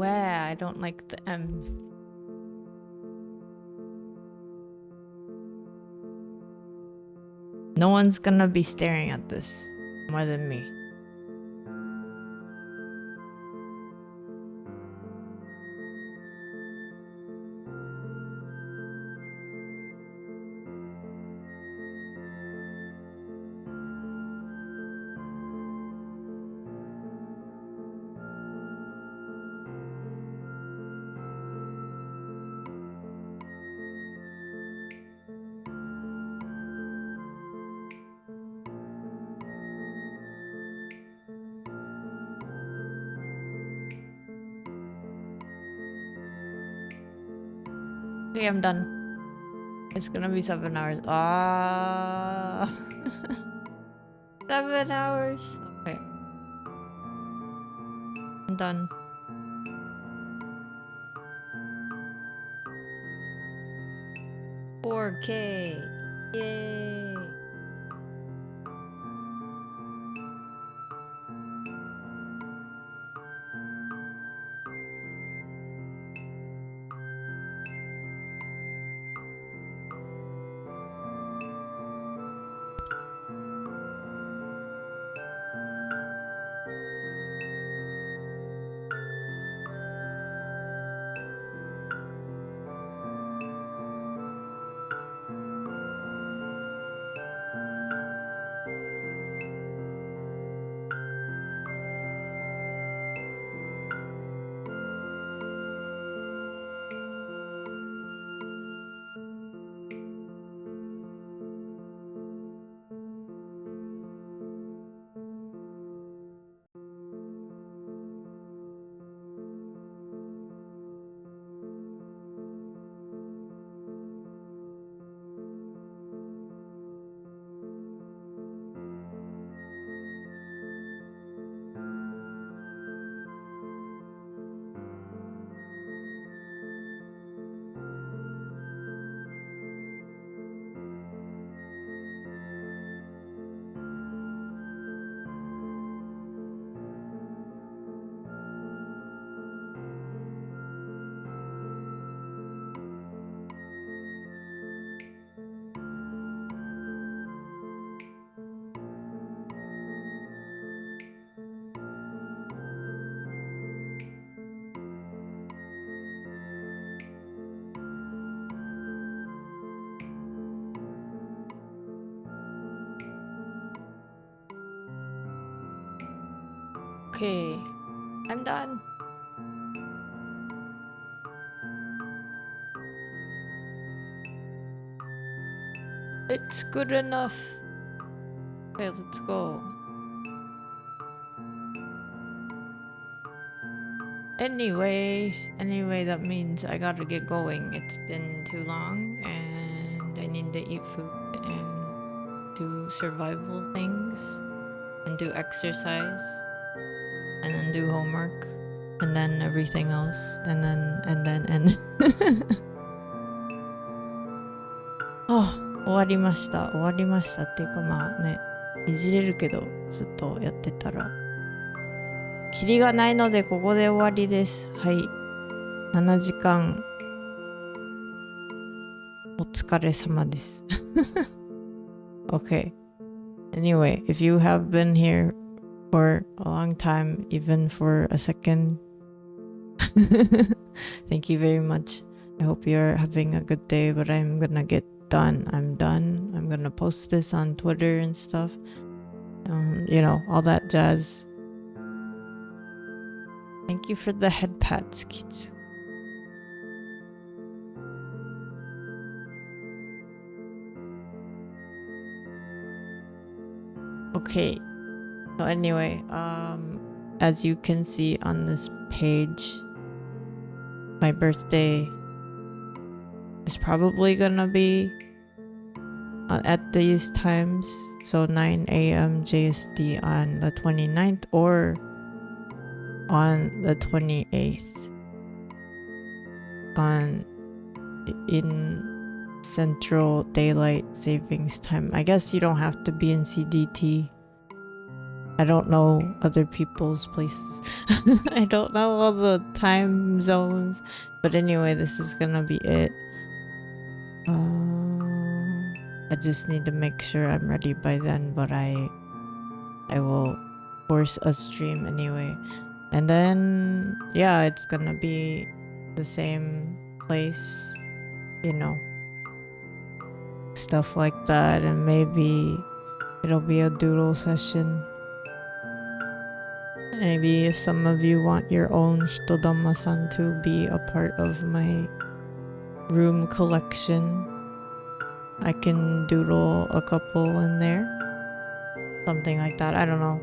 Where I don't like the M. No one's gonna be staring at this more than me. Okay, I'm done. It's gonna be 7 hours. 7 hours. Okay. I'm done. $4K. Yay. Okay, I'm done. It's good enough. Okay, let's go. Anyway, that means I gotta get going. It's been too long and I need to eat food and do survival things and do exercise and then do homework and then everything else and終わりましたっていうかまあね、いじれるけどずっとやってたらキリがないのでここで終わりです。はい、7時間お疲れ様です。Okay. Anyway, if you have been here for a long time, even for a second, thank you very much. I hope you're having a good day, but I'm gonna get done. I'm done. I'm gonna post this on Twitter and stuff. You know, all that jazz. Thank you for the head pats, kids. Okay. So anyway, as you can see on this page, my birthday is probably gonna be at these times, so 9 a.m. JST on the 29th or on the 28th in Central Daylight Savings Time. I guess you don't have to be in CDT. I don't know other people's places. I don't know all the time zones. But anyway, this is gonna be it. I just need to make sure I'm ready by then, but I will force a stream anyway. And then, yeah, it's gonna be the same place, you know, stuff like that. And maybe it'll be a doodle session. Maybe if some of you want your own Hitodama-san to be a part of my room collection, I can doodle a couple in there. Something like that. I don't know.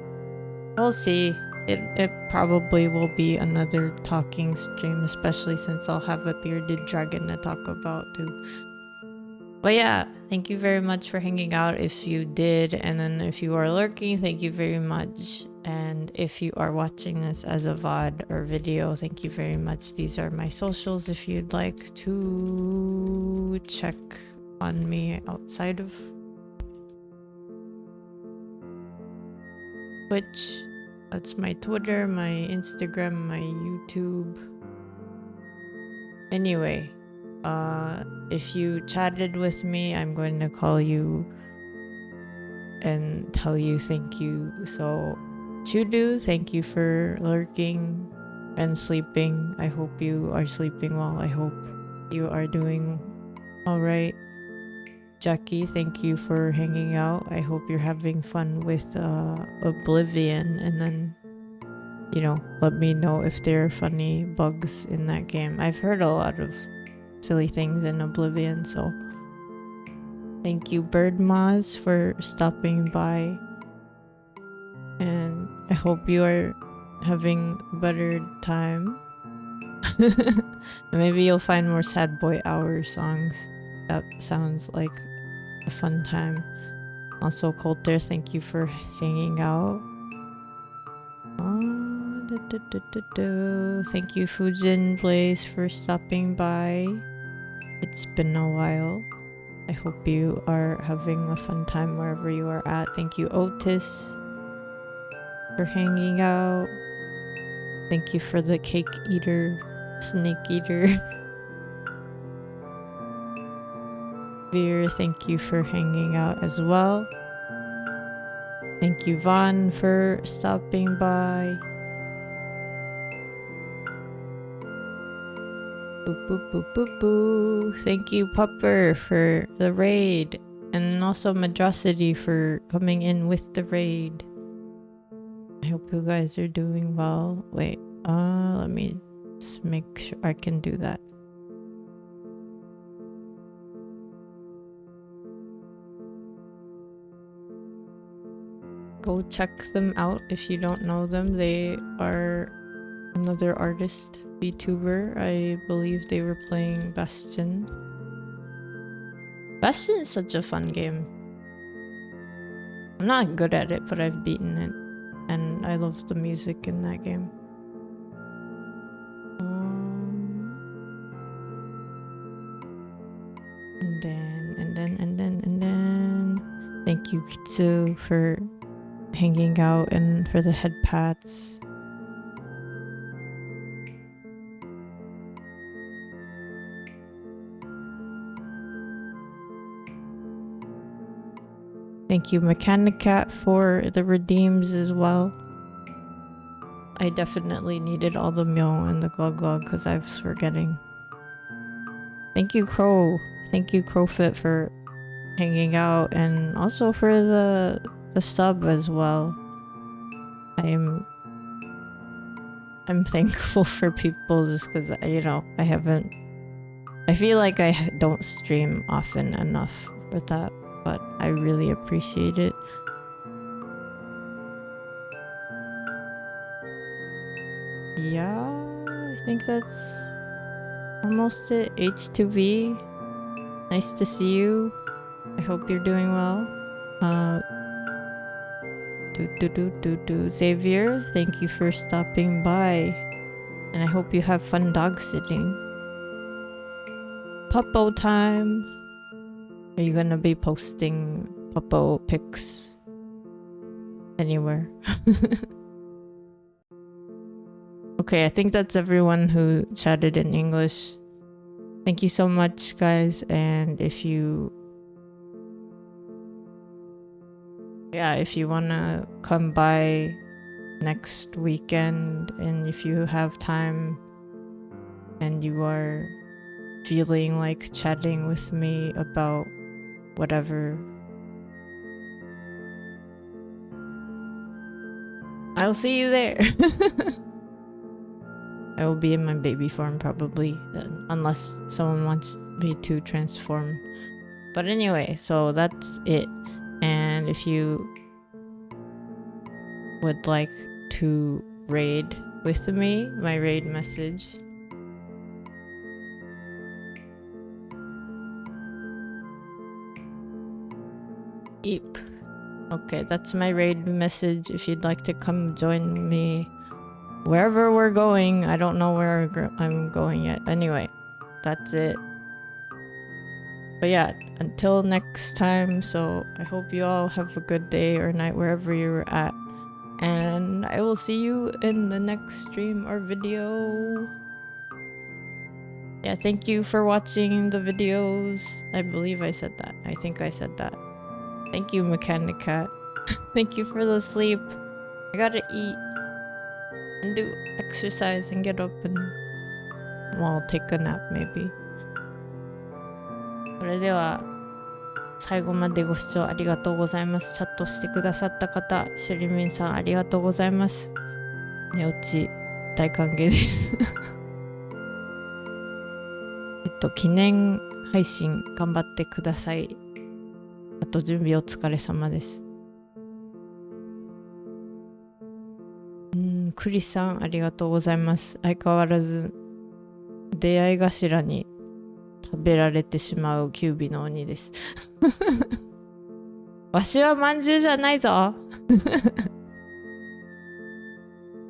We'll see. It probably will be another talking stream, especially since I'll have a bearded dragon to talk about too. But yeah, thank you very much for hanging out if you did. And then if you are lurking, thank you very much. And if you are watching this as a VOD or video, thank you very much. These are my socials if you'd like to check on me outside of Twitch. That's my Twitter, my Instagram, my YouTube. Anyway, if you chatted with me, I'm going to call you and tell you thank you. So, Chudu, thank you for lurking and sleeping. I hope you are sleeping well. I hope you are doing alright. Jackie, thank you for hanging out. I hope you're having fun with Oblivion, and then, you know, let me know if there are funny bugs in that game. I've heard a lot of silly things in Oblivion, so thank you Birdmoz for stopping by, and I hope you are having a better time. Maybe you'll find more Sad Boy Hour songs. That sounds like a fun time. Also, Coulter, thank you for hanging out. Thank you, Fujin Blaze, for stopping by. It's been a while. I hope you are having a fun time wherever you are at. Thank you, Otis, for hanging out. Thank you for the cake eater, snake eater. Veer, thank you for hanging out as well. Thank you, Vaughn, for stopping by. Boop, boop, boop, boop, boo. Thank you, Pupper, for the raid. And also Madrasity for coming in with the raid. I hope you guys are doing well. Wait, let me just make sure I can do that. Go check them out if you don't know them. They are another artist, VTuber. I believe they were playing Bastion. Bastion is such a fun game. I'm not good at it, but I've beaten it. And I love the music in that game. And then thank you, Kitsu, for hanging out and for the head pats. Thank you, Mechanicat, for the redeems as well. I definitely needed all the meal and the glug glug because I was forgetting. Thank you, Crow. Thank you, Crowfit, for hanging out and also for the sub as well. I'm thankful for people just because, you know, I feel like I don't stream often enough for that, but I really appreciate it. Yeah, I think that's almost it. H2V, nice to see you. I hope you're doing well. Xavier, thank you for stopping by, and I hope you have fun dog sitting. Puppo time. Are you gonna be posting Puppo pics? anywhere. Okay, I think that's everyone who chatted in English. Thank you so much, guys. And if you wanna come by next weekend, and if you have time and you are feeling like chatting with me about whatever, I'll see you there. I will be in my baby form probably, unless someone wants me to transform. But anyway, so that's it. And if you would like to raid with me, my raid message Eep. Okay, that's my raid message if you'd like to come join me wherever we're going. I don't know where I'm going yet. Anyway, that's it. But yeah, until next time, so I hope you all have a good day or night wherever you're at. And I will see you in the next stream or video. Yeah, thank you for watching the videos. I believe I said that. I think I said that. Thank you, Mechanic Cat. Thank you for the sleep. I gotta eat and do exercise and get up and, well, take a nap maybe. それでは最後までご視聴ありがとうございます。チャットしてくださった方、シュリミンさんありがとうございます。寝落ち大歓迎です。記念配信頑張ってください。あと準備お疲れ様です。クリスさんありがとうございます。相変わらず出会い頭に食べられてしまう九尾の鬼です。わしはまんじゅうじゃないぞ。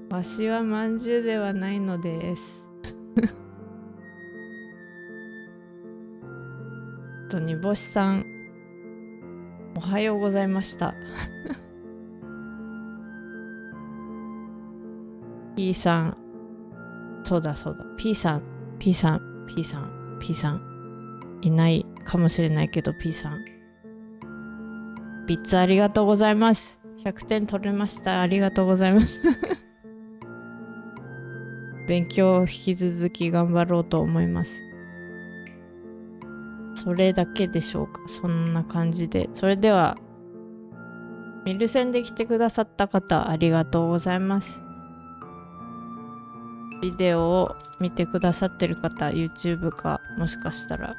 わしはまんじゅうではないのです。煮干しさんおはようございました。P さん、そうだ、P さんいないかもしれないけど P さん。ビッツありがとうございます。100点取れました。ありがとうございます。勉強引き続き頑張ろうと思います。それだけでしょうか。そんな感じで。それでは、ミルセンで来てくださった方、ありがとうございます。ビデオを見てくださってる方、YouTube か、もしかしたら、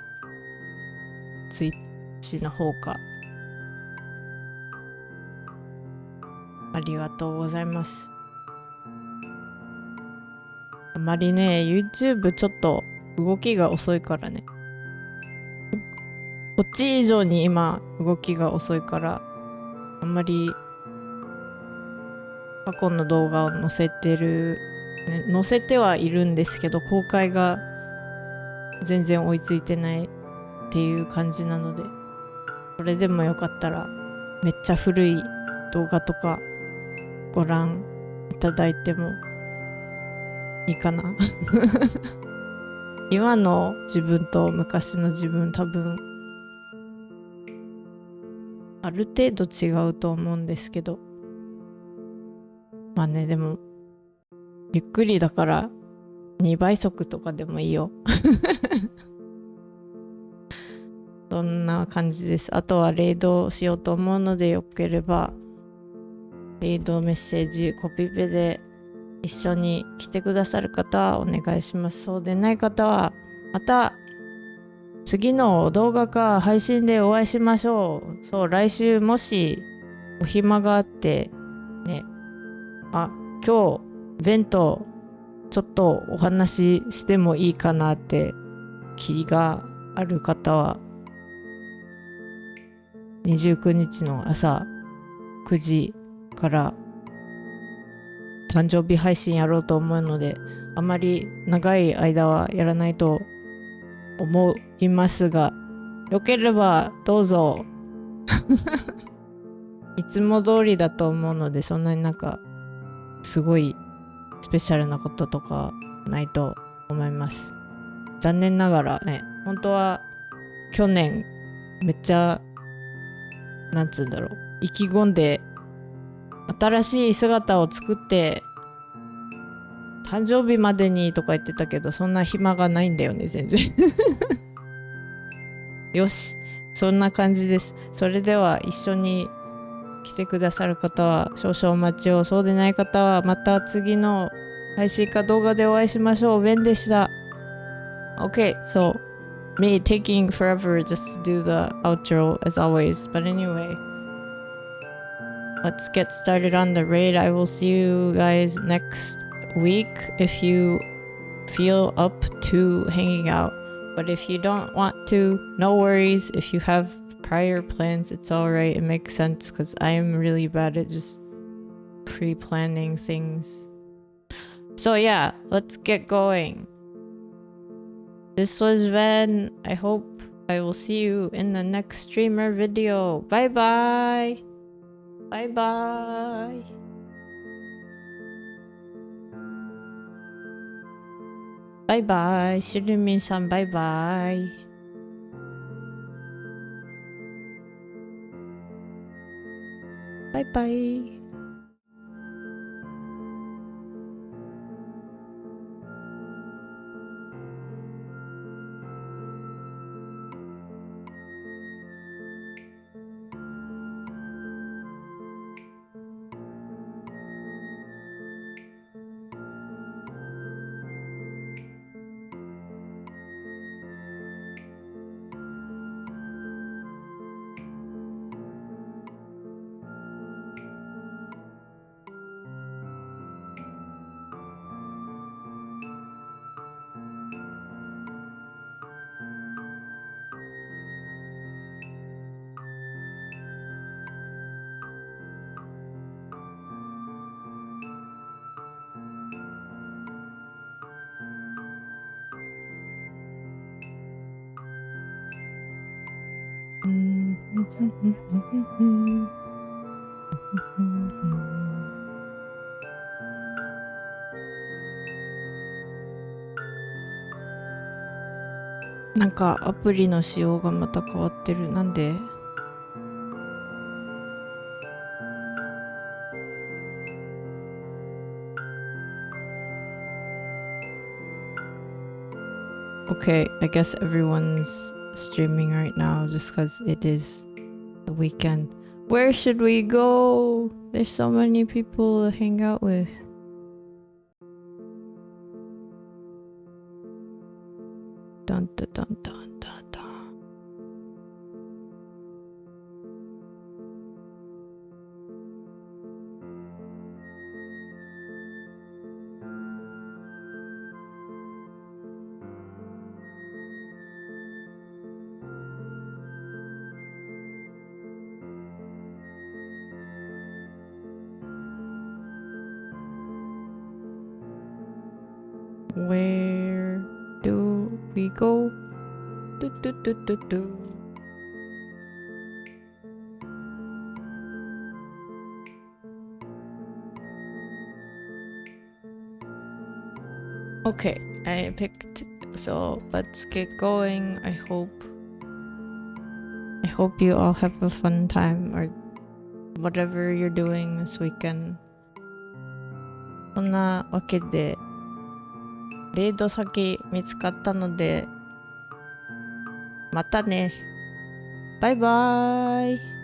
Twitch の方か。ありがとうございます。あまりね、YouTube ちょっと動きが遅いからね。こっち以上に今動きが遅いからあんまり過去の動画を載せてはいるんですけど公開が全然追いついてないっていう感じなので、それでもよかったらめっちゃ古い動画とかご覧いただいてもいいかな。今の自分と昔の自分多分ある程度違うと思うんですけど、まあね、でもゆっくりだから2倍速とかでもいいよ。そんな感じです。あとはレイドしようと思うので、よければレイドメッセージコピペで一緒に来てくださる方はお願いします。そうでない方はまた次の動画か配信でお会いしましょう。そう、来週もしお暇があってね、あ、今日ベンとちょっとお話ししてもいいかなって気がある方は29日の朝9時から誕生日配信やろうと思うので、あまり長い間はやらないと思いますが、よければどうぞ。いつも通りだと思うので、そんなになんかすごいスペシャルなこととかないと思います。残念ながらね、本当は去年めっちゃなんつうんだろう、意気込んで新しい姿を作って誕生日までにとか言ってたけど、そんな暇がないんだよね全然よし、そんな感じです。それでは一緒に来てくださる方は少々お待ちを、そうでない方はまた次の配信か動画でお会いしましょう。ベンでした。Okay, so me taking forever just to do the outro as always. But anyway, let's get started on the raid. I will see you guys next week if you feel up to hanging out. But if you don't want to, no worries. If you have prior plans, it's alright. It makes sense because I am really bad at just pre-planning things. So yeah, let's get going. This was Ven. I hope I will see you in the next streamer video. Bye bye. Bye bye. Bye bye. シルミンさん、バイバイ。バイバイ。なんかアプリの仕様がまた変わってる。なんで？Okay, I guess everyone's streaming right now just because it is the weekend. Where should we go? There's so many people to hang out with. Dun dun dun dun dun dun. Where do we go? Do, do, do, do, do. Okay, I picked, so let's get going. I hope you all have a fun time or whatever you're doing this weekend. そんなわけでレイド先見つかったのでまたね。バイバーイ。